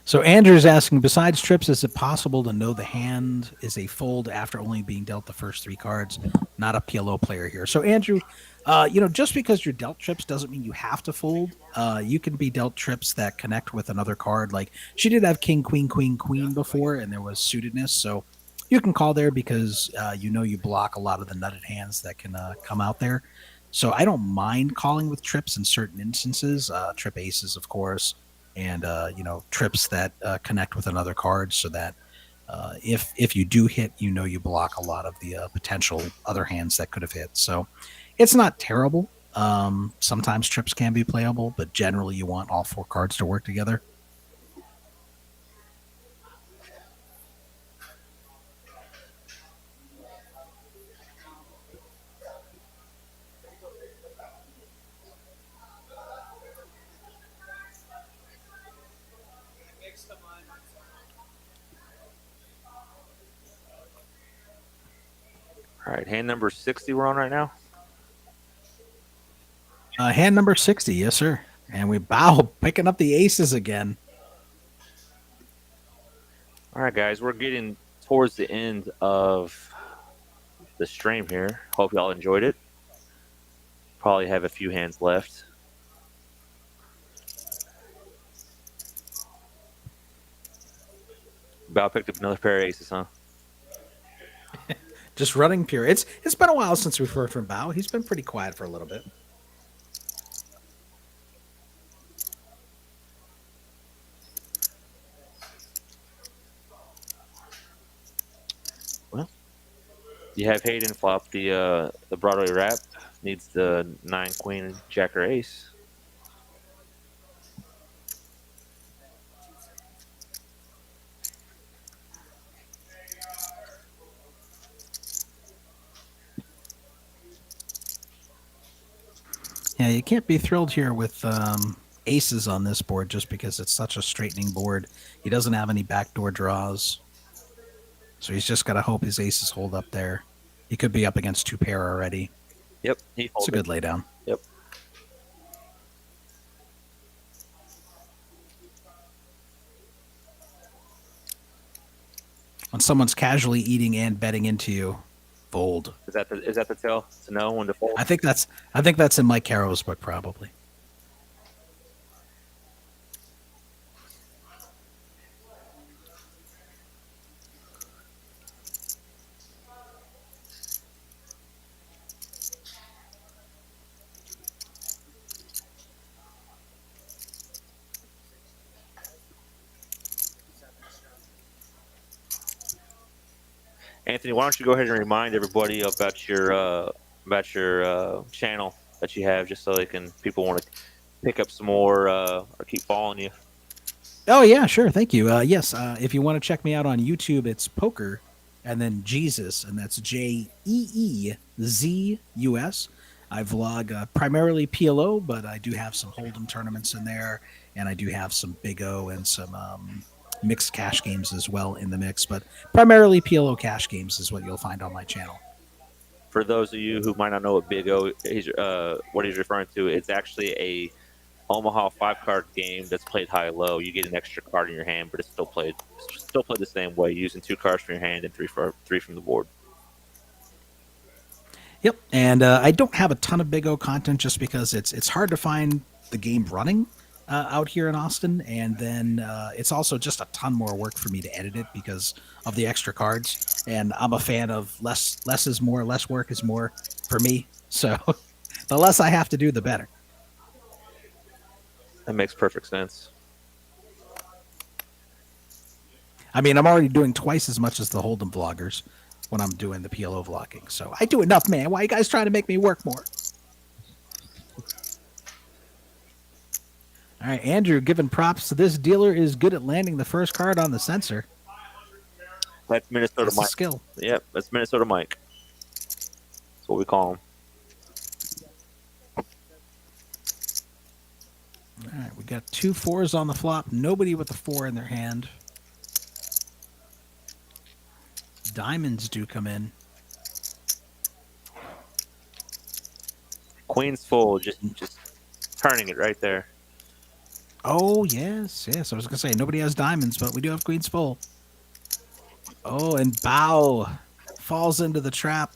So Andrew's asking, besides trips, is it possible to know the hand is a fold after only being dealt the first three cards? Not a PLO player here. So Andrew, just because you're dealt trips doesn't mean you have to fold. You can be dealt trips that connect with another card. Like she did have king, queen, queen, queen before, and there was suitedness. So you can call there because you block a lot of the nutted hands that can come out there. So I don't mind calling with trips in certain instances. Trip aces, of course. And trips that connect with another card, so that if you do hit, you block a lot of the potential other hands that could have hit. So it's not terrible. Sometimes trips can be playable, but generally you want all four cards to work together. All right, hand number 60 we're on right now. Hand number 60, yes, sir. And we bow, picking up the aces again. All right, guys, we're getting towards the end of the stream here. Hope y'all enjoyed it. Probably have a few hands left. Bao picked up another pair of aces, huh? Just running pure. It's been a while since we've heard from Bao. He's been pretty quiet for a little bit. Well, you have Hayden flop the Broadway rap. Needs the 9 queen jack or ace. Yeah, you can't be thrilled here with aces on this board just because it's such a straightening board. He doesn't have any backdoor draws. So he's just got to hope his aces hold up there. He could be up against 2 pair already. Yep, he It's a folded. good laydown. Yep. When someone's casually eating and betting into you, fold. Is that the tell to know when to fold? I think that's in Mike Carroll's book probably. Anthony, why don't you go ahead and remind everybody about your channel that you have, just so people want to pick up some more or keep following you. Oh yeah, sure. Thank you. Yes, if you want to check me out on YouTube, it's Poker and then Jesus, and that's JEEZUS. I vlog primarily PLO, but I do have some Hold'em tournaments in there, and I do have some Big O and some mixed cash games as well in the mix. But primarily PLO cash games is what you'll find on my channel. For those of you who might not know what Big O is, what he's referring to, it's actually a Omaha 5-card game that's played high-low. You get an extra card in your hand, but it's still played the same way, using 2 cards from your hand and 3 from the board. Yep, and I don't have a ton of Big O content just because it's hard to find the game running out here in Austin, and then it's also just a ton more work for me to edit it because of the extra cards. And I'm a fan of less is more, less work is more for me. So the less I have to do, the better. That makes perfect sense. I mean, I'm already doing twice as much as the Hold'em vloggers when I'm doing the PLO vlogging. So I do enough, man. Why are you guys trying to make me work more? All right, Andrew, giving props to this dealer, is good at landing the first card on the sensor. That's Minnesota That's Mike. a skill. Yep, that's Minnesota Mike. That's what we call him. All right, we got 2 4s on the flop. Nobody with a 4 in their hand. Diamonds do come in. Queen's full, just turning it right there. Oh, yes. I was going to say, nobody has diamonds, but we do have queens full. Oh, and Bao falls into the trap.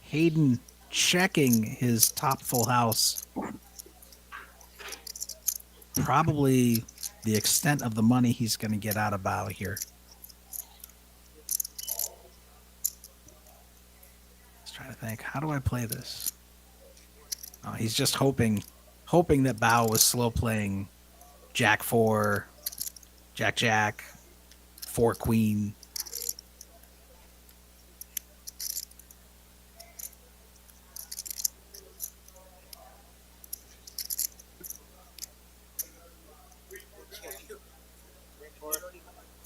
Hayden checking his top full house. Probably the extent of the money he's going to get out of Bao here. Let's try to think. How do I play this? Oh, he's just hoping that Bao was slow playing Jack 4, Jack Jack, 4 Queen.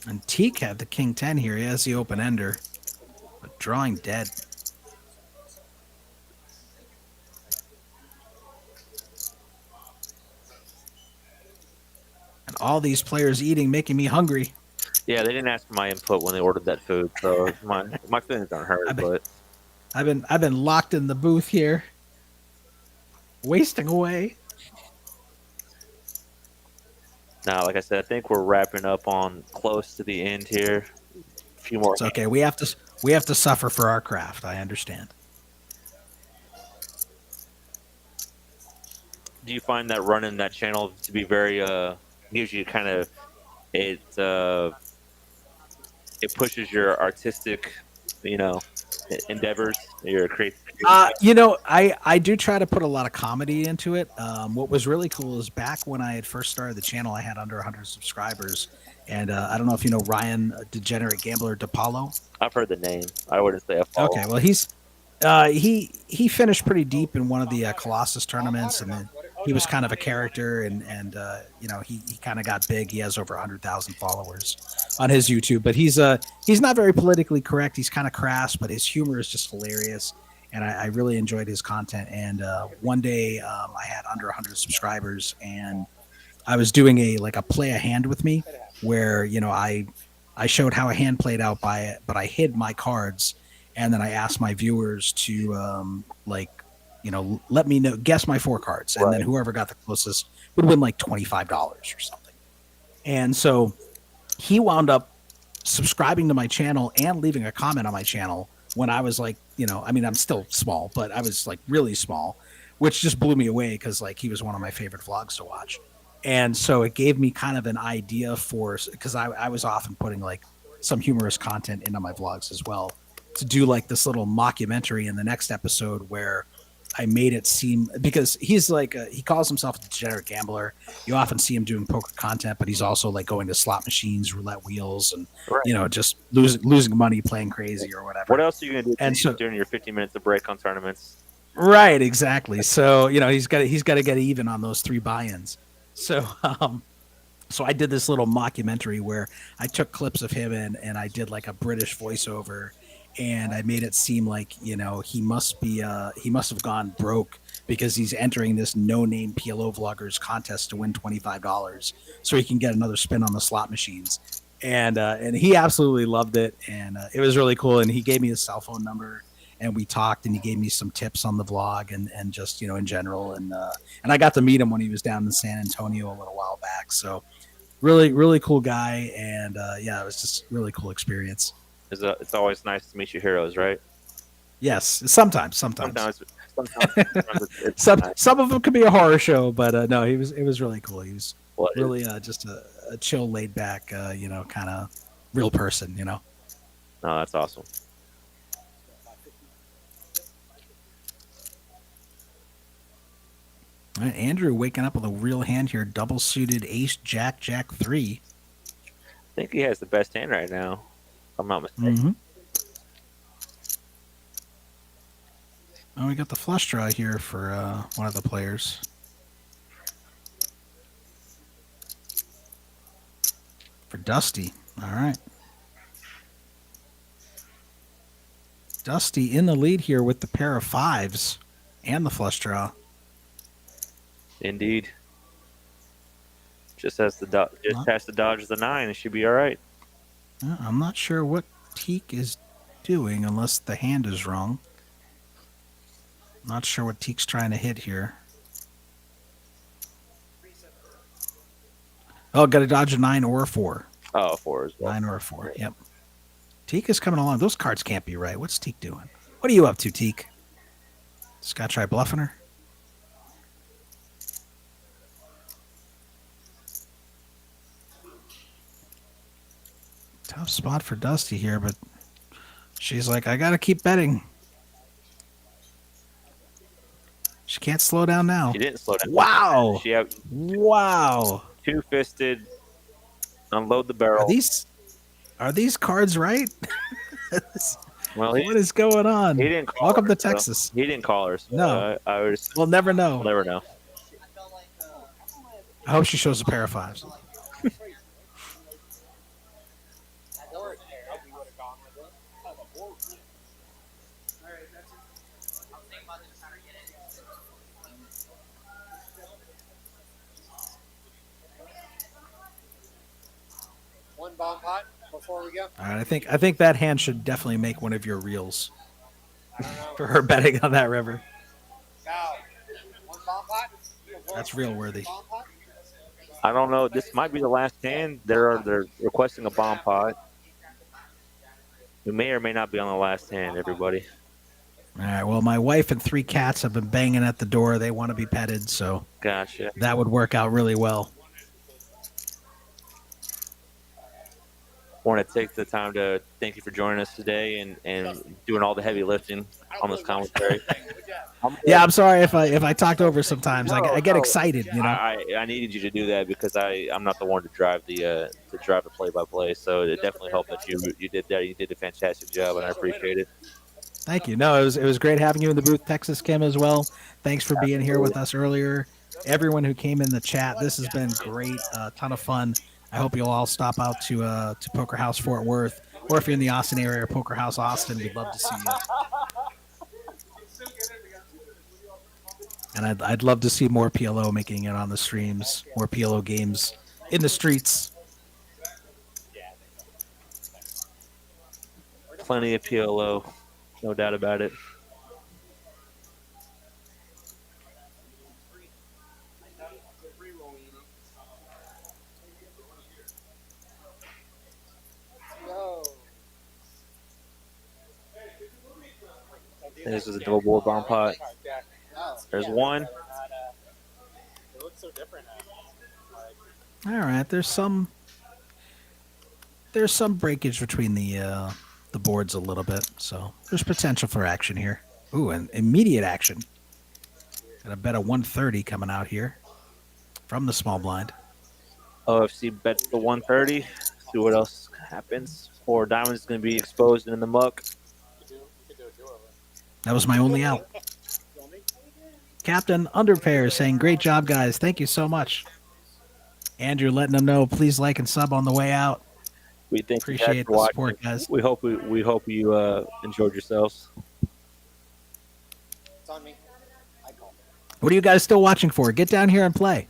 And Teak had the King 10 here. He has the open ender, but drawing dead. And all these players eating, making me hungry. Yeah, they didn't ask for my input when they ordered that food, so my feelings aren't hurt. But I've been locked in the booth here, wasting away. now, like I said, I think we're wrapping up on close to the end here. A few more. It's okay. We have to suffer for our craft. I understand. Do you find that running that channel to be very gives you kind of it pushes your artistic, endeavors, your creative? I do try to put a lot of comedy into it. What was really cool is back when I had first started the channel, I had under 100 subscribers, and I don't know if you know Ryan, Degenerate Gambler DePaulo. I've heard the name. I wouldn't say I follow. Okay, well he's He finished pretty deep in one of the Colossus tournaments, and then he was kind of a character, and you know he kind of got big. He has over 100,000 followers on his YouTube, but he's not very politically correct. He's kind of crass, but his humor is just hilarious, and I really enjoyed his content. And one day I had under 100 subscribers, and I was doing a play a hand with me, where you know I showed how a hand played out by it, but I hid my cards, and then I asked my viewers to let me know, guess my 4 cards, and then whoever got the closest would win like $25 or something. And so he wound up subscribing to my channel and leaving a comment on my channel when I was like, I mean, I'm still small, but I was like really small, which just blew me away because like he was one of my favorite vlogs to watch. And so it gave me kind of an idea for, because I was often putting like some humorous content into my vlogs as well, to do like this little mockumentary in the next episode where I made it seem, because he's like he calls himself a degenerate gambler. You often see him doing poker content, but he's also like going to slot machines, roulette wheels, and just losing money, playing crazy or whatever. What else are you gonna do and so, during your 15 minutes of break on tournaments? Right, exactly. So he's got to get even on those 3 buy-ins. So so I did this little mockumentary where I took clips of him and I did like a British voiceover, and I made it seem like he must have gone broke because he's entering this no-name PLO vloggers contest to win $25 so he can get another spin on the slot machines. And he absolutely loved it, and it was really cool. And he gave me his cell phone number, and we talked, and he gave me some tips on the vlog and just in general. And I got to meet him when he was down in San Antonio a little while back. So really cool guy, and it was just a really cool experience. It's always nice to meet your heroes, right? Yes, sometimes. Some nice. Some of them could be a horror show, but no, it was really cool. He was really just a chill, laid back, kind of real person. No, that's awesome. All right, Andrew waking up with a real hand here, double suited ace, jack, jack 3. I think he has the best hand right now, if I'm not mistaken. Mm-hmm. Oh, we got the flush draw here for one of the players. For Dusty. All right. Dusty in the lead here with the pair of 5s and the flush draw. Indeed. Just has to dodge the 9. It should be all right. I'm not sure what Teak is doing unless the hand is wrong. Not sure what Teak's trying to hit here. Oh, got to dodge a 9 or a 4. Oh, 4 as well. 9 or a 4. Yep. Teak is coming along. Those cards can't be right. What's Teak doing? What are you up to, Teak? Just got to try bluffing her? Tough spot for Dusty here, but she's like, I got to keep betting. She can't slow down now. She didn't slow down. Wow. Wow. 2-fisted. Unload the barrel. Are these cards right? Well, what is going on? He didn't call Welcome her, to Texas. He didn't call her. So no. We'll never know. We'll never know. I hope she shows a pair of 5s. One bomb pot before we go. All right, I think that hand should definitely make one of your reels for her betting on that river. Now, one bomb pot. That's real worthy. I don't know. This might be the last hand. They're requesting a bomb pot. We may or may not be on the last hand, everybody. All right. Well, my wife and 3 cats have been banging at the door. They want to be petted, so gotcha. That would work out really well. Want to take the time to thank you for joining us today and doing all the heavy lifting on this commentary. Yeah, I'm sorry if I talked over sometimes. I get excited, I needed you to do that because I'm not the one to drive the play-by-play. So it definitely helped that you did that. You did a fantastic job, and I appreciate it. Thank you. No, it was great having you in the booth, Texas Kim, as well. Thanks for being here with us earlier. Everyone who came in the chat, this has been great. A ton of fun. I hope you'll all stop out to Poker House Fort Worth, or if you're in the Austin area, Poker House Austin, we'd love to see you. And I'd love to see more PLO making it on the streams, more PLO games in the streets. Plenty of PLO, no doubt about it. This is a double board bomb pot. There's one. It looks so different now. All right, there's some breakage between the boards a little bit, so there's potential for action here. Ooh, and immediate action. Got a bet of 130 coming out here from the small blind. OFC bets the 130. See what else happens. Or Diamond's going to be exposed and in the muck. That was my only out. Captain Underpair saying, great job, guys. Thank you so much. Andrew letting them know, please like and sub on the way out. We thank Appreciate you guys for the watching. support, guys. We hope you enjoyed yourselves. It's on me. I called it. What are you guys still watching for? Get down here and play.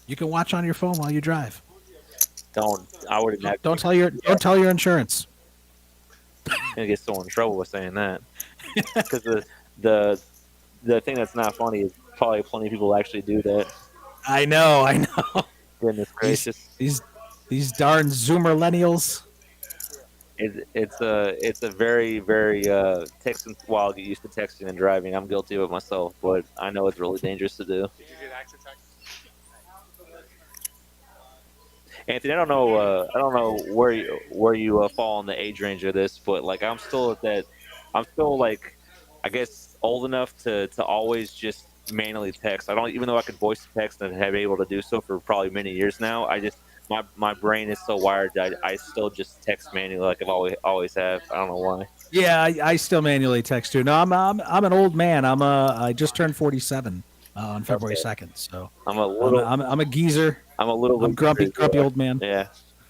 You can watch on your phone while you drive. I would have Don't tell your insurance. gonna get someone in trouble with saying that. Because the thing that's not funny is probably plenty of people actually do that. I know. Goodness gracious. These darn Zoomer millennials. It's a very, very texting. While I get used to texting and driving, I'm guilty of it myself, but I know it's really dangerous to do. Did you get access text? Anthony, I don't know where you fall in the age range of this, but like I'm still like, I guess old enough to always just manually text. I don't, even though I could voice text and have been able to do so for probably many years now. I just my brain is so wired that I still just text manually like I've always have. I don't know why. Yeah, I still manually text too. No, I'm an old man. I just turned 47 on February 2nd, so I'm a geezer. I'm grumpy old man. Yeah.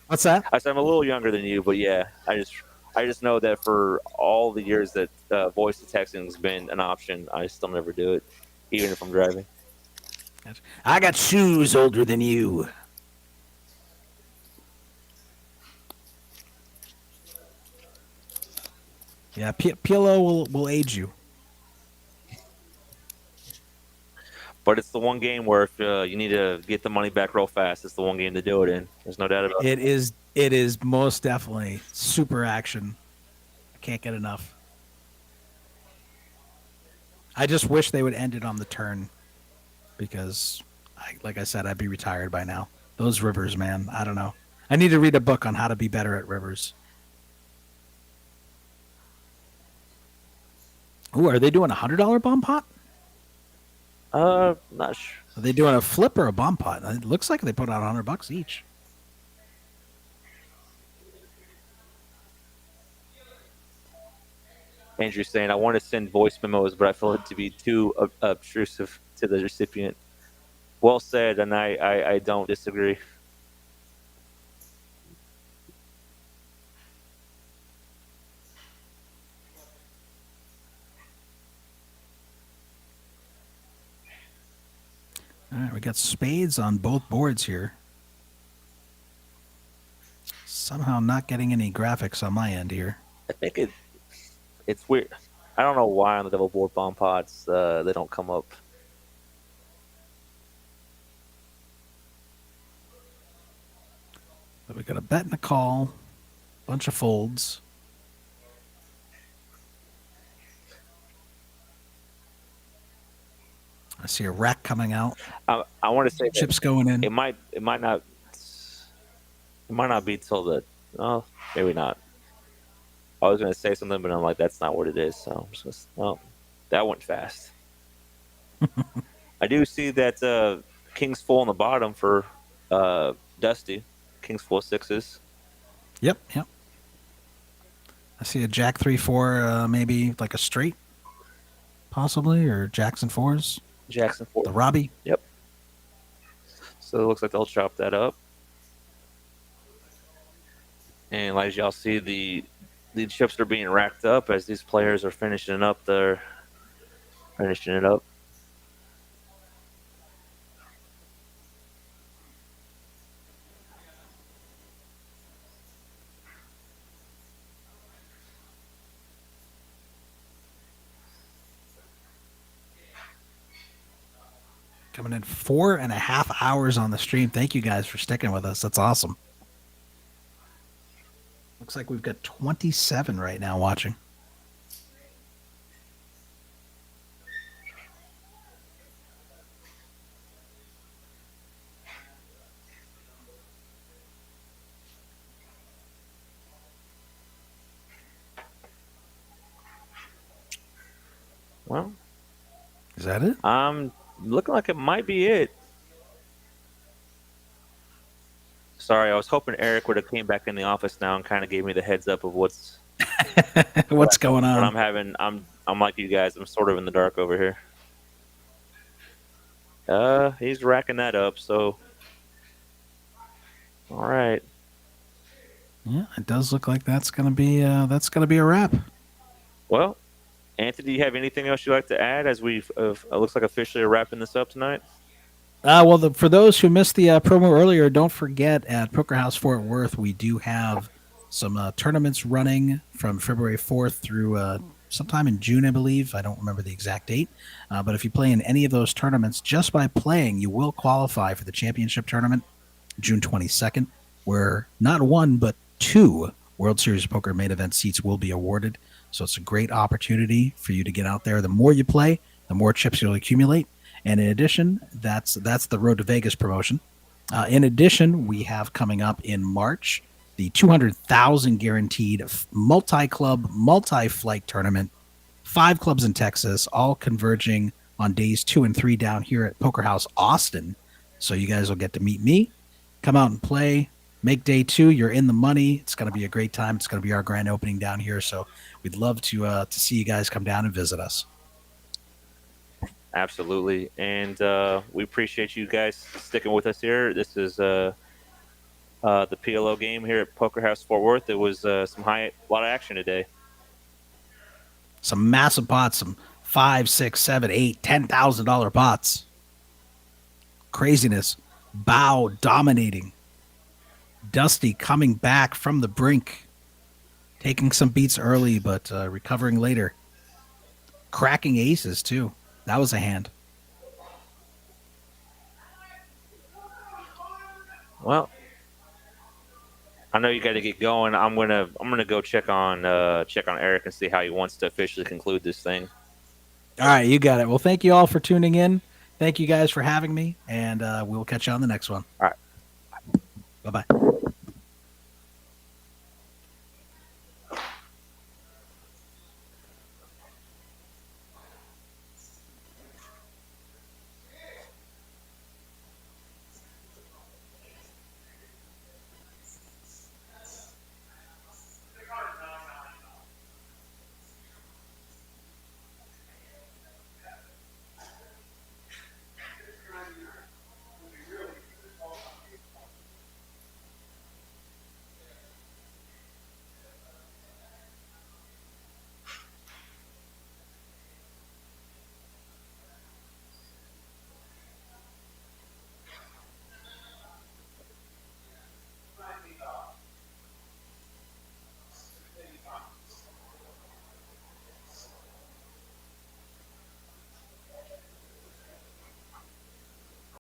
What's that? I said I'm a little younger than you, but yeah, I just know that for all the years that voice to texting has been an option, I still never do it, even if I'm driving. I got shoes older than you. Yeah, PLO will age you. But it's the one game where if you need to get the money back real fast, it's the one game to do it in. There's no doubt about it. It is most definitely super action. I can't get enough. I just wish they would end it on the turn because, like I said, I'd be retired by now. Those rivers, man, I don't know. I need to read a book on how to be better at rivers. Ooh, are they doing a $100 bomb pot? Not sure. Are they doing a flip or a bomb pot? It looks like they put out $100 each. Andrew's saying, I want to send voice memos, but I feel it to be too obtrusive to the recipient. Well said, and I don't disagree. All right, we got spades on both boards here. Somehow not getting any graphics on my end here. I think it's weird. I don't know why on the double board bomb pots they don't come up. But we got a bet and a call, bunch of folds. I see a rack coming out. I want to say chips going in. It might not be till the maybe not. I was going to say something, but I'm like, that's not what it is. So I'm just gonna, that went fast. I do see that King's full on the bottom for Dusty. King's full sixes. Yep. I see a Jack 3-4, maybe like a straight, possibly, or Jacks and fours. Jackson 4. The Robbie. Yep. So it looks like they'll chop that up. And as y'all see, the chips are being racked up as these players are finishing it up. They're finishing it up. Coming in 4.5 hours on the stream. Thank you guys for sticking with us. That's awesome. Looks like we've got 27 right now watching. Well, is that it? Looking like it might be it. Sorry, I was hoping Eric would have came back in the office now and kind of gave me the heads up of what's going on. But I'm like you guys. I'm sort of in the dark over here. He's racking that up. So, all right. Yeah, it does look like that's gonna be a wrap. Well, Anthony, do you have anything else you'd like to add as we've looks like officially wrapping this up tonight? Well, for those who missed the promo earlier, don't forget at Poker House Fort Worth, we do have some tournaments running from February 4th through sometime in June, I believe. I don't remember the exact date. But if you play in any of those tournaments, just by playing, you will qualify for the championship tournament, June 22nd, where not one, but 2 World Series of Poker main event seats will be awarded. So it's a great opportunity for you to get out there. The more you play, the more chips you'll accumulate. And in addition, that's the Road to Vegas promotion. In addition, we have coming up in March the 200,000 guaranteed multi-club, multi-flight tournament. 5 clubs in Texas, all converging on days 2 and 3 down here at Poker House Austin. So you guys will get to meet me, come out and play. Make day 2. You're in the money. It's going to be a great time. It's going to be our grand opening down here. So we'd love to see you guys come down and visit us. Absolutely. And we appreciate you guys sticking with us here. This is the PLO game here at Poker House Fort Worth. It was a lot of action today. Some massive pots, some $5, $6, $7, $8, $10,000 pots. Craziness. Bao dominating. Dusty coming back from the brink. Taking some beats early, but recovering later. Cracking aces, too. That was a hand. Well, I know you got to get going. I'm gonna go check on Eric and see how he wants to officially conclude this thing. All right, you got it. Well, thank you all for tuning in. Thank you guys for having me, and we'll catch you on the next one. All right. Bye-bye.